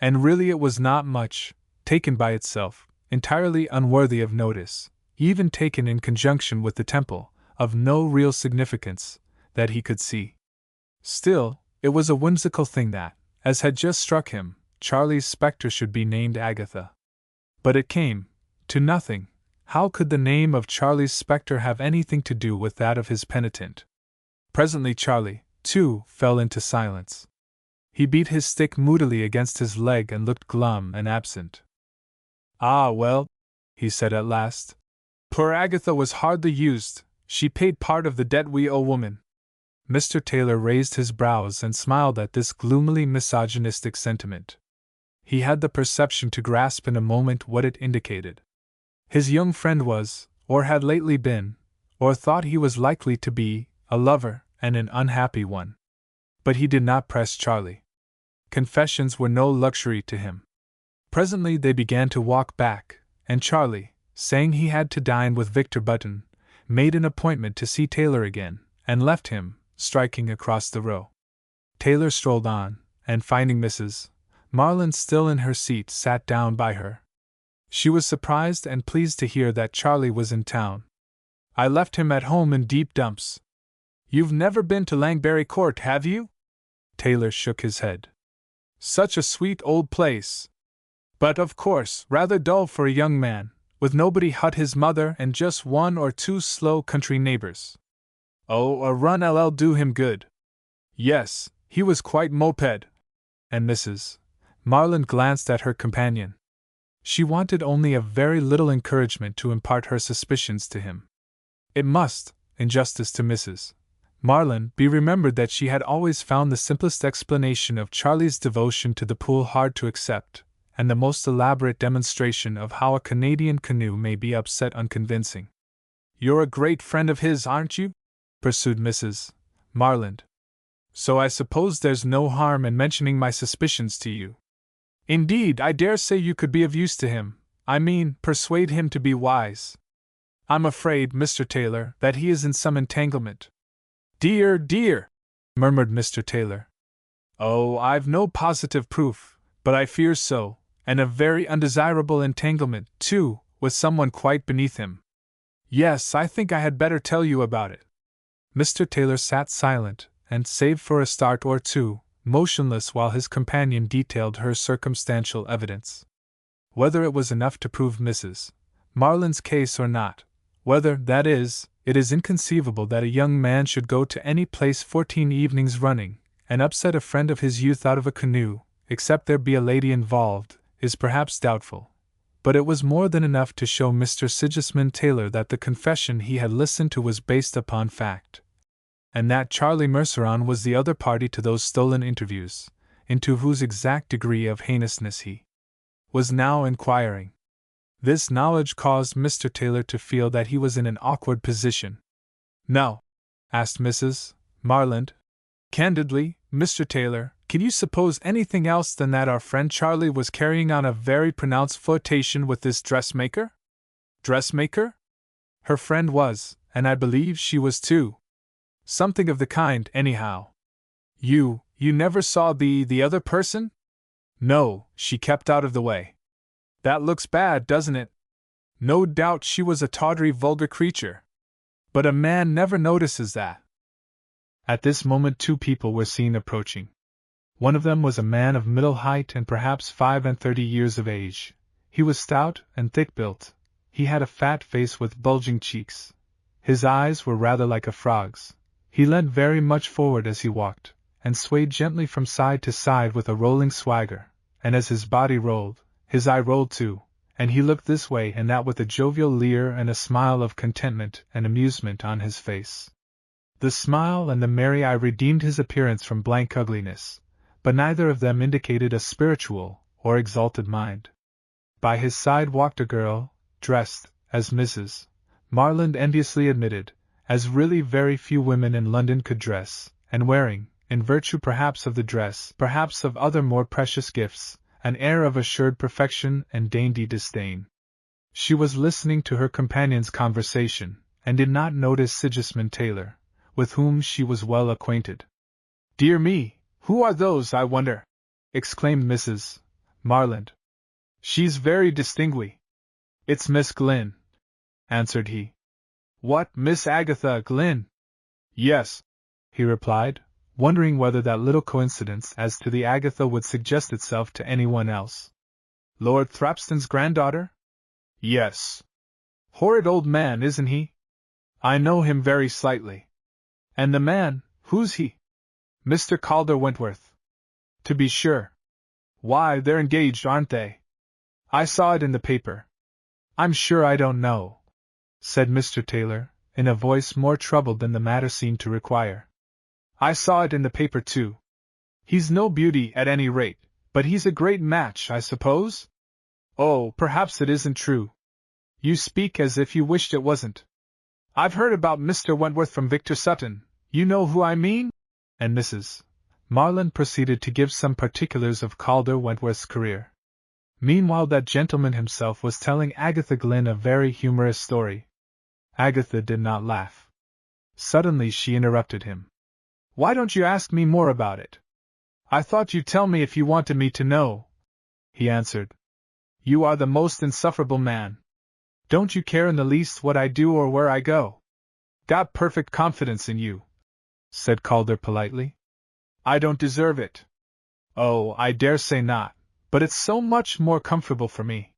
And really it was not much, taken by itself, entirely unworthy of notice, even taken in conjunction with the temple, of no real significance, that he could see. Still, it was a whimsical thing that, as had just struck him, Charlie's spectre should be named Agatha. But it came to nothing. How could the name of Charlie's spectre have anything to do with that of his penitent? Presently Charlie, too, fell into silence. He beat his stick moodily against his leg and looked glum and absent. "Ah, well," he said at last. "Poor Agatha was hardly used, she paid part of the debt we owe woman." Mr. Taylor raised his brows and smiled at this gloomily misogynistic sentiment. He had the perception to grasp in a moment what it indicated. His young friend was, or had lately been, or thought he was likely to be, a lover, and an unhappy one. But he did not press Charlie. Confessions were no luxury to him. Presently they began to walk back, and Charlie, saying he had to dine with Victor Button, made an appointment to see Taylor again, and left him, striking across the row. Taylor strolled on, and finding Mrs. Marland still in her seat sat down by her. She was surprised and pleased to hear that Charlie was in town. "I left him at home in deep dumps." "You've never been to Langbury Court, have you?" Taylor shook his head. "Such a sweet old place. But of course, rather dull for a young man, with nobody but his mother and just one or two slow country neighbors. Oh, a run'll do him good. Yes, he was quite moped." And Mrs. Marland glanced at her companion. She wanted only a very little encouragement to impart her suspicions to him. It must, in justice to Mrs. Marland, be remembered that she had always found the simplest explanation of Charlie's devotion to the pool hard to accept, and the most elaborate demonstration of how a Canadian canoe may be upset unconvincing. "You're a great friend of his, aren't you?" pursued Mrs. Marland. "So I suppose there's no harm in mentioning my suspicions to you. Indeed, I dare say you could be of use to him, I mean, persuade him to be wise. I'm afraid, Mr. Taylor, that he is in some entanglement." Dear, murmured Mr. Taylor. "Oh, I've no positive proof, but I fear so, and a very undesirable entanglement, too, with someone quite beneath him. Yes, I think I had better tell you about it." Mr. Taylor sat silent, and, save for a start or two, motionless while his companion detailed her circumstantial evidence. Whether it was enough to prove Mrs. Marland's case or not, whether, that is, it is inconceivable that a young man should go to any place 14 evenings running, and upset a friend of his youth out of a canoe, except there be a lady involved, is perhaps doubtful. But it was more than enough to show Mr. Sigismund Taylor that the confession he had listened to was based upon fact. and that Charlie Merceron was the other party to those stolen interviews, into whose exact degree of heinousness he was now inquiring. This knowledge caused Mr. Taylor to feel that he was in an awkward position. "Now," asked Mrs. Marland, "candidly, Mr. Taylor, can you suppose anything else than that our friend Charlie was carrying on a very pronounced flirtation with this dressmaker?" "Dressmaker?" "Her friend was, and I believe she was too. Something of the kind, anyhow." You never saw the other person?" "No, she kept out of the way." "That looks bad, doesn't it? No doubt she was a tawdry, vulgar creature. But a man never notices that." At this moment 2 people were seen approaching. One of them was a man of middle height and perhaps 35 years of age. He was stout and thick-built. He had a fat face with bulging cheeks. His eyes were rather like a frog's. He leant very much forward as he walked, and swayed gently from side to side with a rolling swagger, and as his body rolled, his eye rolled too, and he looked this way and that with a jovial leer and a smile of contentment and amusement on his face. The smile and the merry eye redeemed his appearance from blank ugliness, but neither of them indicated a spiritual or exalted mind. By his side walked a girl, dressed, as Mrs. Marland enviously admitted, as really very few women in London could dress, and wearing, in virtue perhaps of the dress, perhaps of other more precious gifts, an air of assured perfection and dainty disdain. She was listening to her companion's conversation, and did not notice Sigismund Taylor, with whom she was well acquainted. "Dear me, who are those, I wonder?" exclaimed Mrs. Marland. "She's very distinguished." "It's Miss Glynn," answered he. "What, Miss Agatha Glynn?" "Yes," he replied, wondering whether that little coincidence as to the Agatha would suggest itself to anyone else. "Lord Thrapston's granddaughter?" "Yes." "Horrid old man, isn't he?" "I know him very slightly." "And the man, who's he?" "Mr. Calder Wentworth." "To be sure." "Why, they're engaged, aren't they?" "I saw it in the paper." "I'm sure I don't know," said Mr. Taylor, in a voice more troubled than the matter seemed to require. "I saw it in the paper too. He's no beauty at any rate, but he's a great match, I suppose?" "Oh, perhaps it isn't true." "You speak as if you wished it wasn't." "I've heard about Mr. Wentworth from Victor Sutton, you know who I mean?" And Mrs. Marland proceeded to give some particulars of Calder Wentworth's career. Meanwhile that gentleman himself was telling Agatha Glynn a very humorous story. Agatha did not laugh. Suddenly she interrupted him. "Why don't you ask me more about it?" "I thought you'd tell me if you wanted me to know," he answered. "You are the most insufferable man. Don't you care in the least what I do or where I go?" "Got perfect confidence in you," said Calder politely. "I don't deserve it." "Oh, I dare say not, but it's so much more comfortable for me.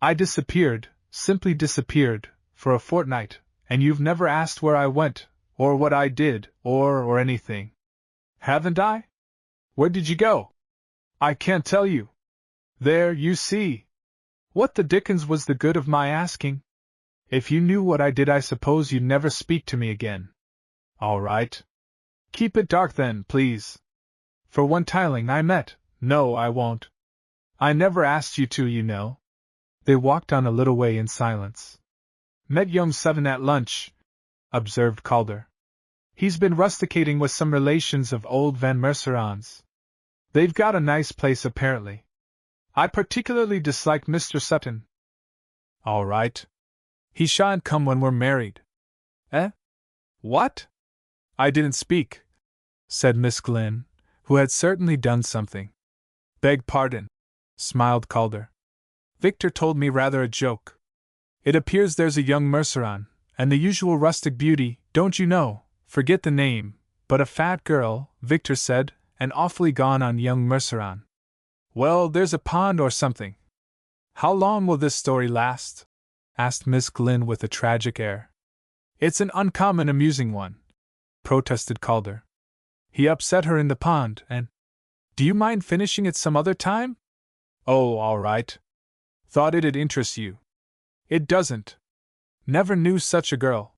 I disappeared, simply disappeared, for a fortnight, and you've never asked where I went, or what I did, or anything." "Haven't I? Where did you go?" "I can't tell you." "There, you see. What the dickens was the good of my asking? If you knew what I did, I suppose you'd never speak to me again." "All right. Keep it dark then, please. For one tiling I met. No, I won't. I never asked you to, you know." They walked on a little way in silence. "Met young Sutton at lunch," observed Calder. "He's been rusticating with some relations of old Van Merceron's. They've got a nice place apparently. I particularly dislike Mr. Sutton." "All right. He shan't come when we're married." "Eh? What?" "I didn't speak," said Miss Glynn, who had certainly done something. "Beg pardon," smiled Calder. "Victor told me rather a joke. It appears there's a young Merceron, and the usual rustic beauty, don't you know, forget the name, but a fat girl, Victor said, and awfully gone on young Merceron. Well, there's a pond or something." "How long will this story last?" asked Miss Glynn with a tragic air. "It's an uncommon amusing one," protested Calder. "He upset her in the pond, and— Do you mind finishing it some other time?" "Oh, all right. Thought it'd interest you." "It doesn't. Never knew such a girl.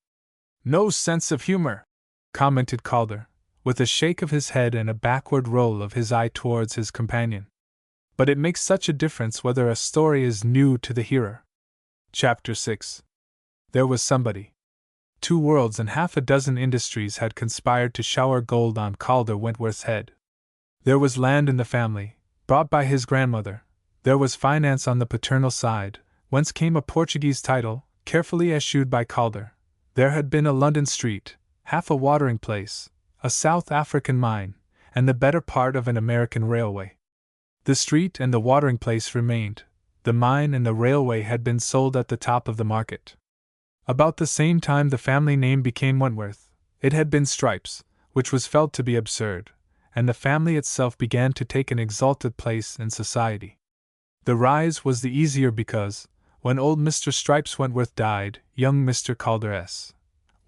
No sense of humor." commented Calder, with a shake of his head and a backward roll of his eye towards his companion. But it makes such a difference whether a story is new to the hearer. Chapter 6. There was somebody. 2 worlds and half a dozen industries had conspired to shower gold on Calder Wentworth's head. There was land in the family, bought by his grandmother. There was finance on the paternal side, whence came a Portuguese title, carefully eschewed by Calder. There had been a London street, half a watering place, a South African mine, and the better part of an American railway. The street and the watering place remained. The mine and the railway had been sold at the top of the market. About the same time the family name became Wentworth. It had been Stripes, which was felt to be absurd, and the family itself began to take an exalted place in society. The rise was the easier because, when old Mr. Stripes Wentworth died, young Mr. Calder S.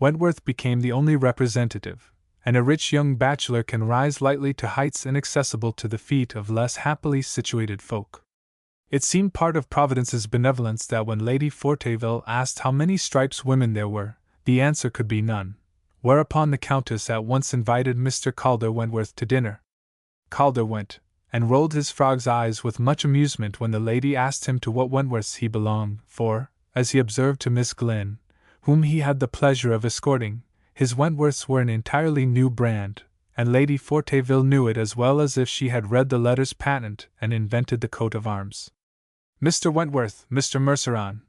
Wentworth became the only representative, and a rich young bachelor can rise lightly to heights inaccessible to the feet of less happily situated folk. It seemed part of Providence's benevolence that when Lady Forteville asked how many Stripes women there were, the answer could be none, whereupon the Countess at once invited Mr. Calder Wentworth to dinner. Calder went, and rolled his frog's eyes with much amusement when the lady asked him to what Wentworths he belonged, for, as he observed to Miss Glynn, whom he had the pleasure of escorting, his Wentworths were an entirely new brand, and Lady Forteville knew it as well as if she had read the letters patent and invented the coat of arms. Mr. Wentworth, Mr. Merceron,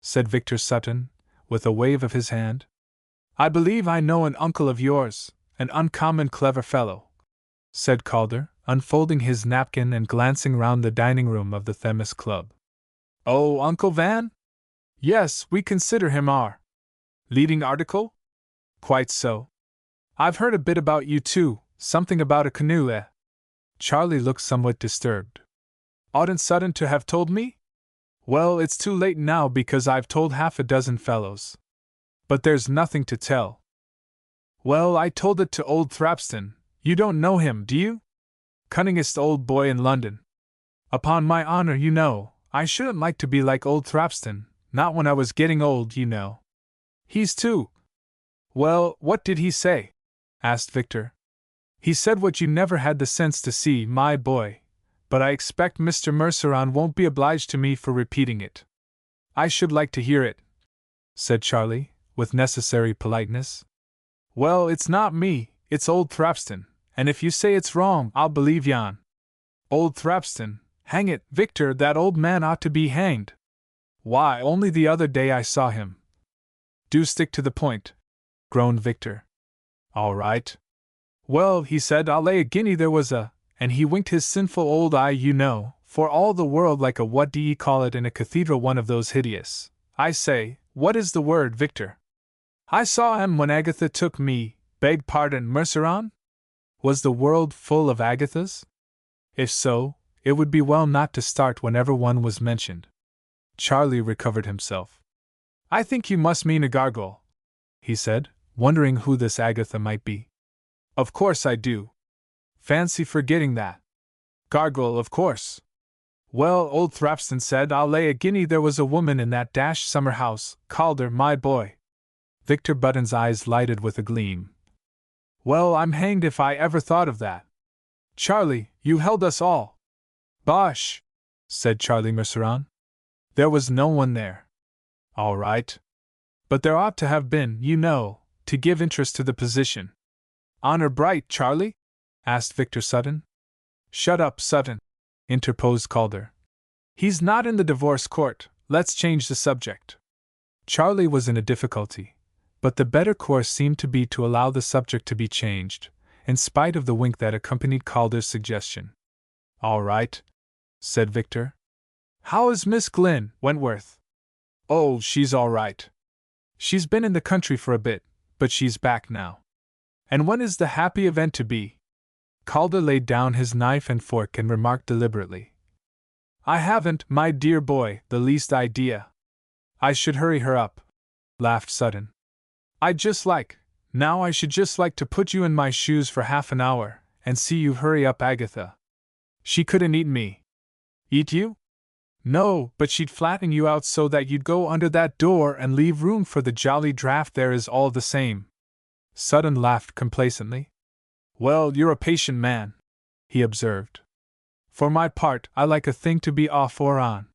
said Victor Sutton, with a wave of his hand. I believe I know an uncle of yours, an uncommon clever fellow, said Calder, unfolding his napkin and glancing round the dining room of the Themis Club. Oh, Uncle Van? Yes, we consider him our leading article? Quite so. I've heard a bit about you too, something about a canoe, eh? Charlie looked somewhat disturbed. Oughtn't Sutton to have told me? Well, it's too late now because I've told half a dozen fellows. But there's nothing to tell. Well, I told it to old Thrapston. You don't know him, do you? Cunningest old boy in London. Upon my honor, you know, I shouldn't like to be like old Thrapston, not when I was getting old, you know. He's too. Well, what did he say? Asked Victor. He said what you never had the sense to see, my boy, but I expect Mr. Merceron won't be obliged to me for repeating it. I should like to hear it, said Charlie, with necessary politeness. Well, it's not me, it's old Thrapston, and if you say it's wrong, I'll believe yon. Old Thrapston, hang it, Victor, that old man ought to be hanged. Why, only the other day I saw him. Do stick to the point, groaned Victor. All right. Well, he said, I'll lay a guinea there was a, and he winked his sinful old eye, you know, for all the world like a what do ye call it in a cathedral, one of those hideous. I say, what is the word, Victor? I saw him when Agatha took me, beg pardon, Merceron? Was the world full of Agathas? If so, it would be well not to start whenever one was mentioned. Charlie recovered himself. I think you must mean a gargoyle, he said, wondering who this Agatha might be. Of course I do. Fancy forgetting that. Gargoyle, of course. Well, old Thrapston said, I'll lay a guinea there was a woman in that dashed summer house, Calder, my boy. Victor Button's eyes lighted with a gleam. Well, I'm hanged if I ever thought of that. Charlie, you held us all. Bosh, said Charlie Merceron. There was no one there. All right. But there ought to have been, you know, to give interest to the position. Honor bright, Charlie? Asked Victor Sutton. Shut up, Sutton, interposed Calder. He's not in the divorce court, let's change the subject. Charlie was in a difficulty, but the better course seemed to be to allow the subject to be changed, in spite of the wink that accompanied Calder's suggestion. All right, said Victor. How is Miss Glynn, Wentworth? Oh, she's all right. She's been in the country for a bit, but she's back now. And when is the happy event to be? Calder laid down his knife and fork and remarked deliberately. I haven't, my dear boy, the least idea. I should hurry her up, laughed Sutton. I should just like to put you in my shoes for half an hour, and see you hurry up Agatha. She couldn't eat me. Eat you? No, but she'd flatten you out so that you'd go under that door and leave room for the jolly draught there is all the same. Sutton laughed complacently. Well, you're a patient man, he observed. For my part, I like a thing to be off or on.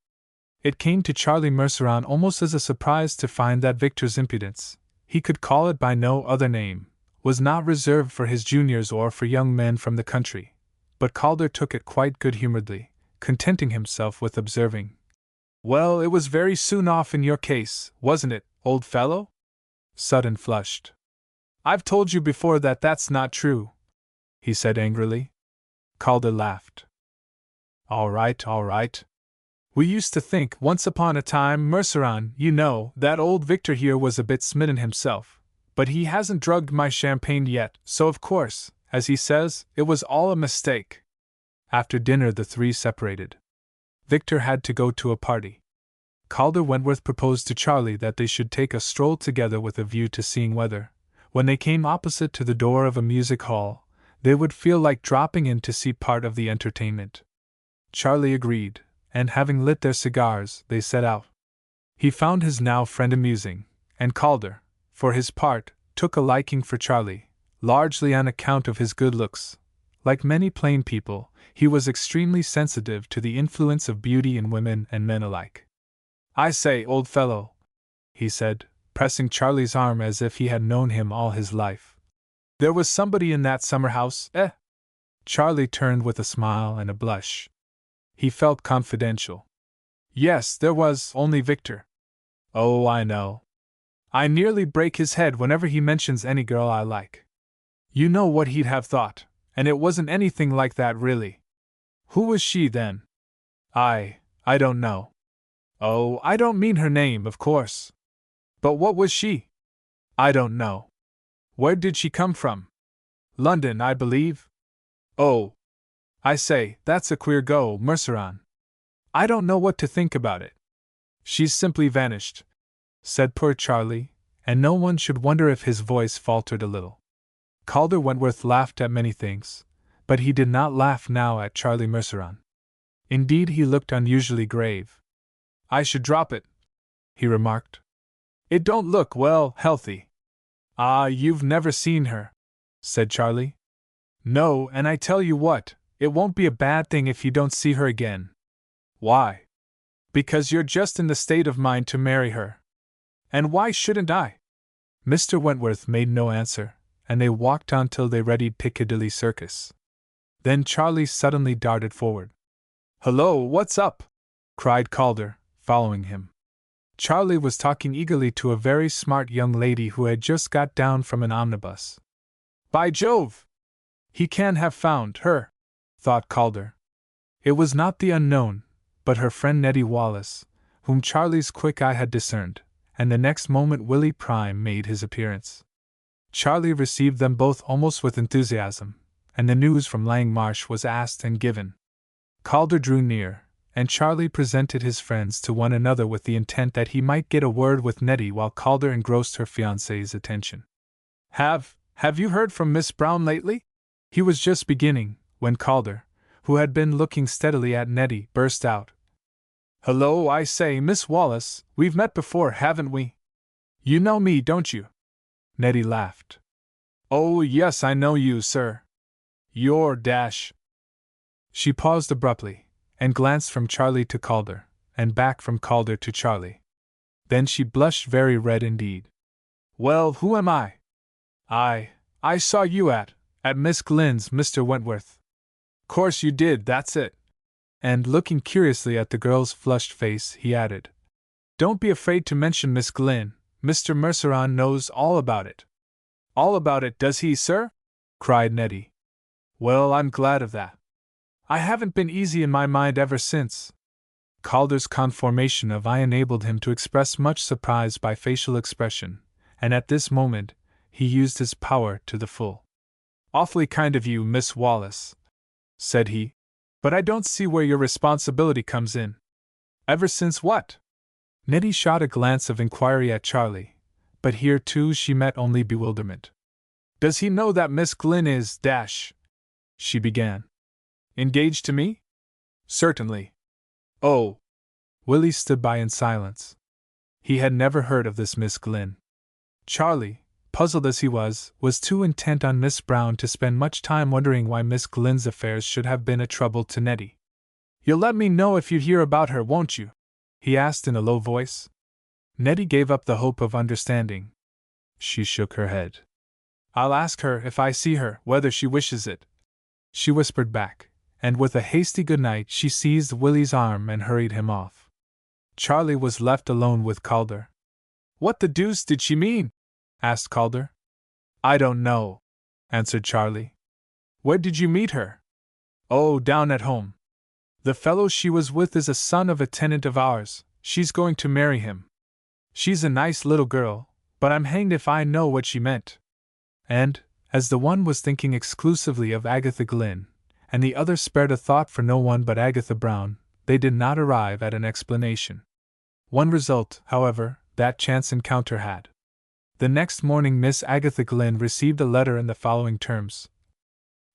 It came to Charlie Merceron almost as a surprise to find that Victor's impudence, he could call it by no other name, was not reserved for his juniors or for young men from the country, but Calder took it quite good-humoredly, contenting himself with observing, Well, it was very soon off in your case, wasn't it, old fellow? Sutton flushed. I've told you before that that's not true, he said angrily. Calder laughed. All right. We used to think, once upon a time, Merceron, you know, that old Victor here was a bit smitten himself, but he hasn't drugged my champagne yet, so of course, as he says, it was all a mistake. After dinner the three separated. Victor had to go to a party. Calder Wentworth proposed to Charlie that they should take a stroll together with a view to seeing whether, when they came opposite to the door of a music hall, they would feel like dropping in to see part of the entertainment. Charlie agreed, and having lit their cigars, they set out. He found his now friend amusing, and Calder, for his part, took a liking for Charlie, largely on account of his good looks. Like many plain people, he was extremely sensitive to the influence of beauty in women and men alike. I say, old fellow, he said, pressing Charlie's arm as if he had known him all his life. There was somebody in that summer house, eh? Charlie turned with a smile and a blush. He felt confidential. Yes, there was, only Victor. Oh, I know. I nearly break his head whenever he mentions any girl I like. You know what he'd have thought, and it wasn't anything like that really. Who was she then? I don't know. Oh, I don't mean her name, of course. But what was she? I don't know. Where did she come from? London, I believe. Oh. I say, that's a queer go, Merceron. I don't know what to think about it. She's simply vanished, said poor Charlie, and no one should wonder if his voice faltered a little. Calder Wentworth laughed at many things, but he did not laugh now at Charlie Merceron. Indeed, he looked unusually grave. I should drop it, he remarked. It don't look, well, healthy. Ah, you've never seen her, said Charlie. No, and I tell you what, it won't be a bad thing if you don't see her again. Why? Because you're just in the state of mind to marry her. And why shouldn't I? Mr. Wentworth made no answer, and they walked on till they reached Piccadilly Circus. Then Charlie suddenly darted forward. Hello, what's up? Cried Calder, following him. Charlie was talking eagerly to a very smart young lady who had just got down from an omnibus. By Jove! He can have found her, thought Calder. It was not the unknown, but her friend Nettie Wallace, whom Charlie's quick eye had discerned, and the next moment Willie Prime made his appearance. Charlie received them both almost with enthusiasm, and the news from Langmarsh was asked and given. Calder drew near, and Charlie presented his friends to one another with the intent that he might get a word with Nettie while Calder engrossed her fiancé's attention. Have you heard from Miss Brown lately? He was just beginning, when Calder, who had been looking steadily at Nettie, burst out. Hello, I say, Miss Wallace, we've met before, haven't we? You know me, don't you? Nettie laughed. Oh, yes, I know you, sir. You're dash. She paused abruptly, and glanced from Charlie to Calder, and back from Calder to Charlie. Then she blushed very red indeed. Well, who am I? I saw you at Miss Glyn's, Mr. Wentworth. Course you did, that's it. And looking curiously at the girl's flushed face, he added, Don't be afraid to mention Miss Glyn, Mr. Merceron knows all about it. All about it, does he, sir? Cried Nettie. Well, I'm glad of that. I haven't been easy in my mind ever since. Calder's conformation of eye enabled him to express much surprise by facial expression, and at this moment, he used his power to the full. Awfully kind of you, Miss Wallace, said he, but I don't see where your responsibility comes in. Ever since what? Nettie shot a glance of inquiry at Charlie, but here too she met only bewilderment. Does he know that Miss Glyn is dash? She began. Engaged to me? Certainly. Oh. Willie stood by in silence. He had never heard of this Miss Glyn. Charlie, puzzled as he was too intent on Miss Brown to spend much time wondering why Miss Glyn's affairs should have been a trouble to Nettie. "You'll let me know if you hear about her, won't you?" he asked in a low voice. Nettie gave up the hope of understanding. She shook her head. "I'll ask her if I see her, whether she wishes it," she whispered back, and with a hasty good night she seized Willie's arm and hurried him off. Charlie was left alone with Calder. "What the deuce did she mean?" asked Calder. "I don't know," answered Charlie. "Where did you meet her?" "Oh, down at home. The fellow she was with is a son of a tenant of ours. She's going to marry him. She's a nice little girl, but I'm hanged if I know what she meant." And, as the one was thinking exclusively of Agatha Glyn, and the other spared a thought for no one but Agatha Brown, they did not arrive at an explanation. One result, however, that chance encounter had. The next morning Miss Agatha Glyn received a letter in the following terms.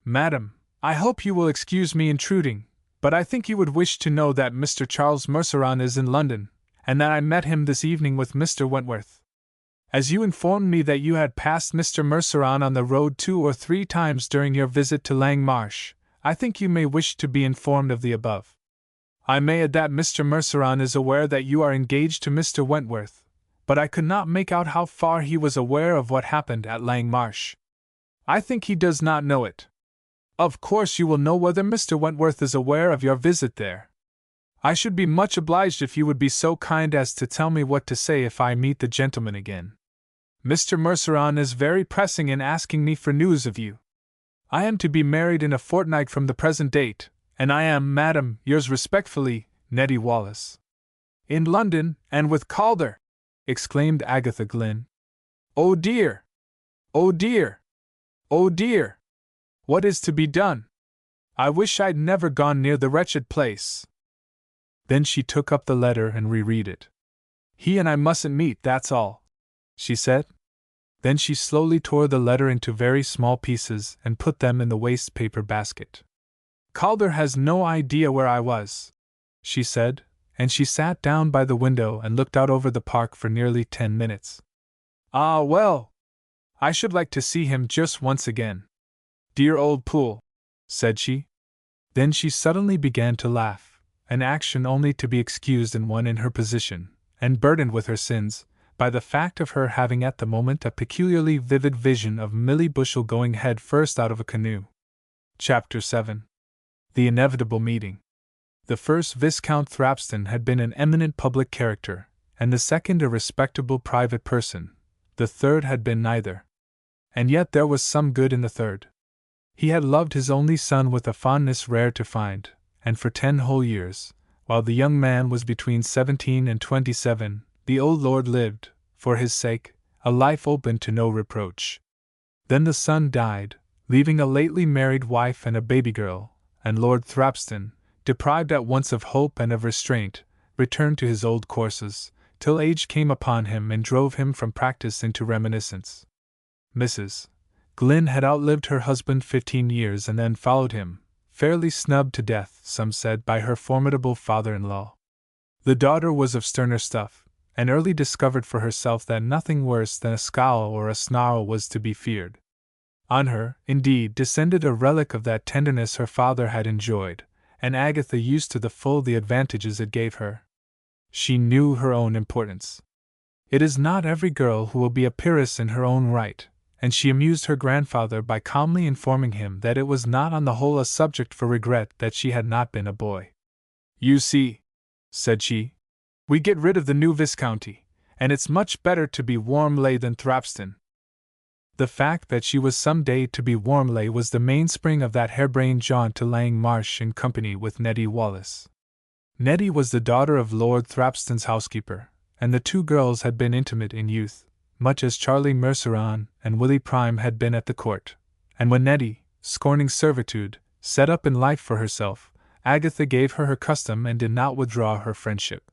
"Madam, I hope you will excuse me intruding, but I think you would wish to know that Mr. Charles Merceron is in London, and that I met him this evening with Mr. Wentworth. As you informed me that you had passed Mr. Merceron on the road 2 or 3 times during your visit to Langmarsh, I think you may wish to be informed of the above. I may add that Mr. Merceron is aware that you are engaged to Mr. Wentworth, but I could not make out how far he was aware of what happened at Langmarsh. I think he does not know it. Of course you will know whether Mr. Wentworth is aware of your visit there. I should be much obliged if you would be so kind as to tell me what to say if I meet the gentleman again. Mr. Merceron is very pressing in asking me for news of you. I am to be married in a fortnight from the present date, and I am, madam, yours respectfully, Nettie Wallace." "In London, and with Calder!" exclaimed Agatha Glyn. "Oh dear! Oh dear! Oh dear! What is to be done? I wish I'd never gone near the wretched place." Then she took up the letter and reread it. "He and I mustn't meet, that's all," she said. Then she slowly tore the letter into very small pieces and put them in the waste paper basket. "Calder has no idea where I was," she said, and she sat down by the window and looked out over the park for nearly 10 minutes. "Ah, well! I should like to see him just once again. Dear old Poole," said she. Then she suddenly began to laugh, an action only to be excused in one in her position, and burdened with her sins, by the fact of her having at the moment a peculiarly vivid vision of Millie Bushell going head first out of a canoe. Chapter 7. The Inevitable Meeting. The first Viscount Thrapston had been an eminent public character, and the second a respectable private person. The third had been neither. And yet there was some good in the third. He had loved his only son with a fondness rare to find, and for 10 whole years, while the young man was between 17 and 27, the old lord lived, for his sake, a life open to no reproach. Then the son died, leaving a lately married wife and a baby girl, and Lord Thrapston, deprived at once of hope and of restraint, returned to his old courses, till age came upon him and drove him from practice into reminiscence. Mrs. Glyn had outlived her husband 15 years and then followed him, fairly snubbed to death, some said, by her formidable father-in-law. The daughter was of sterner stuff, and early discovered for herself that nothing worse than a scowl or a snarl was to be feared. On her, indeed, descended a relic of that tenderness her father had enjoyed, and Agatha used to the full the advantages it gave her. She knew her own importance. It is not every girl who will be a peeress in her own right, and she amused her grandfather by calmly informing him that it was not on the whole a subject for regret that she had not been a boy. "You see," said she, "we get rid of the new Viscounty, and it's much better to be Warmley than Thrapston." The fact that she was some day to be Warmley was the mainspring of that harebrained jaunt to Langmarsh in company with Nettie Wallace. Nettie was the daughter of Lord Thrapston's housekeeper, and the two girls had been intimate in youth, much as Charlie Merceron and Willie Prime had been at the court, and when Nettie, scorning servitude, set up in life for herself, Agatha gave her her custom and did not withdraw her friendship.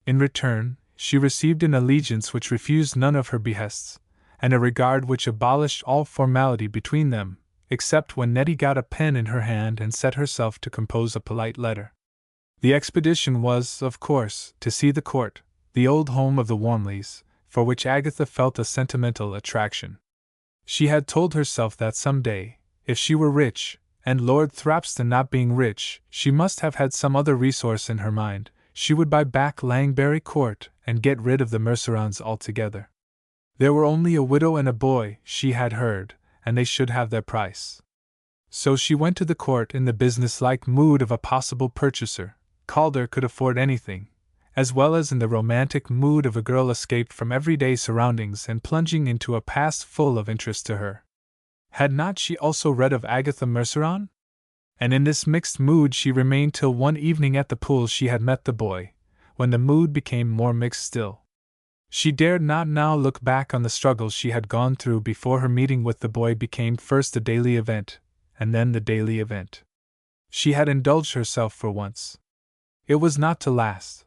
In return, she received an allegiance which refused none of her behests, and a regard which abolished all formality between them, except when Nettie got a pen in her hand and set herself to compose a polite letter. The expedition was, of course, to see the court, the old home of the Warmleys, for which Agatha felt a sentimental attraction. She had told herself that some day, if she were rich, and Lord Thrapston not being rich, she must have had some other resource in her mind, she would buy back Langberry Court and get rid of the Mercerons altogether. There were only a widow and a boy, she had heard, and they should have their price. So she went to the court in the business-like mood of a possible purchaser. Calder could afford anything, as well as in the romantic mood of a girl escaped from everyday surroundings and plunging into a past full of interest to her. Had not she also read of Agatha Merceron? And in this mixed mood she remained till one evening at the pool she had met the boy, when the mood became more mixed still. She dared not now look back on the struggles she had gone through before her meeting with the boy became first a daily event, and then the daily event. She had indulged herself for once. It was not to last,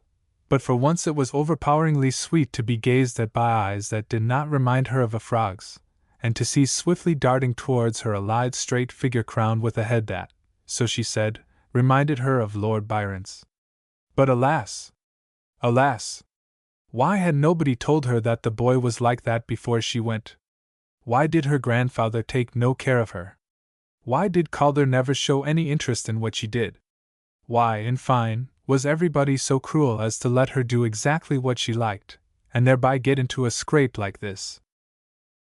but for once it was overpoweringly sweet to be gazed at by eyes that did not remind her of a frog's, and to see swiftly darting towards her a lithe straight figure crowned with a head that, so she said, reminded her of Lord Byron's. But alas! Alas! Why had nobody told her that the boy was like that before she went? Why did her grandfather take no care of her? Why did Calder never show any interest in what she did? Why, in fine, was everybody so cruel as to let her do exactly what she liked, and thereby get into a scrape like this?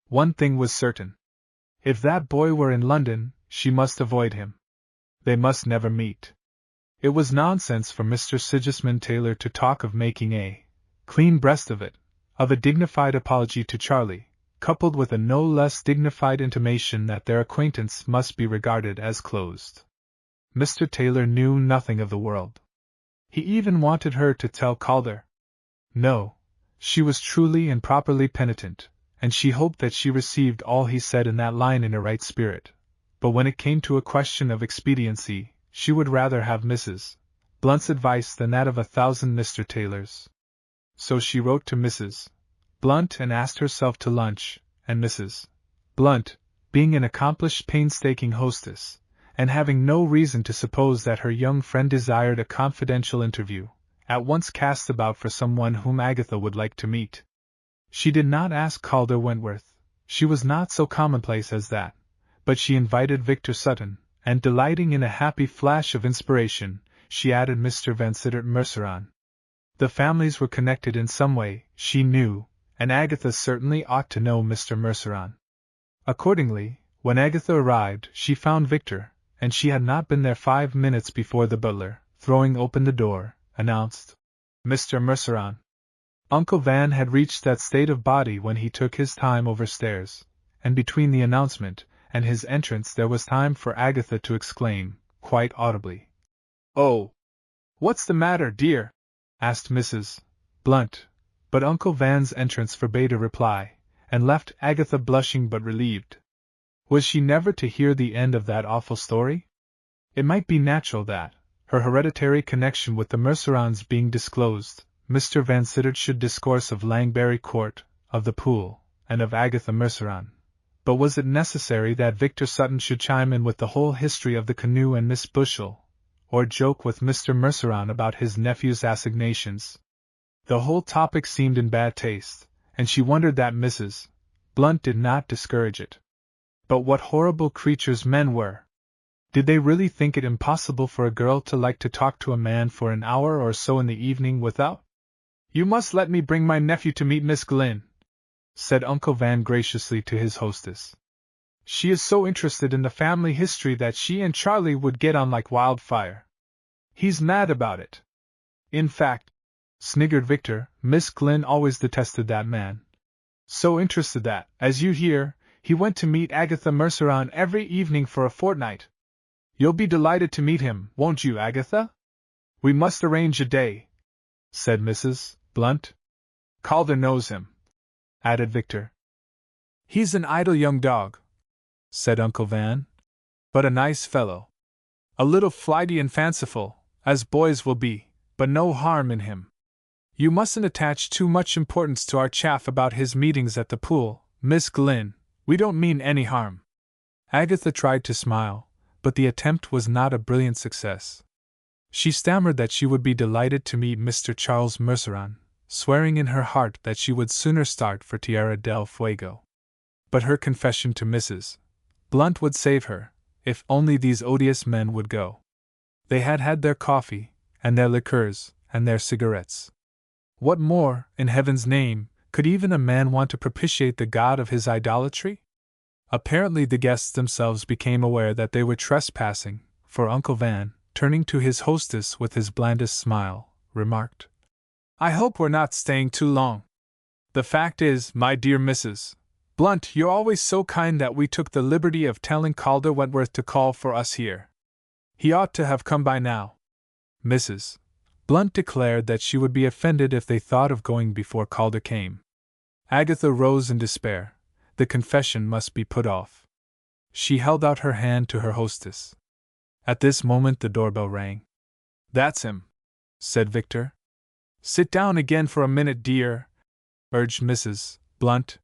One thing was certain. If that boy were in London, she must avoid him. They must never meet. It was nonsense for Mr. Sigismund Taylor to talk of making a clean breast of it, of a dignified apology to Charlie, coupled with a no less dignified intimation that their acquaintance must be regarded as closed. Mr. Taylor knew nothing of the world. He even wanted her to tell Calder. No, she was truly and properly penitent, and she hoped that she received all he said in that line in a right spirit, but when it came to a question of expediency, she would rather have Mrs. Blunt's advice than that of 1,000 Mr. Taylors. So she wrote to Mrs. Blunt and asked herself to lunch, and Mrs. Blunt, being an accomplished painstaking hostess, and having no reason to suppose that her young friend desired a confidential interview, at once cast about for someone whom Agatha would like to meet. She did not ask Calder Wentworth, she was not so commonplace as that, but she invited Victor Sutton, and delighting in a happy flash of inspiration, she added Mr. Vansittart Merceron. The families were connected in some way, she knew, and Agatha certainly ought to know Mr. Merceron. Accordingly, when Agatha arrived, she found Victor, and she had not been there 5 minutes before the butler, throwing open the door, announced, "Mr. Merceron." Uncle Van had reached that state of body when he took his time overstairs, and between the announcement and his entrance there was time for Agatha to exclaim, quite audibly, "Oh! What's the matter, dear?" asked Mrs. Blunt, but Uncle Van's entrance forbade a reply, and left Agatha blushing but relieved. Was she never to hear the end of that awful story? It might be natural that, her hereditary connection with the Mercerons being disclosed, Mr. Vansittart should discourse of Langberry Court, of the pool, and of Agatha Merceron. But was it necessary that Victor Sutton should chime in with the whole history of the canoe and Miss Bushell, or joke with Mr. Merceron about his nephew's assignations? The whole topic seemed in bad taste, and she wondered that Mrs. Blunt did not discourage it. But what horrible creatures men were! Did they really think it impossible for a girl to like to talk to a man for an hour or so in the evening without? "You must let me bring my nephew to meet Miss Glynn," said Uncle Van graciously to his hostess. "She is so interested in the family history that she and Charlie would get on like wildfire. He's mad about it. In fact," sniggered Victor, "Miss Glynn always detested that man. So interested that, as you hear, he went to meet Agatha Merceron every evening for a fortnight. You'll be delighted to meet him, won't you, Agatha? We must arrange a day," said Mrs. Blunt. "Calder knows him," added Victor. "He's an idle young dog," said Uncle Van, "but a nice fellow. A little flighty and fanciful, as boys will be, but no harm in him. You mustn't attach too much importance to our chaff about his meetings at the pool, Miss Glynn. We don't mean any harm." Agatha tried to smile, but the attempt was not a brilliant success. She stammered that she would be delighted to meet Mr. Charles Merceron, swearing in her heart that she would sooner start for Tierra del Fuego. But her confession to Mrs. Blunt would save her, if only these odious men would go. They had had their coffee, and their liqueurs, and their cigarettes. What more, in heaven's name, could even a man want to propitiate the god of his idolatry? Apparently the guests themselves became aware that they were trespassing, for Uncle Van, turning to his hostess with his blandest smile, remarked, "I hope we're not staying too long. The fact is, my dear Mrs. Blunt, you're always so kind that we took the liberty of telling Calder Wentworth to call for us here. He ought to have come by now." Mrs. Blunt declared that she would be offended if they thought of going before Calder came. Agatha rose in despair. The confession must be put off. She held out her hand to her hostess. At this moment the doorbell rang. "That's him," said Victor. "Sit down again for a minute, dear," urged Mrs. Blunt.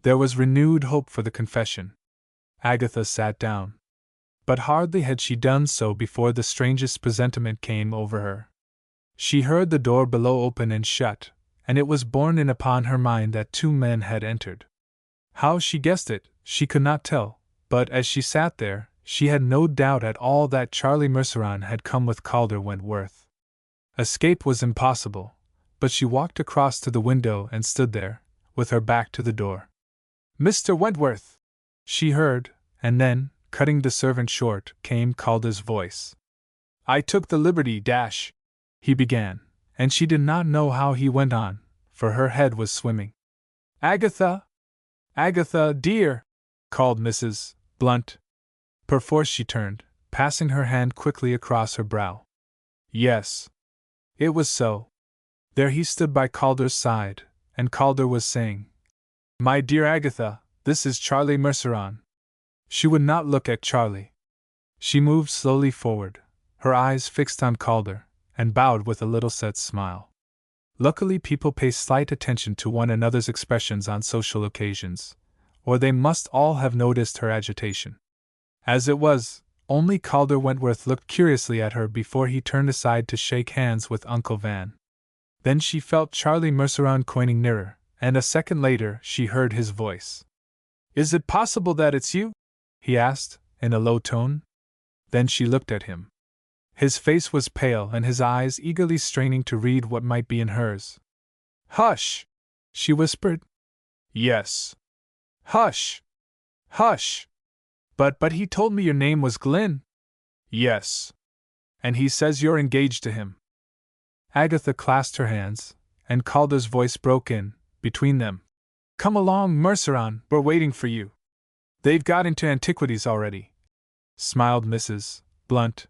There was renewed hope for the confession. Agatha sat down. But hardly had she done so before the strangest presentiment came over her. She heard the door below open and shut, and it was borne in upon her mind that two men had entered. How she guessed it, she could not tell, but as she sat there, she had no doubt at all that Charlie Merceron had come with Calder Wentworth. Escape was impossible, but she walked across to the window and stood there, with her back to the door. "Mr. Wentworth!" she heard, and then, cutting the servant short, came Calder's voice. "I took the liberty, he began, and she did not know how he went on, for her head was swimming. "Agatha! Agatha, dear!" called Mrs. Blunt. Perforce she turned, passing her hand quickly across her brow. Yes. It was so. There he stood by Calder's side, and Calder was saying, "My dear Agatha, this is Charlie Merceron." She would not look at Charlie. She moved slowly forward, her eyes fixed on Calder, and bowed with a little set smile. Luckily people pay slight attention to one another's expressions on social occasions, or they must all have noticed her agitation. As it was, only Calder Wentworth looked curiously at her before he turned aside to shake hands with Uncle Van. Then she felt Charlie Merceron coining nearer, and a second later she heard his voice. "Is it possible that it's you?" he asked, in a low tone. Then she looked at him. His face was pale and his eyes eagerly straining to read what might be in hers. "Hush!" she whispered. "Yes." "Hush! Hush! But he told me your name was Glynn." "Yes." "And he says you're engaged to him." Agatha clasped her hands, and Calder's voice broke in, between them. "Come along, Merceron, we're waiting for you." "They've got into antiquities already," smiled Mrs. Blunt.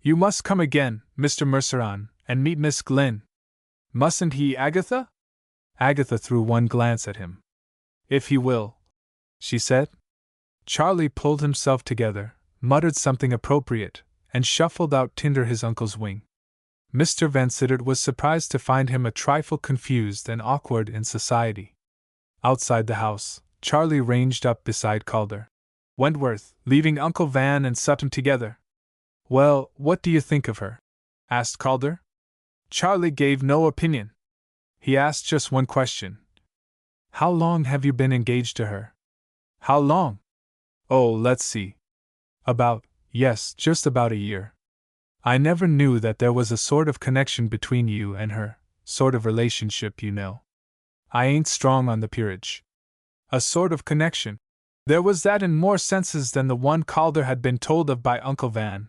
"You must come again, Mr. Merceron, and meet Miss Glynn." "Mustn't he, Agatha?" Agatha threw one glance at him. "If he will," she said. Charlie pulled himself together, muttered something appropriate, and shuffled out tinder his uncle's wing. Mr. Vansittart was surprised to find him a trifle confused and awkward in society. Outside the house, Charlie ranged up beside Calder. "Wentworth, leaving Uncle Van and Sutton together." "Well, what do you think of her?" asked Calder. Charlie gave no opinion. He asked just one question. "How long have you been engaged to her?" "How long? Oh, let's see. Just about a year. I never knew that there was a sort of connection between you and her, sort of relationship, you know. I ain't strong on the peerage. A sort of connection. There was that in more senses than the one Calder had been told of by Uncle Van.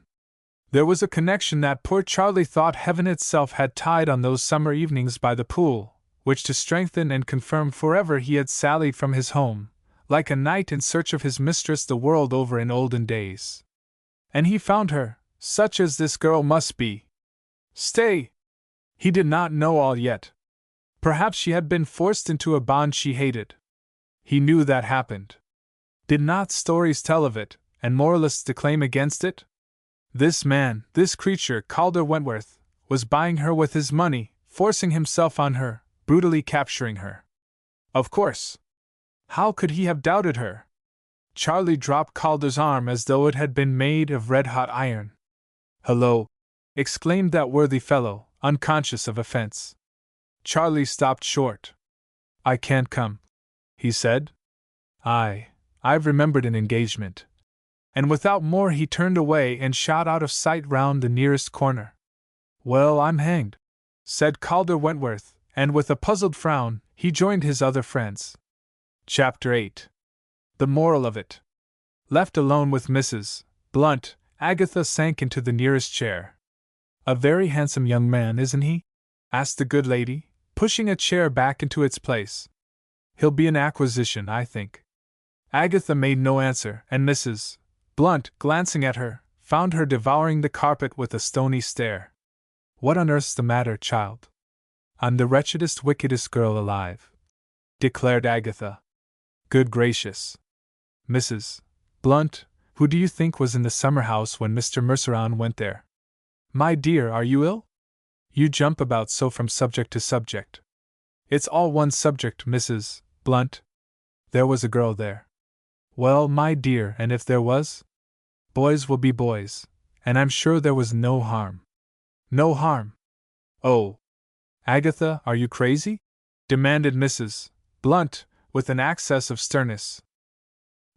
There was a connection that poor Charlie thought heaven itself had tied on those summer evenings by the pool, which to strengthen and confirm forever he had sallied from his home, like a knight in search of his mistress the world over in olden days. And he found her, such as this girl must be. Stay! He did not know all yet. Perhaps she had been forced into a bond she hated. He knew that happened. Did not stories tell of it, and moralists declaim against it? This man, this creature, Calder Wentworth, was buying her with his money, forcing himself on her, brutally capturing her. Of course. How could he have doubted her? Charlie dropped Calder's arm as though it had been made of red-hot iron. "Hello!" exclaimed that worthy fellow, unconscious of offense. Charlie stopped short. I can't come, he said. I've remembered an engagement. And without more he turned away and shot out of sight round the nearest corner. Well, I'm hanged, said Calder Wentworth, and with a puzzled frown, he joined his other friends. Chapter 8. The moral of it. Left alone with Mrs. Blunt, Agatha sank into the nearest chair. A very handsome young man, isn't he? Asked the good lady, pushing a chair back into its place. He'll be an acquisition, I think. Agatha made no answer, and Mrs. Blunt, glancing at her, found her devouring the carpet with a stony stare. What on earth's the matter, child? I'm the wretchedest, wickedest girl alive, declared Agatha. Good gracious. Mrs. Blunt, who do you think was in the summer house when Mr. Merceron went there? My dear, are you ill? You jump about so from subject to subject. It's all one subject, Mrs. Blunt. There was a girl there. Well, my dear, and if there was? Boys will be boys, and I'm sure there was no harm. No harm? Oh! Agatha, are you crazy? Demanded Mrs. Blunt, with an access of sternness.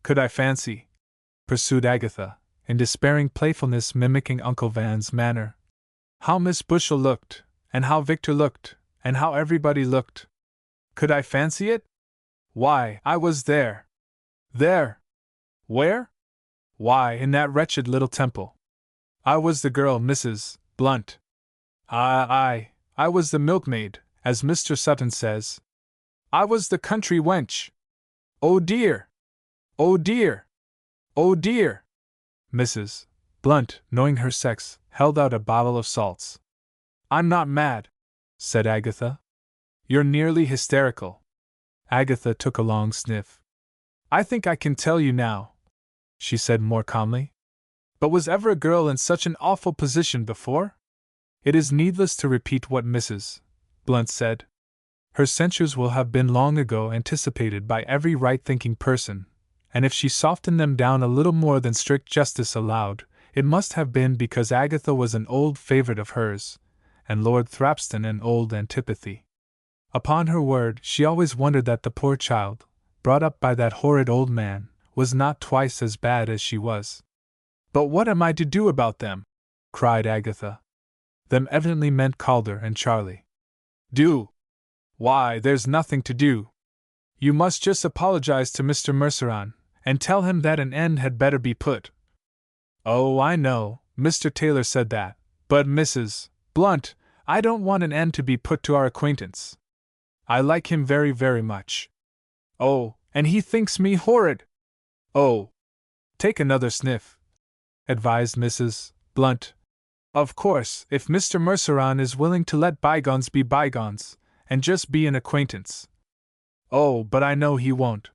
Could I fancy, pursued Agatha, in despairing playfulness mimicking Uncle Van's manner, how Miss Bushell looked, and how Victor looked, and how everybody looked? Could I fancy it? Why, I was there. There! Where? Why, in that wretched little temple. I was the girl, Mrs. Blunt. I was the milkmaid, as Mr. Sutton says. I was the country wench. Oh dear! Oh dear! Oh dear! Mrs. Blunt, knowing her sex, held out a bottle of salts. I'm not mad, said Agatha. You're nearly hysterical. Agatha took a long sniff. I think I can tell you now, she said more calmly. But was ever a girl in such an awful position before? It is needless to repeat what Mrs. Blunt said. Her censures will have been long ago anticipated by every right-thinking person, and if she softened them down a little more than strict justice allowed, it must have been because Agatha was an old favorite of hers, and Lord Thrapston an old antipathy. Upon her word, she always wondered that the poor child, brought up by that horrid old man, was not twice as bad as she was. But what am I to do about them? Cried Agatha. Them evidently meant Calder and Charlie. Do? Why, there's nothing to do. You must just apologize to Mr. Merceron, and tell him that an end had better be put. Oh, I know, Mr. Taylor said that, but Mrs. Blunt, I don't want an end to be put to our acquaintance. I like him very, very much. Oh, and he thinks me horrid. Oh, take another sniff, advised Mrs. Blunt. Of course, if Mr. Merceron is willing to let bygones be bygones, and just be an acquaintance. Oh, but I know he won't.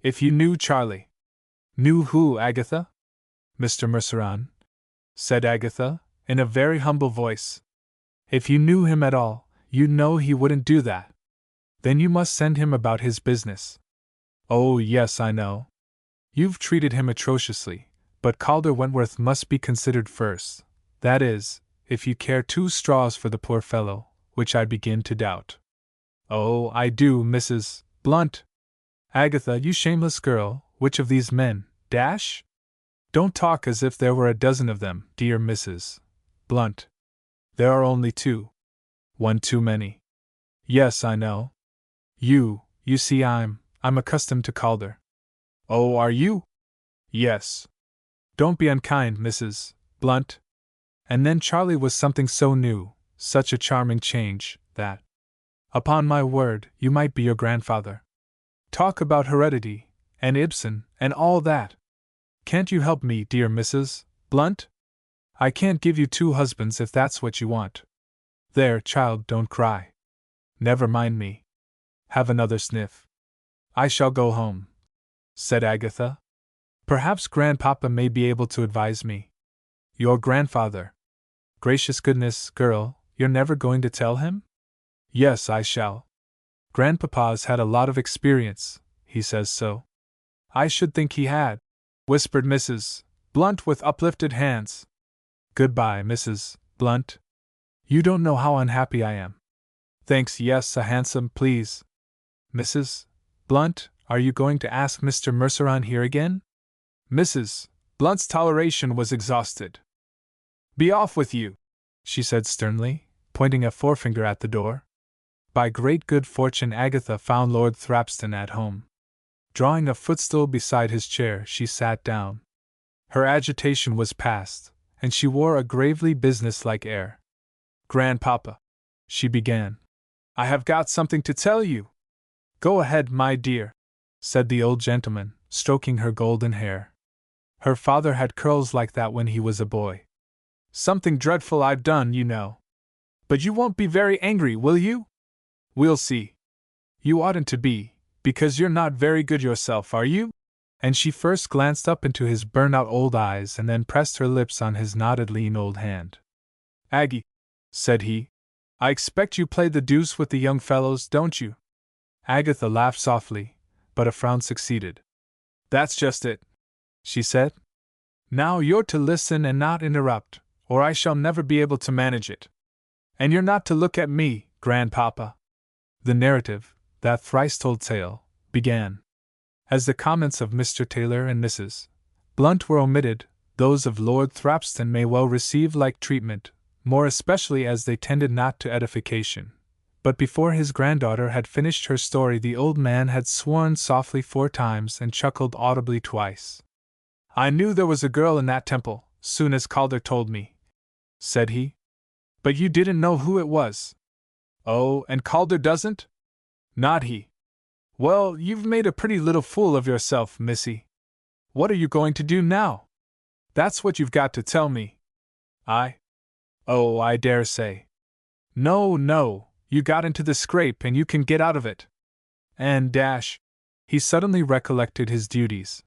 If you knew Charlie. Knew who, Agatha? Mr. Merceron, said Agatha, in a very humble voice. If you knew him at all, you know he wouldn't do that. Then you must send him about his business. Oh, yes, I know. You've treated him atrociously, but Calder Wentworth must be considered first. That is, if you care 2 straws for the poor fellow, which I begin to doubt. Oh, I do, Mrs. Blunt. Agatha, you shameless girl, which of these men, dash? Don't talk as if there were a dozen of them, dear Mrs. Blunt. There are only 2. 1 too many. Yes, I know. You see I'm accustomed to Calder. Oh, are you? Yes. Don't be unkind, Mrs. Blunt. And then Charlie was something so new, such a charming change, that, upon my word, you might be your grandfather. Talk about heredity, and Ibsen, and all that. Can't you help me, dear Mrs. Blunt? I can't give you 2 husbands if that's what you want. There, child, don't cry. Never mind me. Have another sniff. I shall go home, said Agatha. Perhaps Grandpapa may be able to advise me. Your grandfather. Gracious goodness, girl, you're never going to tell him? Yes, I shall. Grandpapa's had a lot of experience, he says so. I should think he had, whispered Mrs. Blunt with uplifted hands. Goodbye, Mrs. Blunt. You don't know how unhappy I am. Thanks, yes, a hansom, please. Mrs. Blunt, are you going to ask Mr. Merceron here again? Mrs. Blunt's toleration was exhausted. Be off with you, she said sternly, pointing a forefinger at the door. By great good fortune Agatha found Lord Thrapston at home. Drawing a footstool beside his chair, she sat down. Her agitation was past, and she wore a gravely businesslike air. Grandpapa, she began, I have got something to tell you. Go ahead, my dear, said the old gentleman, stroking her golden hair. Her father had curls like that when he was a boy. Something dreadful I've done, you know. But you won't be very angry, will you? We'll see. You oughtn't to be, because you're not very good yourself, are you? And she first glanced up into his burnt-out old eyes and then pressed her lips on his knotted lean old hand. Aggie, said he, I expect you play the deuce with the young fellows, don't you? Agatha laughed softly, but a frown succeeded. That's just it, she said. Now you're to listen and not interrupt, or I shall never be able to manage it. And you're not to look at me, Grandpapa. The narrative, that thrice-told tale, began. As the comments of Mr. Taylor and Mrs. Blunt were omitted, those of Lord Thrapston may well receive like treatment, more especially as they tended not to edification. But before his granddaughter had finished her story, the old man had sworn softly 4 times and chuckled audibly twice. I knew there was a girl in that temple, soon as Calder told me, said he. But you didn't know who it was. Oh, and Calder doesn't? Not he. Well, you've made a pretty little fool of yourself, missy. What are you going to do now? That's what you've got to tell me. Oh, I dare say. No, you got into the scrape and you can get out of it. And dash. He suddenly recollected his duties.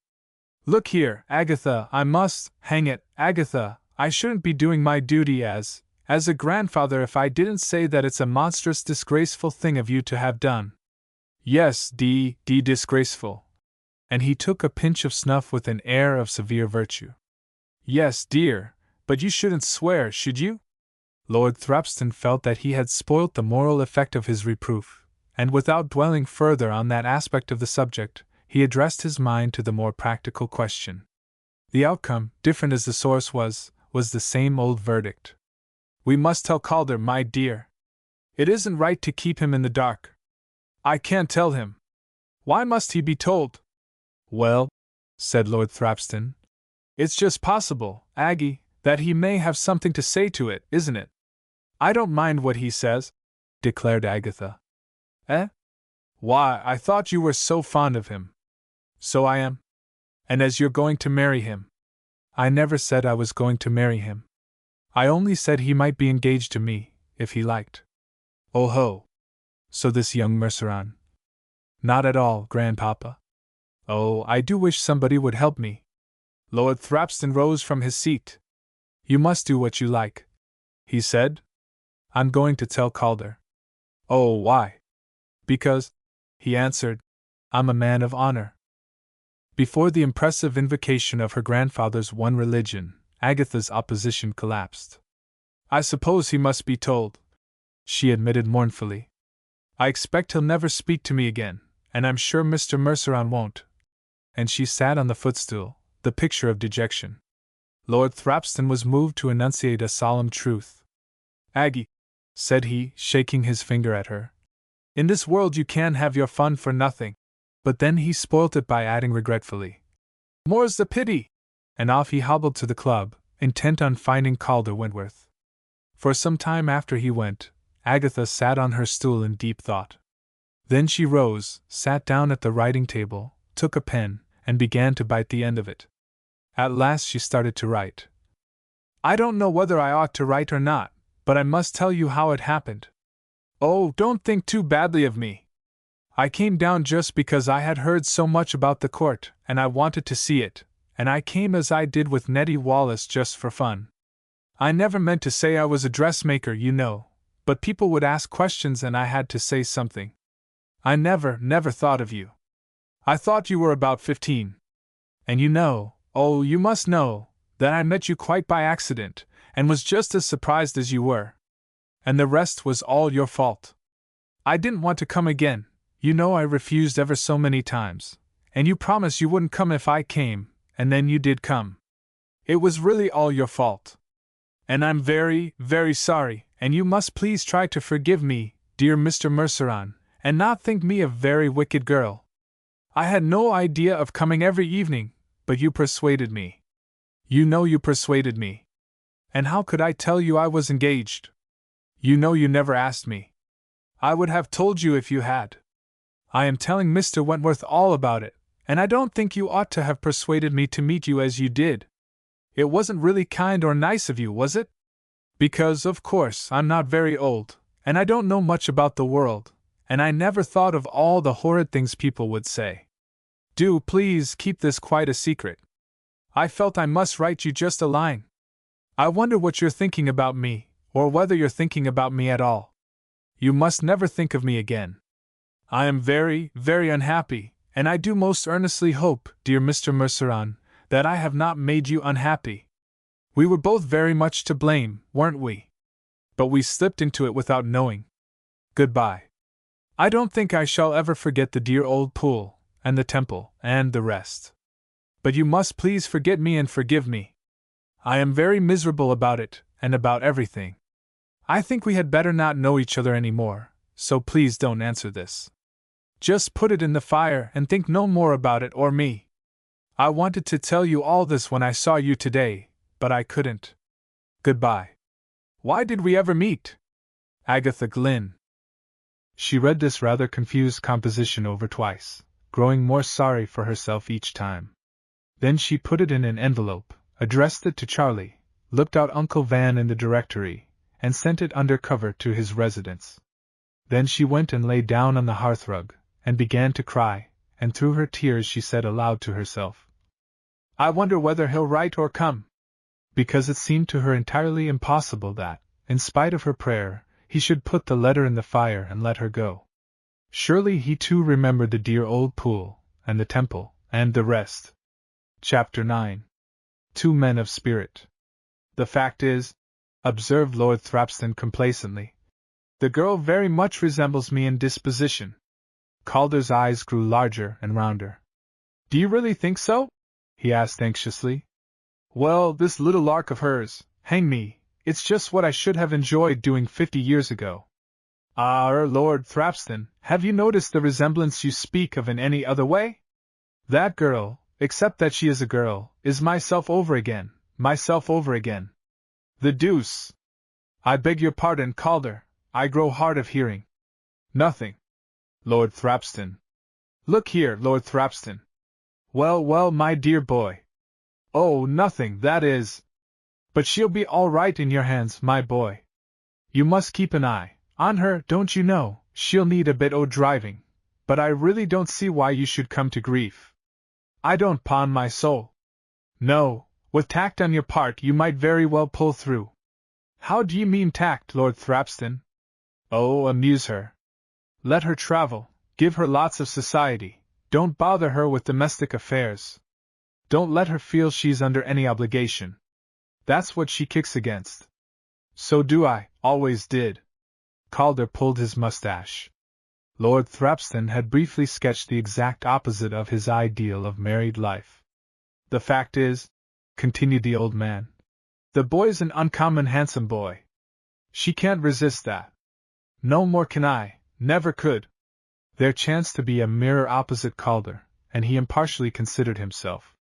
Look here, Agatha, I must, hang it, Agatha, I shouldn't be doing my duty as a grandfather if I didn't say that it's a monstrous disgraceful thing of you to have done. Yes, disgraceful. And he took a pinch of snuff with an air of severe virtue. Yes, dear, but you shouldn't swear, should you? Lord Thrapston felt that he had spoilt the moral effect of his reproof, and without dwelling further on that aspect of the subject, he addressed his mind to the more practical question. The outcome, different as the source was the same old verdict. We must tell Calder, my dear. It isn't right to keep him in the dark. I can't tell him. Why must he be told? Well, said Lord Thrapston, it's just possible, Aggie, that he may have something to say to it, isn't it? I don't mind what he says, declared Agatha. Eh? Why, I thought you were so fond of him. So I am. And as you're going to marry him. I never said I was going to marry him. I only said he might be engaged to me, if he liked. Oh ho! So this young Merceron. Not at all, Grandpapa. Oh, I do wish somebody would help me. Lord Thrapston rose from his seat. You must do what you like, he said. I'm going to tell Calder. Oh, why? Because, he answered, I'm a man of honor. Before the impressive invocation of her grandfather's one religion, Agatha's opposition collapsed. I suppose he must be told, she admitted mournfully. I expect he'll never speak to me again, and I'm sure Mr. Merceron won't. And she sat on the footstool, the picture of dejection. Lord Thrapston was moved to enunciate a solemn truth. Aggie, said he, shaking his finger at her, in this world you can have your fun for nothing. But then he spoilt it by adding regretfully, more's the pity! And off he hobbled to the club, intent on finding Calder Wentworth. For some time after he went, Agatha sat on her stool in deep thought. Then she rose, sat down at the writing table, took a pen, and began to bite the end of it. At last she started to write. I don't know whether I ought to write or not, but I must tell you how it happened. Oh, don't think too badly of me. I came down just because I had heard so much about the court, and I wanted to see it, and I came as I did with Nettie Wallace just for fun. I never meant to say I was a dressmaker, you know, but people would ask questions and I had to say something. I never thought of you. I thought you were about 15. And you know, oh, you must know, that I met you quite by accident, and was just as surprised as you were. And the rest was all your fault. I didn't want to come again. You know I refused ever so many times. And you promised you wouldn't come if I came, and then you did come. It was really all your fault. And I'm very, very sorry, and you must please try to forgive me, dear Mr. Merceron, and not think me a very wicked girl. I had no idea of coming every evening, but you persuaded me. You know you persuaded me. And how could I tell you I was engaged? You know you never asked me. I would have told you if you had. I am telling Mr. Wentworth all about it, and I don't think you ought to have persuaded me to meet you as you did. It wasn't really kind or nice of you, was it? Because, of course, I'm not very old, and I don't know much about the world, and I never thought of all the horrid things people would say. Do please keep this quite a secret. I felt I must write you just a line. I wonder what you're thinking about me, or whether you're thinking about me at all. You must never think of me again. I am very, very unhappy, and I do most earnestly hope, dear Mr. Merceron, that I have not made you unhappy. We were both very much to blame, weren't we? But we slipped into it without knowing. Goodbye. I don't think I shall ever forget the dear old pool, and the temple, and the rest. But you must please forget me and forgive me. I am very miserable about it, and about everything. I think we had better not know each other any more, so please don't answer this. Just put it in the fire and think no more about it or me. I wanted to tell you all this when I saw you today, but I couldn't. Goodbye. Why did we ever meet? Agatha Glynn. She read this rather confused composition over twice, growing more sorry for herself each time. Then she put it in an envelope, addressed it to Charlie, looked out Uncle Van in the directory, and sent it under cover to his residence. Then she went and lay down on the hearthrug, and began to cry, and through her tears she said aloud to herself, I wonder whether he'll write or come. Because it seemed to her entirely impossible that, in spite of her prayer, he should put the letter in the fire and let her go. Surely he too remembered the dear old pool, and the temple, and the rest. Chapter 9. Two Men of Spirit. The fact is, observed Lord Thrapston complacently, the girl very much resembles me in disposition. Calder's eyes grew larger and rounder. Do you really think so? He asked anxiously. Well, this little lark of hers, hang me, it's just what I should have enjoyed doing 50 years ago. Lord Thrapston, have you noticed the resemblance you speak of in any other way? That girl, except that she is a girl, is myself over again. The deuce! I beg your pardon, Calder, I grow hard of hearing. Nothing. Lord Thrapston. Look here, Lord Thrapston. Well, my dear boy. Oh, nothing, that is. But she'll be all right in your hands, my boy. You must keep an eye on her, don't you know, she'll need a bit o' driving, but I really don't see why you should come to grief. I don't pawn my soul. No, with tact on your part you might very well pull through. How do you mean tact, Lord Thrapston? Oh, amuse her. Let her travel, give her lots of society, don't bother her with domestic affairs. Don't let her feel she's under any obligation. That's what she kicks against. So do I, always did. Calder pulled his mustache. Lord Thrapston had briefly sketched the exact opposite of his ideal of married life. The fact is, continued the old man, the boy's an uncommon handsome boy. She can't resist that. No more can I, never could. There chanced to be a mirror opposite Calder, and he impartially considered himself.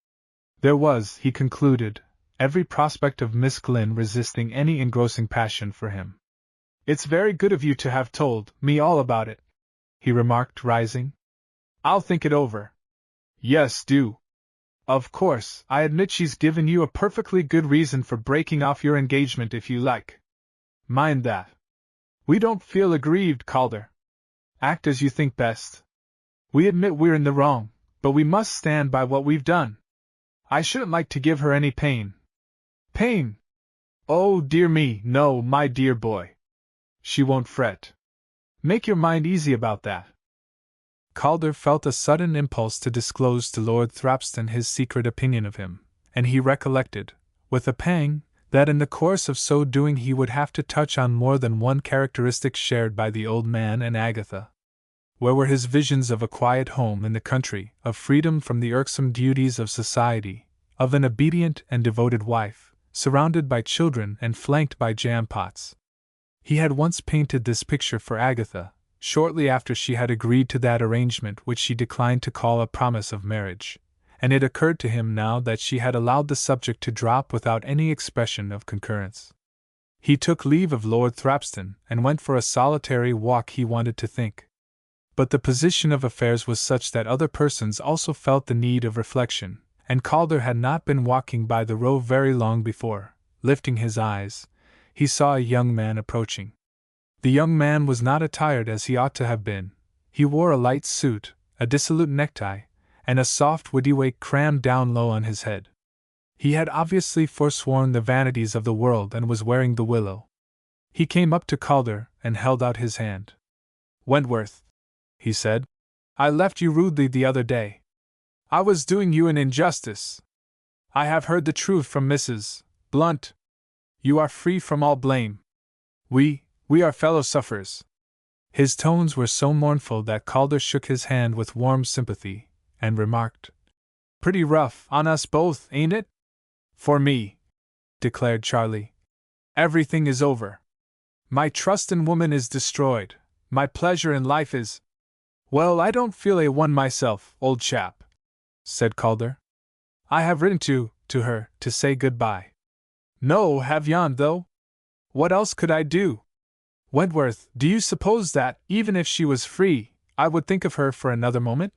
There was, he concluded, every prospect of Miss Glynn resisting any engrossing passion for him. It's very good of you to have told me all about it, he remarked, rising. I'll think it over. Yes, do. Of course, I admit she's given you a perfectly good reason for breaking off your engagement if you like. Mind that. We don't feel aggrieved, Calder. Act as you think best. We admit we're in the wrong, but we must stand by what we've done. I shouldn't like to give her any pain. Pain? Oh, dear me, no, my dear boy. She won't fret. Make your mind easy about that. Calder felt a sudden impulse to disclose to Lord Thrapston his secret opinion of him, and he recollected, with a pang, that in the course of so doing he would have to touch on more than one characteristic shared by the old man and Agatha. Where were his visions of a quiet home in the country, of freedom from the irksome duties of society, of an obedient and devoted wife, surrounded by children and flanked by jam-pots? He had once painted this picture for Agatha, shortly after she had agreed to that arrangement which she declined to call a promise of marriage, and it occurred to him now that she had allowed the subject to drop without any expression of concurrence. He took leave of Lord Thrapston and went for a solitary walk. He wanted to think. But the position of affairs was such that other persons also felt the need of reflection, and Calder had not been walking by the row very long before, lifting his eyes, he saw a young man approaching. The young man was not attired as he ought to have been. He wore a light suit, a dissolute necktie, and a soft wig crammed down low on his head. He had obviously forsworn the vanities of the world and was wearing the willow. He came up to Calder and held out his hand. "Wentworth," he said, "I left you rudely the other day. I was doing you an injustice. I have heard the truth from Mrs. Blunt. You are free from all blame. We are fellow sufferers." His tones were so mournful that Calder shook his hand with warm sympathy, and remarked, "Pretty rough on us both, ain't it?" "For me," declared Charlie, "everything is over. My trust in woman is destroyed. My pleasure in life is— Well, I don't feel a one myself, old chap," said Calder. "I have written to her to say good-bye." "No, have yon, though? What else could I do? Wentworth, do you suppose that, even if she was free, I would think of her for another moment?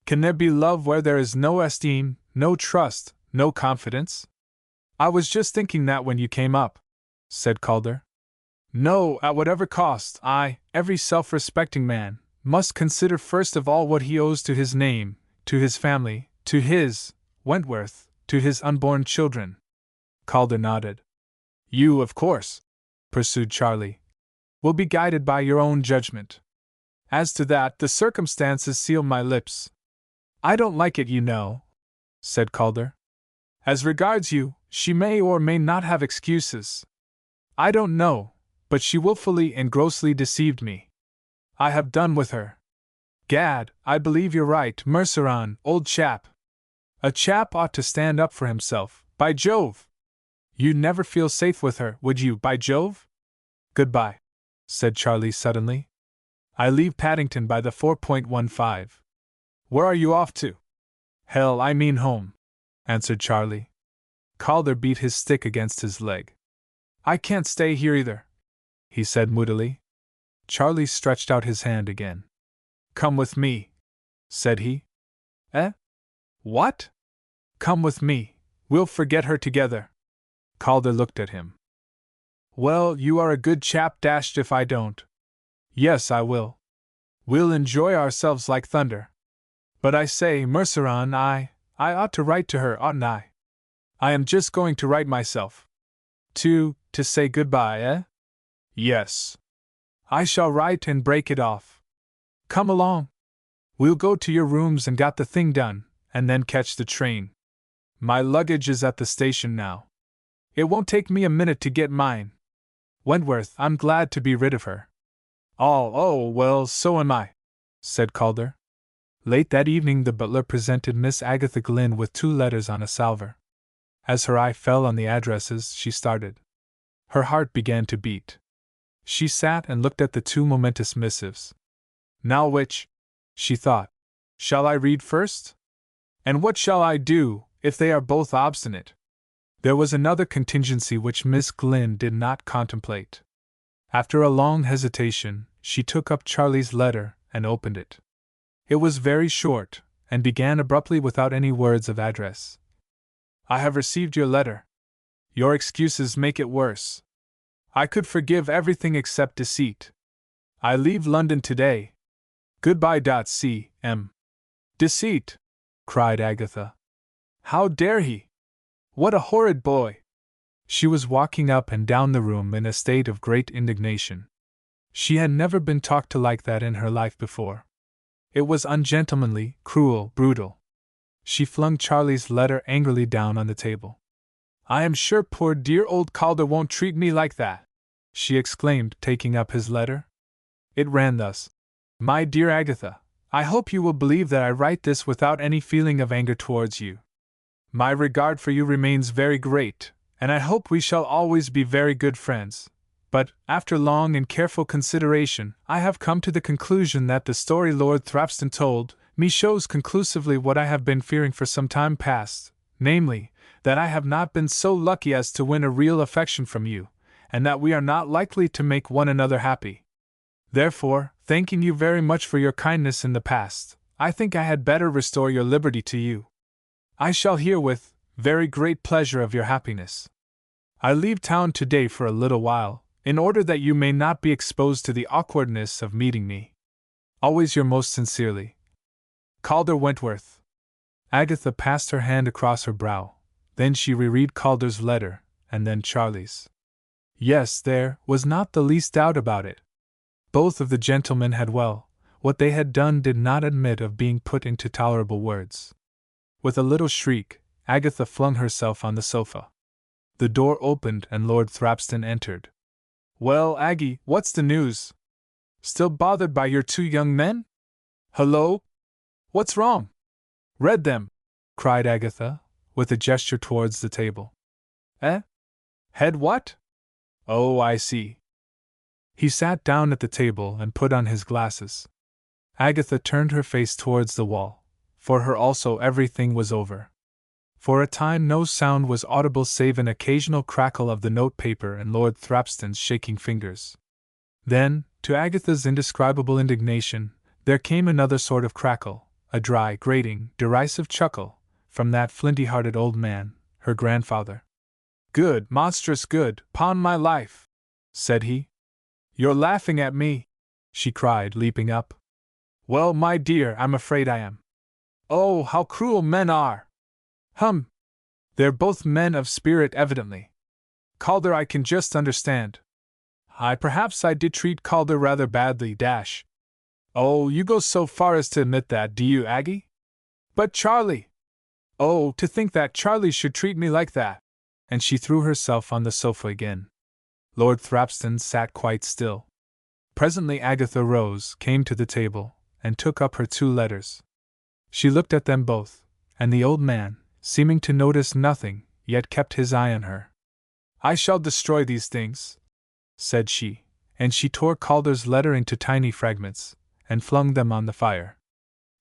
Can there be love where there is no esteem, no trust, no confidence?" "I was just thinking that when you came up," said Calder. "No, at whatever cost, every self-respecting man, must consider first of all what he owes to his name, to his family, to his— Wentworth, to his unborn children." Calder nodded. "You, of course," pursued Charlie, "will be guided by your own judgment. As to that, the circumstances seal my lips." "I don't like it, you know," said Calder. "As regards you, she may or may not have excuses. I don't know, but she willfully and grossly deceived me. I have done with her. Gad, I believe you're right, Merceron, old chap. A chap ought to stand up for himself, by Jove! You'd never feel safe with her, would you, by Jove? Goodbye," said Charlie suddenly. "I leave Paddington by the 4.15. "Where are you off to?" "Hell, I mean home," answered Charlie. Calder beat his stick against his leg. "I can't stay here either," he said moodily. Charlie stretched out his hand again. "Come with me," said he. "Eh? What?" "Come with me. We'll forget her together." Calder looked at him. "Well, you are a good chap, dashed if I don't." "Yes, I will. We'll enjoy ourselves like thunder. But I say, Merceron, I ought to write to her, oughtn't I? I am just going to write myself. To say goodbye, eh?" "Yes." "I shall write and break it off. Come along. We'll go to your rooms and got the thing done, and then catch the train. My luggage is at the station now. It won't take me a minute to get mine. Wentworth, I'm glad to be rid of her." Oh, well, so am I," said Calder. Late that evening the butler presented Miss Agatha Glynn with 2 letters on a salver. As her eye fell on the addresses, she started. Her heart began to beat. She sat and looked at the 2 momentous missives. "Now which," she thought, "shall I read first? And what shall I do, if they are both obstinate?" There was another contingency which Miss Glynn did not contemplate. After a long hesitation, she took up Charlie's letter and opened it. It was very short, and began abruptly without any words of address. "I have received your letter. Your excuses make it worse. I could forgive everything except deceit. I leave London today. Goodbye. C.M. "Deceit!" cried Agatha. "How dare he? What a horrid boy!" She was walking up and down the room in a state of great indignation. She had never been talked to like that in her life before. It was ungentlemanly, cruel, brutal. She flung Charlie's letter angrily down on the table. I am sure poor dear old Calder won't treat me like that, she exclaimed, taking up his letter. It ran thus: My dear Agatha, I hope you will believe that I write this without any feeling of anger towards you. My regard for you remains very great, and I hope we shall always be very good friends. But, after long and careful consideration, I have come to the conclusion that the story Lord Thrapston told me shows conclusively what I have been fearing for some time past, namely, that I have not been so lucky as to win a real affection from you, and that we are not likely to make one another happy. Therefore, thanking you very much for your kindness in the past, I think I had better restore your liberty to you. I shall hear with very great pleasure of your happiness. I leave town today for a little while, in order that you may not be exposed to the awkwardness of meeting me. Always your most sincerely, Calder Wentworth. Agatha passed her hand across her brow. Then she reread Calder's letter, and then Charlie's. Yes, there was not the least doubt about it. Both of the gentlemen had what they had done did not admit of being put into tolerable words. With a little shriek, Agatha flung herself on the sofa. The door opened and Lord Thrapston entered. Well, Aggie, what's the news? Still bothered by your two young men? Hello? What's wrong? Read them, cried Agatha, with a gesture towards the table. Eh? Had what? Oh, I see. He sat down at the table and put on his glasses. Agatha turned her face towards the wall. For her also everything was over. For a time no sound was audible save an occasional crackle of the note-paper and Lord Thrapston's shaking fingers. Then, to Agatha's indescribable indignation, there came another sort of crackle, a dry, grating, derisive chuckle, from that flinty-hearted old man, her grandfather. Good, monstrous good, 'pon my life, said he. You're laughing at me, she cried, leaping up. Well, my dear, I'm afraid I am. Oh, how cruel men are! Hum! They're both men of spirit, evidently. Calder I can just understand. Perhaps I did treat Calder rather badly, dash. Oh, you go so far as to admit that, do you, Aggie? But Charlie! Oh, to think that Charlie should treat me like that! And she threw herself on the sofa again. Lord Thrapston sat quite still. Presently Agatha rose, came to the table, and took up her two letters. She looked at them both, and the old man, seeming to notice nothing, yet kept his eye on her. I shall destroy these things, said she, and she tore Calder's letter into tiny fragments, and flung them on the fire.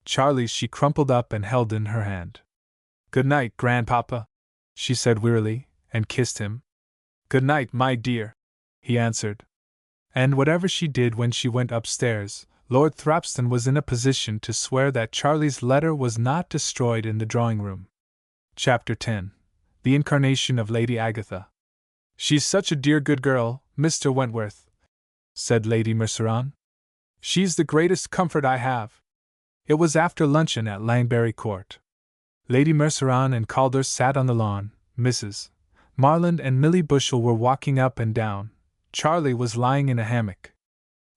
Charlie's she crumpled up and held in her hand. Good night, Grandpapa, she said wearily, and kissed him. Good night, my dear, he answered. And whatever she did when she went upstairs, Lord Thrapston was in a position to swear that Charlie's letter was not destroyed in the drawing-room. Chapter 10. The Incarnation of Lady Agatha. She's such a dear good girl, Mr. Wentworth, said Lady Merceron. She's the greatest comfort I have. It was after luncheon at Langberry Court. Lady Merceron and Calder sat on the lawn, Mrs. Marland and Millie Bushell were walking up and down. Charlie was lying in a hammock.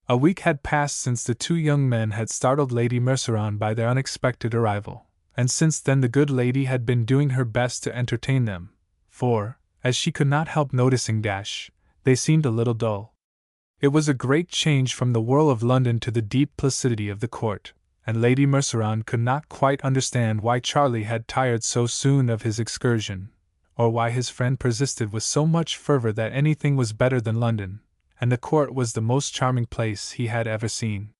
A week had passed since the two young men had startled Lady Merceron by their unexpected arrival, and since then the good lady had been doing her best to entertain them, for, as she could not help noticing, they seemed a little dull. It was a great change from the whirl of London to the deep placidity of the court, and Lady Merceron could not quite understand why Charlie had tired so soon of his excursion, or why his friend persisted with so much fervor that anything was better than London, and the court was the most charming place he had ever seen.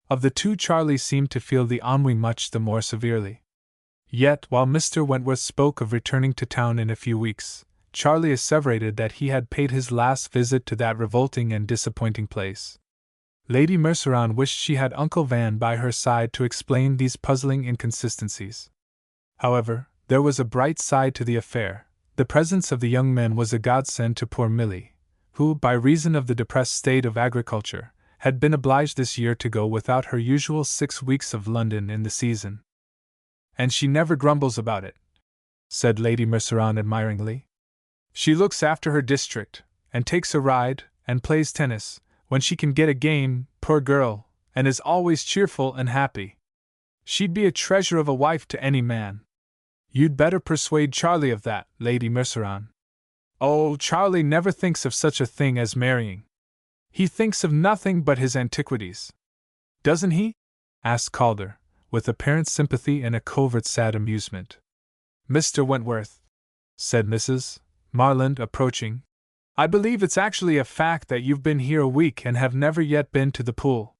Of the two, Charlie seemed to feel the ennui much the more severely. Yet, while Mr. Wentworth spoke of returning to town in a few weeks, Charlie asseverated that he had paid his last visit to that revolting and disappointing place. Lady Merceron wished she had Uncle Van by her side to explain these puzzling inconsistencies. However, there was a bright side to the affair. The presence of the young men was a godsend to poor Millie, who, by reason of the depressed state of agriculture, had been obliged this year to go without her usual 6 weeks of London in the season. And she never grumbles about it, said Lady Merceron admiringly. She looks after her district, and takes a ride, and plays tennis, when she can get a game, poor girl, and is always cheerful and happy. She'd be a treasure of a wife to any man. You'd better persuade Charlie of that, Lady Merceron, Oh, Charlie never thinks of such a thing as marrying. He thinks of nothing but his antiquities. Doesn't he? Asked Calder, with apparent sympathy and a covert sad amusement. Mr. Wentworth, said Mrs. Marland, approaching, I believe it's actually a fact that you've been here a week and have never yet been to the pool.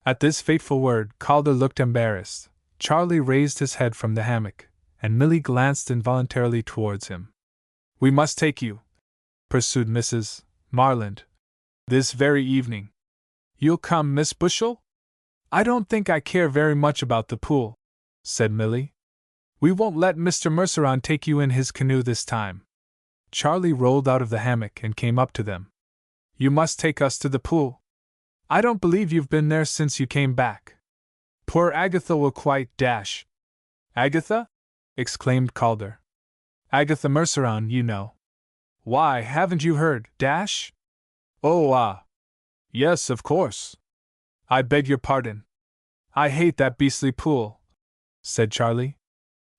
At this fateful word, Calder looked embarrassed. Charlie raised his head from the hammock, and Milly glanced involuntarily towards him. We must take you, pursued Mrs. Marland, this very evening. You'll come, Miss Bushell? I don't think I care very much about the pool, said Milly. We won't let Mr. Merceron take you in his canoe this time. Charlie rolled out of the hammock and came up to them. You must take us to the pool. I don't believe you've been there since you came back. Poor Agatha will quite dash. Agatha? Exclaimed Calder. Agatha Merceron, you know. Why, haven't you heard, dash? Oh, yes, of course. I beg your pardon. I hate that beastly pool, said Charlie.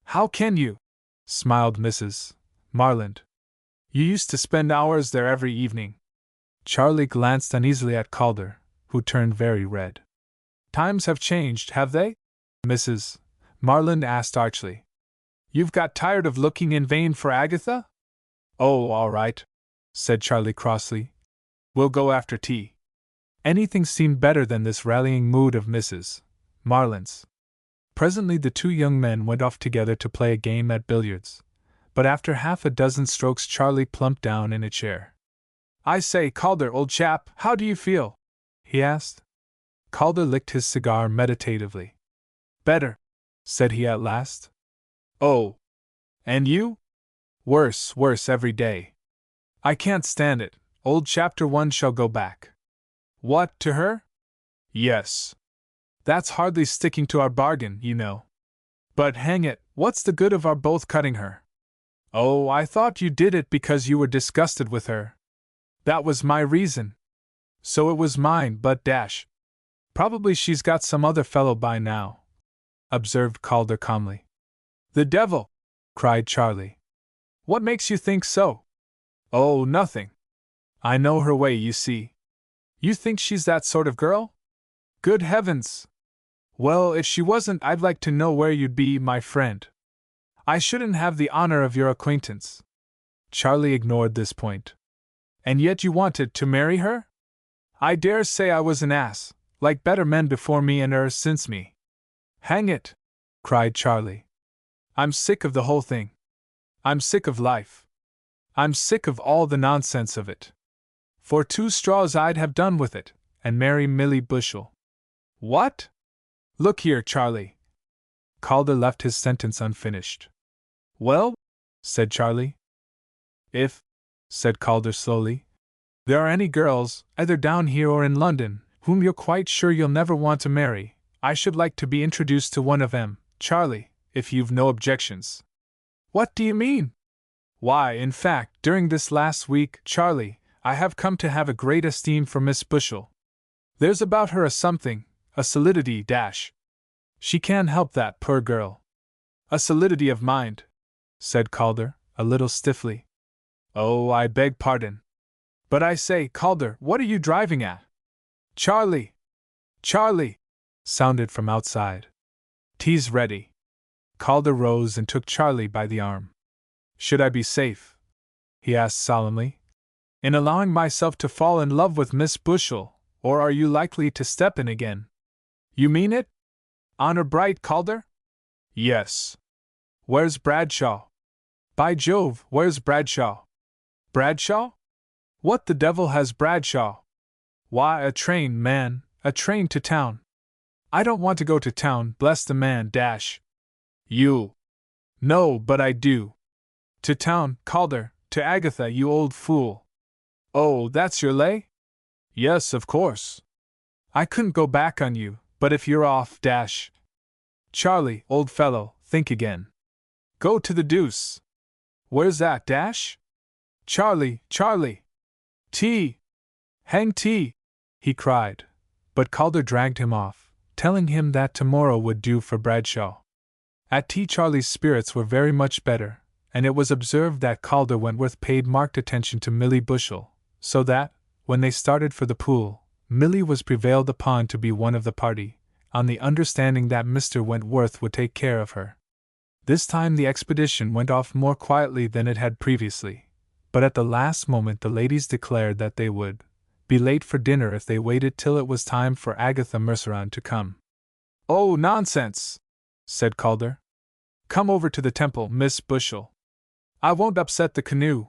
How can you? Smiled Mrs. Marland. You used to spend hours there every evening. Charlie glanced uneasily at Calder, who turned very red. Times have changed, have they? Mrs. Marland asked archly. You've got tired of looking in vain for Agatha? Oh, all right, said Charlie crossly. We'll go after tea. Anything seemed better than this rallying mood of Mrs. Marland's. Presently the two young men went off together to play a game at billiards, but after half a dozen strokes Charlie plumped down in a chair. I say, Calder, old chap, how do you feel? He asked. Calder licked his cigar meditatively. Better, said he at last. Oh. And you? Worse every day. I can't stand it. Old Chapter 1 shall go back. What, to her? Yes. That's hardly sticking to our bargain, you know. But hang it, what's the good of our both cutting her? Oh, I thought you did it because you were disgusted with her. That was my reason. So it was mine, but dash. Probably she's got some other fellow by now, observed Calder calmly. The devil! Cried Charlie. What makes you think so? Oh, nothing. I know her way, you see. You think she's that sort of girl? Good heavens! Well, if she wasn't, I'd like to know where you'd be, my friend. I shouldn't have the honor of your acquaintance. Charlie ignored this point. And yet you wanted to marry her? I dare say I was an ass, like better men before me and since me. Hang it! Cried Charlie. I'm sick of the whole thing. I'm sick of life. I'm sick of all the nonsense of it. For 2 straws I'd have done with it, and marry Milly Bushell. What? Look here, Charlie. Calder left his sentence unfinished. Well? Said Charlie. If, said Calder slowly, there are any girls, either down here or in London, whom you're quite sure you'll never want to marry, I should like to be introduced to one of them, Charlie, if you've no objections. What do you mean? Why, in fact, during this last week, Charlie, I have come to have a great esteem for Miss Bushell. There's about her a something, a solidity, dash. She can't help that, poor girl. A solidity of mind, said Calder, a little stiffly. Oh, I beg pardon. But I say, Calder, what are you driving at? Charlie! Charlie! Sounded from outside. Tea's ready. Calder rose and took Charlie by the arm. Should I be safe, he asked solemnly, in allowing myself to fall in love with Miss Bushell, or are you likely to step in again? You mean it? Honor bright, Calder? Yes. Where's Bradshaw? By Jove, where's Bradshaw? Bradshaw? What the devil has Bradshaw? Why, a train, man, a train to town. I don't want to go to town, bless the man, dash. You. No, but I do. To town, Calder, to Agatha, you old fool. Oh, that's your lay? Yes, of course. I couldn't go back on you, but if you're off, dash. Charlie, old fellow, think again. Go to the deuce. Where's that, dash? Charlie, Charlie! Tea! Hang tea! He cried, but Calder dragged him off, telling him that tomorrow would do for Bradshaw. At tea Charlie's spirits were very much better, and it was observed that Calder Wentworth paid marked attention to Millie Bushell, so that, when they started for the pool, Millie was prevailed upon to be one of the party, on the understanding that Mr. Wentworth would take care of her. This time the expedition went off more quietly than it had previously, but at the last moment the ladies declared that they would be late for dinner if they waited till it was time for Agatha Merceron to come. "Oh, nonsense!" said Calder. "Come over to the Temple, Miss Bushell. I won't upset the canoe."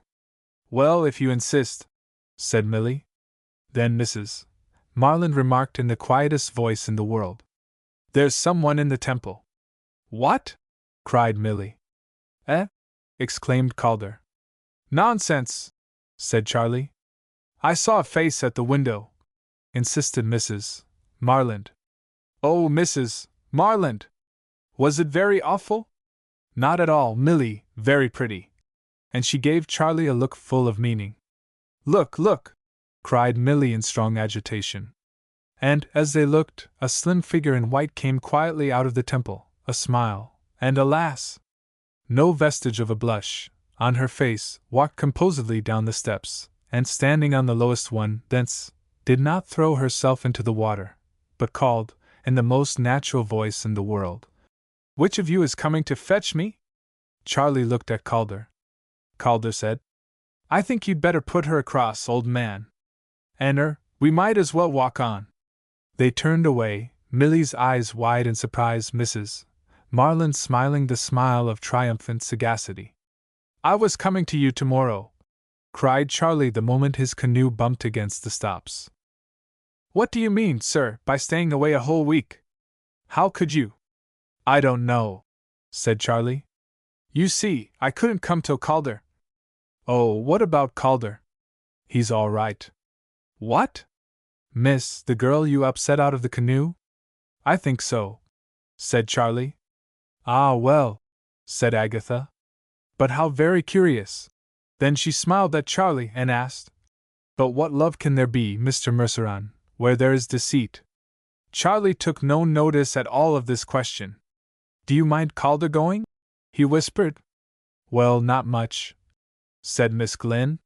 "Well, if you insist," said Millie. Then Mrs. Marland remarked in the quietest voice in the world, "There's someone in the Temple." "What?" cried Millie. "Eh?" exclaimed Calder. "Nonsense," said Charlie. "I saw a face at the window," insisted Mrs. Marland. "Oh, Mrs. Marland! Was it very awful?" "Not at all, Millie, very pretty." And she gave Charlie a look full of meaning. "Look, look!" cried Millie in strong agitation. And, as they looked, a slim figure in white came quietly out of the temple, a smile, and alas! no vestige of a blush, on her face, walked composedly down the steps, and standing on the lowest one, thence, did not throw herself into the water, but called, in the most natural voice in the world, "Which of you is coming to fetch me?" Charlie looked at Calder. Calder said, "I think you'd better put her across, old man. And we might as well walk on." They turned away, Millie's eyes wide in surprise, Mrs. Marland smiling the smile of triumphant sagacity. "I was coming to you tomorrow," cried Charlie the moment his canoe bumped against the stops. "What do you mean, sir, by staying away a whole week? How could you?" "I don't know," said Charlie. "You see, I couldn't come till Calder." "Oh, what about Calder?" "He's all right." "What? Miss, the girl you upset out of the canoe?" "I think so," said Charlie. "Ah, well," said Agatha. "But how very curious." Then she smiled at Charlie and asked, "But what love can there be, Mr. Merceron, where there is deceit?" Charlie took no notice at all of this question. "Do you mind Calder going?" he whispered. "Well, not much," said Miss Glynn.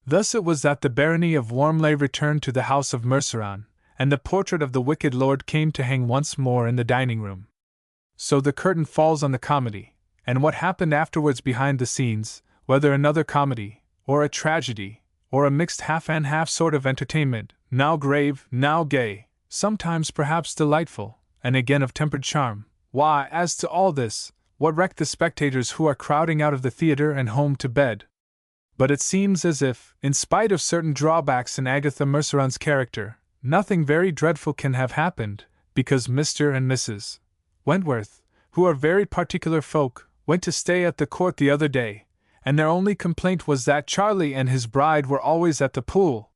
Thus it was that the barony of Wormley returned to the house of Merceron, and the portrait of the wicked lord came to hang once more in the dining room. So the curtain falls on the comedy, and what happened afterwards behind the scenes, whether another comedy, or a tragedy, or a mixed half-and-half sort of entertainment, now grave, now gay, sometimes perhaps delightful, and again of tempered charm, why, as to all this, what reck the spectators who are crowding out of the theatre and home to bed? But it seems as if, in spite of certain drawbacks in Agatha Merceron's character, nothing very dreadful can have happened, because Mr. and Mrs. Wentworth, who are very particular folk, went to stay at the court the other day, and their only complaint was that Charlie and his bride were always at the pool.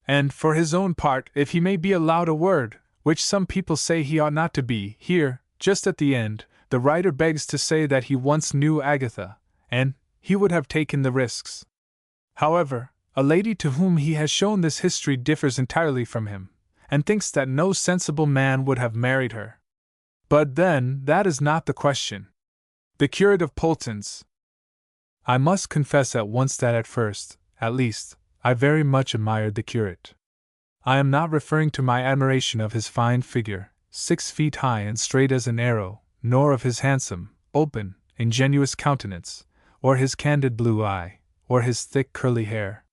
And, for his own part, if he may be allowed a word, which some people say he ought not to be, here, just at the end, the writer begs to say that he once knew Agatha, and he would have taken the risks. However, a lady to whom he has shown this history differs entirely from him, and thinks that no sensible man would have married her. But then, that is not the question. The curate of Polton's. I must confess at once that at first, at least, I very much admired the curate. I am not referring to my admiration of his fine figure, 6 feet high and straight as an arrow, nor of his handsome, open, ingenuous countenance, or his candid blue eye, or his thick curly hair.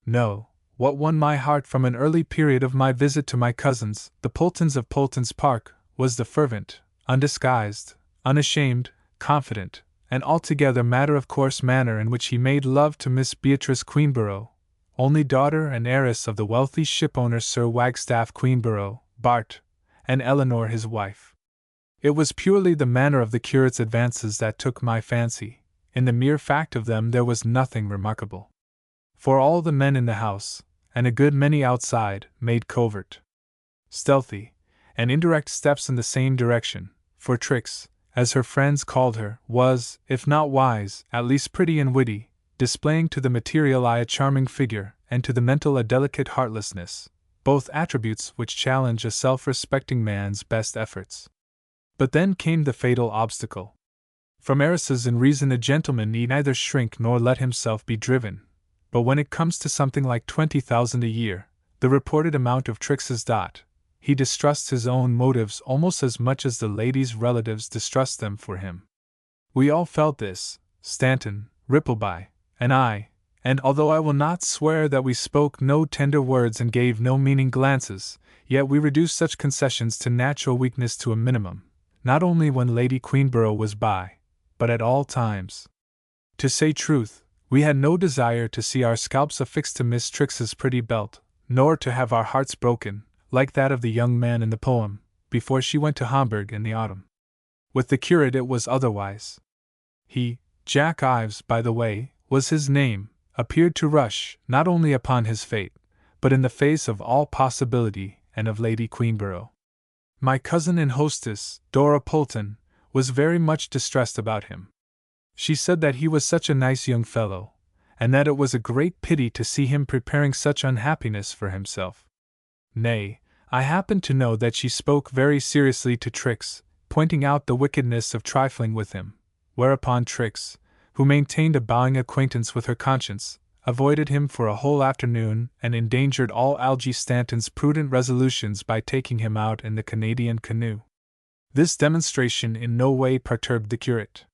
No, what won my heart from an early period of my visit to my cousins, the Poltons of Polton's Park, was the fervent, undisguised, unashamed, confident, and altogether matter-of-course manner in which he made love to Miss Beatrice Queenborough, only daughter and heiress of the wealthy shipowner Sir Wagstaff Queenborough, Bart, and Eleanor his wife. It was purely the manner of the curate's advances that took my fancy. In the mere fact of them there was nothing remarkable. For all the men in the house, and a good many outside, made covert, stealthy, and indirect steps in the same direction, for Trix, as her friends called her, was, if not wise, at least pretty and witty, displaying to the material eye a charming figure, and to the mental a delicate heartlessness, both attributes which challenge a self-respecting man's best efforts. But then came the fatal obstacle. From heiresses in reason a gentleman need neither shrink nor let himself be driven, but when it comes to something like 20,000 a year, the reported amount of Trix's dot, he distrusts his own motives almost as much as the lady's relatives distrust them for him. We all felt this, Stanton, Rippleby, and I, and although I will not swear that we spoke no tender words and gave no meaning glances, yet we reduced such concessions to natural weakness to a minimum, not only when Lady Queenborough was by, but at all times. To say truth, we had no desire to see our scalps affixed to Miss Trix's pretty belt, nor to have our hearts broken, like that of the young man in the poem, before she went to Hamburg in the autumn. With the curate it was otherwise. He, Jack Ives, by the way, was his name, appeared to rush, not only upon his fate, but in the face of all possibility, and of Lady Queenborough. My cousin and hostess, Dora Polton, was very much distressed about him. She said that he was such a nice young fellow, and that it was a great pity to see him preparing such unhappiness for himself. Nay, I happened to know that she spoke very seriously to Trix, pointing out the wickedness of trifling with him, whereupon Trix, who maintained a bowing acquaintance with her conscience, avoided him for a whole afternoon and endangered all Algy Stanton's prudent resolutions by taking him out in the Canadian canoe. This demonstration in no way perturbed the curate.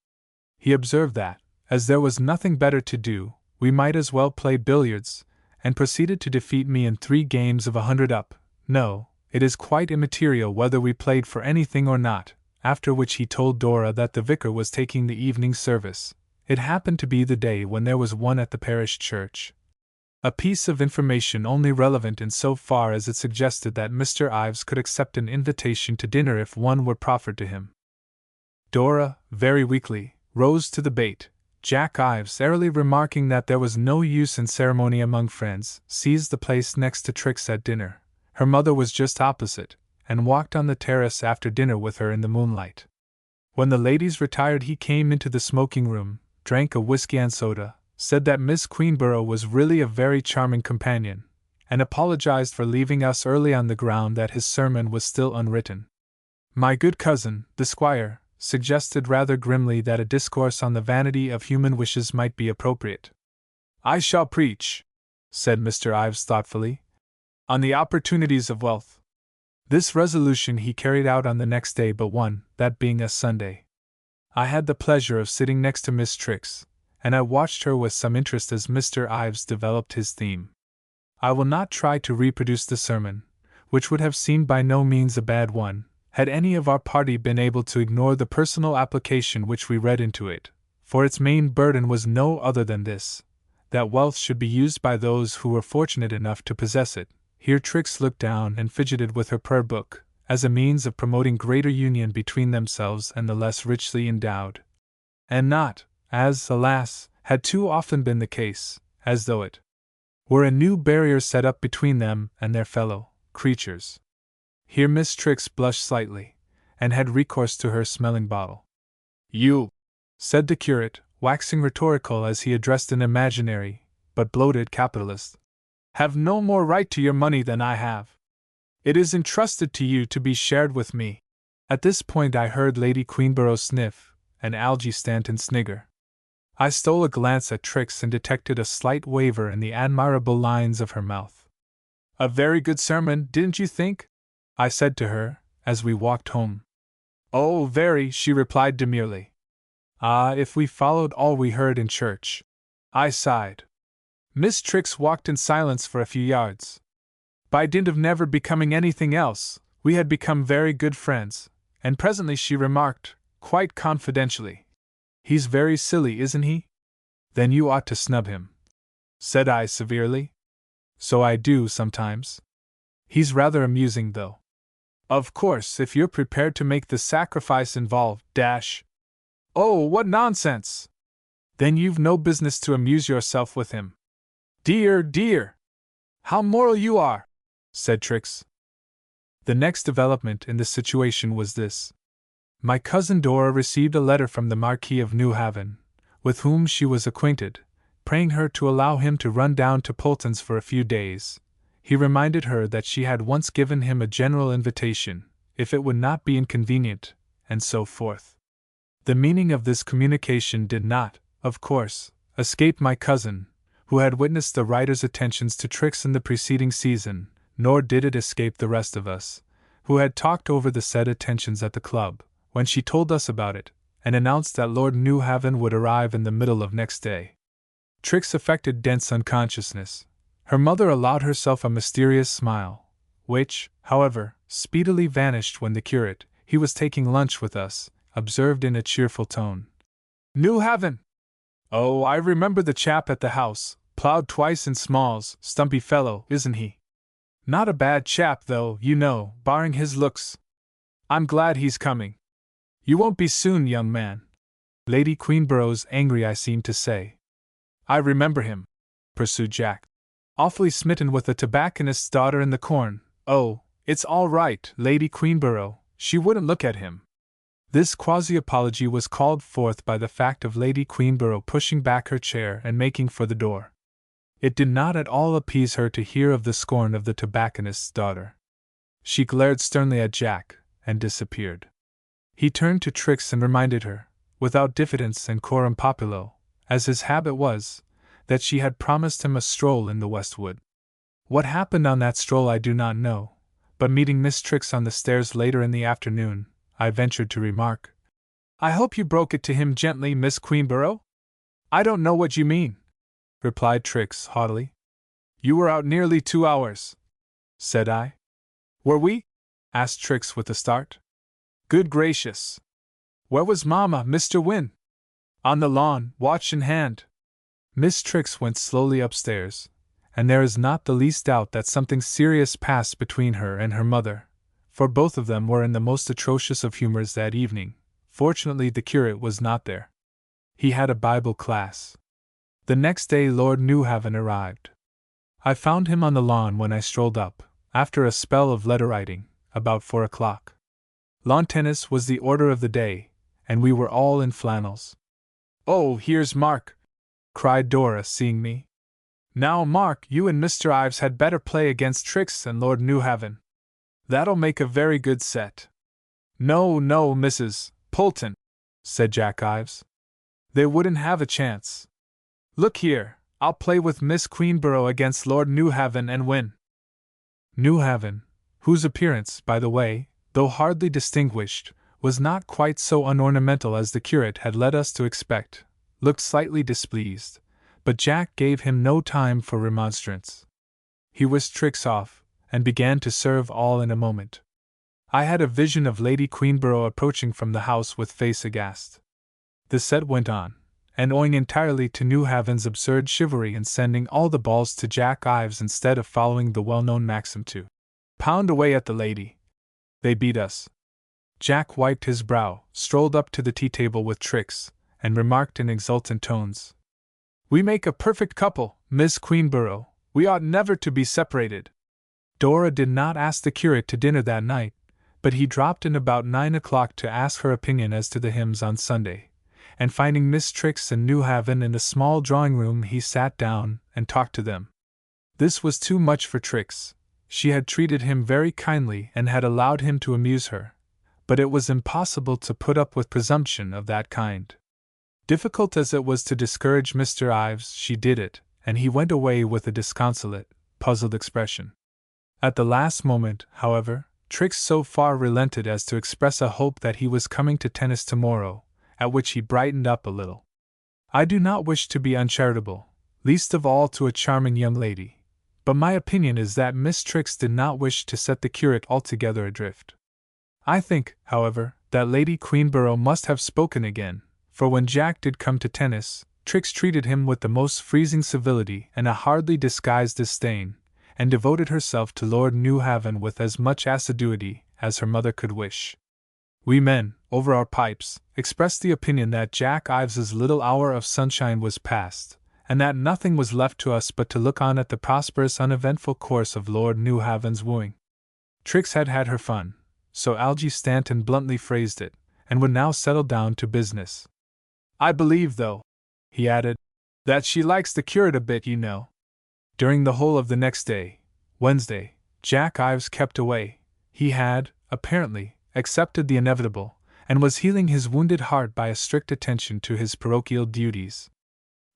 He observed that, as there was nothing better to do, we might as well play billiards, and proceeded to defeat me in 3 games of 100 up. No, it is quite immaterial whether we played for anything or not, after which he told Dora that the vicar was taking the evening service. It happened to be the day when there was one at the parish church. A piece of information only relevant in so far as it suggested that Mr. Ives could accept an invitation to dinner if one were proffered to him. Dora, very weakly, rose to the bait. Jack Ives, airily remarking that there was no use in ceremony among friends, seized the place next to Trix at dinner. Her mother was just opposite, and walked on the terrace after dinner with her in the moonlight. When the ladies retired he came into the smoking room, drank a whiskey and soda, said that Miss Queenborough was really a very charming companion, and apologized for leaving us early on the ground that his sermon was still unwritten. My good cousin, the squire, suggested rather grimly that a discourse on the vanity of human wishes might be appropriate. I shall preach, said Mr. Ives thoughtfully, on the opportunities of wealth. This resolution he carried out on the next day but one, that being a Sunday. I had the pleasure of sitting next to Miss Trix, and I watched her with some interest as Mr. Ives developed his theme. I will not try to reproduce the sermon, which would have seemed by no means a bad one, had any of our party been able to ignore the personal application which we read into it, for its main burden was no other than this, that wealth should be used by those who were fortunate enough to possess it. Here Trix looked down and fidgeted with her prayer book, as a means of promoting greater union between themselves and the less richly endowed. And not, as, alas, had too often been the case, as though it were a new barrier set up between them and their fellow creatures. Here Miss Trix blushed slightly, and had recourse to her smelling bottle. You, said the curate, waxing rhetorical as he addressed an imaginary, but bloated capitalist, have no more right to your money than I have. It is entrusted to you to be shared with me. At this point I heard Lady Queenborough sniff, and Algy Stanton snigger. I stole a glance at Trix and detected a slight waver in the admirable lines of her mouth. A very good sermon, didn't you think? I said to her, as we walked home. Oh, very, she replied demurely. Ah, if we followed all we heard in church. I sighed. Miss Trix walked in silence for a few yards. By dint of never becoming anything else, we had become very good friends, and presently she remarked, quite confidentially, He's very silly, isn't he? Then you ought to snub him, said I severely. So I do sometimes. He's rather amusing, though. Of course, if you're prepared to make the sacrifice involved, dash. Oh, what nonsense! Then you've no business to amuse yourself with him. Dear, dear! How moral you are, said Trix. The next development in the situation was this. My cousin Dora received a letter from the Marquis of New Haven, with whom she was acquainted, praying her to allow him to run down to Polton's for a few days. He reminded her that she had once given him a general invitation, if it would not be inconvenient, and so forth. The meaning of this communication did not, of course, escape my cousin, who had witnessed the writer's attentions to Trix in the preceding season, nor did it escape the rest of us, who had talked over the said attentions at the club, when she told us about it, and announced that Lord Newhaven would arrive in the middle of next day. Trix affected dense unconsciousness. Her mother allowed herself a mysterious smile, which, however, speedily vanished when the curate, he was taking lunch with us, observed in a cheerful tone, "Newhaven! Oh, I remember the chap at the house, ploughed twice in Smalls, stumpy fellow, isn't he? Not a bad chap, though, you know, barring his looks. I'm glad he's coming. You won't be soon, young man. Lady Queenborough's angry, I seem to say." "I remember him," pursued Jack. "Awfully smitten with the tobacconist's daughter in the corn. Oh, it's all right, Lady Queenborough, she wouldn't look at him." This quasi-apology was called forth by the fact of Lady Queenborough pushing back her chair and making for the door. It did not at all appease her to hear of the scorn of the tobacconist's daughter. She glared sternly at Jack, and disappeared. He turned to Trix and reminded her, without diffidence and coram populo, as his habit was, that she had promised him a stroll in the West Wood. What happened on that stroll I do not know, but meeting Miss Trix on the stairs later in the afternoon, I ventured to remark, "I hope you broke it to him gently, Miss Queenborough?" "I don't know what you mean," replied Trix haughtily. "You were out nearly 2 hours," said I. "Were we?" asked Trix with a start. "Good gracious! Where was Mamma, Mr. Wynne?" "On the lawn, watch in hand." Miss Trix went slowly upstairs, and there is not the least doubt that something serious passed between her and her mother, for both of them were in the most atrocious of humors that evening. Fortunately, the curate was not there. He had a Bible class. The next day Lord Newhaven arrived. I found him on the lawn when I strolled up, after a spell of letter-writing, about 4 o'clock. Lawn tennis was the order of the day, and we were all in flannels. "Oh, here's Mark!" cried Dora, seeing me. "Now, Mark, you and Mr. Ives had better play against Trix and Lord Newhaven. That'll make a very good set." "No, no, Mrs. Polton," said Jack Ives. "They wouldn't have a chance. Look here, I'll play with Miss Queenborough against Lord Newhaven and win." Newhaven, whose appearance, by the way, though hardly distinguished, was not quite so unornamental as the curate had led us to expect, looked slightly displeased, but Jack gave him no time for remonstrance. He whisked Trix off, and began to serve all in a moment. I had a vision of Lady Queenborough approaching from the house with face aghast. The set went on, and owing entirely to Newhaven's absurd chivalry in sending all the balls to Jack Ives instead of following the well-known maxim to pound away at the lady, they beat us. Jack wiped his brow, strolled up to the tea-table with Trix, and remarked in exultant tones, "We make a perfect couple, Miss Queenborough. We ought never to be separated." Dora did not ask the curate to dinner that night, but he dropped in about 9 o'clock to ask her opinion as to the hymns on Sunday, and finding Miss Trix and Newhaven in the small drawing-room, he sat down and talked to them. This was too much for Trix. She had treated him very kindly and had allowed him to amuse her, but it was impossible to put up with presumption of that kind. Difficult as it was to discourage Mr. Ives, she did it, and he went away with a disconsolate, puzzled expression. At the last moment, however, Trix so far relented as to express a hope that he was coming to tennis tomorrow, at which he brightened up a little. I do not wish to be uncharitable, least of all to a charming young lady, but my opinion is that Miss Trix did not wish to set the curate altogether adrift. I think, however, that Lady Queenborough must have spoken again, for when Jack did come to tennis, Trix treated him with the most freezing civility and a hardly disguised disdain, and devoted herself to Lord Newhaven with as much assiduity as her mother could wish. We men, over our pipes, expressed the opinion that Jack Ives's little hour of sunshine was past, and that nothing was left to us but to look on at the prosperous, uneventful course of Lord Newhaven's wooing. Trix had had her fun, so Algy Stanton bluntly phrased it, and would now settle down to business. "I believe, though," he added, "that she likes the curate a bit, you know." During the whole of the next day, Wednesday, Jack Ives kept away. He had, apparently, accepted the inevitable, and was healing his wounded heart by a strict attention to his parochial duties.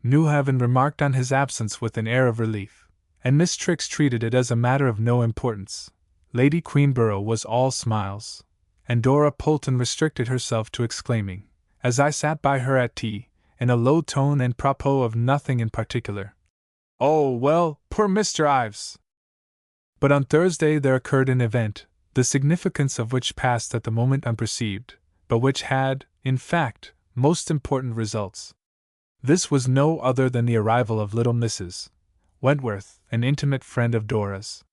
Newhaven remarked on his absence with an air of relief, and Miss Trix treated it as a matter of no importance. Lady Queenborough was all smiles, and Dora Polton restricted herself to exclaiming, as I sat by her at tea, in a low tone and propos of nothing in particular, "Oh, well, poor Mr. Ives!" But on Thursday there occurred an event, the significance of which passed at the moment unperceived, but which had, in fact, most important results. This was no other than the arrival of little Mrs. Wentworth, an intimate friend of Dora's.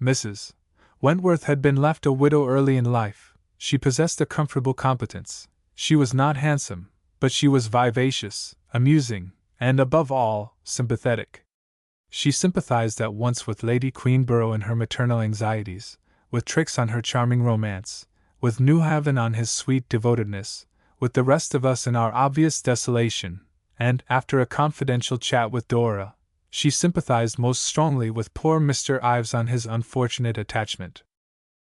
Mrs. Wentworth had been left a widow early in life. She possessed a comfortable competence. She was not handsome, but she was vivacious, amusing, and, above all, sympathetic. She sympathized at once with Lady Queenborough in her maternal anxieties, with Trix on her charming romance, with Newhaven on his sweet devotedness, with the rest of us in our obvious desolation, and, after a confidential chat with Dora, she sympathized most strongly with poor Mr. Ives on his unfortunate attachment.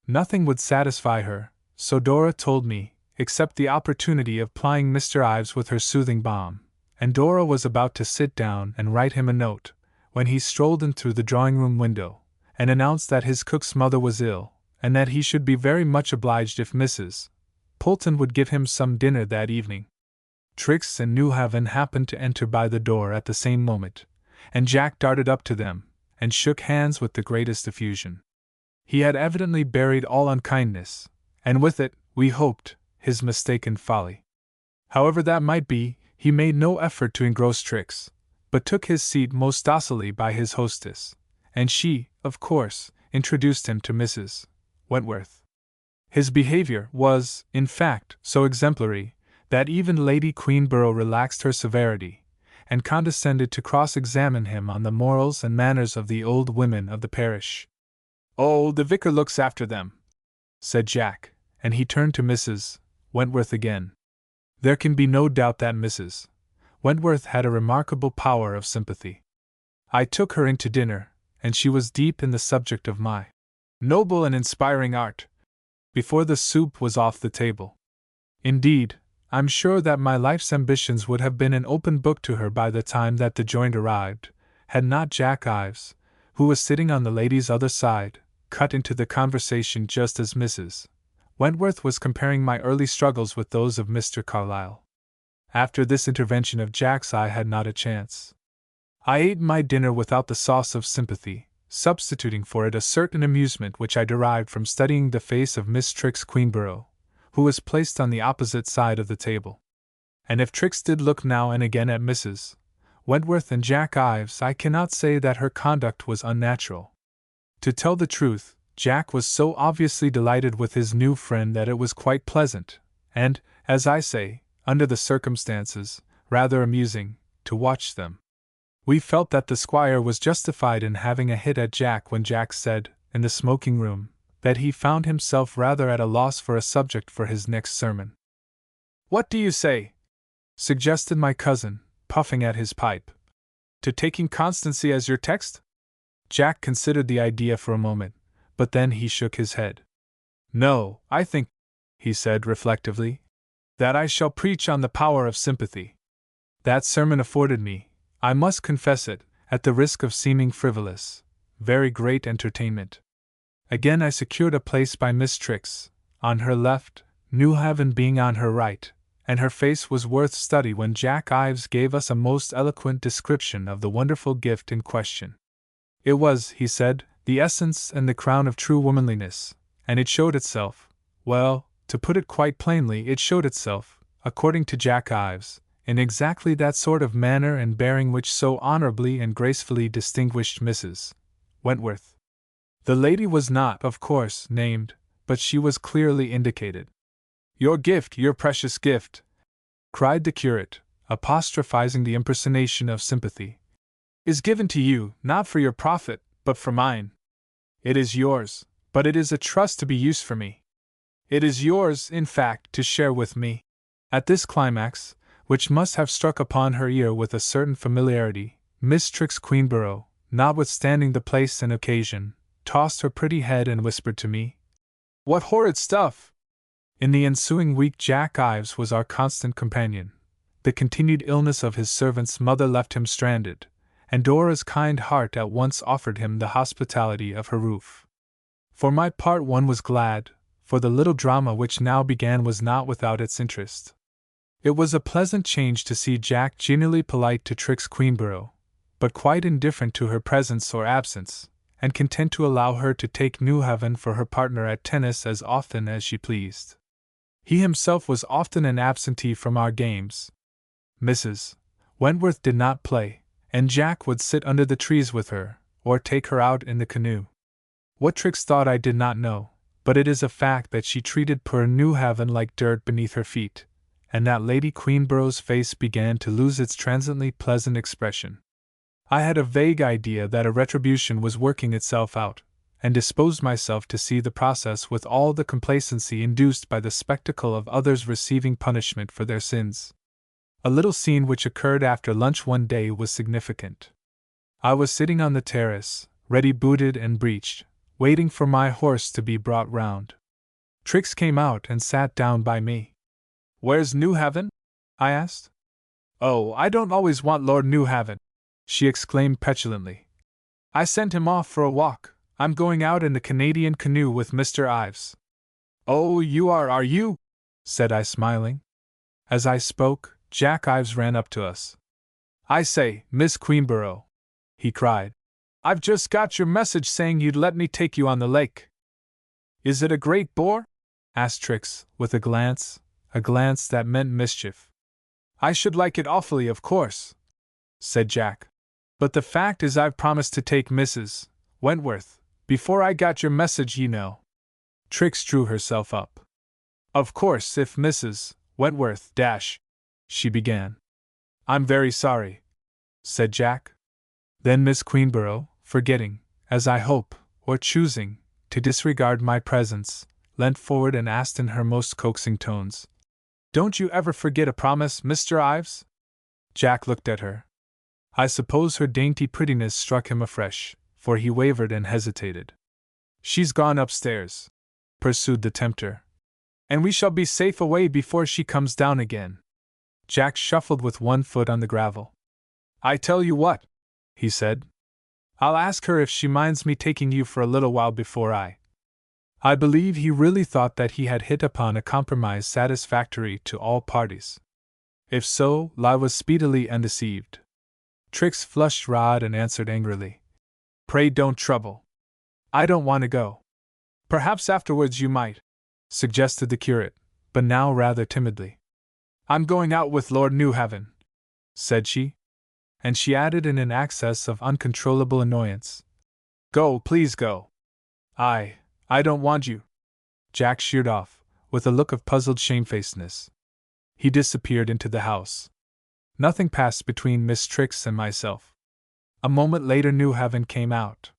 Nothing would satisfy her, so Dora told me, except the opportunity of plying Mr. Ives with her soothing balm, and Dora was about to sit down and write him a note, when he strolled in through the drawing-room window, and announced that his cook's mother was ill, and that he should be very much obliged if Mrs. Polton would give him some dinner that evening. Trix and Newhaven happened to enter by the door at the same moment, and Jack darted up to them, and shook hands with the greatest effusion. He had evidently buried all unkindness, and with it, we hoped, his mistaken folly. However that might be, he made no effort to engross Trix, but took his seat most docilely by his hostess, and she, of course, introduced him to Mrs. Wentworth. His behavior was, in fact, so exemplary, that even Lady Queenborough relaxed her severity, and condescended to cross-examine him on the morals and manners of the old women of the parish. "Oh, the vicar looks after them," said Jack, and he turned to Mrs. Wentworth again. There can be no doubt that Mrs. Wentworth had a remarkable power of sympathy. I took her in to dinner, and she was deep in the subject of my noble and inspiring art before the soup was off the table. Indeed, I'm sure that my life's ambitions would have been an open book to her by the time that the joint arrived, had not Jack Ives, who was sitting on the lady's other side, cut into the conversation just as Mrs. Wentworth was comparing my early struggles with those of Mr. Carlyle. After this intervention of Jack's I had not a chance. I ate my dinner without the sauce of sympathy, substituting for it a certain amusement which I derived from studying the face of Miss Trix Queenborough, who was placed on the opposite side of the table. And if Trix did look now and again at Mrs. Wentworth and Jack Ives, I cannot say that her conduct was unnatural. To tell the truth, Jack was so obviously delighted with his new friend that it was quite pleasant, and, as I say, under the circumstances, rather amusing, to watch them. We felt that the squire was justified in having a hit at Jack when Jack said, in the smoking room, that he found himself rather at a loss for a subject for his next sermon. "What do you say?" suggested my cousin, puffing at his pipe. "To taking constancy as your text?" Jack considered the idea for a moment, but then he shook his head. "No, I think," he said reflectively, "that I shall preach on the power of sympathy." That sermon afforded me, I must confess it, at the risk of seeming frivolous, very great entertainment. Again I secured a place by Miss Trix, on her left, Newhaven being on her right, and her face was worth study when Jack Ives gave us a most eloquent description of the wonderful gift in question. It was, he said, the essence and the crown of true womanliness, and it showed itself, well, to put it quite plainly, it showed itself, according to Jack Ives, in exactly that sort of manner and bearing which so honorably and gracefully distinguished Mrs. Wentworth. The lady was not, of course, named, but she was clearly indicated. "Your gift, your precious gift," cried the curate, apostrophizing the impersonation of sympathy, "is given to you, not for your profit, but for mine. It is yours, but it is a trust to be used for me. It is yours, in fact, to share with me." At this climax, which must have struck upon her ear with a certain familiarity, Miss Trix Queenborough, notwithstanding the place and occasion, tossed her pretty head and whispered to me, "What horrid stuff! In the ensuing week, Jack Ives was our constant companion. The continued illness of his servant's mother left him stranded, and Dora's kind heart at once offered him the hospitality of her roof. For my part, one was glad, for the little drama which now began was not without its interest. It was a pleasant change to see Jack genially polite to Trix Queenborough, but quite indifferent to her presence or absence, and content to allow her to take Newhaven for her partner at tennis as often as she pleased. He himself was often an absentee from our games. Mrs. Wentworth did not play, and Jack would sit under the trees with her, or take her out in the canoe. What Trix thought I did not know, but it is a fact that she treated poor Newhaven like dirt beneath her feet, and that Lady Queenborough's face began to lose its transiently pleasant expression. I had a vague idea that a retribution was working itself out, and disposed myself to see the process with all the complacency induced by the spectacle of others receiving punishment for their sins. A little scene which occurred after lunch one day was significant. I was sitting on the terrace, ready booted and breeched, waiting for my horse to be brought round. Trix came out and sat down by me. "Where's Newhaven?" I asked. "Oh, I don't always want Lord Newhaven," she exclaimed petulantly. "I sent him off for a walk. I'm going out in the Canadian canoe with Mr. Ives." "Oh, you are you?" said I, smiling. As I spoke, Jack Ives ran up to us. "I say, Miss Queenborough," he cried, "I've just got your message saying you'd let me take you on the lake." "Is it a great bore?" asked Trix, with a glance that meant mischief. "I should like it awfully, of course," said Jack. "But the fact is I've promised to take Mrs. Wentworth, before I got your message, you know." Trix drew herself up. "Of course, if Mrs. Wentworth she began. "I'm very sorry," said Jack. Then Miss Queenborough, forgetting, as I hope, or choosing, to disregard my presence, leant forward and asked in her most coaxing tones, "Don't you ever forget a promise, Mr. Ives?" Jack looked at her. I suppose her dainty prettiness struck him afresh, for he wavered and hesitated. "She's gone upstairs," pursued the tempter, "and we shall be safe away before she comes down again." Jack shuffled with one foot on the gravel. "I tell you what," he said. "I'll ask her if she minds me taking you for a little while before I believe he really thought that he had hit upon a compromise satisfactory to all parties. If so, I was speedily undeceived. Trix flushed red and answered angrily, "Pray don't trouble. I don't want to go." "Perhaps afterwards you might," suggested the curate, but now rather timidly. "I'm going out with Lord Newhaven," said she. And she added in an access of uncontrollable annoyance, "Go, please go." I don't want you." Jack sheered off, with a look of puzzled shamefacedness. He disappeared into the house. Nothing passed between Miss Trix and myself. A moment later Newhaven came out.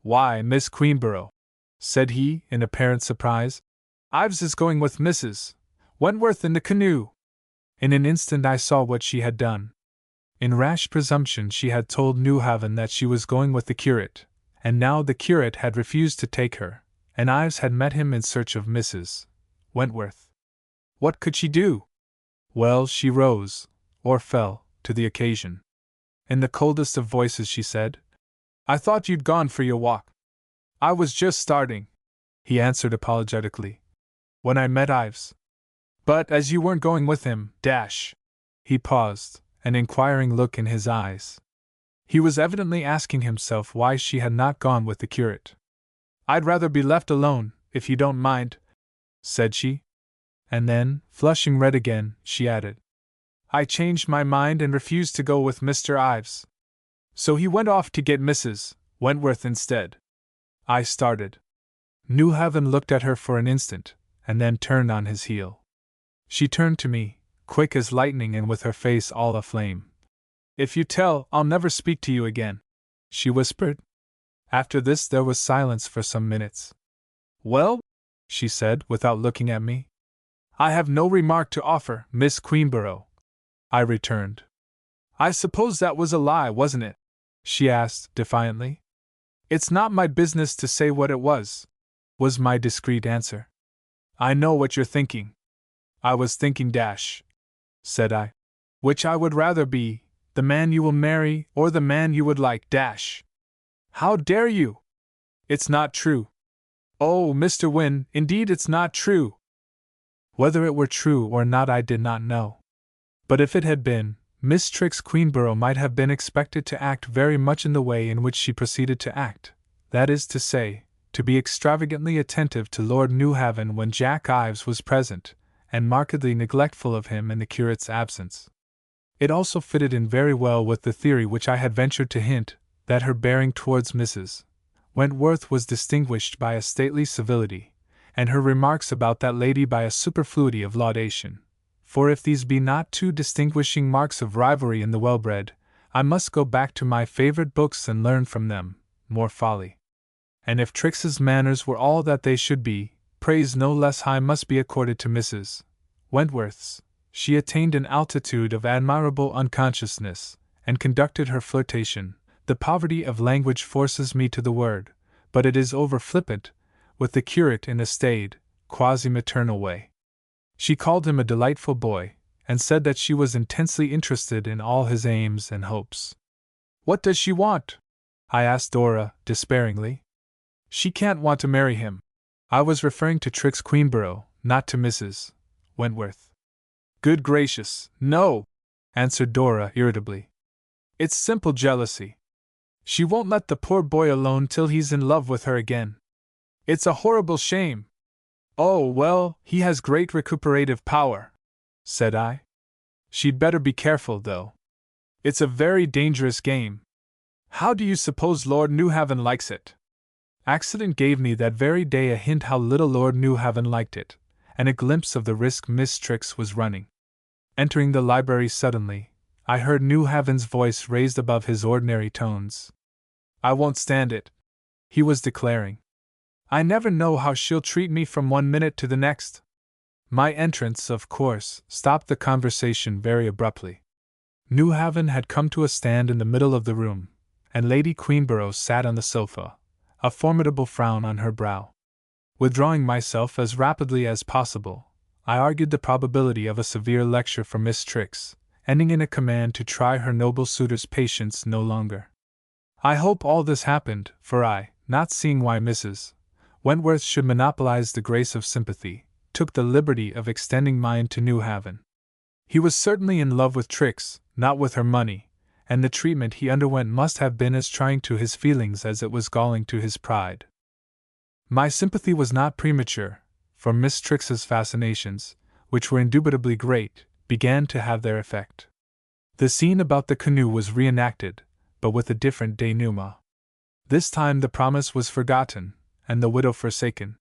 "Why, Miss Queenborough," said he, in apparent surprise, "Ives is going with Mrs. Wentworth in the canoe." In an instant I saw what she had done. In rash presumption she had told Newhaven that she was going with the curate, and now the curate had refused to take her, and Ives had met him in search of Mrs. Wentworth. What could she do? Well, she rose, or fell, to the occasion. In the coldest of voices she said, "I thought you'd gone for your walk." "I was just starting," he answered apologetically, "when I met Ives. But as you weren't going with him, He paused, an inquiring look in his eyes. He was evidently asking himself why she had not gone with the curate. "I'd rather be left alone, if you don't mind," said she. And then, flushing red again, she added, "I changed my mind and refused to go with Mr. Ives. So he went off to get Mrs. Wentworth instead." I started. Newhaven looked at her for an instant, and then turned on his heel. She turned to me, quick as lightning and with her face all aflame. "If you tell, I'll never speak to you again," she whispered. After this there was silence for some minutes. "Well?" she said, without looking at me. "I have no remark to offer, Miss Queenborough," I returned. "I suppose that was a lie, wasn't it?" she asked, defiantly. "It's not my business to say what it was," my discreet answer. I know what you're thinking. I was thinking, said I. Which I would rather be, the man you will marry or the man you would like, How dare you? It's not true. Oh, Mr. Wynne, indeed it's not true. Whether it were true or not I did not know. But if it had been, Miss Trix Queenborough might have been expected to act very much in the way in which she proceeded to act, that is to say, to be extravagantly attentive to Lord Newhaven when Jack Ives was present, and markedly neglectful of him in the curate's absence. It also fitted in very well with the theory which I had ventured to hint, that her bearing towards Mrs. Wentworth was distinguished by a stately civility, and her remarks about that lady by a superfluity of laudation. For if these be not two distinguishing marks of rivalry in the well-bred, I must go back to my favorite books and learn from them more folly. And if Trix's manners were all that they should be, praise no less high must be accorded to Mrs. Wentworth's. She attained an altitude of admirable unconsciousness, and conducted her flirtation. The poverty of language forces me to the word, but it is over-flippant, with the curate in a staid, quasi-maternal way. She called him a delightful boy, and said that she was intensely interested in all his aims and hopes. What does she want? I asked Dora, despairingly. She can't want to marry him. I was referring to Trix Queenborough, not to Mrs. Wentworth. Good gracious, no, answered Dora irritably. It's simple jealousy. She won't let the poor boy alone till he's in love with her again. It's a horrible shame. Oh, well, he has great recuperative power, said I. She'd better be careful, though. It's a very dangerous game. How do you suppose Lord Newhaven likes it? Accident gave me that very day a hint how little Lord Newhaven liked it, and a glimpse of the risk Miss Trix was running. Entering the library suddenly, I heard Newhaven's voice raised above his ordinary tones. I won't stand it, he was declaring. I never know how she'll treat me from one minute to the next. My entrance, of course, stopped the conversation very abruptly. Newhaven had come to a stand in the middle of the room, and Lady Queenborough sat on the sofa, a formidable frown on her brow. Withdrawing myself as rapidly as possible, I argued the probability of a severe lecture from Miss Trix, ending in a command to try her noble suitor's patience no longer. I hope all this happened, for I, not seeing why Mrs. Wentworth should monopolize the grace of sympathy, took the liberty of extending mine to Newhaven. He was certainly in love with Trix, not with her money, and the treatment he underwent must have been as trying to his feelings as it was galling to his pride. My sympathy was not premature, for Miss Trix's fascinations, which were indubitably great, began to have their effect. The scene about the canoe was reenacted, but with a different denouement. This time the promise was forgotten, and the widow forsaken.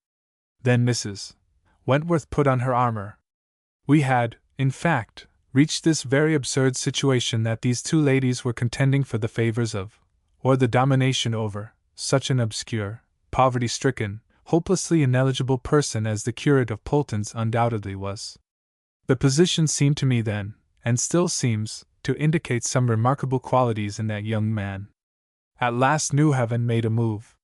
Then Mrs. Wentworth put on her armor. We had, in fact, reached this very absurd situation that these two ladies were contending for the favors of, or the domination over, such an obscure, poverty-stricken, hopelessly ineligible person as the curate of Polton's undoubtedly was. The position seemed to me then, and still seems, to indicate some remarkable qualities in that young man. At last Newhaven made a move.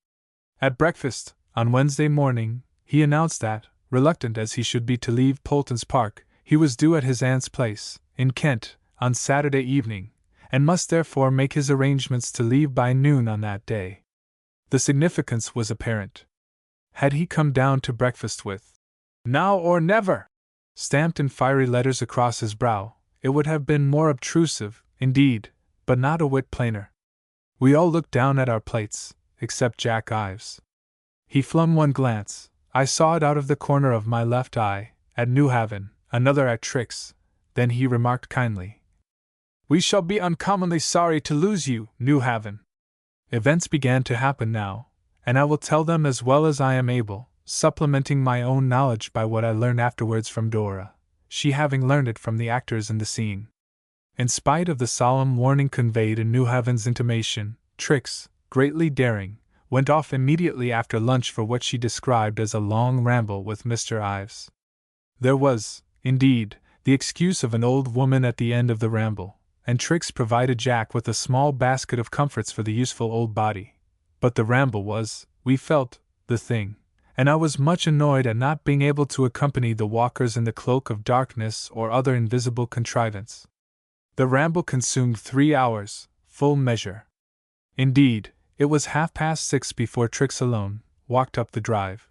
At breakfast, on Wednesday morning, he announced that, reluctant as he should be to leave Polton's Park, he was due at his aunt's place, in Kent, on Saturday evening, and must therefore make his arrangements to leave by noon on that day. The significance was apparent. Had he come down to breakfast with "Now or never" stamped in fiery letters across his brow, it would have been more obtrusive, indeed, but not a whit plainer. We all looked down at our plates, except Jack Ives. He flung one glance, I saw it out of the corner of my left eye, at Newhaven, another at Trix, then he remarked kindly, "We shall be uncommonly sorry to lose you, Newhaven." Events began to happen now, and I will tell them as well as I am able, supplementing my own knowledge by what I learned afterwards from Dora, she having learned it from the actors in the scene. In spite of the solemn warning conveyed in Newhaven's intimation, Trix, greatly daring, went off immediately after lunch for what she described as a long ramble with Mr. Ives. There was, indeed, the excuse of an old woman at the end of the ramble, and Trix provided Jack with a small basket of comforts for the useful old body. But the ramble was, we felt, the thing, and I was much annoyed at not being able to accompany the walkers in the cloak of darkness or other invisible contrivance. The ramble consumed 3 hours, full measure. Indeed, it was 6:30 before Trix alone walked up the drive.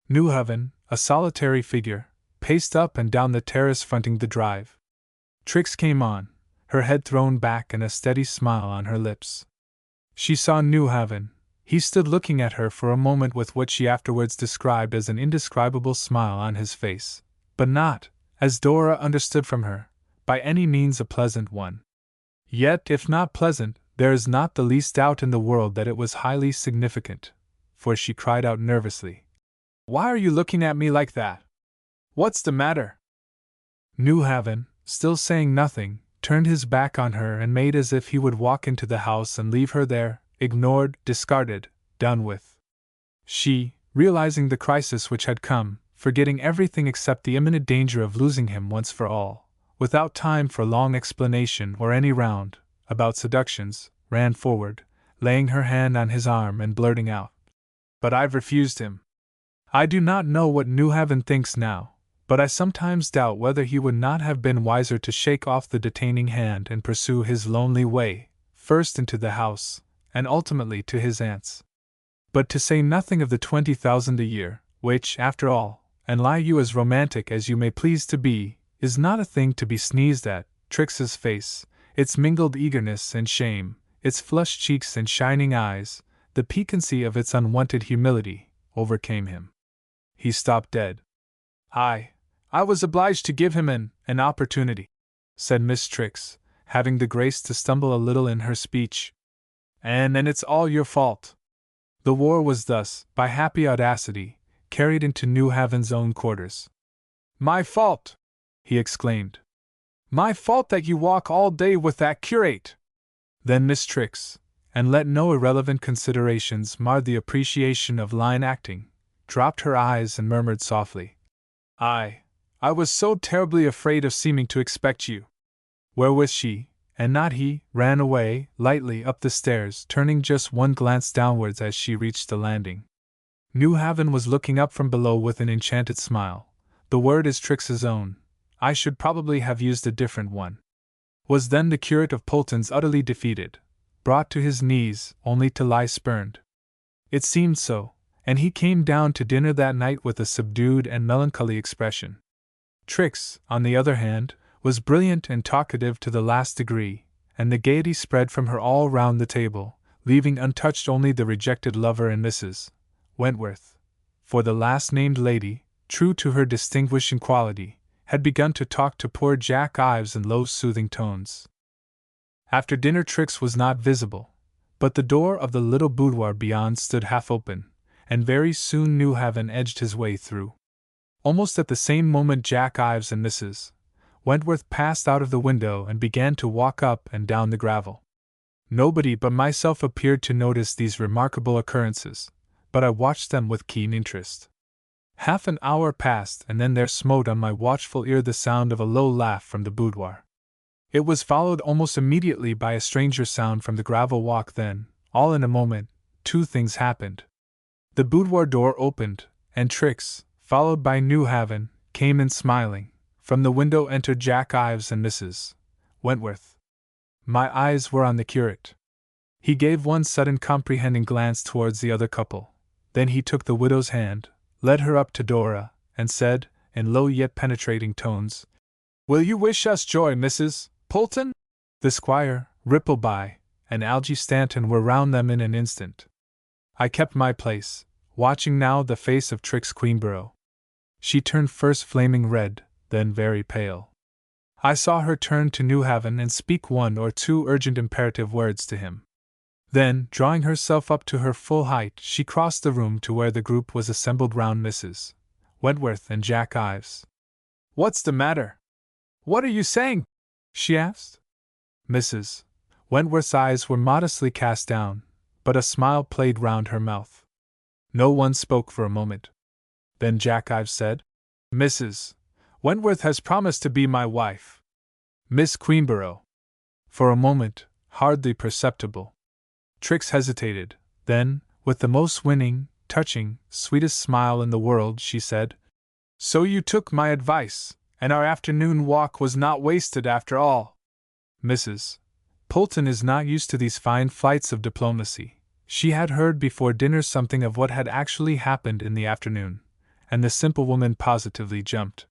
Newhaven, a solitary figure, paced up and down the terrace fronting the drive. Trix came on, her head thrown back and a steady smile on her lips. She saw Newhaven. He stood looking at her for a moment with what she afterwards described as an indescribable smile on his face, but not, as Dora understood from her, by any means a pleasant one. Yet, if not pleasant, there is not the least doubt in the world that it was highly significant, for she cried out nervously, "Why are you looking at me like that? What's the matter?" Newhaven, still saying nothing, turned his back on her and made as if he would walk into the house and leave her there, ignored, discarded, done with. She, realizing the crisis which had come, forgetting everything except the imminent danger of losing him once for all, without time for long explanation or any round about seductions, ran forward, laying her hand on his arm and blurting out, "But I've refused him." I do not know what Newhaven thinks now, but I sometimes doubt whether he would not have been wiser to shake off the detaining hand and pursue his lonely way, first into the house, and ultimately to his aunt's. But to say nothing of the 20,000 a year, which, after all, and lie you as romantic as you may please to be, is not a thing to be sneezed at, Trix's face, its mingled eagerness and shame, its flushed cheeks and shining eyes, the piquancy of its unwonted humility, overcame him. He stopped dead. I was obliged to give him an opportunity," said Miss Trix, having the grace to stumble a little in her speech. And it's all your fault." The war was thus, by happy audacity, carried into Newhaven's own quarters. "My fault!" he exclaimed. "My fault that you walk all day with that curate!" Then Miss Trix, and let no irrelevant considerations mar the appreciation of line acting, dropped her eyes and murmured softly, I was so terribly afraid of seeming to expect you." Wherewith she, and not he, ran away, lightly, up the stairs, turning just one glance downwards as she reached the landing. Newhaven was looking up from below with an enchanted smile. The word is Trix's own. I should probably have used a different one. Was then the curate of Polton's utterly defeated, brought to his knees, only to lie spurned? It seemed so, and he came down to dinner that night with a subdued and melancholy expression. Trix, on the other hand, was brilliant and talkative to the last degree, and the gaiety spread from her all round the table, leaving untouched only the rejected lover and Mrs. Wentworth. For the last named lady, true to her distinguishing quality, had begun to talk to poor Jack Ives in low soothing tones. After dinner Trix was not visible, but the door of the little boudoir beyond stood half open, and very soon Newhaven edged his way through. Almost at the same moment Jack Ives and Mrs. Wentworth passed out of the window and began to walk up and down the gravel. Nobody but myself appeared to notice these remarkable occurrences, but I watched them with keen interest. Half an hour passed, and then there smote on my watchful ear the sound of a low laugh from the boudoir. It was followed almost immediately by a stranger sound from the gravel walk. Then, all in a moment, two things happened. The boudoir door opened, and Trix, followed by Newhaven, came in smiling. From the window entered Jack Ives and Mrs. Wentworth. My eyes were on the curate. He gave one sudden comprehending glance towards the other couple. Then he took the widow's hand, led her up to Dora, and said, in low yet penetrating tones, "Will you wish us joy, Mrs. Polton?" The squire, Rippleby, and Algy Stanton were round them in an instant. I kept my place, watching now the face of Trix Queenborough. She turned first flaming red, then very pale. I saw her turn to Newhaven and speak one or two urgent imperative words to him. Then, drawing herself up to her full height, she crossed the room to where the group was assembled round Mrs. Wentworth and Jack Ives. "What's the matter? What are you saying?" she asked. Mrs. Wentworth's eyes were modestly cast down, but a smile played round her mouth. No one spoke for a moment. Then Jack Ives said, "Mrs. Wentworth has promised to be my wife. Miss Queenborough." For a moment, hardly perceptible, Trix hesitated, then, with the most winning, touching, sweetest smile in the world, she said. So you took my advice, and our afternoon walk was not wasted after all. Mrs. Polton is not used to these fine flights of diplomacy. She had heard before dinner something of what had actually happened in the afternoon, and the simple woman positively jumped.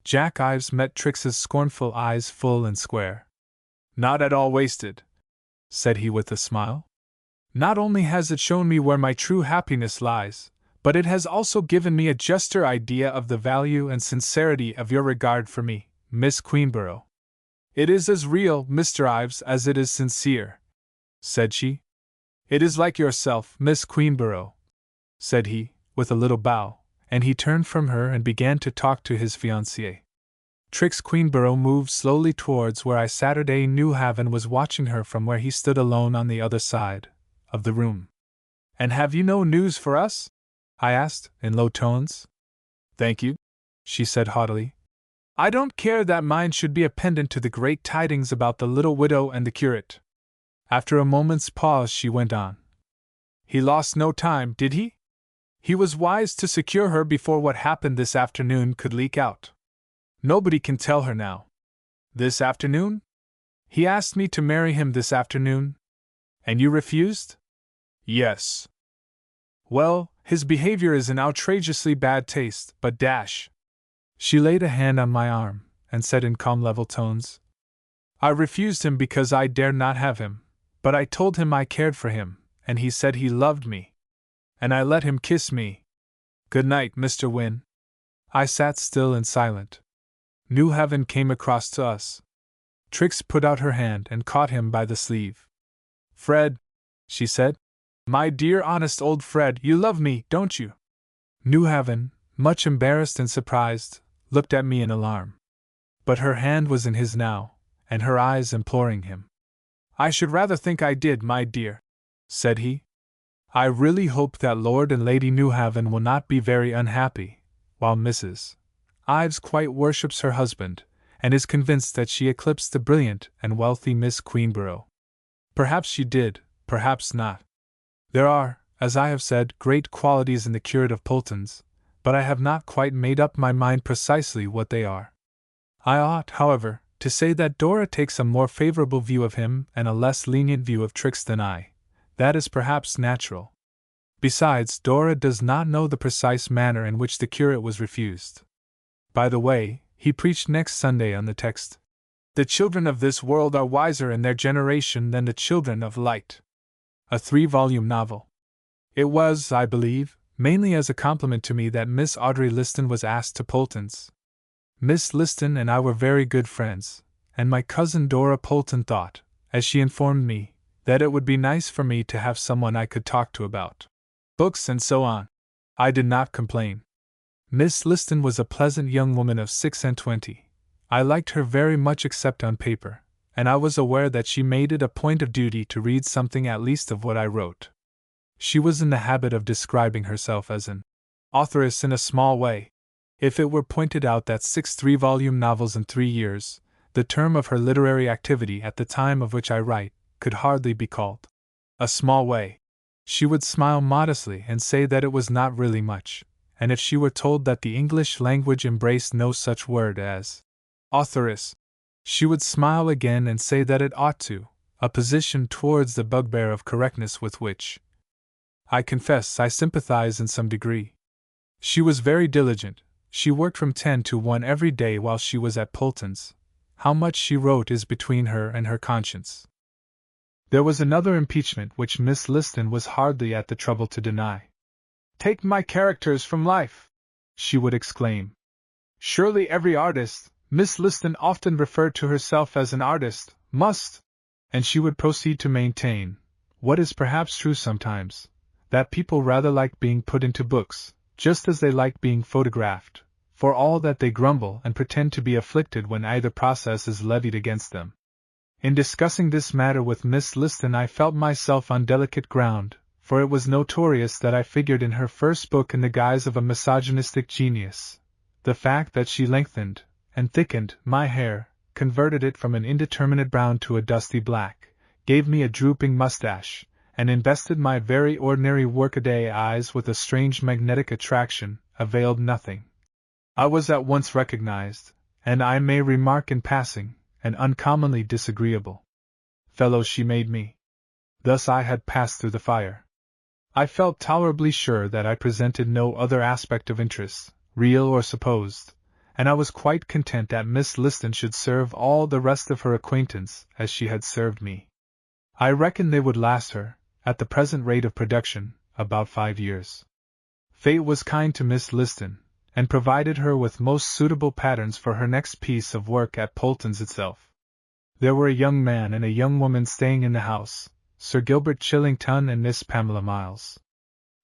Jack Ives met Trix's scornful eyes full and square. Not at all wasted, said he with a smile. Not only has it shown me where my true happiness lies, but it has also given me a juster idea of the value and sincerity of your regard for me, Miss Queenborough. It is as real, Mr. Ives, as it is sincere, said she. It is like yourself, Miss Queenborough, said he, with a little bow, and he turned from her and began to talk to his fiancée. Trix Queenborough moved slowly towards where I Saturday Newhaven was watching her from where he stood alone on the other side of the room. And have you no news for us? I asked, in low tones. Thank you, she said haughtily. I don't care that mine should be a pendant to the great tidings about the little widow and the curate. After a moment's pause she went on. He lost no time, did he? He was wise to secure her before what happened this afternoon could leak out. Nobody can tell her now. This afternoon? He asked me to marry him this afternoon. And you refused? Yes. Well, his behavior is in outrageously bad taste, but dash. She laid a hand on my arm, and said in calm level tones, I refused him because I dared not have him, but I told him I cared for him, and he said he loved me. And I let him kiss me. Good night, Mr. Wynne. I sat still and silent. Newhaven came across to us. Trix put out her hand and caught him by the sleeve. Fred, she said. My dear honest old Fred, you love me, don't you? Newhaven, much embarrassed and surprised, looked at me in alarm. But her hand was in his now, and her eyes imploring him. I should rather think I did, my dear, said he. I really hope that Lord and Lady Newhaven will not be very unhappy, while Mrs. Ives quite worships her husband, and is convinced that she eclipsed the brilliant and wealthy Miss Queenborough. Perhaps she did, perhaps not. There are, as I have said, great qualities in the curate of Polton's, but I have not quite made up my mind precisely what they are. I ought, however, to say that Dora takes a more favorable view of him and a less lenient view of Trix than I. That is perhaps natural. Besides, Dora does not know the precise manner in which the curate was refused. By the way, he preached next Sunday on the text, The children of this world are wiser in their generation than the children of light. A 3-volume novel. It was, I believe, mainly as a compliment to me that Miss Audrey Liston was asked to Polton's. Miss Liston and I were very good friends, and my cousin Dora Polton thought, as she informed me, that it would be nice for me to have someone I could talk to about books and so on. I did not complain. Miss Liston was a pleasant young woman of 26. I liked her very much except on paper, and I was aware that she made it a point of duty to read something at least of what I wrote. She was in the habit of describing herself as an authoress in a small way. If it were pointed out that 6 3-volume novels in 3 years, the term of her literary activity at the time of which I write, could hardly be called a small way, she would smile modestly and say that it was not really much, and if she were told that the English language embraced no such word as authoress, she would smile again and say that it ought to, a position towards the bugbear of correctness with which, I confess, I sympathize in some degree. She was very diligent. She worked from 10 to 1 every day while she was at Polton's. How much she wrote is between her and her conscience. There was another impeachment which Miss Liston was hardly at the trouble to deny. Take my characters from life, she would exclaim. Surely every artist, Miss Liston often referred to herself as an artist, must, and she would proceed to maintain, what is perhaps true sometimes, that people rather like being put into books, just as they like being photographed, for all that they grumble and pretend to be afflicted when either process is levied against them. In discussing this matter with Miss Liston I felt myself on delicate ground, for it was notorious that I figured in her first book in the guise of a misogynistic genius. The fact that she lengthened and thickened my hair, converted it from an indeterminate brown to a dusty black, gave me a drooping mustache, and invested my very ordinary workaday eyes with a strange magnetic attraction, availed nothing. I was at once recognized, and I may remark in passing, an uncommonly disagreeable fellow she made me. Thus I had passed through the fire. I felt tolerably sure that I presented no other aspect of interest, real or supposed, and I was quite content that Miss Liston should serve all the rest of her acquaintance as she had served me. I reckoned they would last her, at the present rate of production, about 5 years. Fate was kind to Miss Liston, and provided her with most suitable patterns for her next piece of work at Polton's itself. There were a young man and a young woman staying in the house, Sir Gilbert Chillington and Miss Pamela Miles.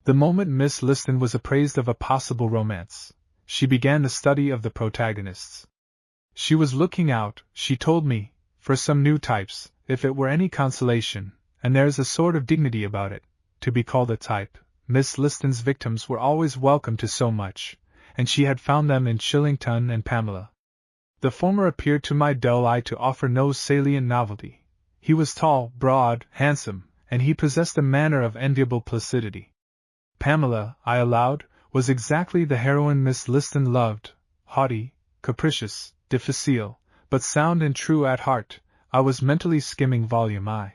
The moment Miss Liston was appraised of a possible romance, she began the study of the protagonists. She was looking out, she told me, for some new types, if it were any consolation, and there's a sort of dignity about it, to be called a type. Miss Liston's victims were always welcome to so much, and she had found them in Chillington and Pamela. The former appeared to my dull eye to offer no salient novelty. He was tall, broad, handsome, and he possessed a manner of enviable placidity. Pamela, I allowed, was exactly the heroine Miss Liston loved, haughty, capricious, difficile, but sound and true at heart. I was mentally skimming volume I.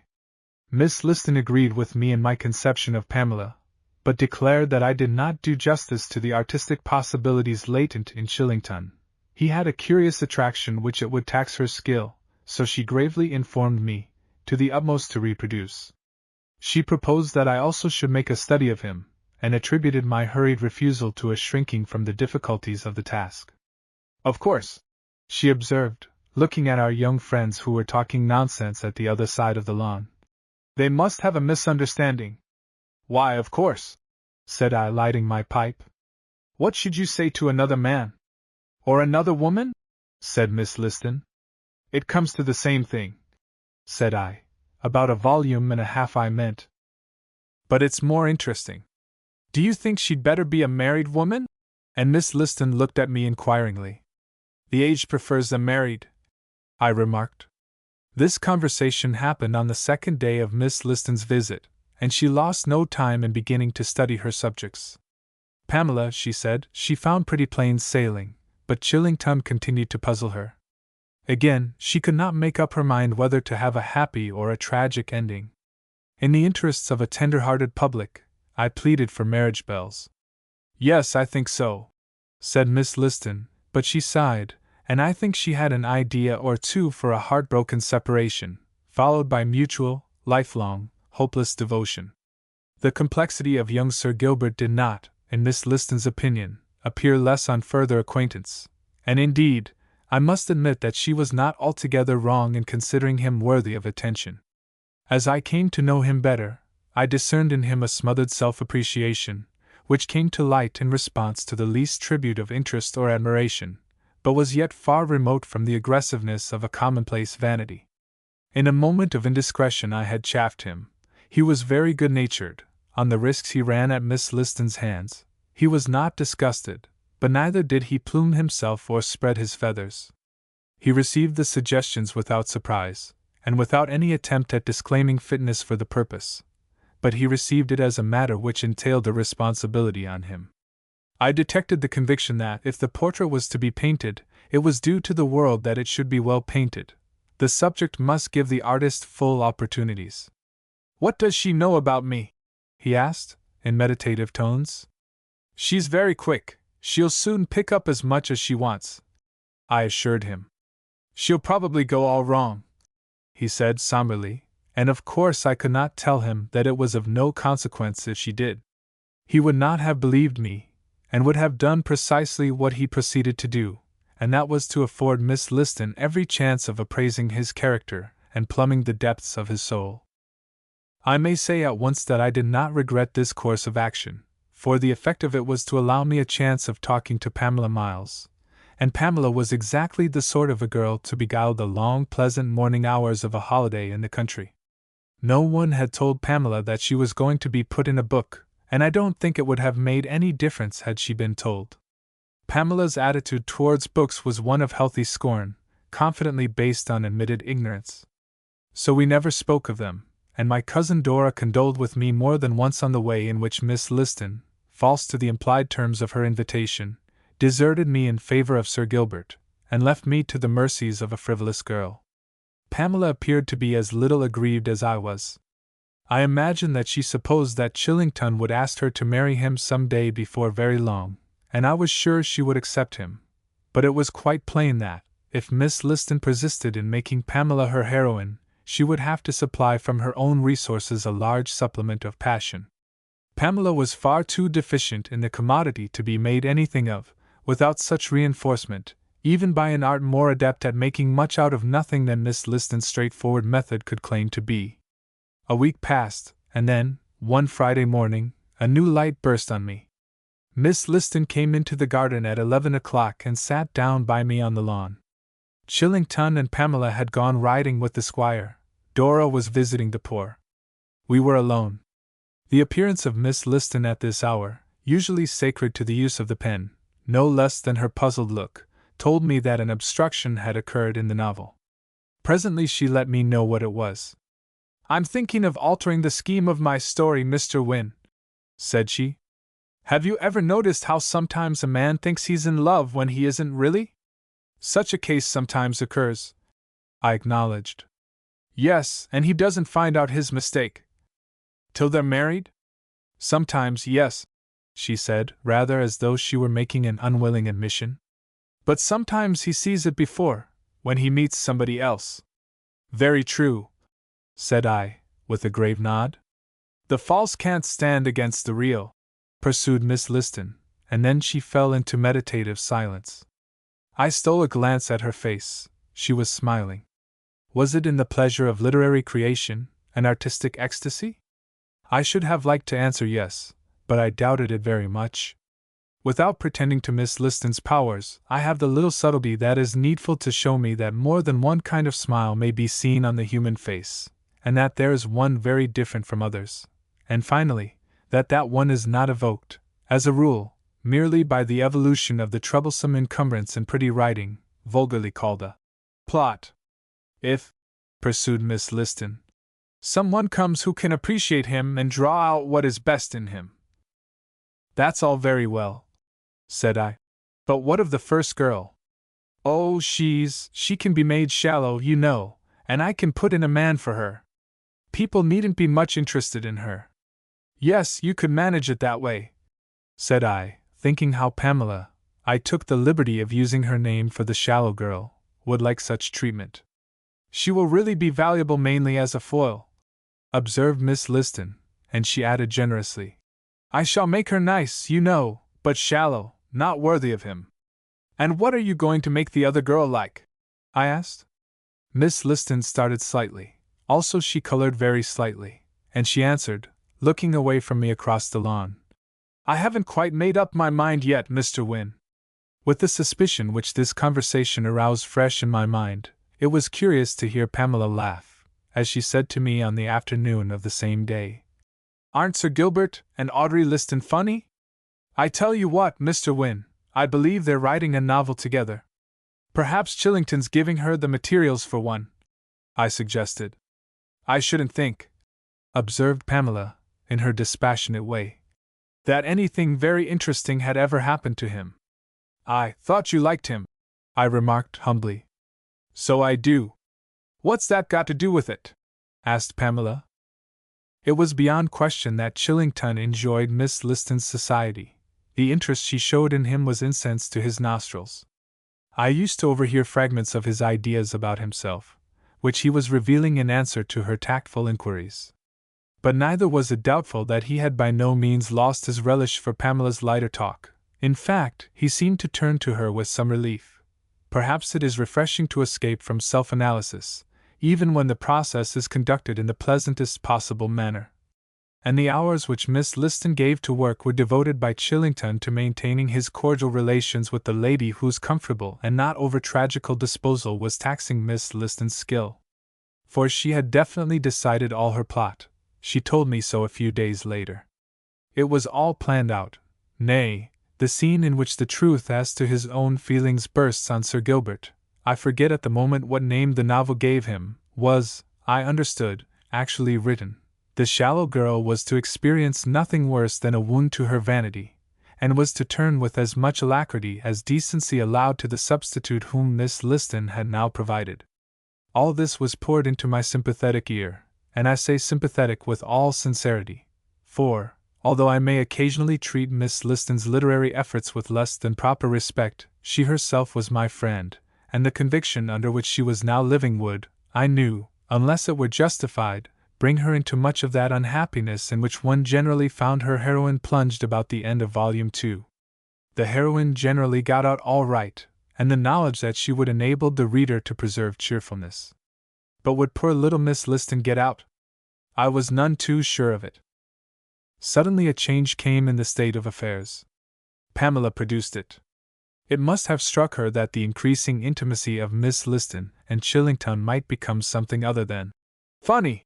Miss Liston agreed with me in my conception of Pamela, but declared that I did not do justice to the artistic possibilities latent in Chillington. He had a curious attraction which it would tax her skill, so she gravely informed me, to the utmost to reproduce. She proposed that I also should make a study of him, and attributed my hurried refusal to a shrinking from the difficulties of the task. Of course, she observed, looking at our young friends who were talking nonsense at the other side of the lawn. They must have a misunderstanding. Why, of course, said I, lighting my pipe. What should you say to another man? Or another woman? Said Miss Liston. It comes to the same thing, said I. About a volume and a half I meant. But it's more interesting. Do you think she'd better be a married woman? And Miss Liston looked at me inquiringly. The age prefers the married, I remarked. This conversation happened on the second day of Miss Liston's visit, and she lost no time in beginning to study her subjects. Pamela, she said, she found pretty plain sailing, but Chillington continued to puzzle her. Again, she could not make up her mind whether to have a happy or a tragic ending. In the interests of a tender-hearted public, I pleaded for marriage bells. Yes, I think so, said Miss Liston, but she sighed, and I think she had an idea or two for a heartbroken separation, followed by mutual, lifelong, hopeless devotion. The complexity of young Sir Gilbert did not, in Miss Liston's opinion, appear less on further acquaintance, and indeed, I must admit that she was not altogether wrong in considering him worthy of attention. As I came to know him better, I discerned in him a smothered self-appreciation, which came to light in response to the least tribute of interest or admiration, but was yet far remote from the aggressiveness of a commonplace vanity. In a moment of indiscretion I had chaffed him. He was very good-natured, on the risks he ran at Miss Liston's hands. He was not disgusted, but neither did he plume himself or spread his feathers. He received the suggestions without surprise, and without any attempt at disclaiming fitness for the purpose, but he received it as a matter which entailed a responsibility on him. I detected the conviction that, if the portrait was to be painted, it was due to the world that it should be well painted. The subject must give the artist full opportunities. "What does she know about me?" he asked, in meditative tones. "She's very quick, she'll soon pick up as much as she wants," I assured him. "She'll probably go all wrong," he said somberly, and of course I could not tell him that it was of no consequence if she did. He would not have believed me, and would have done precisely what he proceeded to do, and that was to afford Miss Liston every chance of appraising his character and plumbing the depths of his soul. I may say at once that I did not regret this course of action, for the effect of it was to allow me a chance of talking to Pamela Miles, and Pamela was exactly the sort of a girl to beguile the long, pleasant morning hours of a holiday in the country. No one had told Pamela that she was going to be put in a book, and I don't think it would have made any difference had she been told. Pamela's attitude towards books was one of healthy scorn, confidently based on admitted ignorance. So we never spoke of them, and my cousin Dora condoled with me more than once on the way in which Miss Liston, false to the implied terms of her invitation, deserted me in favor of Sir Gilbert, and left me to the mercies of a frivolous girl. Pamela appeared to be as little aggrieved as I was. I imagine that she supposed that Chillington would ask her to marry him some day before very long, and I was sure she would accept him. But it was quite plain that, if Miss Liston persisted in making Pamela her heroine, she would have to supply from her own resources a large supplement of passion. Pamela was far too deficient in the commodity to be made anything of, without such reinforcement, even by an art more adept at making much out of nothing than Miss Liston's straightforward method could claim to be. A week passed, and then, one Friday morning, a new light burst on me. Miss Liston came into the garden at 11 o'clock and sat down by me on the lawn. Chillington and Pamela had gone riding with the squire. Dora was visiting the poor. We were alone. The appearance of Miss Liston at this hour, usually sacred to the use of the pen, no less than her puzzled look, told me that an obstruction had occurred in the novel. Presently she let me know what it was. "I'm thinking of altering the scheme of my story, Mr. Wynne," said she. "Have you ever noticed how sometimes a man thinks he's in love when he isn't really?" "Such a case sometimes occurs," I acknowledged. "Yes, and he doesn't find out his mistake till they're married?" "Sometimes, yes," she said, rather as though she were making an unwilling admission. "But sometimes he sees it before, when he meets somebody else." "Very true," said I, with a grave nod. "The false can't stand against the real," pursued Miss Liston, and then she fell into meditative silence. I stole a glance at her face. She was smiling. Was it in the pleasure of literary creation, an artistic ecstasy? I should have liked to answer yes, but I doubted it very much. Without pretending to Miss Liston's powers, I have the little subtlety that is needful to show me that more than one kind of smile may be seen on the human face, and that there is one very different from others, and finally, that one is not evoked, as a rule, merely by the evolution of the troublesome encumbrance in pretty writing, vulgarly called a plot. "If," pursued Miss Liston, "someone comes who can appreciate him and draw out what is best in him, that's all very well," said I. "But what of the first girl?" "Oh, she can be made shallow, you know, and I can put in a man for her. People needn't be much interested in her." "Yes, you could manage it that way," said I, thinking how Pamela, I took the liberty of using her name for the shallow girl, would like such treatment. "She will really be valuable mainly as a foil," observed Miss Liston, and she added generously, "I shall make her nice, you know, but shallow, not worthy of him." "And what are you going to make the other girl like?" I asked. Miss Liston started slightly, also she colored very slightly, and she answered, looking away from me across the lawn, "I haven't quite made up my mind yet, Mr. Wynne." With the suspicion which this conversation aroused fresh in my mind, it was curious to hear Pamela laugh, as she said to me on the afternoon of the same day, "Aren't Sir Gilbert and Audrey Liston funny? I tell you what, Mr. Wynne, I believe they're writing a novel together." "Perhaps Chillington's giving her the materials for one," I suggested. "I shouldn't think," observed Pamela, in her dispassionate way, "that anything very interesting had ever happened to him." "I thought you liked him," I remarked humbly. "So I do." "What's that got to do with it?" asked Pamela. It was beyond question that Chillington enjoyed Miss Liston's society. The interest she showed in him was incense to his nostrils. I used to overhear fragments of his ideas about himself, which he was revealing in answer to her tactful inquiries. But neither was it doubtful that he had by no means lost his relish for Pamela's lighter talk. In fact, he seemed to turn to her with some relief. Perhaps it is refreshing to escape from self-analysis, even when the process is conducted in the pleasantest possible manner. And the hours which Miss Liston gave to work were devoted by Chillington to maintaining his cordial relations with the lady whose comfortable and not over-tragical disposal was taxing Miss Liston's skill. For she had definitely decided all her plot. She told me so a few days later. It was all planned out. Nay, the scene in which the truth as to his own feelings bursts on Sir Gilbert, I forget at the moment what name the novel gave him, was, I understood, actually written, the shallow girl was to experience nothing worse than a wound to her vanity, and was to turn with as much alacrity as decency allowed to the substitute whom Miss Liston had now provided. All this was poured into my sympathetic ear, and I say sympathetic with all sincerity, for, although I may occasionally treat Miss Liston's literary efforts with less than proper respect, she herself was my friend, and the conviction under which she was now living would, I knew, unless it were justified, bring her into much of that unhappiness in which one generally found her heroine plunged about the end of Volume 2. The heroine generally got out all right, and the knowledge that she would enabled the reader to preserve cheerfulness. But would poor little Miss Liston get out? I was none too sure of it. Suddenly a change came in the state of affairs. Pamela produced it. It must have struck her that the increasing intimacy of Miss Liston and Chillington might become something other than funny.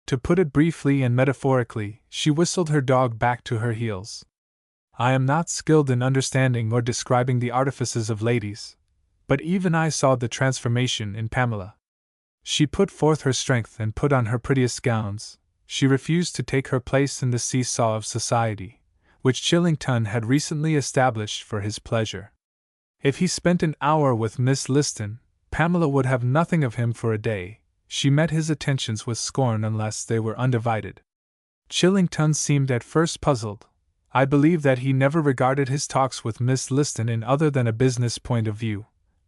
To put it briefly and metaphorically, she whistled her dog back to her heels. I am not skilled in understanding or describing the artifices of ladies, but even I saw the transformation in Pamela. She put forth her strength and put on her prettiest gowns. She refused to take her place in the seesaw of society, which Chillington had recently established for his pleasure. If he spent an hour with Miss Liston, Pamela would have nothing of him for a day. She met his attentions with scorn unless they were undivided. Chillington seemed at first puzzled. I believe that he never regarded his talks with Miss Liston in other than a business point of view,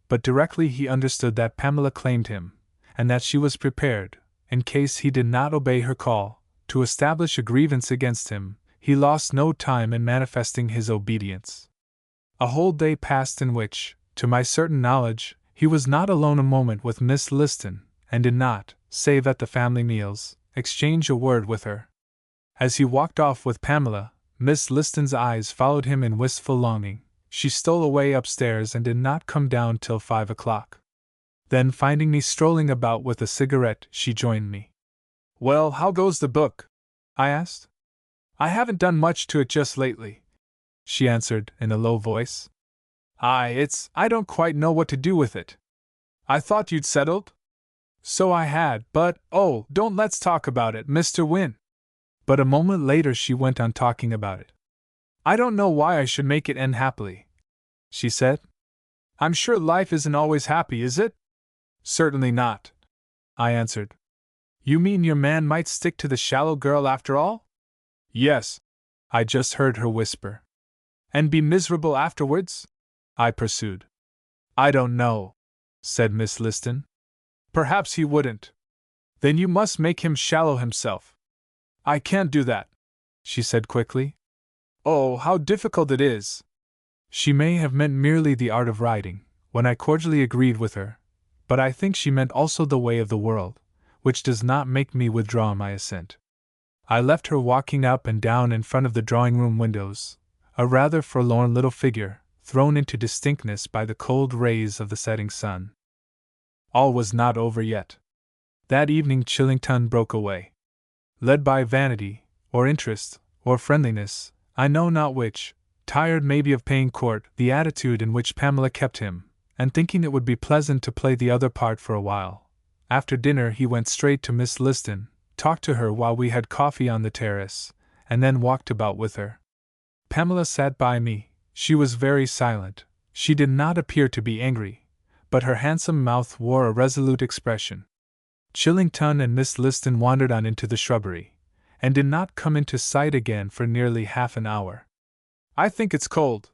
but directly he understood that Pamela claimed him, and that she was prepared, in case he did not obey her call, to establish a grievance against him, he lost no time in manifesting his obedience. A whole day passed in which, to my certain knowledge, he was not alone a moment with Miss Liston, and did not, save at the family meals, exchange a word with her. As he walked off with Pamela, Miss Liston's eyes followed him in wistful longing. She stole away upstairs and did not come down till 5 o'clock. Then, finding me strolling about with a cigarette, she joined me. "Well, how goes the book?" I asked. "I haven't done much to it just lately," she answered in a low voice. I don't quite know what to do with it." "I thought you'd settled?" "So I had, but, oh, don't let's talk about it, Mr. Wynne." But a moment later she went on talking about it. "I don't know why I should make it end happily," she said. "I'm sure life isn't always happy, is it?" "Certainly not," I answered. "You mean your man might stick to the shallow girl after all?" "Yes," I just heard her whisper. "And be miserable afterwards?" I pursued. "I don't know," said Miss Liston. "Perhaps he wouldn't. Then you must make him shallow himself." "I can't do that," she said quickly. "Oh, how difficult it is!" She may have meant merely the art of writing, when I cordially agreed with her, but I think she meant also the way of the world, which does not make me withdraw my assent. I left her walking up and down in front of the drawing-room windows, a rather forlorn little figure, thrown into distinctness by the cold rays of the setting sun. All was not over yet. That evening Chillington broke away. Led by vanity, or interest, or friendliness, I know not which, tired maybe of paying court, the attitude in which Pamela kept him, and thinking it would be pleasant to play the other part for a while. After dinner he went straight to Miss Liston, talked to her while we had coffee on the terrace, and then walked about with her. Pamela sat by me. She was very silent. She did not appear to be angry, but her handsome mouth wore a resolute expression. Chillington and Miss Liston wandered on into the shrubbery, and did not come into sight again for nearly half an hour. "I think it's cold,"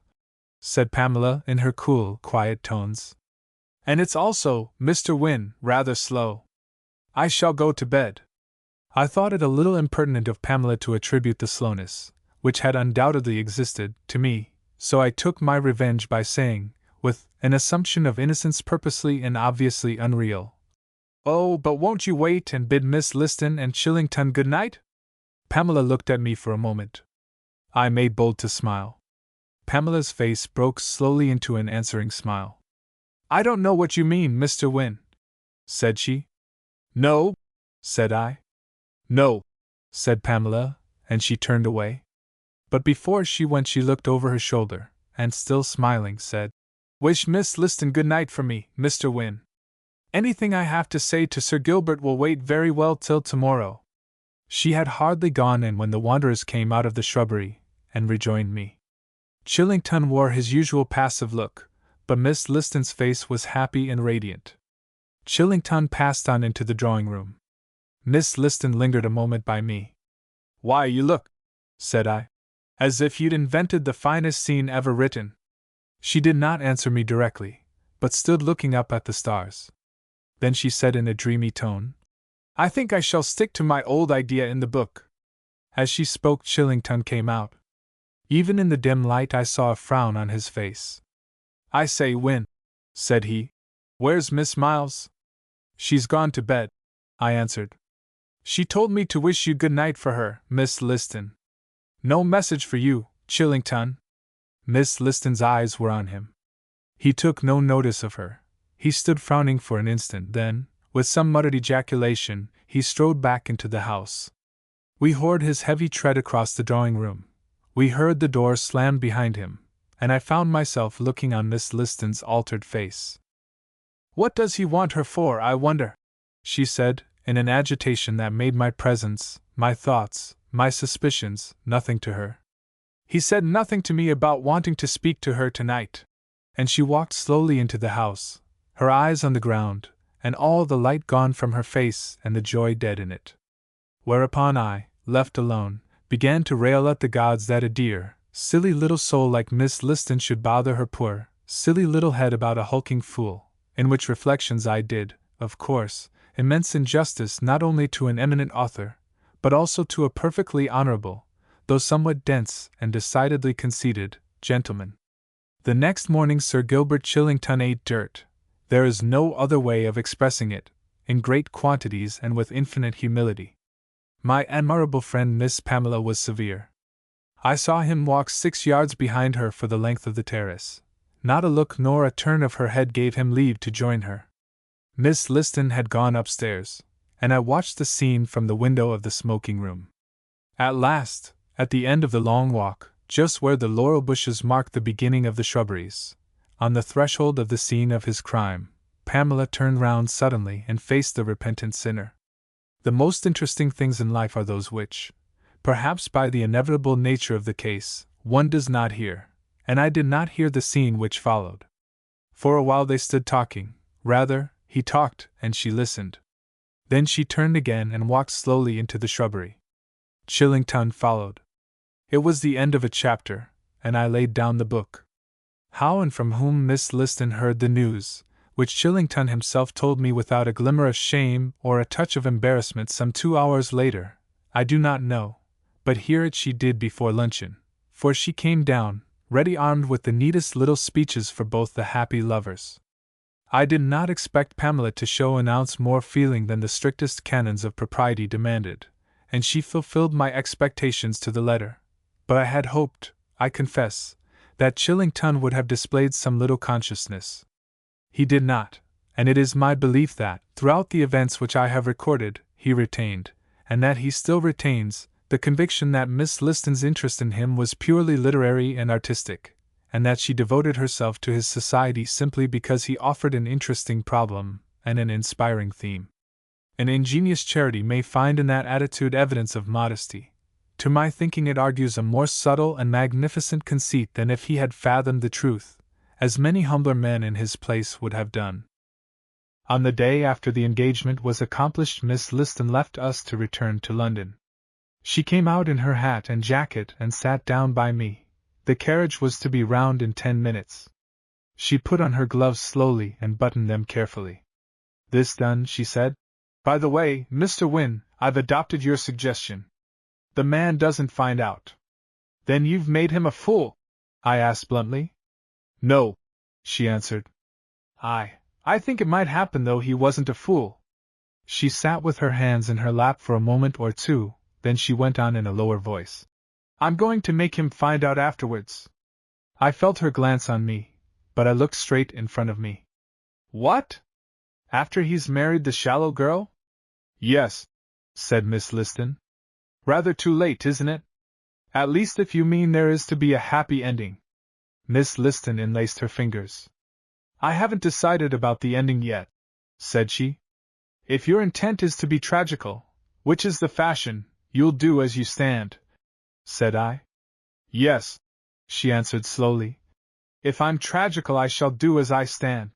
said Pamela in her cool, quiet tones. "And it's also, Mr. Wynne, rather slow. I shall go to bed." I thought it a little impertinent of Pamela to attribute the slowness, which had undoubtedly existed, to me, so I took my revenge by saying, with an assumption of innocence purposely and obviously unreal, "Oh, but won't you wait and bid Miss Liston and Chillington good night?" Pamela looked at me for a moment. I made bold to smile. Pamela's face broke slowly into an answering smile. "I don't know what you mean, Mr. Wynne," said she. "No?" said I. "No," said Pamela, and she turned away. But before she went she looked over her shoulder, and still smiling said, "Wish Miss Liston good night for me, Mr. Wynne. Anything I have to say to Sir Gilbert will wait very well till tomorrow. She had hardly gone in when the wanderers came out of the shrubbery and rejoined me. Chillington wore his usual passive look, but Miss Liston's face was happy and radiant. Chillington passed on into the drawing-room. Miss Liston lingered a moment by me. "Why, you look," said I, "as if you'd invented the finest scene ever written." She did not answer me directly, but stood looking up at the stars. Then she said in a dreamy tone, "I think I shall stick to my old idea in the book." As she spoke, Chillington came out. Even in the dim light I saw a frown on his face. "I say, Win," said he, "where's Miss Miles?" "She's gone to bed," I answered. "She told me to wish you good night for her, Miss Liston." "No message for you, Chillington?" Miss Liston's eyes were on him. He took no notice of her. He stood frowning for an instant, then, with some muttered ejaculation, he strode back into the house. We heard his heavy tread across the drawing-room. We heard the door slam behind him, and I found myself looking on Miss Liston's altered face. "What does he want her for, I wonder?" she said, in an agitation that made my presence, my thoughts, my suspicions, nothing to her. "He said nothing to me about wanting to speak to her tonight." And she walked slowly into the house, her eyes on the ground, and all the light gone from her face and the joy dead in it. Whereupon I, left alone, began to rail at the gods that a dear, silly little soul like Miss Liston should bother her poor, silly little head about a hulking fool, in which reflections I did, of course, immense injustice not only to an eminent author, but also to a perfectly honorable, though somewhat dense and decidedly conceited, gentleman. The next morning Sir Gilbert Chillington ate dirt, there is no other way of expressing it, in great quantities and with infinite humility. My admirable friend Miss Pamela was severe. I saw him walk 6 yards behind her for the length of the terrace. Not a look nor a turn of her head gave him leave to join her. Miss Liston had gone upstairs, and I watched the scene from the window of the smoking-room. At last, at the end of the long walk, just where the laurel bushes marked the beginning of the shrubberies, on the threshold of the scene of his crime, Pamela turned round suddenly and faced the repentant sinner. The most interesting things in life are those which, perhaps by the inevitable nature of the case, one does not hear, and I did not hear the scene which followed. For a while they stood talking, rather, he talked and she listened. Then she turned again and walked slowly into the shrubbery. Chillington followed. It was the end of a chapter, and I laid down the book. How and from whom Miss Liston heard the news, which Chillington himself told me without a glimmer of shame or a touch of embarrassment some 2 hours later, I do not know, but hear it she did before luncheon, for she came down, ready armed with the neatest little speeches for both the happy lovers. I did not expect Pamela to show an ounce more feeling than the strictest canons of propriety demanded, and she fulfilled my expectations to the letter. But I had hoped, I confess, that Chillington would have displayed some little consciousness. He did not, and it is my belief that, throughout the events which I have recorded, he retained, and that he still retains, the conviction that Miss Liston's interest in him was purely literary and artistic, and that she devoted herself to his society simply because he offered an interesting problem and an inspiring theme. An ingenious charity may find in that attitude evidence of modesty. To my thinking it argues a more subtle and magnificent conceit than if he had fathomed the truth, as many humbler men in his place would have done. On the day after the engagement was accomplished, Miss Liston left us to return to London. She came out in her hat and jacket and sat down by me. The carriage was to be round in 10 minutes. She put on her gloves slowly and buttoned them carefully. This done, she said, "By the way, Mr. Wynne, I've adopted your suggestion. The man doesn't find out." "Then you've made him a fool?" I asked bluntly. "No," she answered. I think it might happen though he wasn't a fool." She sat with her hands in her lap for a moment or two, then she went on in a lower voice. "I'm going to make him find out afterwards." I felt her glance on me, but I looked straight in front of me. "What? After he's married the shallow girl?" "Yes," said Miss Liston. "Rather too late, isn't it? At least if you mean there is to be a happy ending." Miss Liston enlaced her fingers. "I haven't decided about the ending yet," said she. "If your intent is to be tragical, which is the fashion, You'll do as you stand, said I. Yes, she answered slowly. If I'm tragical, I shall do as I stand.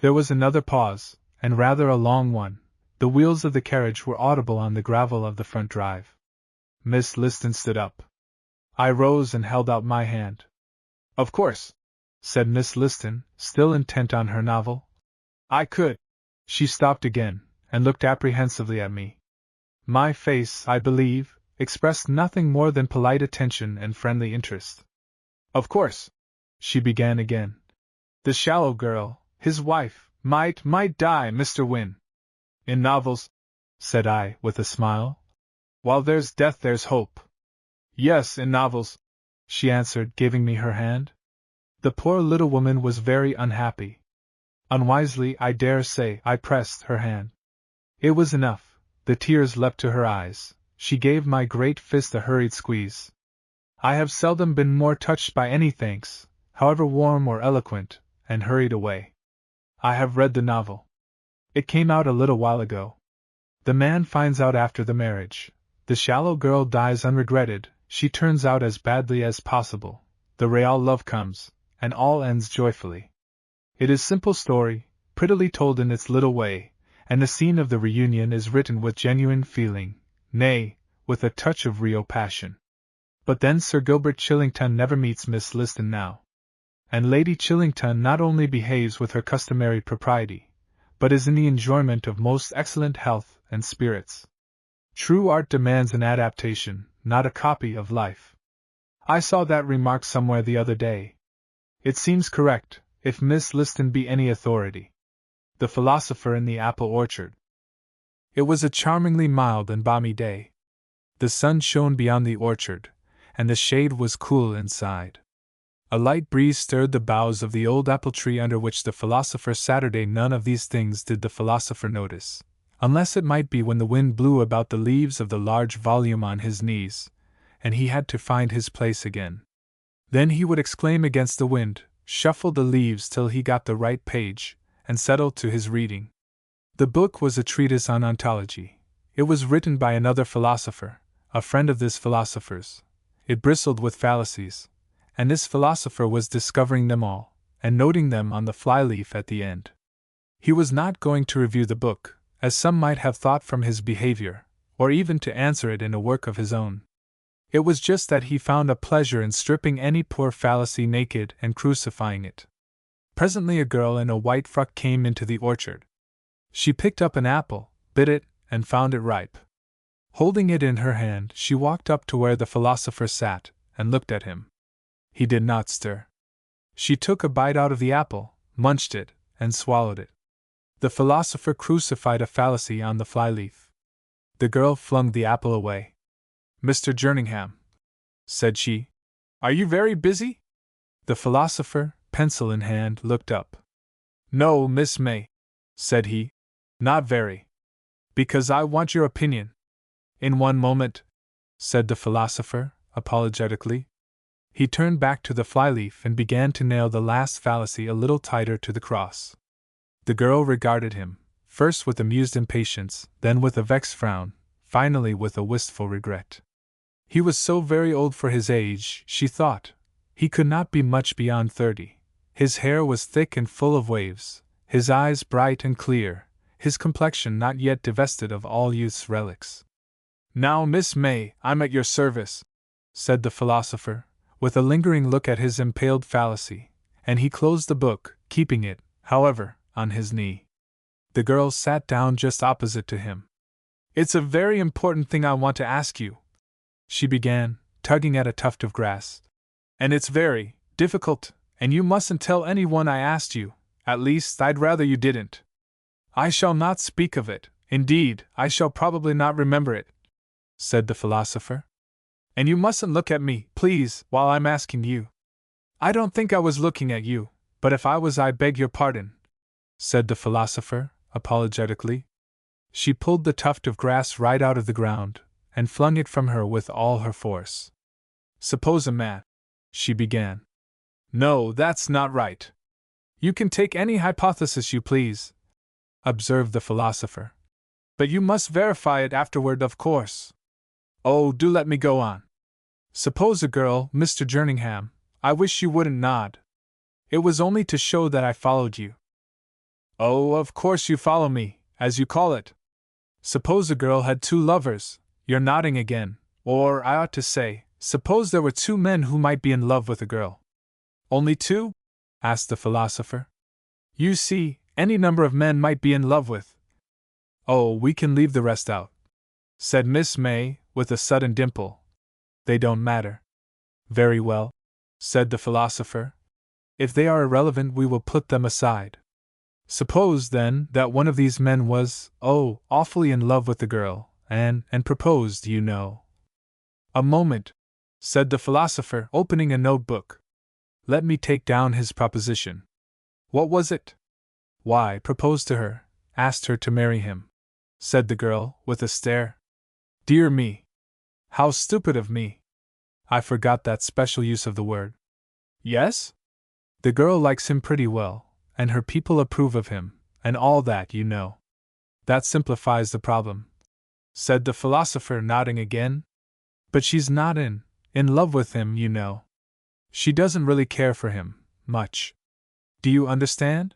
There was another pause, and rather a long one. The wheels of the carriage were audible on the gravel of the front drive. Miss Liston stood up. I rose and held out my hand. Of course, said Miss Liston, still intent on her novel. I could. She stopped again, and looked apprehensively at me. My face, I believe, expressed nothing more than polite attention and friendly interest. Of course, she began again. The shallow girl, his wife, might die, Mr. Wynne. In novels, said I, with a smile. While there's death, there's hope. Yes, in novels, she answered, giving me her hand. The poor little woman was very unhappy. Unwisely, I dare say, I pressed her hand. It was enough. The tears leapt to her eyes. She gave my great fist a hurried squeeze. I have seldom been more touched by any thanks, however warm or eloquent, and hurried away. I have read the novel. It came out a little while ago. The man finds out after the marriage. The shallow girl dies unregretted, she turns out as badly as possible. The real love comes, and all ends joyfully. It is simple story, prettily told in its little way, and the scene of the reunion is written with genuine feeling, nay, with a touch of real passion. But then Sir Gilbert Chillington never meets Miss Liston now. And Lady Chillington not only behaves with her customary propriety, but is in the enjoyment of most excellent health and spirits. True art demands an adaptation, not a copy of life. I saw that remark somewhere the other day. It seems correct, if Miss Liston be any authority. The Philosopher in the Apple Orchard. It was a charmingly mild and balmy day. The sun shone beyond the orchard, and the shade was cool inside. A light breeze stirred the boughs of the old apple tree under which the philosopher Saturday. None of these things did the philosopher notice, unless it might be when the wind blew about the leaves of the large volume on his knees, and he had to find his place again. Then he would exclaim against the wind, shuffle the leaves till he got the right page, and settle to his reading. The book was a treatise on ontology. It was written by another philosopher, a friend of this philosopher's. It bristled with fallacies, and this philosopher was discovering them all, and noting them on the flyleaf at the end. He was not going to review the book, as some might have thought from his behavior, or even to answer it in a work of his own. It was just that he found a pleasure in stripping any poor fallacy naked and crucifying it. Presently a girl in a white frock came into the orchard. She picked up an apple, bit it, and found it ripe. Holding it in her hand, she walked up to where the philosopher sat, and looked at him. He did not stir. She took a bite out of the apple, munched it, and swallowed it. The philosopher crucified a fallacy on the flyleaf. The girl flung the apple away. Mr. Jerningham, said she, are you very busy? The philosopher, pencil in hand, looked up. No, Miss May, said he, not very. Because I want your opinion. In one moment, said the philosopher, apologetically. He turned back to the flyleaf and began to nail the last fallacy a little tighter to the cross. The girl regarded him, first with amused impatience, then with a vexed frown, finally with a wistful regret. He was so very old for his age, she thought. He could not be much beyond 30. His hair was thick and full of waves, his eyes bright and clear, his complexion not yet divested of all youth's relics. Now, Miss May, I'm at your service, said the philosopher, with a lingering look at his impaled fallacy, and he closed the book, keeping it, however, on his knee. The girl sat down just opposite to him. It's a very important thing I want to ask you, she began, tugging at a tuft of grass. And it's very difficult, and you mustn't tell anyone I asked you, at least I'd rather you didn't. I shall not speak of it, indeed, I shall probably not remember it, said the philosopher. And you mustn't look at me, please, while I'm asking you. I don't think I was looking at you, but if I was, I beg your pardon, said the philosopher, apologetically. She pulled the tuft of grass right out of the ground, and flung it from her with all her force. Suppose a man, she began. No, that's not right. You can take any hypothesis you please, observed the philosopher. But you must verify it afterward, of course. Oh, do let me go on. Suppose a girl, Mr. Jerningham, I wish you wouldn't nod. It was only to show that I followed you. Oh, of course you follow me, as you call it. Suppose a girl had two lovers, you're nodding again, or I ought to say, suppose there were two men who might be in love with a girl. Only two? Asked the philosopher. You see, any number of men might be in love with. Oh, we can leave the rest out, said Miss May, with a sudden dimple. They don't matter. Very well, said the philosopher. If they are irrelevant, we will put them aside. Suppose, then, that one of these men was, awfully in love with the girl, and proposed, you know. A moment, said the philosopher, opening a notebook. Let me take down his proposition. What was it? Why, proposed to her, asked her to marry him, said the girl, with a stare. Dear me! How stupid of me! I forgot that special use of the word. Yes? The girl likes him pretty well, and her people approve of him, and all that, you know. That simplifies the problem, said the philosopher, nodding again. But she's not in love with him, you know. She doesn't really care for him, much. Do you understand?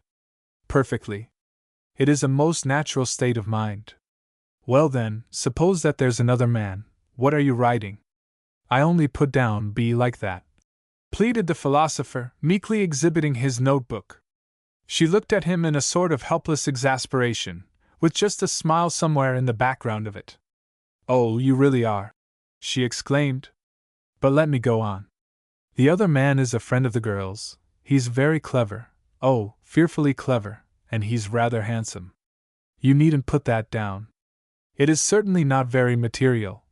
Perfectly. It is a most natural state of mind. Well then, suppose that there's another man. What are you writing? I only put down be like that, pleaded the philosopher, meekly exhibiting his notebook. She looked at him in a sort of helpless exasperation, with just a smile somewhere in the background of it. Oh, you really are, she exclaimed. But let me go on. The other man is a friend of the girl's. He's very clever, fearfully clever, and he's rather handsome. You needn't put that down. It is certainly not very material,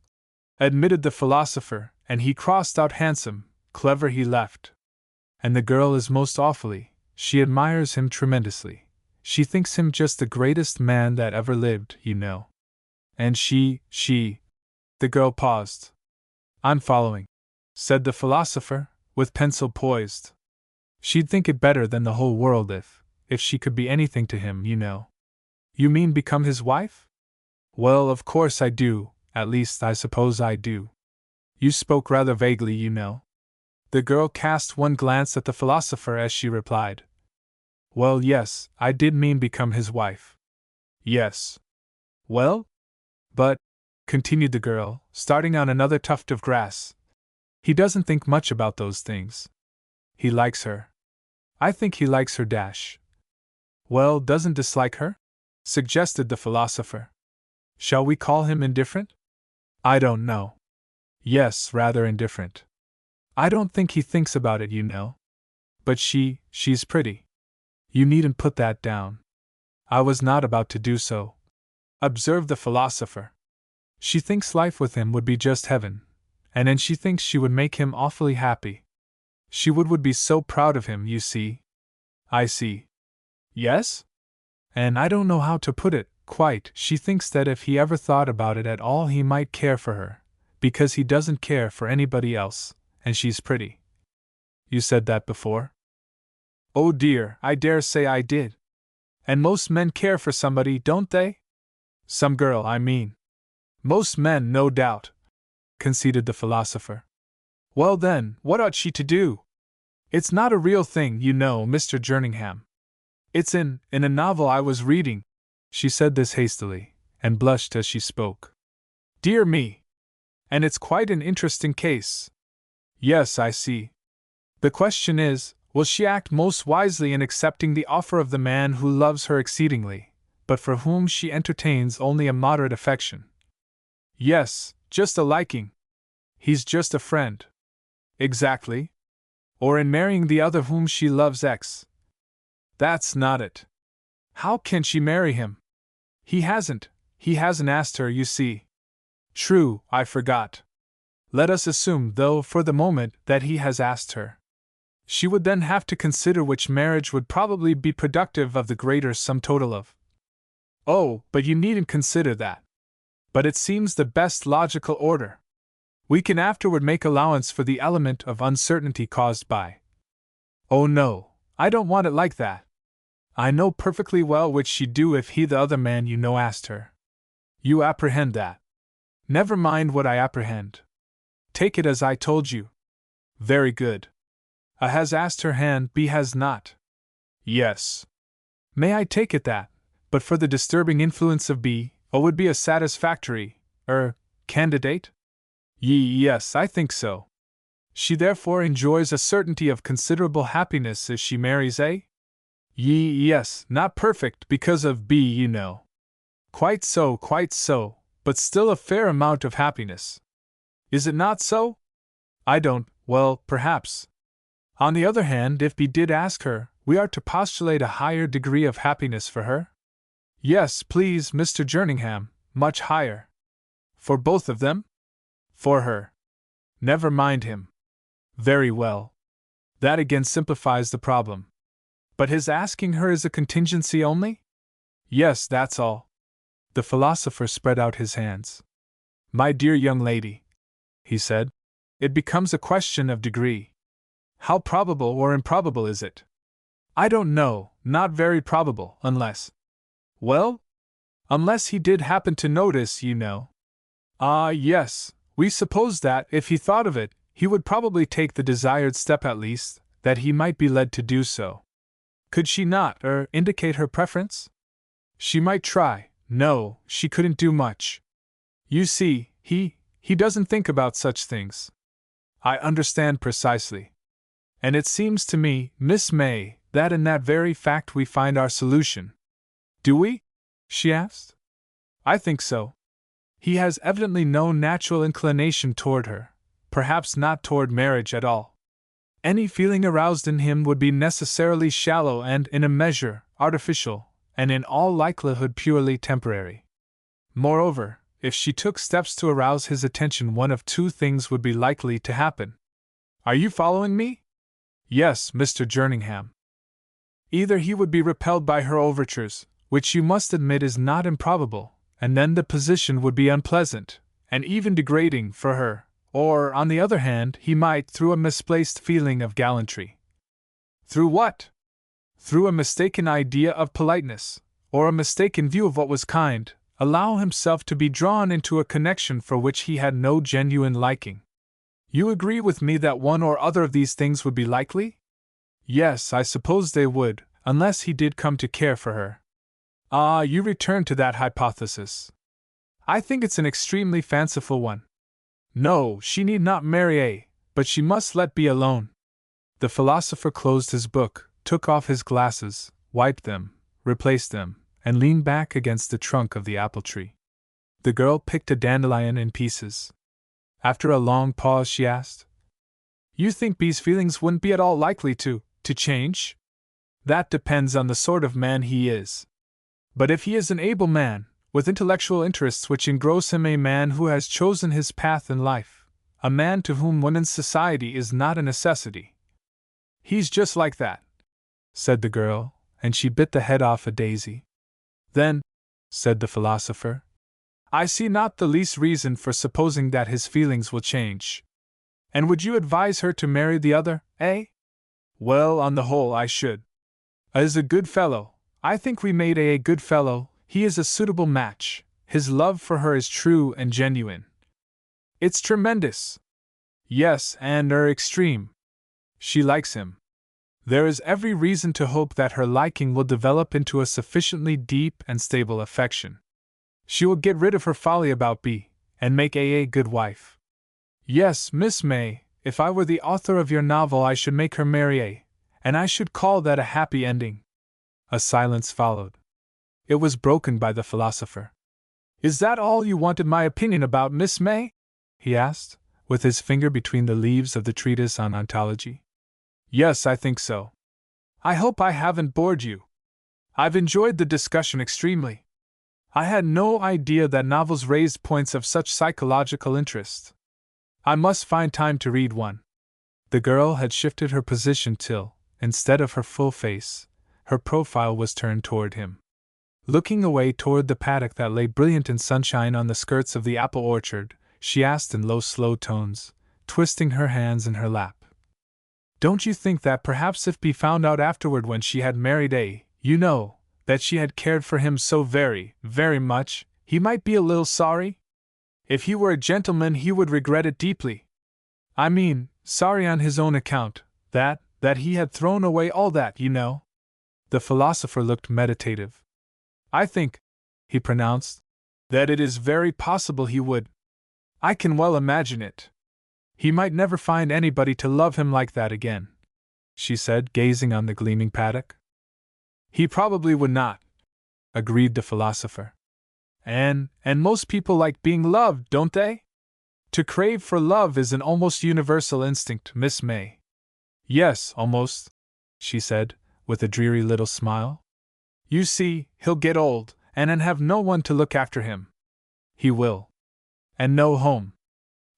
admitted the philosopher, and he crossed out handsome. Clever he left. And the girl is most awfully, she admires him tremendously. She thinks him just the greatest man that ever lived, you know. And she. The girl paused. I'm following, said the philosopher, with pencil poised. She'd think it better than the whole world if she could be anything to him, you know. You mean become his wife? Well, of course I do, at least I suppose I do. You spoke rather vaguely, you know. The girl cast one glance at the philosopher as she replied. Well, yes, I did mean become his wife. Yes. Well? But, continued the girl, starting on another tuft of grass, he doesn't think much about those things. He likes her. I think he likes her dash. Well, doesn't dislike her? Suggested the philosopher. Shall we call him indifferent? I don't know. Yes, rather indifferent. I don't think he thinks about it, you know. But she's pretty. You needn't put that down. I was not about to do so, observed the philosopher. She thinks life with him would be just heaven, and then she thinks she would make him awfully happy. She would be so proud of him, you see. I see. Yes? And I don't know how to put it, quite. She thinks that if he ever thought about it at all he might care for her, because he doesn't care for anybody else, and she's pretty. You said that before? Oh dear, I dare say I did. And most men care for somebody, don't they? Some girl, I mean. Most men, no doubt, conceded the philosopher. Well then, what ought she to do? It's not a real thing, you know, Mr. Jerningham. It's in a novel I was reading. She said this hastily, and blushed as she spoke. Dear me! And it's quite an interesting case. Yes, I see. The question is, will she act most wisely in accepting the offer of the man who loves her exceedingly, but for whom she entertains only a moderate affection? Yes, just a liking. He's just a friend. Exactly. Or in marrying the other whom she loves That's not it. How can she marry him? He hasn't asked her, you see. True, I forgot. Let us assume, though, for the moment, that he has asked her. She would then have to consider which marriage would probably be productive of the greater sum total of. Oh, but you needn't consider that. But it seems the best logical order. We can afterward make allowance for the element of uncertainty caused by. Oh no, I don't want it like that. I know perfectly well which she'd do if he, the other man, you know, asked her. You apprehend that. Never mind what I apprehend. Take it as I told you. Very good. A has asked her hand, B has not. Yes. May I take it that, but for the disturbing influence of B, O would be a satisfactory, candidate? Yes, I think so. She therefore enjoys a certainty of considerable happiness if she marries A? Yes, not perfect because of B, you know. Quite so, but still a fair amount of happiness. Is it not so? I don't, well, perhaps. On the other hand, if B did ask her, we are to postulate a higher degree of happiness for her? Yes, please, Mr. Jerningham, much higher. For both of them? For her. Never mind him. Very well. That again simplifies the problem. But his asking her is a contingency only? Yes, that's all. The philosopher spread out his hands. My dear young lady, he said, it becomes a question of degree. How probable or improbable is it? I don't know, not very probable, unless. Well? Unless he did happen to notice, you know. Ah, yes, we suppose that, if he thought of it, he would probably take the desired step at least, that he might be led to do so. Could she not, indicate her preference? She might try. No, she couldn't do much. You see, he doesn't think about such things. I understand precisely. And it seems to me, Miss May, that in that very fact we find our solution. Do we? She asked. I think so. He has evidently no natural inclination toward her, perhaps not toward marriage at all. Any feeling aroused in him would be necessarily shallow and, in a measure, artificial, and in all likelihood purely temporary. Moreover, if she took steps to arouse his attention, one of two things would be likely to happen. Are you following me? Yes, Mr. Jerningham. Either he would be repelled by her overtures, which you must admit is not improbable, and then the position would be unpleasant, and even degrading for her, or, on the other hand, he might, through a misplaced feeling of gallantry. Through what? Through a mistaken idea of politeness, or a mistaken view of what was kind, allow himself to be drawn into a connection for which he had no genuine liking. You agree with me that one or other of these things would be likely? Yes, I suppose they would, unless he did come to care for her. Ah, you return to that hypothesis. I think it's an extremely fanciful one. No, she need not marry A, but she must let B alone. The philosopher closed his book, took off his glasses, wiped them, replaced them, and leaned back against the trunk of the apple tree. The girl picked a dandelion in pieces. After a long pause, she asked, You think B's feelings wouldn't be at all likely to change? That depends on the sort of man he is. But if he is an able man, with intellectual interests which engross him, a man who has chosen his path in life, a man to whom women's society is not a necessity. He's just like that, said the girl, and she bit the head off a daisy. Then, said the philosopher, I see not the least reason for supposing that his feelings will change. And would you advise her to marry the other, eh? Well, on the whole, I should. A is a good fellow. I think we made A good fellow. He is a suitable match. His love for her is true and genuine. It's tremendous. Yes, and extreme. She likes him. There is every reason to hope that her liking will develop into a sufficiently deep and stable affection. She will get rid of her folly about B, and make A good wife. Yes, Miss May, if I were the author of your novel I should make her marry A, and I should call that a happy ending. A silence followed. It was broken by the philosopher. Is that all you wanted my opinion about, Miss May? He asked, with his finger between the leaves of the treatise on ontology. Yes, I think so. I hope I haven't bored you. I've enjoyed the discussion extremely. I had no idea that novels raised points of such psychological interest. I must find time to read one. The girl had shifted her position till, instead of her full face, her profile was turned toward him. Looking away toward the paddock that lay brilliant in sunshine on the skirts of the apple orchard, she asked in low, slow tones, twisting her hands in her lap. Don't you think that perhaps if B found out afterward when she had married A, you know, that she had cared for him so very, very much, he might be a little sorry? If he were a gentleman, he would regret it deeply. I mean, sorry on his own account, that he had thrown away all that, you know. The philosopher looked meditative. I think, he pronounced, that it is very possible he would. I can well imagine it. He might never find anybody to love him like that again, she said, gazing on the gleaming paddock. He probably would not, agreed the philosopher. And most people like being loved, don't they? To crave for love is an almost universal instinct, Miss May. Yes, almost, she said, with a dreary little smile. You see, he'll get old, and then have no one to look after him. He will. And no home.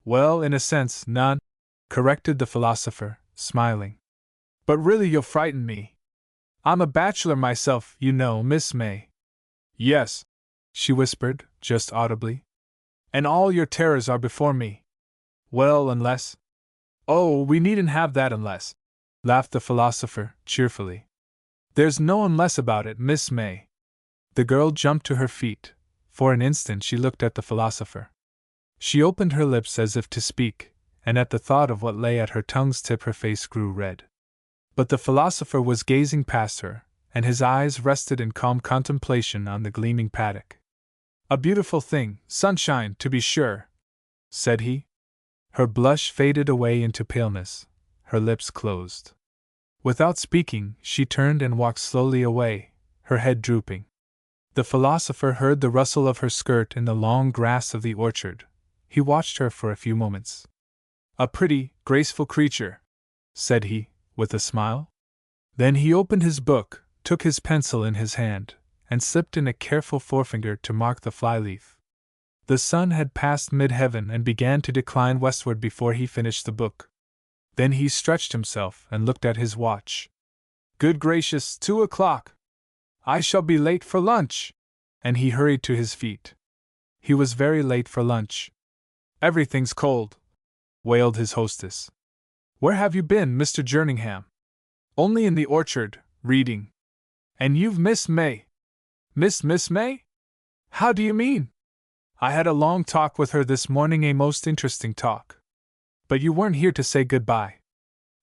Well, in a sense, none, corrected the philosopher, smiling. But really you'll frighten me. I'm a bachelor myself, you know, Miss May. Yes, she whispered, just audibly. And all your terrors are before me. Well, unless… Oh, we needn't have that unless, laughed the philosopher, cheerfully. There's no unless about it, Miss May. The girl jumped to her feet. For an instant she looked at the philosopher. She opened her lips as if to speak, and at the thought of what lay at her tongue's tip her face grew red. But the philosopher was gazing past her, and his eyes rested in calm contemplation on the gleaming paddock. A beautiful thing, sunshine, to be sure, said he. Her blush faded away into paleness, her lips closed. Without speaking, she turned and walked slowly away, her head drooping. The philosopher heard the rustle of her skirt in the long grass of the orchard. He watched her for a few moments. A pretty, graceful creature, said he, with a smile. Then he opened his book, took his pencil in his hand, and slipped in a careful forefinger to mark the flyleaf. The sun had passed mid-heaven and began to decline westward before he finished the book. Then he stretched himself and looked at his watch. Good gracious, 2 o'clock! I shall be late for lunch! And he hurried to his feet. He was very late for lunch. Everything's cold, wailed his hostess. Where have you been, Mr. Jerningham? Only in the orchard, reading. And you've Miss May. Miss May? How do you mean? I had a long talk with her this morning, a most interesting talk. But you weren't here to say goodbye.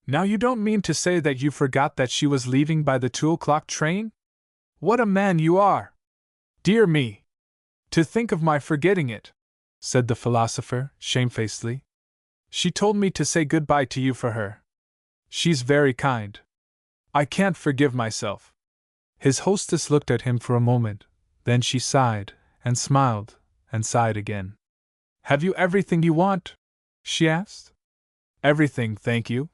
Now you don't mean to say that you forgot that she was leaving by the 2 o'clock train? What a man you are! Dear me! To think of my forgetting it, said the philosopher, shamefacedly. She told me to say goodbye to you for her. She's very kind. I can't forgive myself. His hostess looked at him for a moment, then she sighed, and smiled, and sighed again. Have you everything you want? She asked. Everything, thank you,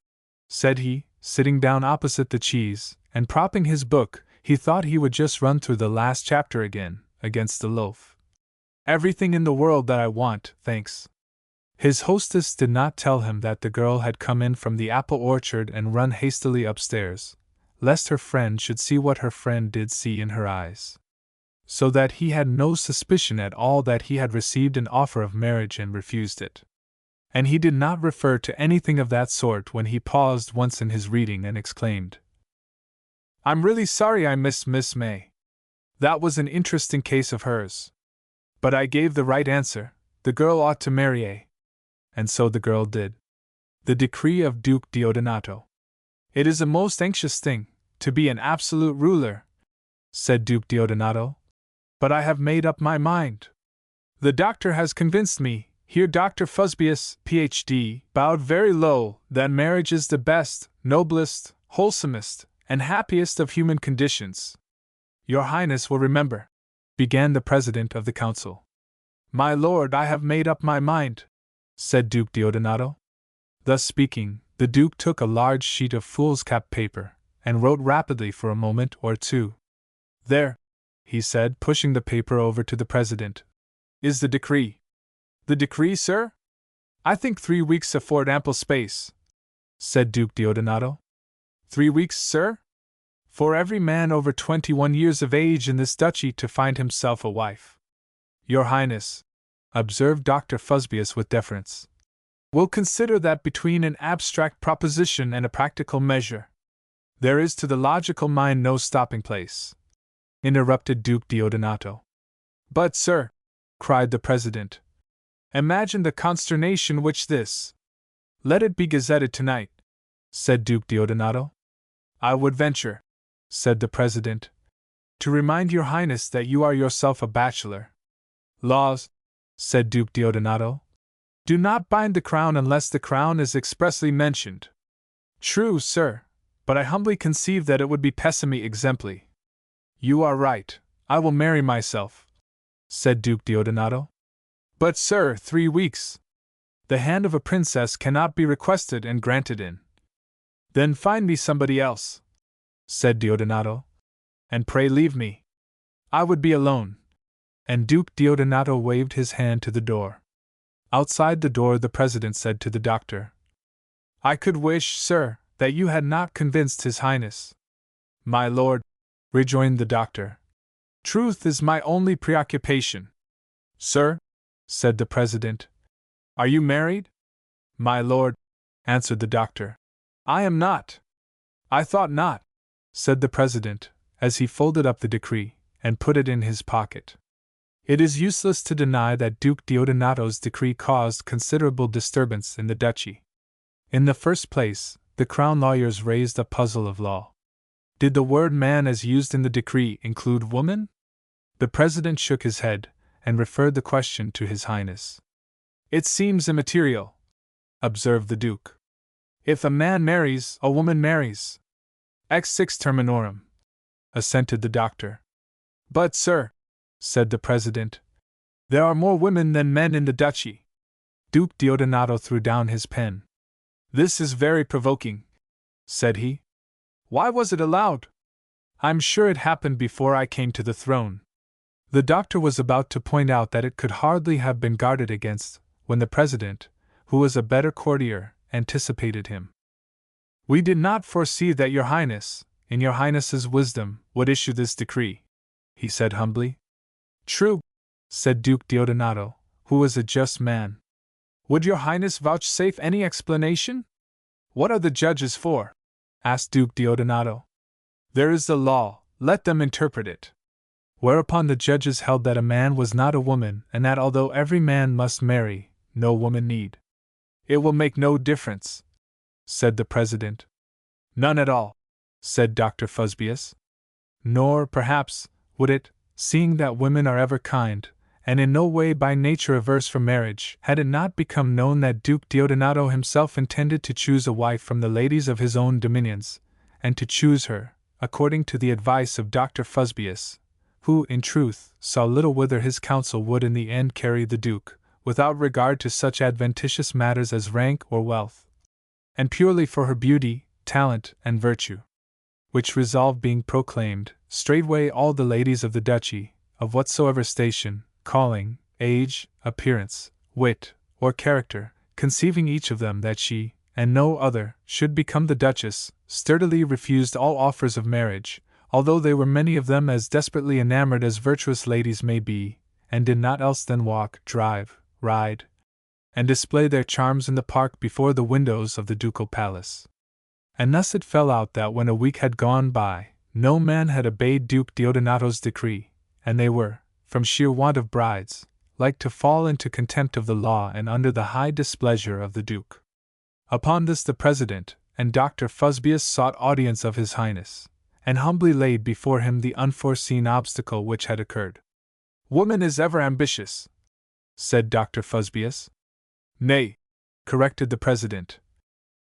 said he, sitting down opposite the cheese, and propping his book. He thought he would just run through the last chapter again, against the loaf. Everything in the world that I want, thanks. His hostess did not tell him that the girl had come in from the apple orchard and run hastily upstairs, lest her friend should see what her friend did see in her eyes. So that he had no suspicion at all that he had received an offer of marriage and refused it. And he did not refer to anything of that sort when he paused once in his reading and exclaimed, I'm really sorry I missed Miss May. That was an interesting case of hers. But I gave the right answer. The girl ought to marry A. And so the girl did. The decree of Duke Diodato. It is a most anxious thing, to be an absolute ruler, said Duke Diodato. But I have made up my mind. The doctor has convinced me, here Dr. Fusbius, Ph.D., bowed very low, that marriage is the best, noblest, wholesomest, and happiest of human conditions. Your Highness will remember, began the President of the Council. My lord, I have made up my mind, said Duke Diodato. Thus speaking, the Duke took a large sheet of foolscap paper, and wrote rapidly for a moment or two. There, he said, pushing the paper over to the President, is the decree. The decree, sir? I think 3 weeks afford ample space, said Duke Diodato. 3 weeks, sir? For every man over 21 years of age in this duchy to find himself a wife. Your Highness, observed Dr. Fusbius with deference, will consider that between an abstract proposition and a practical measure, there is to the logical mind no stopping place, interrupted Duke Diodato. But, sir, cried the President, Imagine the consternation which this. Let it be gazetted tonight, said Duke Diodato. I would venture, said the President, to remind your Highness that you are yourself a bachelor. Laws, said Duke Diodato, do not bind the crown unless the crown is expressly mentioned. True, sir, but I humbly conceive that it would be pessimi exempli. You are right, I will marry myself, said Duke Diodato. But, sir, 3 weeks. The hand of a princess cannot be requested and granted in. Then find me somebody else, said Diodato, and pray leave me. I would be alone. And Duke Diodato waved his hand to the door. Outside the door the President said to the doctor, I could wish, sir, that you had not convinced His Highness. My lord, rejoined the doctor, truth is my only preoccupation. Sir, said the President, are you married? My lord, answered the doctor, I am not. I thought not, said the President, as he folded up the decree and put it in his pocket. It is useless to deny that Duke Diodato's decree caused considerable disturbance in the duchy. In the first place, the crown lawyers raised a puzzle of law. Did the word man as used in the decree include woman? The President shook his head and referred the question to His Highness. It seems immaterial, observed the Duke. If a man marries, a woman marries. Ex six terminorum, assented the doctor. But, sir, said the President, there are more women than men in the duchy. Duke Diodato threw down his pen. This is very provoking, said he. Why was it allowed? I'm sure it happened before I came to the throne. The doctor was about to point out that it could hardly have been guarded against, when the President, who was a better courtier, anticipated him. We did not foresee that your Highness, in your Highness's wisdom, would issue this decree, he said humbly. True, said Duke Diodato, who was a just man. Would your Highness vouchsafe any explanation? What are the judges for? Asked Duke Diodato. There is the law, let them interpret it. Whereupon the judges held that a man was not a woman, and that although every man must marry, no woman need. It will make no difference, said the President. None at all, said Dr. Fusbius. Nor, perhaps, would it, seeing that women are ever kind, and in no way by nature averse from marriage, had it not become known that Duke Diodato himself intended to choose a wife from the ladies of his own dominions, and to choose her, according to the advice of Dr. Fusbius, who, in truth, saw little whither his counsel would in the end carry the Duke, without regard to such adventitious matters as rank or wealth, and purely for her beauty, talent, and virtue. Which resolve being proclaimed, straightway all the ladies of the duchy, of whatsoever station, calling, age, appearance, wit, or character, conceiving each of them that she, and no other, should become the Duchess, sturdily refused all offers of marriage, although they were many of them as desperately enamored as virtuous ladies may be, and did not else than walk, drive, ride, and display their charms in the park before the windows of the ducal palace. And thus it fell out that when a week had gone by, no man had obeyed Duke Diodato's decree, and they were, from sheer want of brides, like to fall into contempt of the law and under the high displeasure of the Duke. Upon this the President and Dr. Fusbius sought audience of His Highness, and humbly laid before him the unforeseen obstacle which had occurred. Woman is ever ambitious, said Dr. Fusbius. Nay, corrected the President.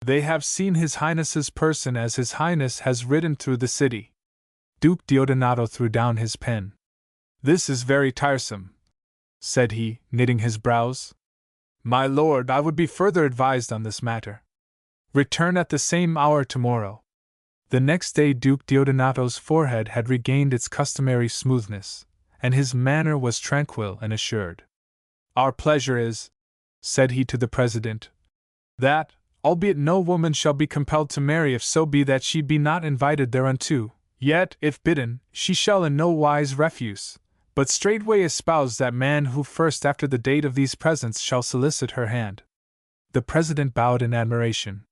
They have seen His Highness's person as His Highness has ridden through the city. Duke Diodato threw down his pen. This is very tiresome, said he, knitting his brows. My lord, I would be further advised on this matter. Return at the same hour tomorrow. The next day Duke Diodato's forehead had regained its customary smoothness, and his manner was tranquil and assured. Our pleasure is, said he to the President, that, albeit no woman shall be compelled to marry if so be that she be not invited thereunto, yet, if bidden, she shall in no wise refuse, but straightway espouse that man who first after the date of these presents shall solicit her hand. The President bowed in admiration.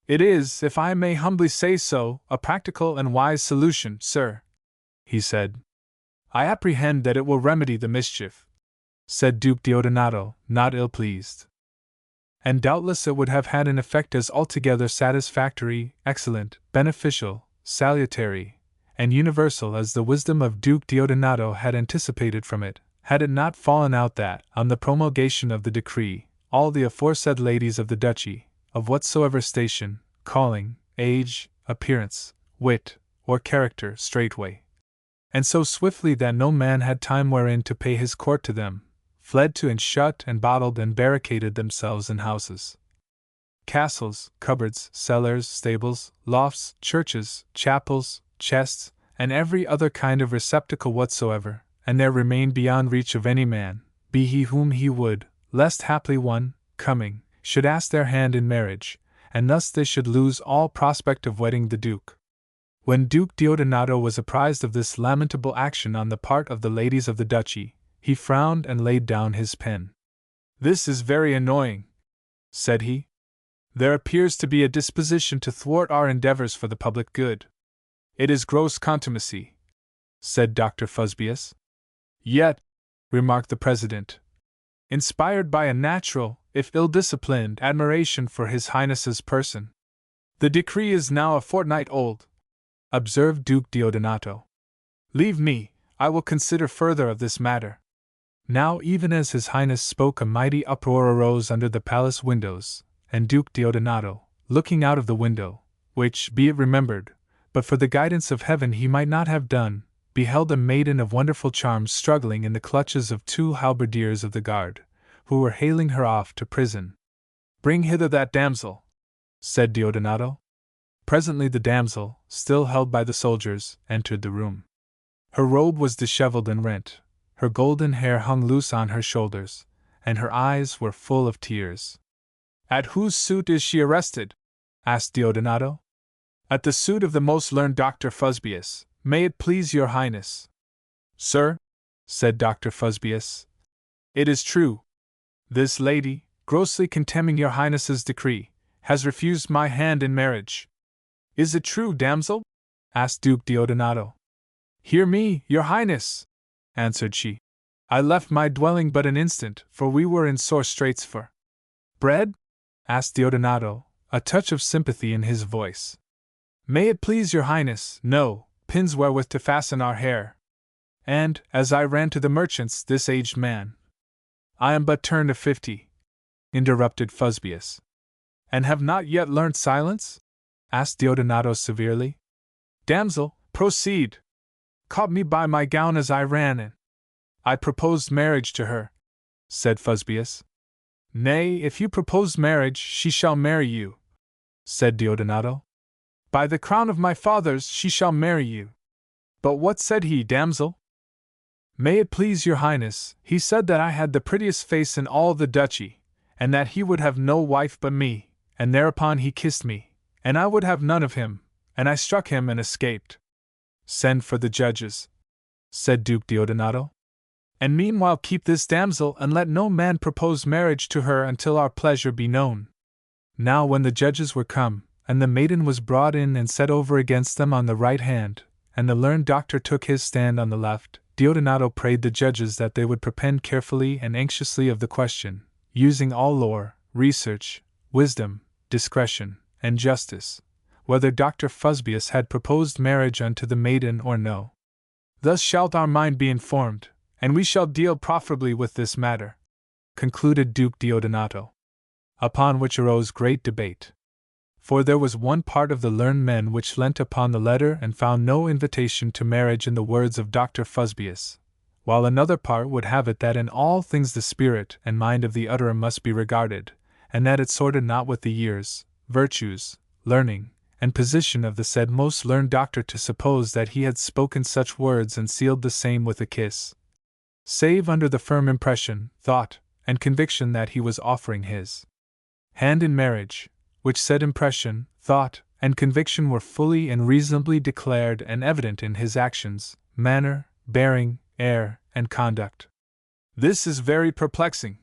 It is, if I may humbly say so, a practical and wise solution, sir, he said. I apprehend that it will remedy the mischief. said Duke Diodato, not ill-pleased. And doubtless it would have had an effect as altogether satisfactory, excellent, beneficial, salutary, and universal as the wisdom of Duke Diodato had anticipated from it, had it not fallen out that, on the promulgation of the decree, all the aforesaid ladies of the duchy, of whatsoever station, calling, age, appearance, wit, or character, straightway, and so swiftly that no man had time wherein to pay his court to them, fled to and shut and bottled and barricaded themselves in houses, castles, cupboards, cellars, stables, lofts, churches, chapels, chests, and every other kind of receptacle whatsoever, and there remained beyond reach of any man, be he whom he would, lest haply one, coming, should ask their hand in marriage, and thus they should lose all prospect of wedding the Duke. When Duke Diodato was apprised of this lamentable action on the part of the ladies of the duchy, he frowned and laid down his pen. "This is very annoying," said he. "There appears to be a disposition to thwart our endeavors for the public good." "It is gross contumacy," said Dr. Fusbius. "Yet," remarked the President, inspired by a natural, if ill-disciplined, admiration for His Highness's person. "The decree is now a fortnight old," observed Duke Diodato. "Leave me, I will consider further of this matter." Now, even as His Highness spoke, a mighty uproar arose under the palace windows, and Duke Diodato, looking out of the window, which, be it remembered, but for the guidance of heaven he might not have done, beheld a maiden of wonderful charms struggling in the clutches of two halberdiers of the guard, who were haling her off to prison. "Bring hither that damsel," said Diodato. Presently the damsel, still held by the soldiers, entered the room. Her robe was disheveled and rent, her golden hair hung loose on her shoulders, and her eyes were full of tears. "At whose suit is she arrested?" asked Diodato. "At the suit of the most learned Dr. Fusbius, may it please your Highness." "Sir," said Dr. Fusbius, "it is true. This lady, grossly contemning your Highness's decree, has refused my hand in marriage." "Is it true, damsel?" asked Duke Diodato. "Hear me, your Highness," answered she. "I left my dwelling but an instant, for we were in sore straits for—" "Bread?" asked Diodato, a touch of sympathy in his voice. "May it please your Highness, no, pins wherewith to fasten our hair. And, as I ran to the merchant's, this aged man—" "I am but turned of 50, interrupted Fusbius. "And have not yet learnt silence?" asked Diodato severely. "Damsel, proceed." "Caught me by my gown as I ran in. I proposed marriage to her," said Fusbius. "Nay, if you propose marriage, she shall marry you," said Diodato. "By the crown of my fathers, she shall marry you." "But what said he, damsel?" "May it please your Highness, he said that I had the prettiest face in all the duchy, and that he would have no wife but me, and thereupon he kissed me, and I would have none of him, and I struck him and escaped." "Send for the judges," said Duke Diodato. "And meanwhile keep this damsel, and let no man propose marriage to her until our pleasure be known." Now when the judges were come, and the maiden was brought in and set over against them on the right hand, and the learned doctor took his stand on the left, Diodato prayed the judges that they would propend carefully and anxiously of the question, using all lore, research, wisdom, discretion, and justice, whether Dr. Fusbius had proposed marriage unto the maiden or no. "Thus shalt our mind be informed, and we shall deal profitably with this matter," concluded Duke Diodato. Upon which arose great debate. For there was one part of the learned men which leant upon the letter and found no invitation to marriage in the words of Dr. Fusbius, while another part would have it that in all things the spirit and mind of the utterer must be regarded, and that it sorted not with the years, virtues, learning, and position of the said most learned doctor to suppose that he had spoken such words and sealed the same with a kiss, save under the firm impression, thought, and conviction that he was offering his hand in marriage, which said impression, thought, and conviction were fully and reasonably declared and evident in his actions, manner, bearing, air, and conduct. "This is very perplexing,"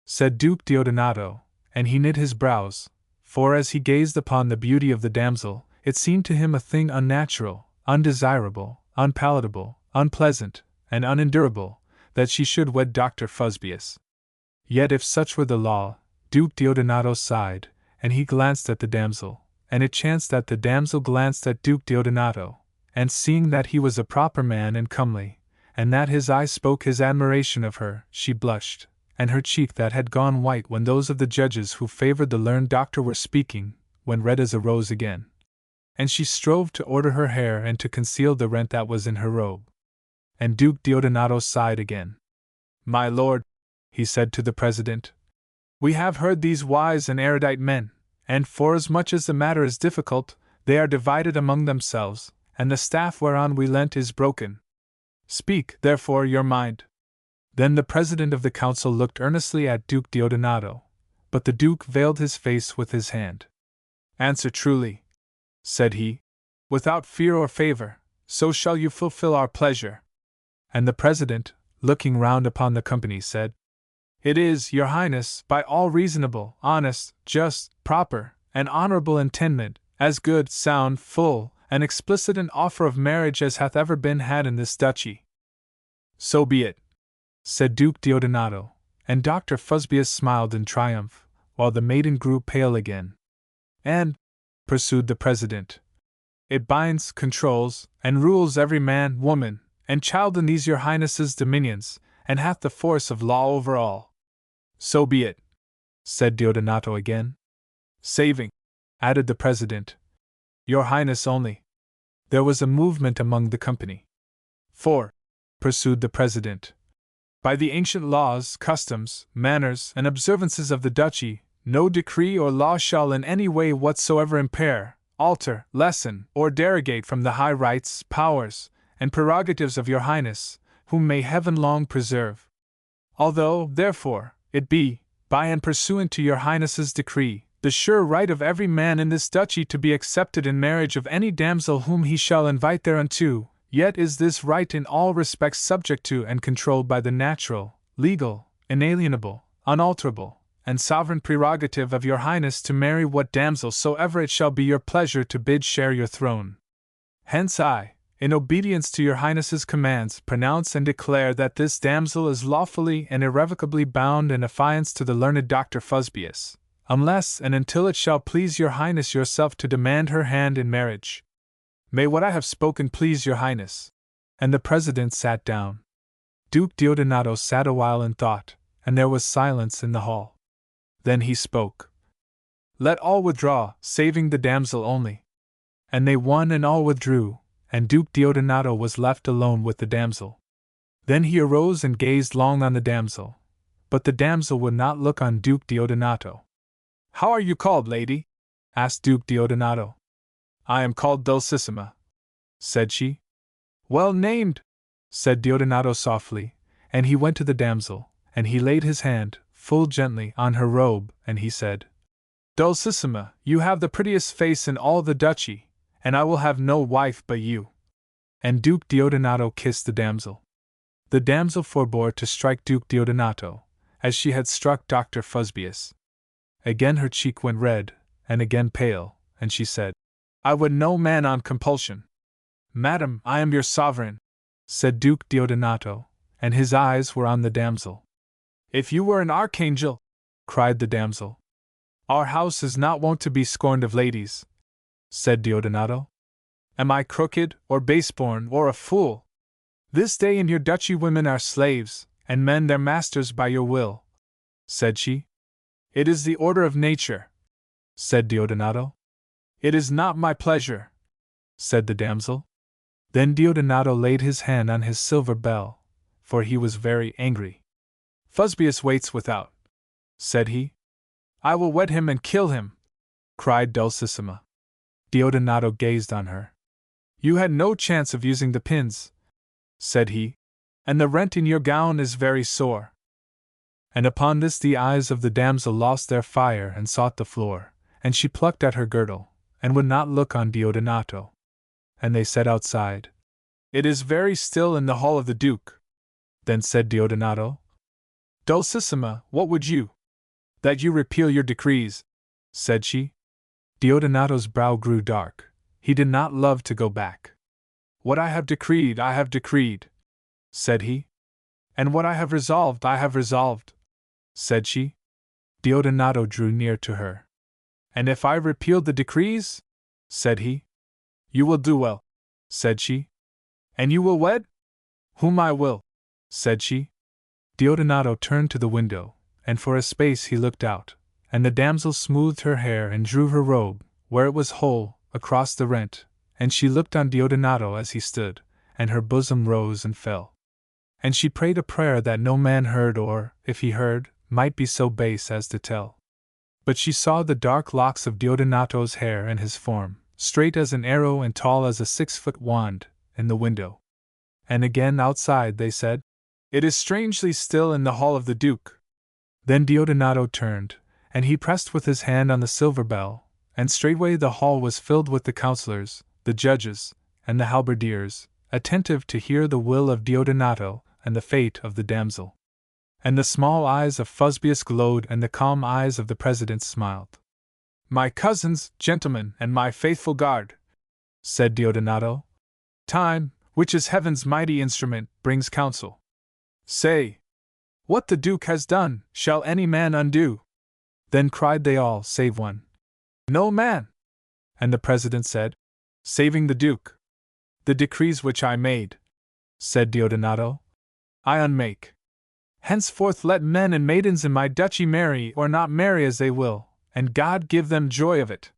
said Duke Diodato, and he knit his brows, for as he gazed upon the beauty of the damsel, it seemed to him a thing unnatural, undesirable, unpalatable, unpleasant, and unendurable, that she should wed Dr. Fusbius. Yet if such were the law, Duke Diodato sighed, and he glanced at the damsel, and it chanced that the damsel glanced at Duke Diodato, and seeing that he was a proper man and comely, and that his eye spoke his admiration of her, she blushed, and her cheek that had gone white when those of the judges who favored the learned doctor were speaking, went red as a rose again. And she strove to order her hair and to conceal the rent that was in her robe. And Duke Diodato sighed again. "My lord," he said to the president, "we have heard these wise and erudite men, and forasmuch as the matter is difficult, they are divided among themselves, and the staff whereon we leant is broken. Speak, therefore, your mind." Then the president of the council looked earnestly at Duke Diodato, but the duke veiled his face with his hand. "Answer truly," said he, "without fear or favor, so shall you fulfill our pleasure." And the president, looking round upon the company, said, "It is, your highness, by all reasonable, honest, just, proper, and honorable intendment, as good, sound, full, and explicit an offer of marriage as hath ever been had in this duchy." "So be it," said Duke Diodato, and Dr. Fusbius smiled in triumph, while the maiden grew pale again. "And," pursued the president, "it binds, controls, and rules every man, woman, and child in these your highness's dominions, and hath the force of law over all." "So be it," said Diodato again. "Saving," added the president, "your highness only." There was a movement among the company. "For," pursued the president, "by the ancient laws, customs, manners, and observances of the duchy, no decree or law shall in any way whatsoever impair, alter, lessen, or derogate from the high rights, powers, and prerogatives of your highness, whom may heaven long preserve. Although, therefore, it be, by and pursuant to your highness's decree, the sure right of every man in this duchy to be accepted in marriage of any damsel whom he shall invite thereunto, yet is this right in all respects subject to and controlled by the natural, legal, inalienable, unalterable, and sovereign prerogative of your highness to marry what damsel soever it shall be your pleasure to bid share your throne. Hence I, in obedience to your highness's commands, pronounce and declare that this damsel is lawfully and irrevocably bound in affiance to the learned Dr. Fusbius, unless and until it shall please your highness yourself to demand her hand in marriage. May what I have spoken please your highness." And the president sat down. Duke Diodato sat a while in thought, and there was silence in the hall. Then he spoke. "Let all withdraw, saving the damsel only." And they one and all withdrew, and Duke Diodato was left alone with the damsel. Then he arose and gazed long on the damsel, but the damsel would not look on Duke Diodato. "How are you called, lady?" asked Duke Diodato. "I am called Dulcissima," said she. "Well named," said Diodato softly, and he went to the damsel, and he laid his hand, full gently, on her robe, and he said, "Dulcissima, you have the prettiest face in all the duchy, and I will have no wife but you." And Duke Diodato kissed the damsel. The damsel forbore to strike Duke Diodato, as she had struck Dr. Fusbius. Again her cheek went red, and again pale, and she said, "I would no man on compulsion." "Madam, I am your sovereign," said Duke Diodato, and his eyes were on the damsel. "If you were an archangel," cried the damsel. "Our house is not wont to be scorned of ladies," said Diodato. "Am I crooked, or baseborn, or a fool? This day in your duchy women are slaves, and men their masters by your will," said she. "It is the order of nature," said Diodato. "It is not my pleasure," said the damsel. Then Diodato laid his hand on his silver bell, for he was very angry. "Fusbius waits without," said he. "I will wed him and kill him," cried Dulcissima. Diodato gazed on her. "You had no chance of using the pins," said he, "and the rent in your gown is very sore." And upon this the eyes of the damsel lost their fire and sought the floor, and she plucked at her girdle, and would not look on Diodato. And they said outside, "It is very still in the hall of the Duke." Then said Diodato, "Dulcissima, what would you? That you repeal your decrees," said she. Diodato's brow grew dark. He did not love to go back. "What I have decreed, said he. And what I have resolved, said she. Diodato drew near to her. And if I repealed the decrees? Said he. You will do well, said she. And you will wed? Whom I will, said she. Diodato turned to the window, and for a space he looked out, and the damsel smoothed her hair and drew her robe, where it was whole, across the rent, and she looked on Diodato as he stood, and her bosom rose and fell. And she prayed a prayer that no man heard or, if he heard, might be so base as to tell. But she saw the dark locks of Diodonato's hair and his form, straight as an arrow and tall as a 6-foot wand, in the window. And again outside they said, It is strangely still in the hall of the Duke. Then Diodato turned, and he pressed with his hand on the silver bell, and straightway the hall was filled with the councillors, the judges, and the halberdiers, attentive to hear the will of Diodato and the fate of the damsel. And the small eyes of Fusbius glowed and the calm eyes of the president smiled. My cousins, gentlemen, and my faithful guard, said Diodato, time, which is heaven's mighty instrument, brings counsel. Say, what the Duke has done, shall any man undo? Then cried they all, save one. No man! And the president said, Saving the Duke. The decrees which I made, said Diodato, I unmake. Henceforth let men and maidens in my duchy marry or not marry as they will, and God give them joy of it.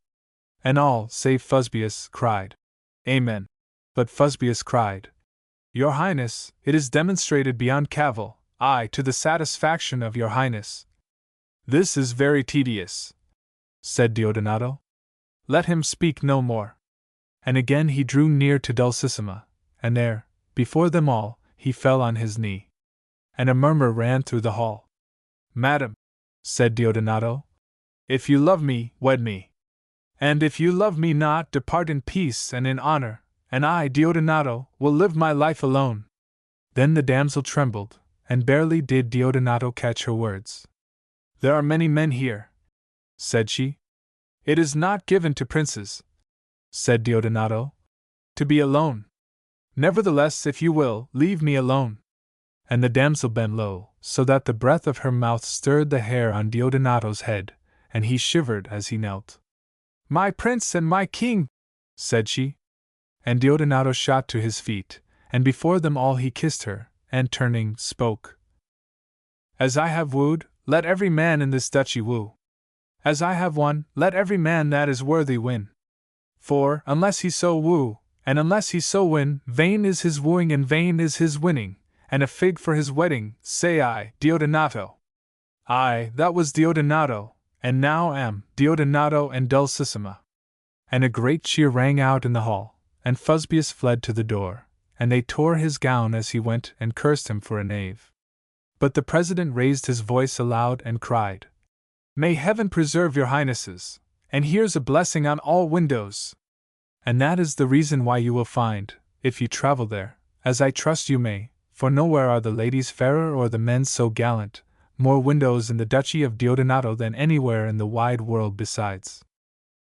And all, save Fusbius, cried, Amen. But Fusbius cried, Your Highness, it is demonstrated beyond cavil, aye, to the satisfaction of your Highness. This is very tedious, said Diodato. Let him speak no more. And again he drew near to Dulcissima, and there, before them all, he fell on his knee. And a murmur ran through the hall. Madam, said Diodato, if you love me, wed me. And if you love me not, depart in peace and in honor, and I, Diodato, will live my life alone. Then the damsel trembled, and barely did Diodato catch her words. There are many men here, said she. It is not given to princes, said Diodato, to be alone. Nevertheless, if you will, leave me alone. And the damsel bent low, so that the breath of her mouth stirred the hair on Diodonato's head, and he shivered as he knelt. My prince and my king, said she. And Diodato shot to his feet, and before them all he kissed her, and turning, spoke. As I have wooed, let every man in this duchy woo. As I have won, let every man that is worthy win. For, unless he so woo, and unless he so win, vain is his wooing and vain is his winning, and a fig for his wedding, say I, Diodato. I, that was Diodato, and now am Diodato and Dulcissima. And a great cheer rang out in the hall, and Fusbius fled to the door, and they tore his gown as he went and cursed him for a knave. But the president raised his voice aloud and cried, May heaven preserve your highnesses, and here's a blessing on all windows. And that is the reason why you will find, if you travel there, as I trust you may, for nowhere are the ladies fairer or the men so gallant, more windows in the duchy of Diodato than anywhere in the wide world besides.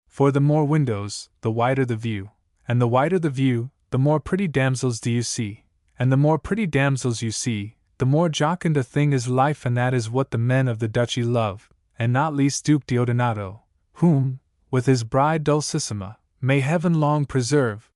For the more windows, the wider the view, and the wider the view, the more pretty damsels do you see, and the more pretty damsels you see, the more jocund a thing is life, and that is what the men of the duchy love, and not least Duke Diodato, whom, with his bride Dulcissima, may heaven long preserve,